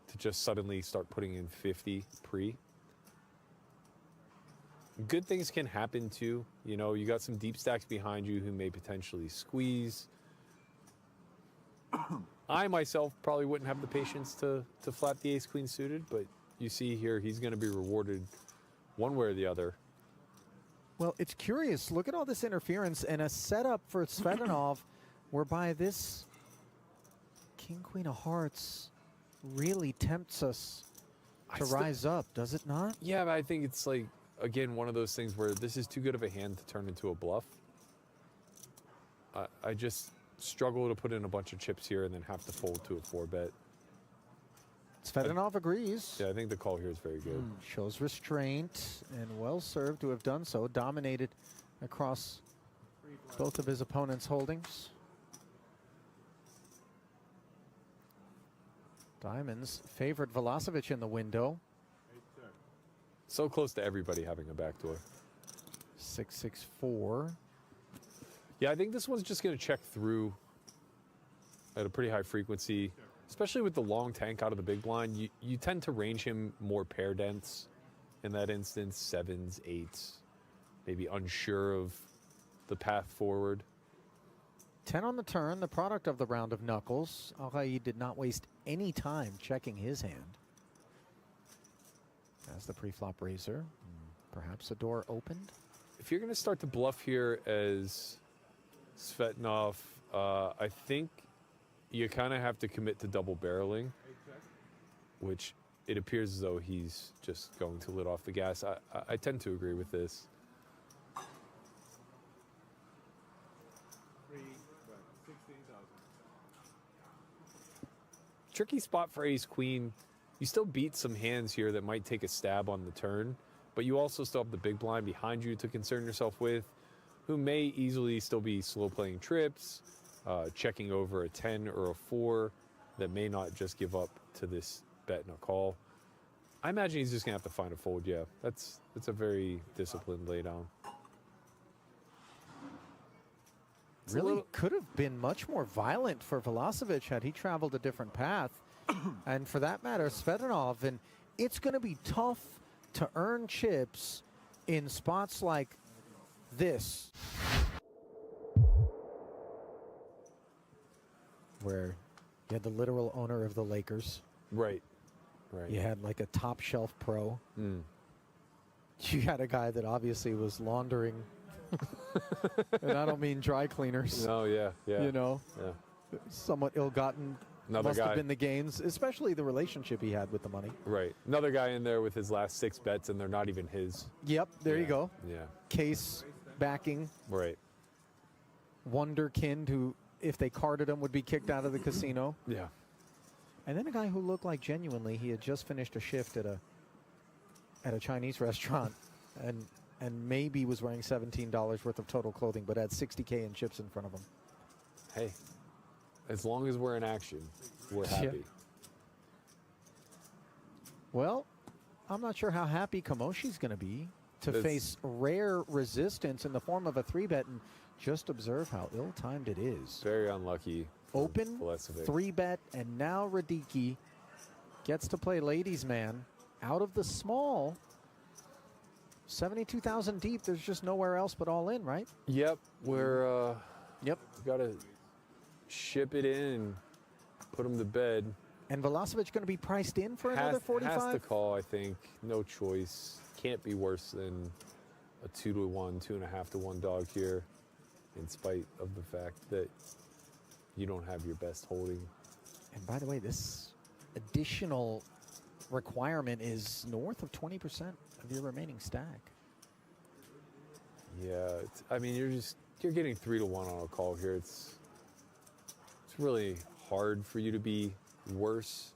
to just suddenly start putting in 50 pre. Good things can happen too. You know, you got some deep stacks behind you who may potentially squeeze. I myself probably wouldn't have the patience to flat the ace-queen suited, but you see here he's going to be rewarded one way or the other. Well, it's curious. Look at all this interference and a setup for Svetanov whereby this king-queen of hearts really tempts us to rise up, does it not? Yeah, but I think it's like, again, one of those things where this is too good of a hand to turn into a bluff. I just struggle to put in a bunch of chips here and then have to fold to a 4-bet. Svetanov agrees. Yeah, I think the call here is very good. Shows restraint, and well served to have done so. Dominated across both of his opponent's holdings. Diamonds favored Velocevic in the window. So close to everybody having a backdoor. 6-6-4. Yeah, I think this one's just going to check through at a pretty high frequency, especially with the long tank out of the big blind. You tend to range him more pair dense in that instance, 7s, 8s, maybe unsure of the path forward. 10 on the turn, the product of the round of knuckles. Arai did not waste any time checking his hand. As the pre-flop raiser, perhaps a door opened. If you're going to start to bluff here as Svetanov, I think you kind of have to commit to double barreling, which it appears as though he's just going to let off the gas. I tend to agree with this. Tricky spot for ace queen. You still beat some hands here that might take a stab on the turn, but you also still have the big blind behind you to concern yourself with, who may easily still be slow playing trips, checking over a 10 or a 4 that may not just give up to this bet and a call. I imagine he's just gonna have to find a fold. Yeah, that's a very disciplined laydown. Really could have been much more violent for Velasquez had he traveled a different path. And for that matter, Svetanov. And it's going to be tough to earn chips in spots like this, where you had the literal owner of the Lakers. Right. Right. You had like a top shelf pro. Mm. You had a guy that obviously was laundering. And I don't mean dry cleaners. No, yeah. You know, Yeah. somewhat ill-gotten. Another Must guy. have been the gains, especially the relationship he had with the money. Right. Another guy in there with his last 6 bets, and they're not even his. Yep, there you Yeah. go. Yeah. Case backing. Right. Wonderkind, who, if they carded him, would be kicked out of the casino. Yeah. And then a guy who looked like genuinely he had just finished a shift at a Chinese restaurant, and maybe was wearing $17 worth of total clothing, but had $60K in chips in front of him. Hey, as long as we're in action, we're happy. Well, I'm not sure how happy Kamoshi's going to be to It's- face rare resistance in the form of a 3-bet, and just observe how ill-timed it is. Very unlucky. for Open, Velasquez. 3-bet, and now Radicki gets to play ladies' man out of the small. 72,000 deep. There's just nowhere else but all in, right? Yep, we're Yep. got to ship it in and put him to bed. And Velasquez going to be priced in for another 45? Has to call, I think. No choice. Can't be worse than a 2-to-1, 2.5-to-1 dog here, in spite of the fact that you don't have your best holding. And by the way, this additional requirement is north of 20% of your remaining stack. Yeah, I mean, you're getting 3-to-1 on a call here. It's really hard for you to be worse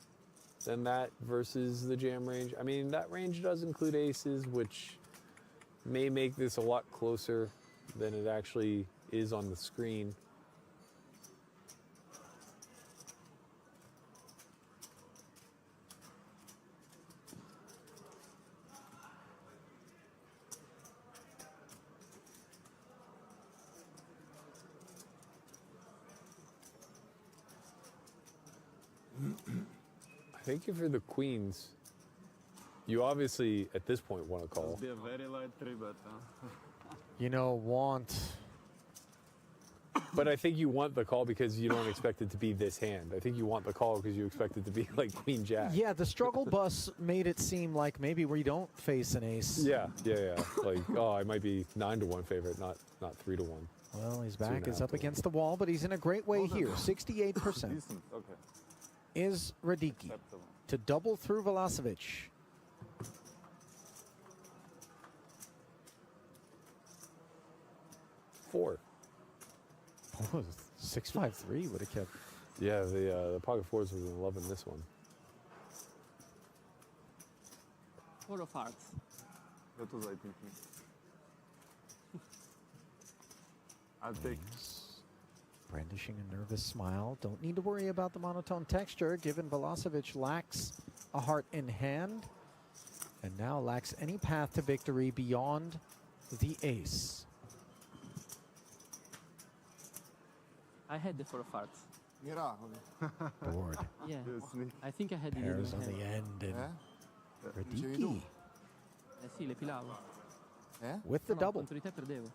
than that versus the jam range. I mean, that range does include aces, which may make this a lot closer than it actually is on the screen. I think if you're the queens, you obviously at this point want to call. Must be a very light 3-bet, huh? You know, want. But I think you want the call because you don't expect it to be this hand. I think you want the call because you expect it to be like queen jack. Yeah, the struggle bus made it seem like maybe we don't face an ace. Yeah. Like, oh, I might be 9-to-1 favorite, not 3-to-1. Well, his back 2.5 is up to 1. against the wall, but he's in a great way here. 68% Decent, okay. is Radicki Acceptable. to double through Velasquez. Four. Oh, 653 would have kept. Yeah, the pocket fours was loving this one. 4 of hearts. That was I thinking. I'll take Brandishing a nervous smile. Don't need to worry about the monotone texture, given Velasquez lacks a heart in hand, and now lacks any path to victory beyond the ace. I had the 4 of hearts. Board. Yeah. sneak. I think I had it in Pairs my on the hand. end, and Radicki Eh sì, le filavo. with the No, double. contro di te perdevo.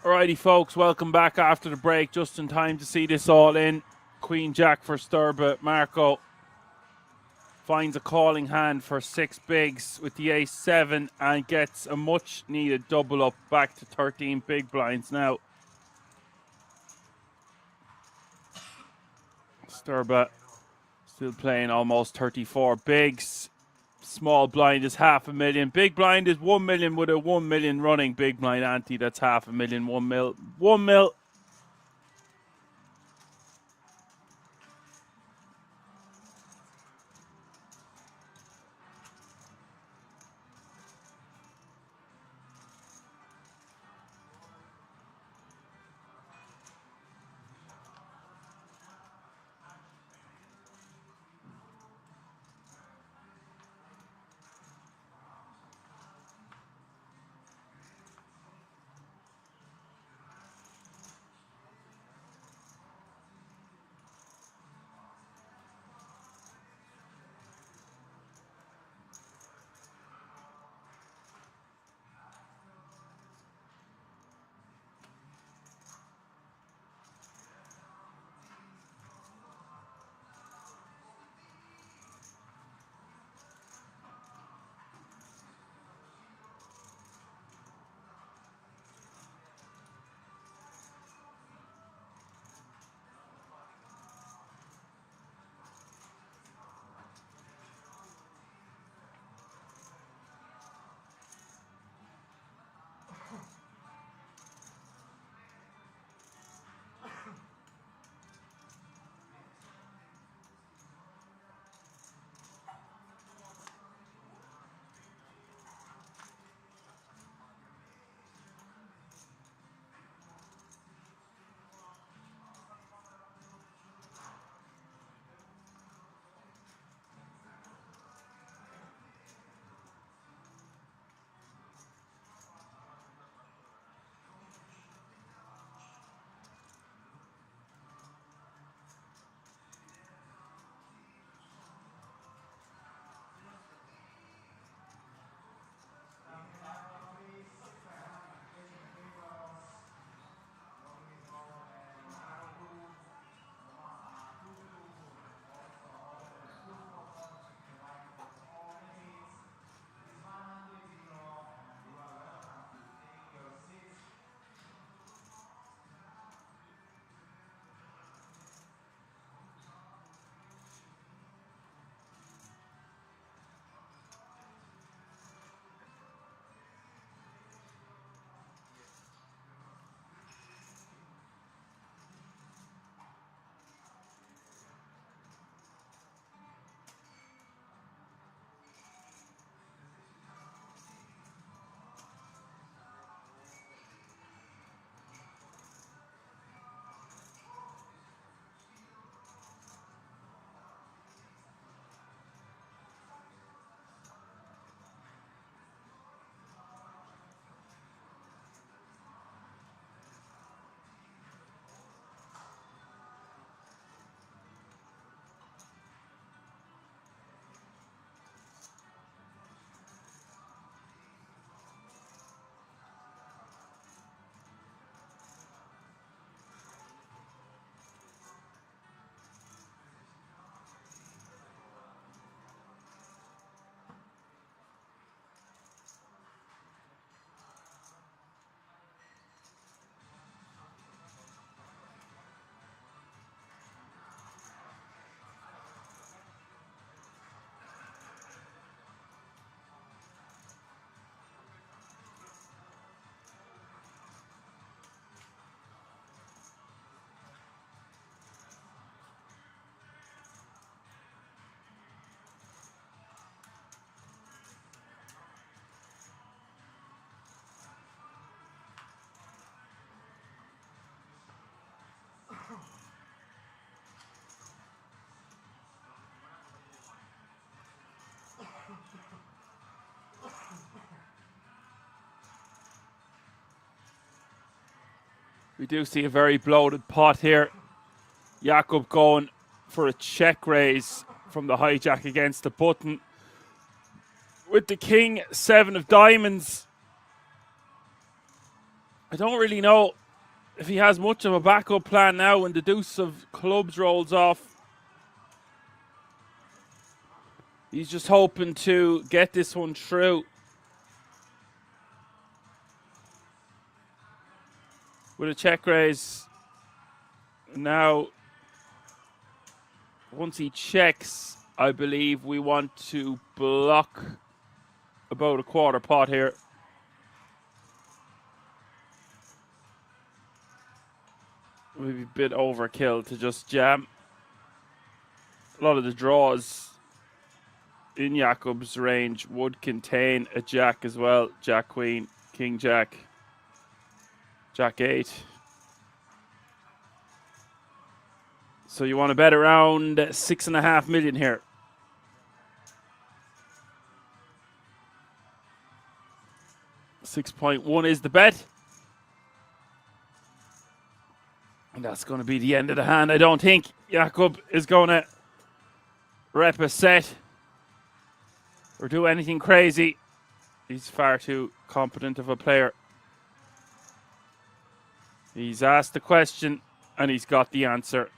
Alrighty, folks, welcome back after the break. Just in time to see this all in. Queen Jack for Sturba. Marco finds a calling hand for 6 bigs with the ace-7 and gets a much-needed double up back to 13 big blinds now. Sturba still playing almost 34 bigs. Small blind is 500,000. Big blind is 1 million with a 1 million running big blind ante. That's 500,000. 1 mil. 1 mil. We do see a very bloated pot here. Jakob going for a check raise from the hijack against the button. With the king, 7 of diamonds. I don't really know if he has much of a backup plan now when the deuce of clubs rolls off. He's just hoping to get this one through. With a check raise. Now, once he checks, I believe we want to block about a quarter pot here. Maybe a bit overkill to just jam. A lot of the draws in Jakob's range would contain a jack as well. Jack Queen, King Jack, Jack 8. So you want to bet around 6.5 million here. $6.1 is the bet. And that's going to be the end of the hand. I don't think Jakob is going to rep a set or do anything crazy. He's far too competent of a player. He's asked the question and he's got the answer.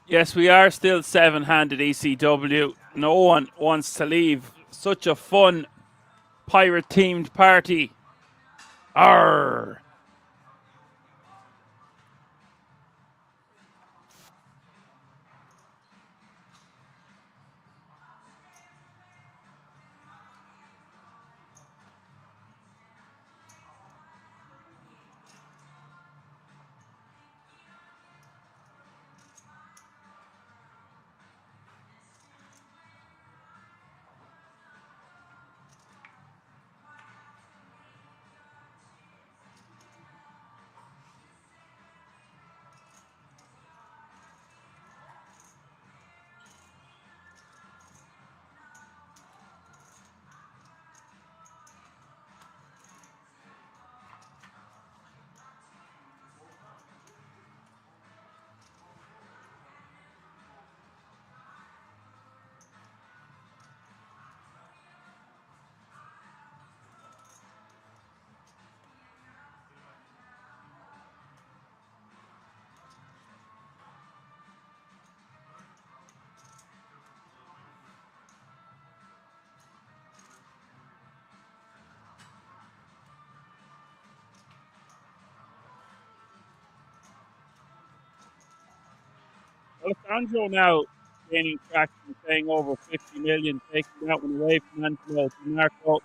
Yes, we are still seven-handed ECW. No one wants to leave such a fun pirate-themed party. Arr! Alessandro now gaining traction, saying over 50 million, taking that one away from Angelo DiMarco.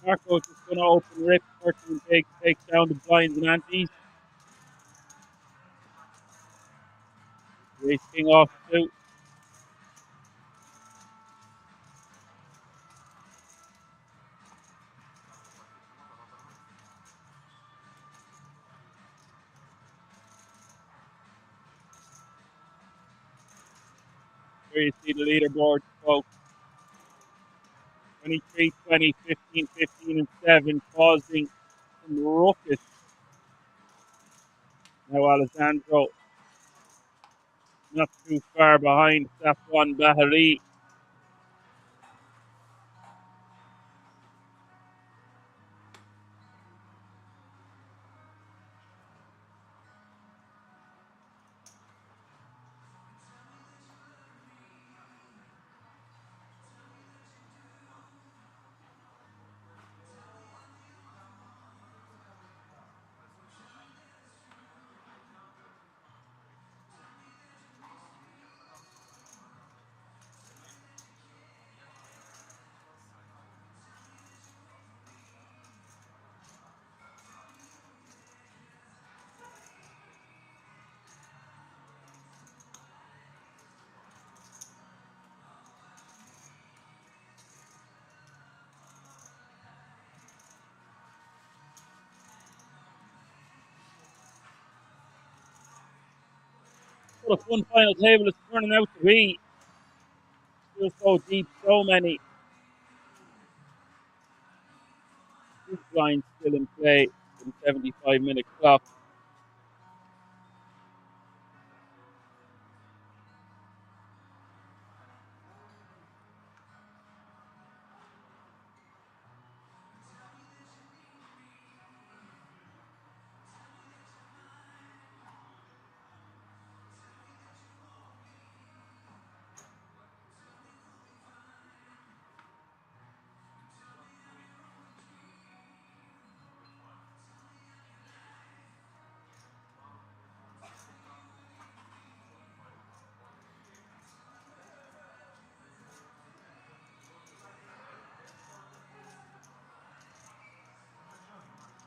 Marco's just going to open rip 13 big, takes down the blinds and antes. Race king off the 2. Here you see the leaderboard, folks. 23, 20, 15, 15, and 7, causing some ruckus. Now Alessandro not too far behind Safwan Bahari. What a fun final table it's turning out to be. Still so deep, so many. This line still in play with a 75-minute clock.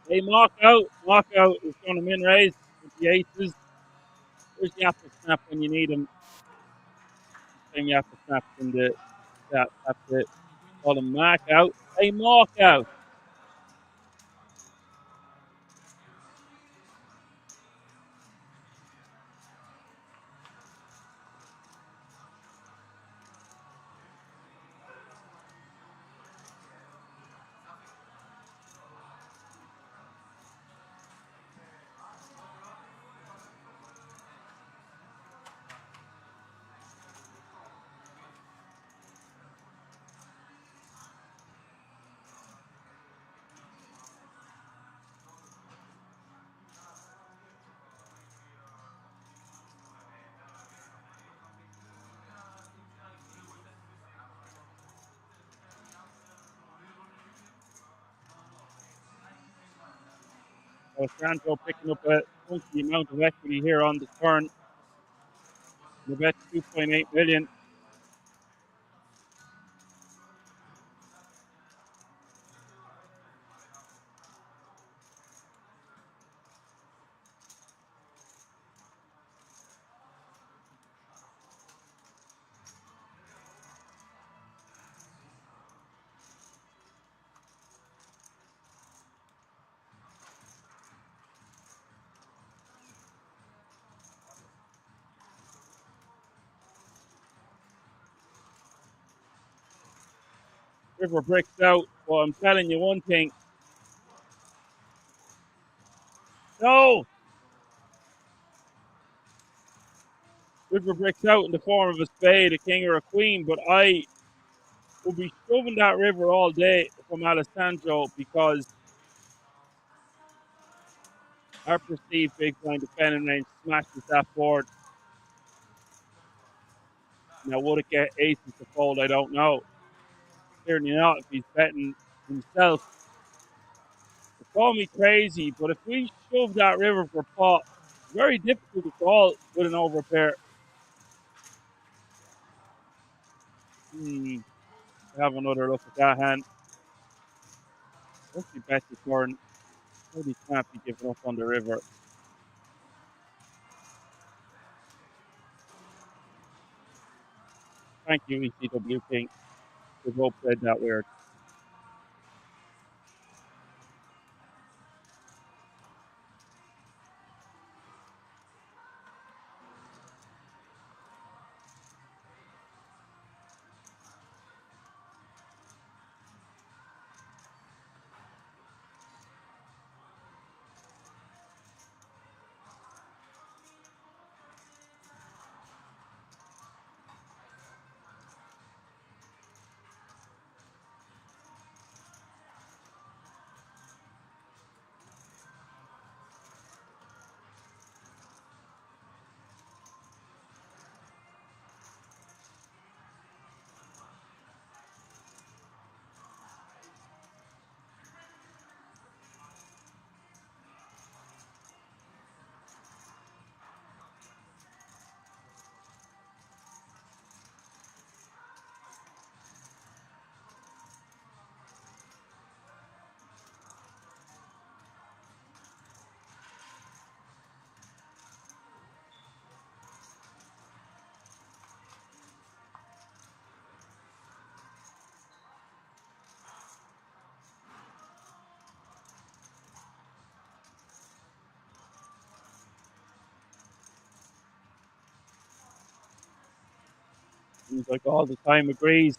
Hey, mark out is going to min raise with the aces. Where's the apple snap when you need them? Same the apple snaps in the chat. That's it. Call him mark out. Hey, mark out. Alessandro picking up a funky amount of equity here on the turn. The bet 2.8 million. River bricks out. Well, I'm telling you one thing. No! River bricks out in the form of a spade, a king, or a queen, but I will be shoving that river all day from Alessandro because our perceived big blind defending range smashes that board. Now, would it get aces to fold? I don't know. Clearly not if he's betting himself. Call me crazy, but if we shove that river for pot, it's very difficult to call with an overpair. Have another look at that hand. Mostly bet this turn. Maybe can't be giving up on the river. Thank you, ECW King. We both played that weird. Seems like all the time agrees.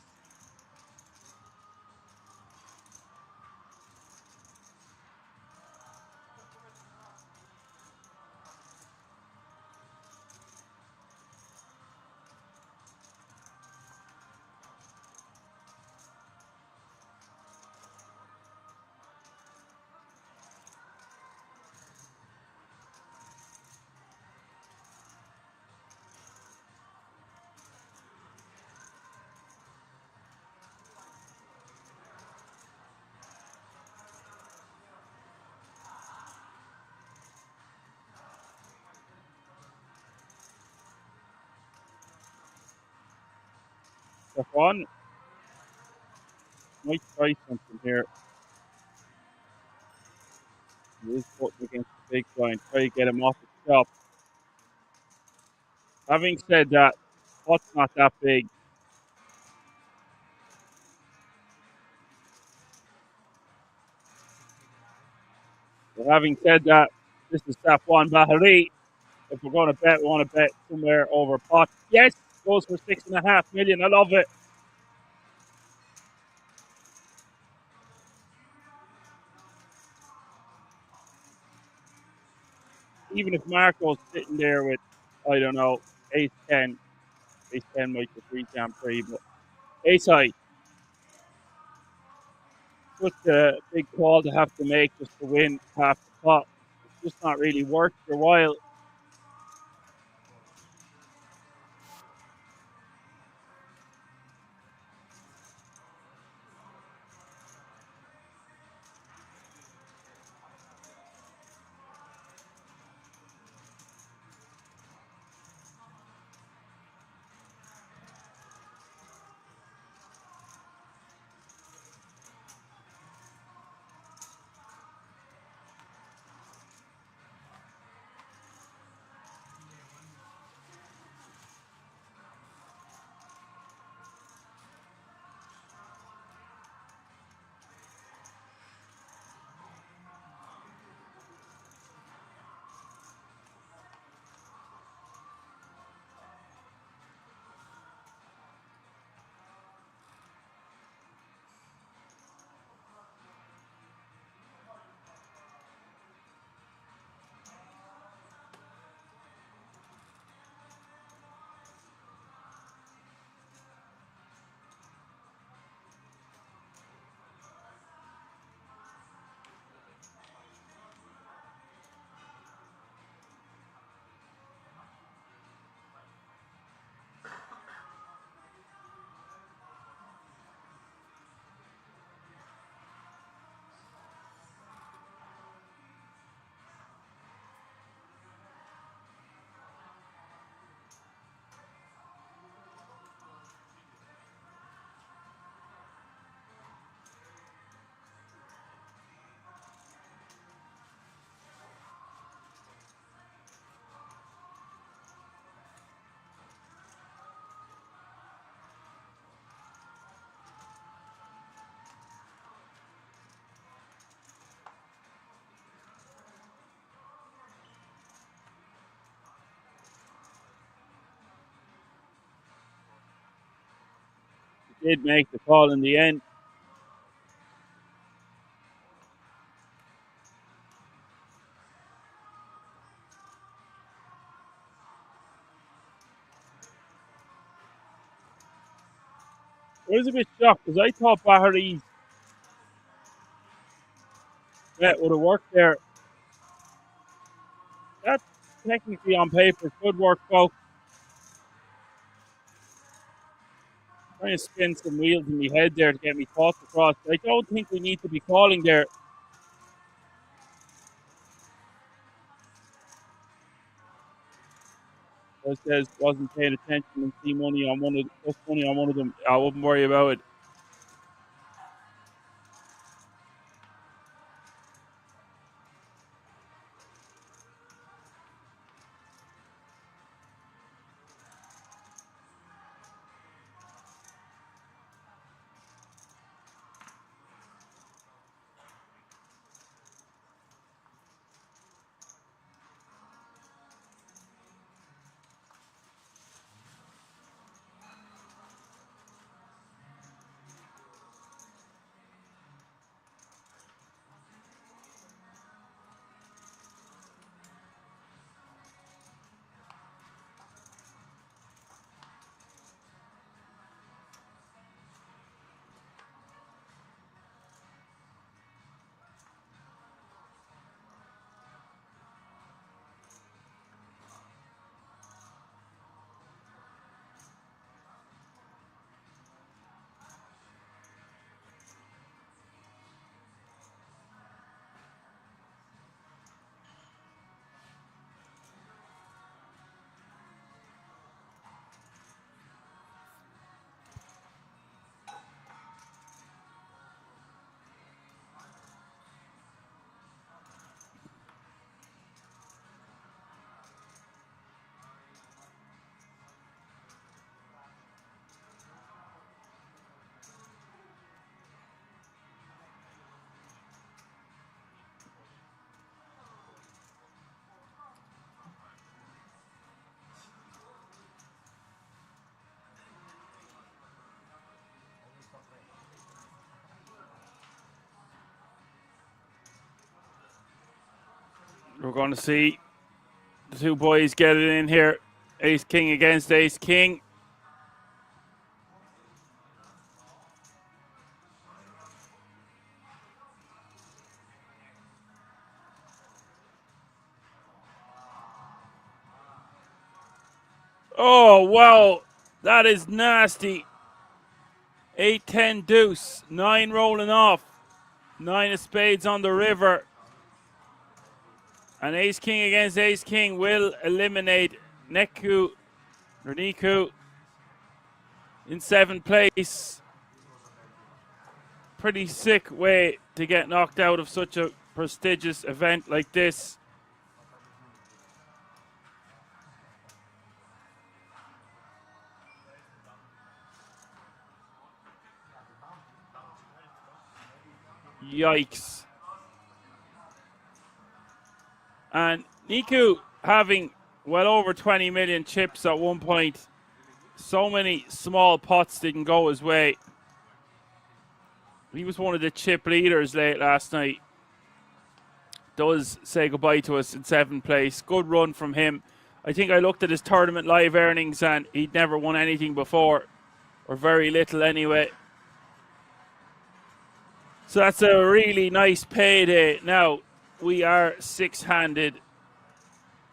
Step one. Might try something here. He is putting against the big blind. Try to get him off the top. Having said that, pot's not that big. But having said that, this is step one, Bahari. If we're going to bet, we want to bet somewhere over pot. Yes, goes for 6.5 million. I love it. Even if Marco's sitting there with, I don't know, ace 10. Ace 10 might be 3 jam free, but ace high. Such a big call to have to make just to win half the pot. It's just not really worth your while. did make the call in the end. I was a bit shocked because I thought Bahari's bet would have worked there. That's technically on paper. Good work, folks. Trying to spin some wheels in my head there to get me thoughts across. I don't think we need to be calling there. I says wasn't paying attention and see money on one of plus money on one of them. I wouldn't worry about it. We're going to see the two boys get it in here. Ace King against Ace King. Oh, wow. That is nasty. 8-10 deuce. 9 rolling off. 9 of spades on the river. And Ace King against Ace King will eliminate Niku in 7th place. Pretty sick way to get knocked out of such a prestigious event like this. Yikes. And Niku having well over 20 million chips at one point. So many small pots didn't go his way. He was one of the chip leaders late last night. Does say goodbye to us in 7th place. Good run from him. I think I looked at his tournament live earnings and he'd never won anything before. Or very little anyway. So that's a really nice payday. Now, we are 6-handed.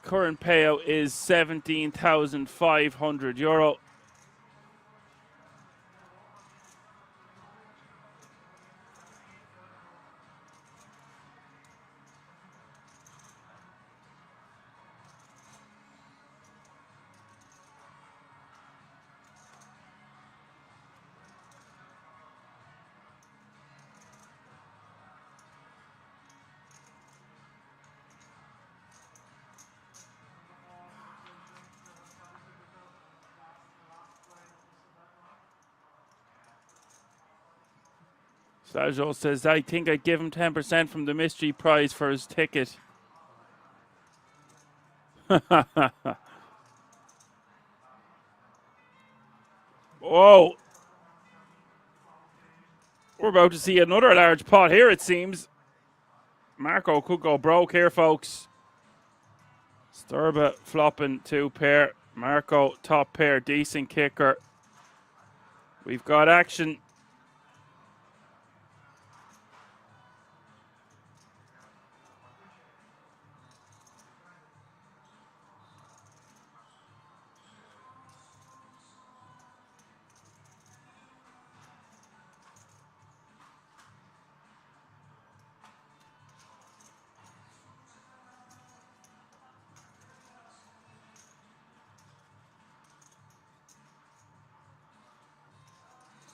Current payout is €17,500. Sajo says, I think I'd give him 10% from the mystery prize for his ticket. Whoa. We're about to see another large pot here, it seems. Marco could go broke here, folks. Sturba flopping 2 pair. Marco top pair, decent kicker. We've got action.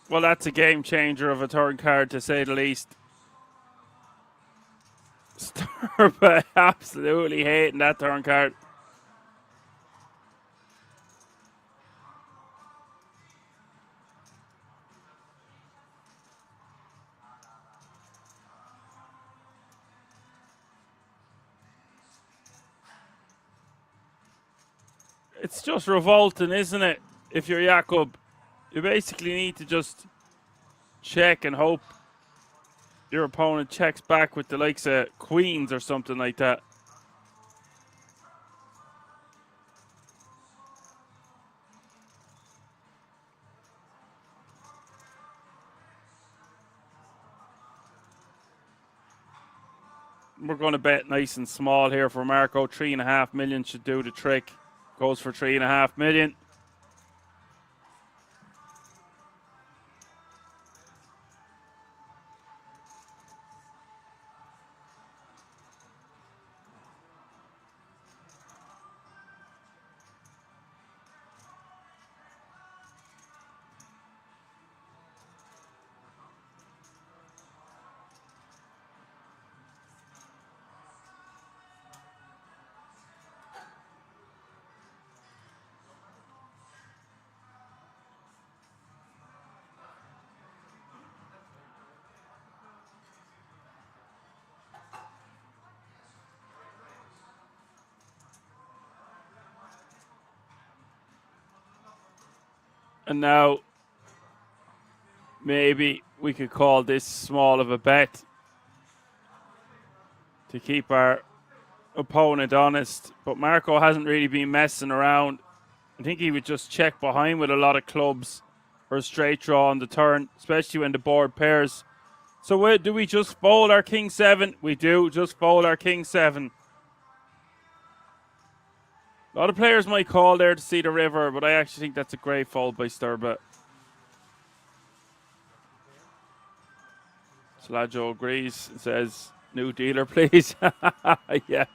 Well, that's a game changer of a turn card, to say the least. Sturba absolutely hating that turn card. It's just revolting, isn't it? If you're Jakub, you basically need to just check and hope your opponent checks back with the likes of queens or something like that. We're going to bet nice and small here for Marco. 3.5 million should do the trick. Goes for 3.5 million. And now, maybe we could call this small of a bet to keep our opponent honest. But Marco hasn't really been messing around. I think he would just check behind with a lot of clubs or a straight draw on the turn, especially when the board pairs. So do we just fold our king 7? We do just fold our king 7. A lot of players might call there to see the river, but I actually think that's a great fold by Sturba. Slajo agrees and says, new dealer, please. Yeah.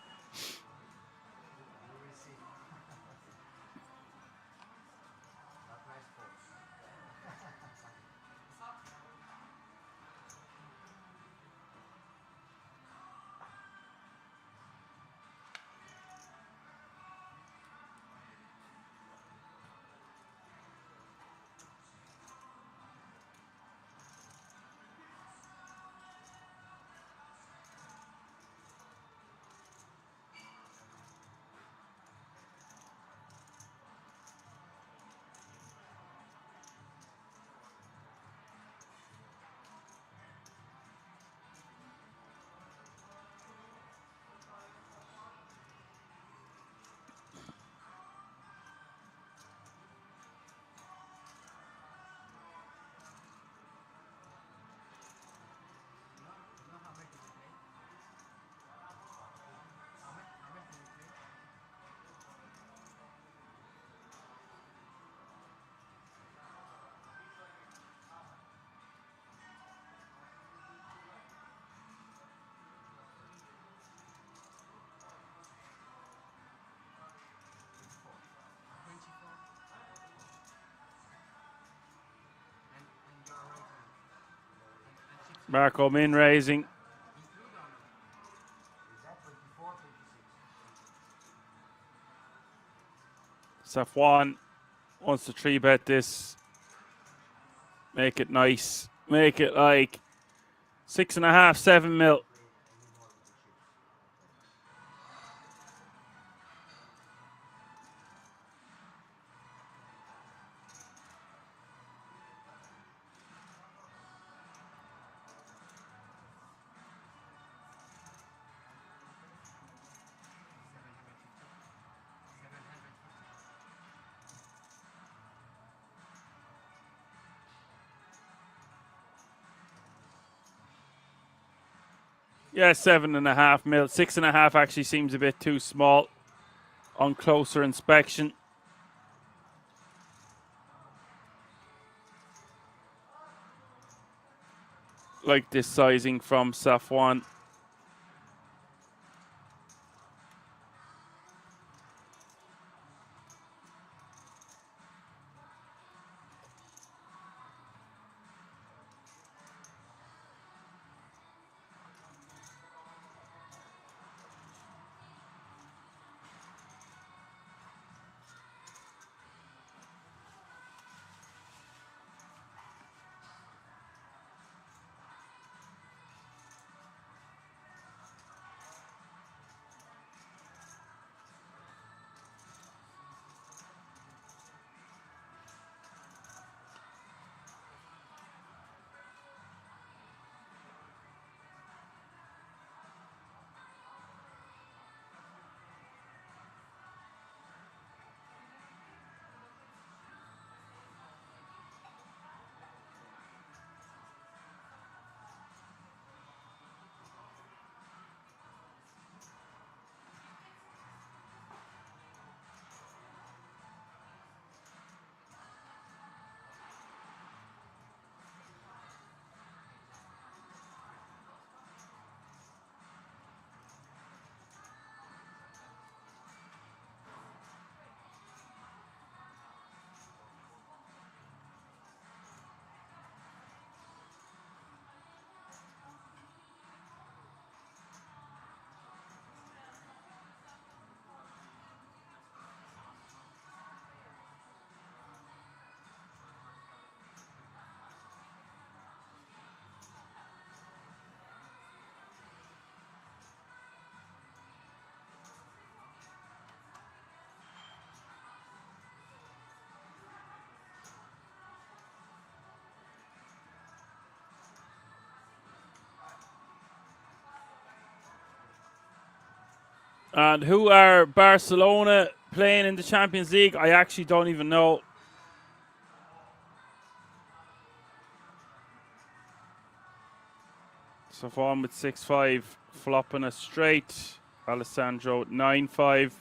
Marco min raising. Safwan wants to 3-bet this. Make it nice. Make it like 6.5, 7 mil. Yeah, 7.5 mil. 6.5 actually seems a bit too small on closer inspection. Like this sizing from Safwan. And who are Barcelona playing in the Champions League? I actually don't even know. Safwan with 6-5, flopping a straight. Alessandro 9-5.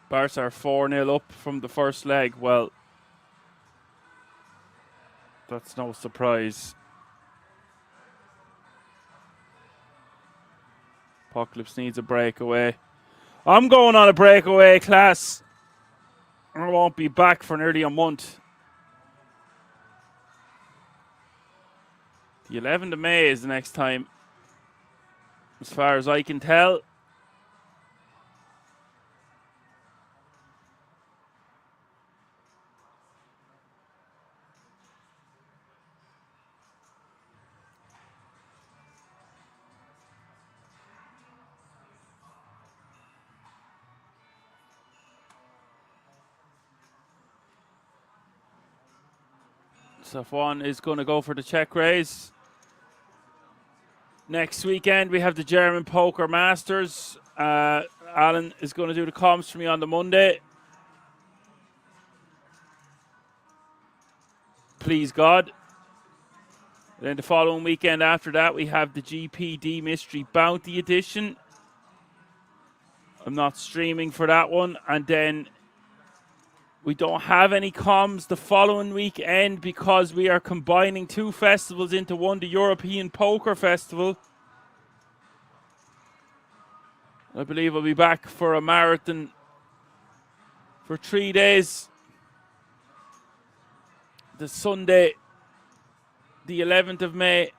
Barca are 4-0 up from the first leg. Well, that's no surprise. Apocalypse needs a breakaway. I'm going on a breakaway, class. I won't be back for nearly a month. The 11th of May is the next time, as far as I can tell. Safwan is going to go for the check raise. Next weekend, we have the German Poker Masters. Alan is going to do the comms for me on the Monday. Please God. Then the following weekend after that, we have the GPD Mystery Bounty Edition. I'm not streaming for that one. And then we don't have any comms the following weekend because we are combining two festivals into one, the European Poker Festival. I believe I'll be back for a marathon for 3 days. The Sunday, the 11th of May.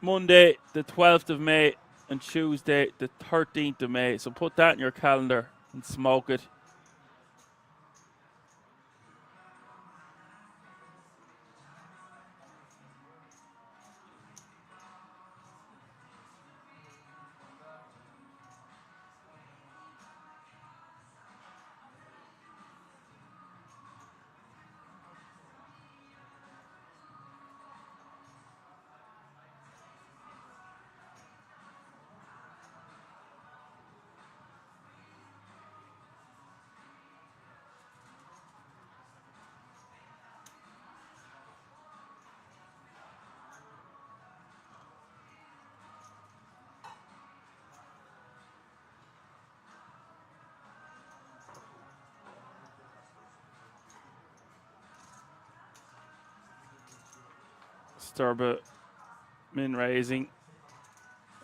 Monday, the 12th of May. And Tuesday, the 13th of May. So put that in your calendar and smoke it. Sturba min raising.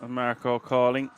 And Marco calling.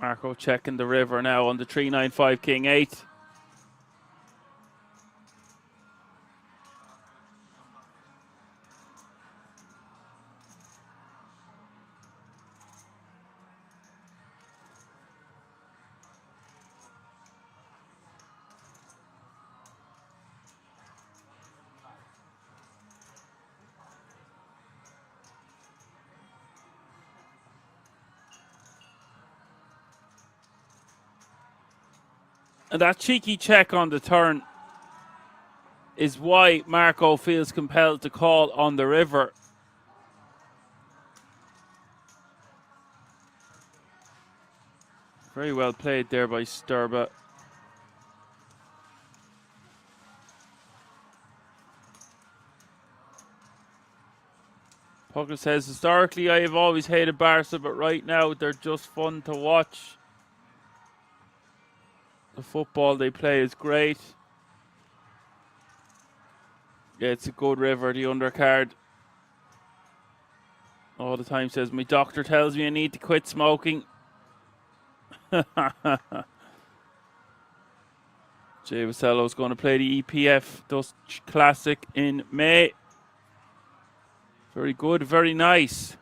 Marco checking the river now on the 395 King 8. And that cheeky check on the turn is why Marco feels compelled to call on the river. Very well played there by Sturba. Puckle says, historically I have always hated Barca, but right now they're just fun to watch. The football they play is great. Yeah, it's a good river, the undercard. All the time says, my doctor tells me I need to quit smoking. Jay Vasello's going to play the EPF Dutch Classic in May. Very good, very nice.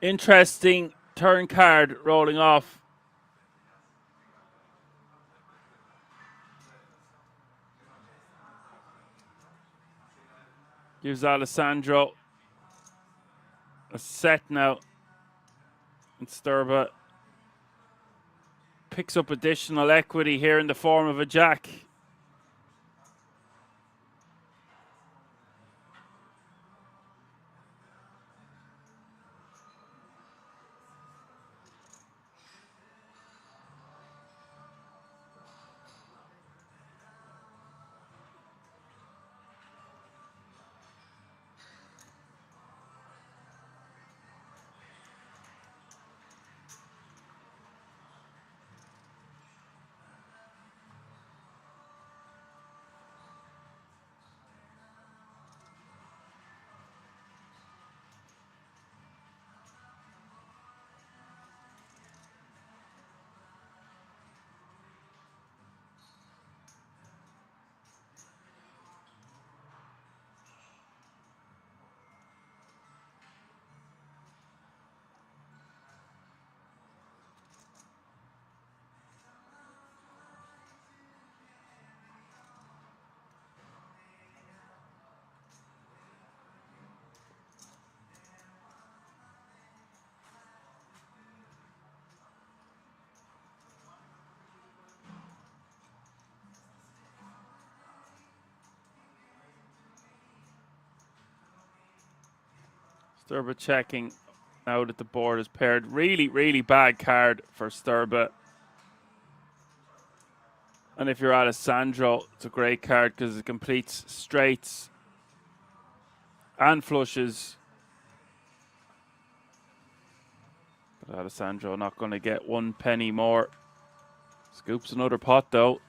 Interesting turn card rolling off. Gives Alessandro a set now. And Sturba picks up additional equity here in the form of a jack. Sturba checking now that the board is paired. Really, really bad card for Sturba. And if you're Alessandro, it's a great card because it completes straights and flushes. But Alessandro not going to get 1 penny more. Scoops another pot though.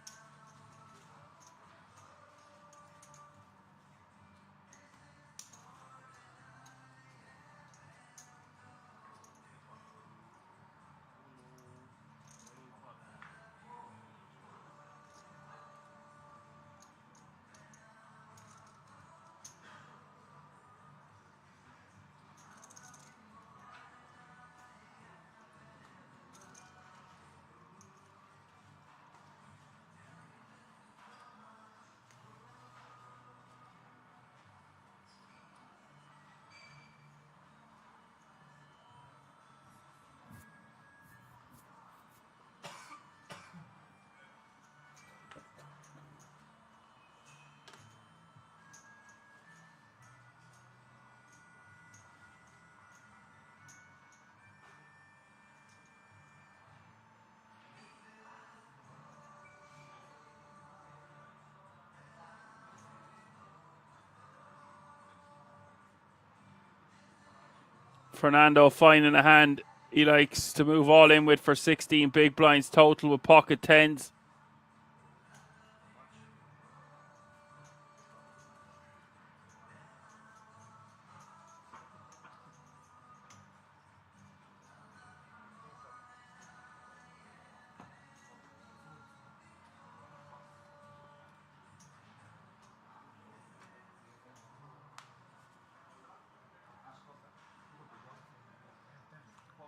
Fernando finding a hand he likes to move all in with for 16 big blinds total with pocket tens.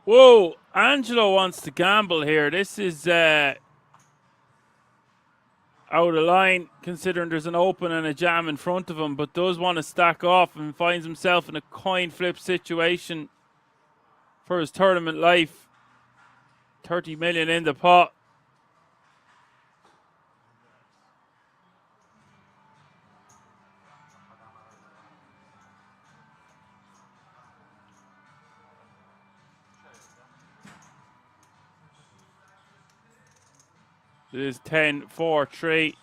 Whoa, Angelo wants to gamble here. This is out of line considering there's an open and a jam in front of him, but does want to stack off and finds himself in a coin flip situation for his tournament life. 30 million in the pot. It is 10-4-3.